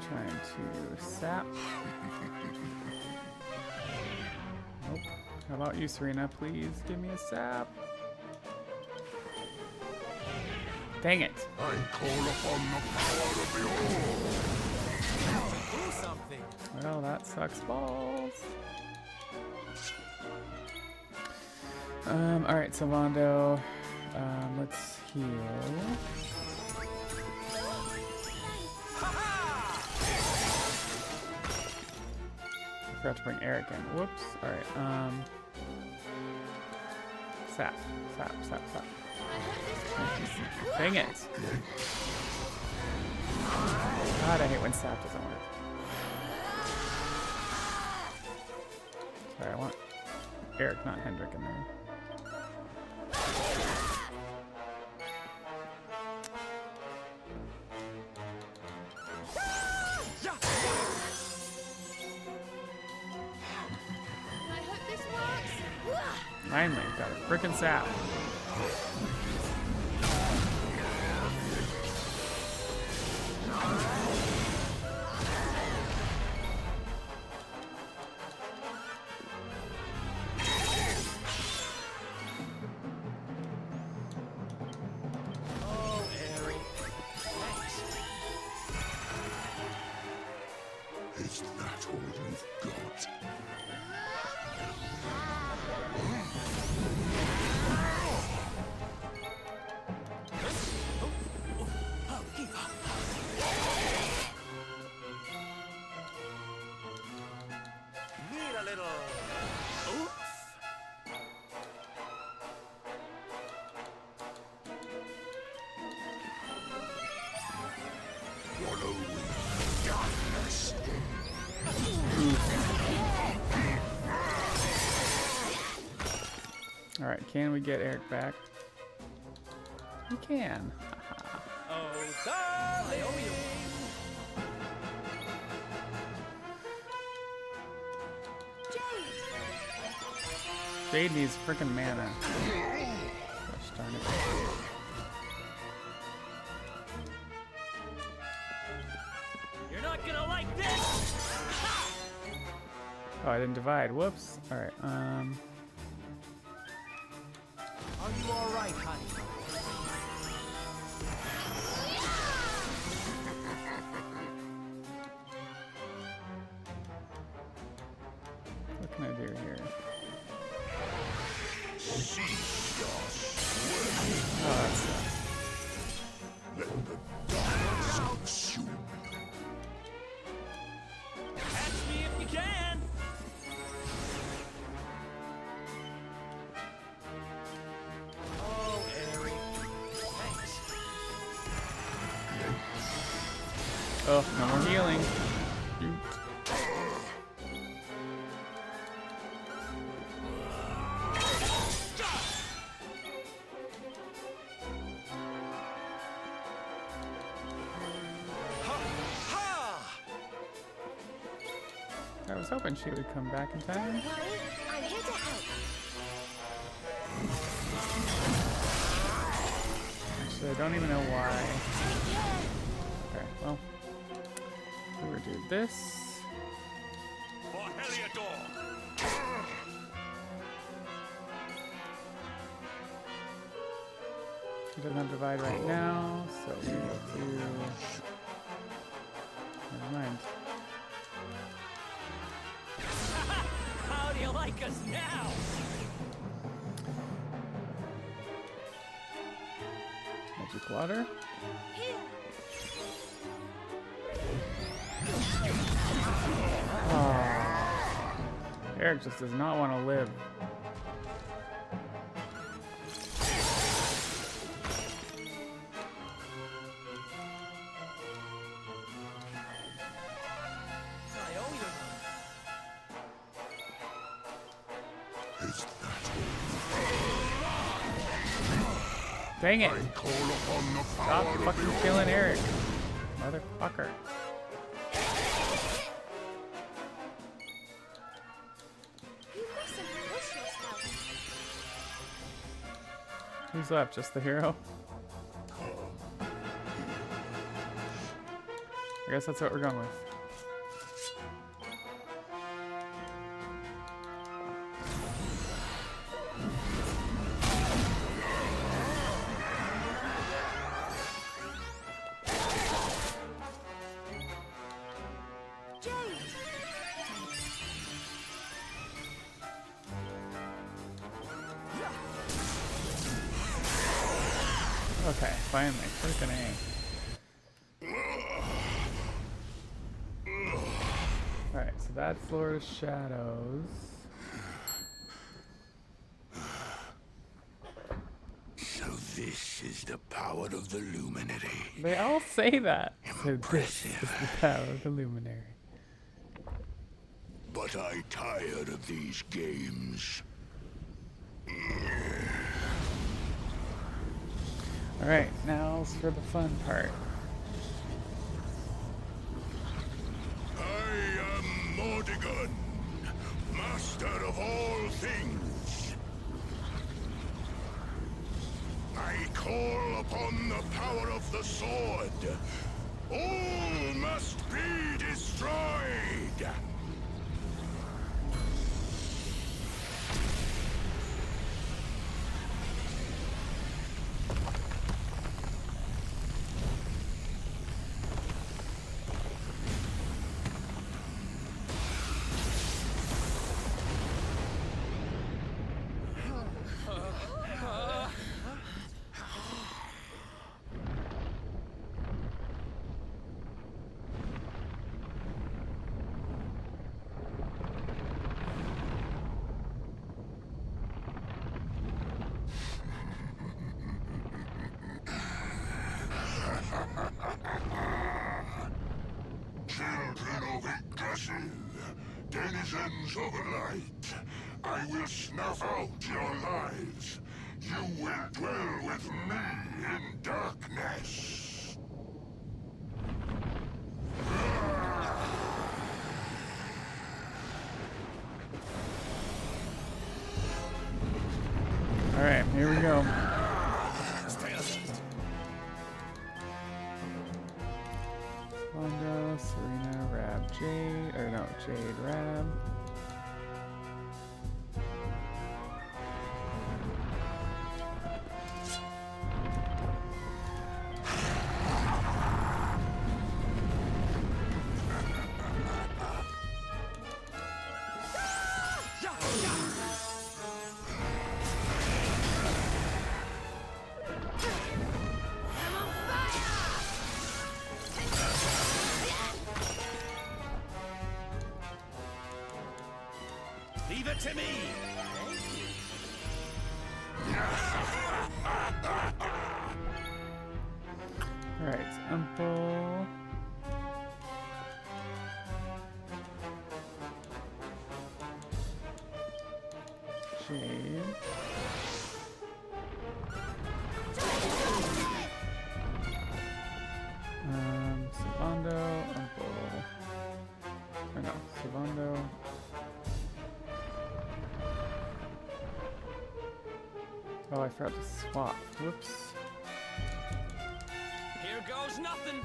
Trying to sap. Nope. How about you, Serena? Please give me a sap. Dang it. I call upon the power of the all. Do something. Well, that sucks balls. Alright, so Londo, let's heal. I forgot to bring Eric in. Whoops. Alright, Sap. Dang it. God, I hate when sap doesn't work. Sorry, I want Eric, not Hendrik, in there. Finally, got a frickin' sap. Is that all you've got? Need a little oomph. Wallow in darkness. Alright, can we get Eric back? We can. Oh, darling! Jade needs frickin' mana. Gosh darn it. You're not gonna like this! Oh, I didn't divide. Whoops. Alright, Are you alright, honey? what can I do here? Oh, that sucks. Let the darkness consume you. Catch me if you can! Oh, Harry. Thanks. Oh, no more healing. Shoot. I was hoping she would come back in time. Don't worry, I'm here to help. Actually, I don't even know why. Okay, well. We will do this. For Heliodor. He doesn't have divide right now, so we will do. Never mind. How do you like us now? Magic water. Oh. Eric just does not want to live. Dang it! Stop fucking killing Eric, motherfucker. You mustn't push yourself. Who's left? Just the hero? I guess that's what we're going with. Okay, finally. Freaking A. Alright, so that's Lord of Shadows. So this is the power of the Luminary. They all say that. So this is the power of the Luminary. But I tired of these games. Alright, now's for the fun part. I am Mordegon, master of all things. I call upon the power of the sword. All must be destroyed. Children of Yggdrasil, denizens of light, I will snuff out your lives. You will dwell with me in darkness. Alright, here we go. Wanda, Serena, Rab, Jade, or no, Jade, Rab. Leave it to me! Alright, it's Umple. Jade. Savando, Umple. Or no, Savando. Oh, I forgot to swap. Whoops. Here goes nothing.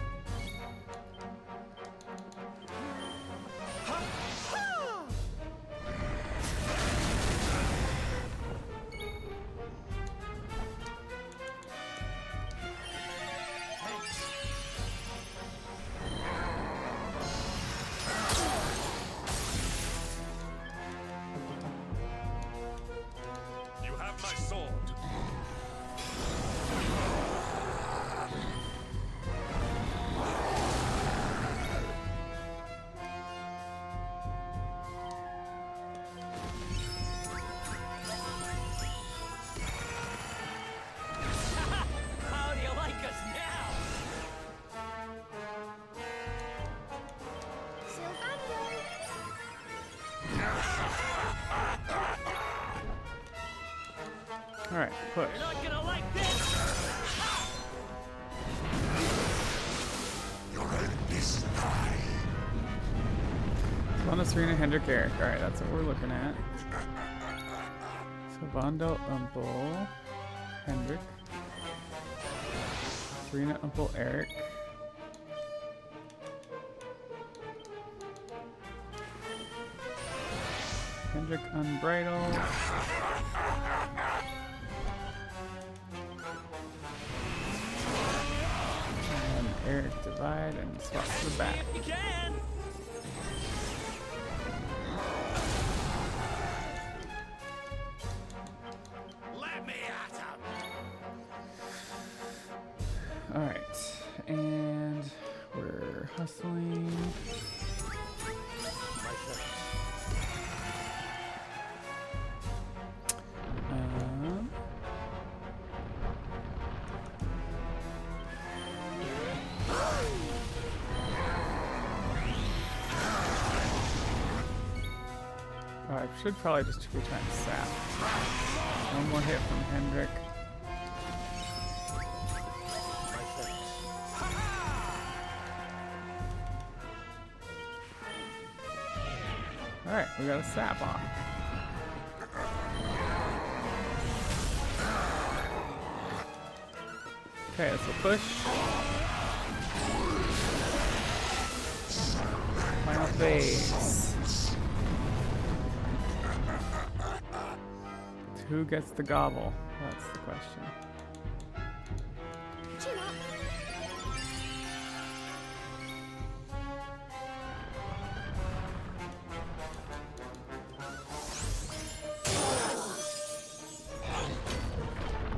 You have my sword. How do you like us now? Alright, push. You're not gonna like this! Your end is nigh. Savando, Serena, Hendrik, Eric. Alright, that's what we're looking at. Savando, Umple, Hendrik. Serena, Umple, Eric. Hendrik, Unbridled. And Eric, Divide, and swap to the back. You can! Let me at him! Alright, and we're hustling. I should probably just be trying to sap. One more hit from Hendrik. Alright, we got a sap on. Okay, this will push. Final phase. Who gets the gobble? That's the question.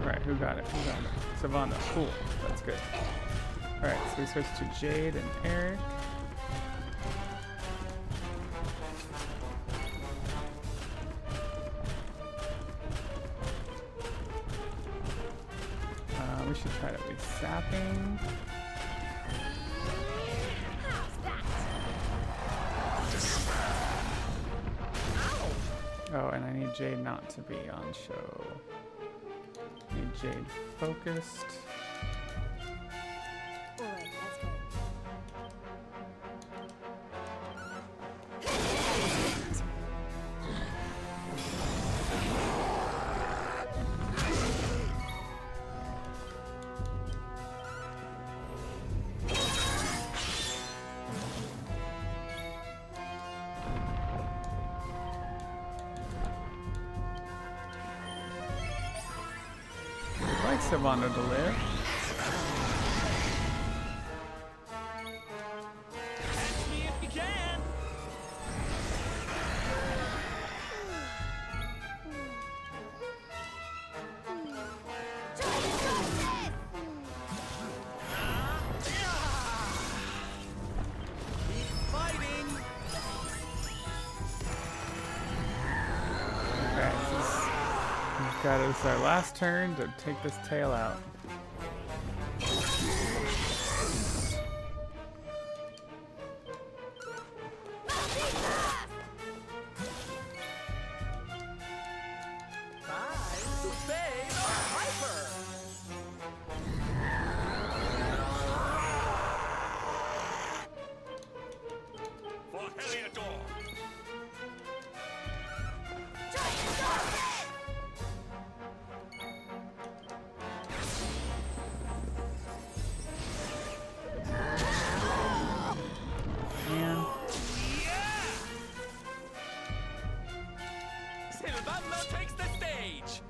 Alright, who got it? Who got it? Savannah. Cool. That's good. Alright, so we switch to Jade and Eric. We should try to be sapping. Oh, and I need Jade not to be on show. Need Jade focused. Alright, let's go. Savannah to live. Catch me if you can. Keep fighting. Okay, we've got it as our last turn to take this tail out. Takes the stage.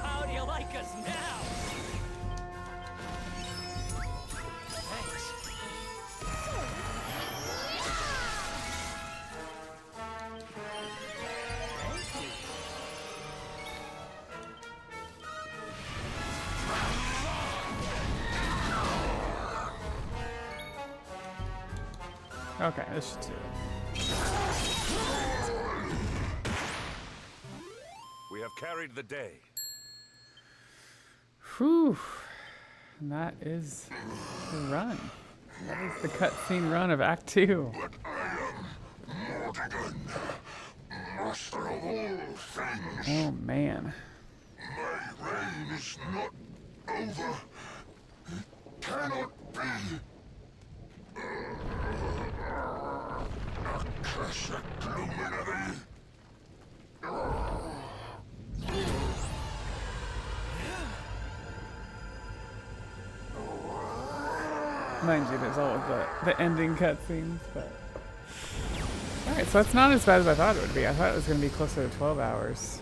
How do you like us now? Thanks. Okay, this should do it. We have carried the day. Whew. And that is the run. That is the cutscene run of Act 2. Master of all things. Oh man. My reign is not over. It cannot be. Accursed luminary. Mind you, there's all of the ending cutscenes, but... Alright, so it's not as bad as I thought it would be. I thought it was going to be closer to 12 hours.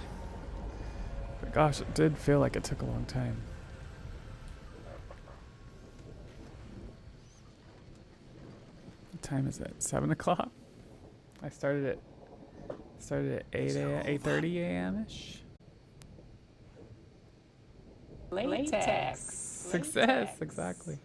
But Gosh, it did feel like it took a long time. What time is it? 7 o'clock? I started at 8:30 a.m. ish. Latex. Success, exactly.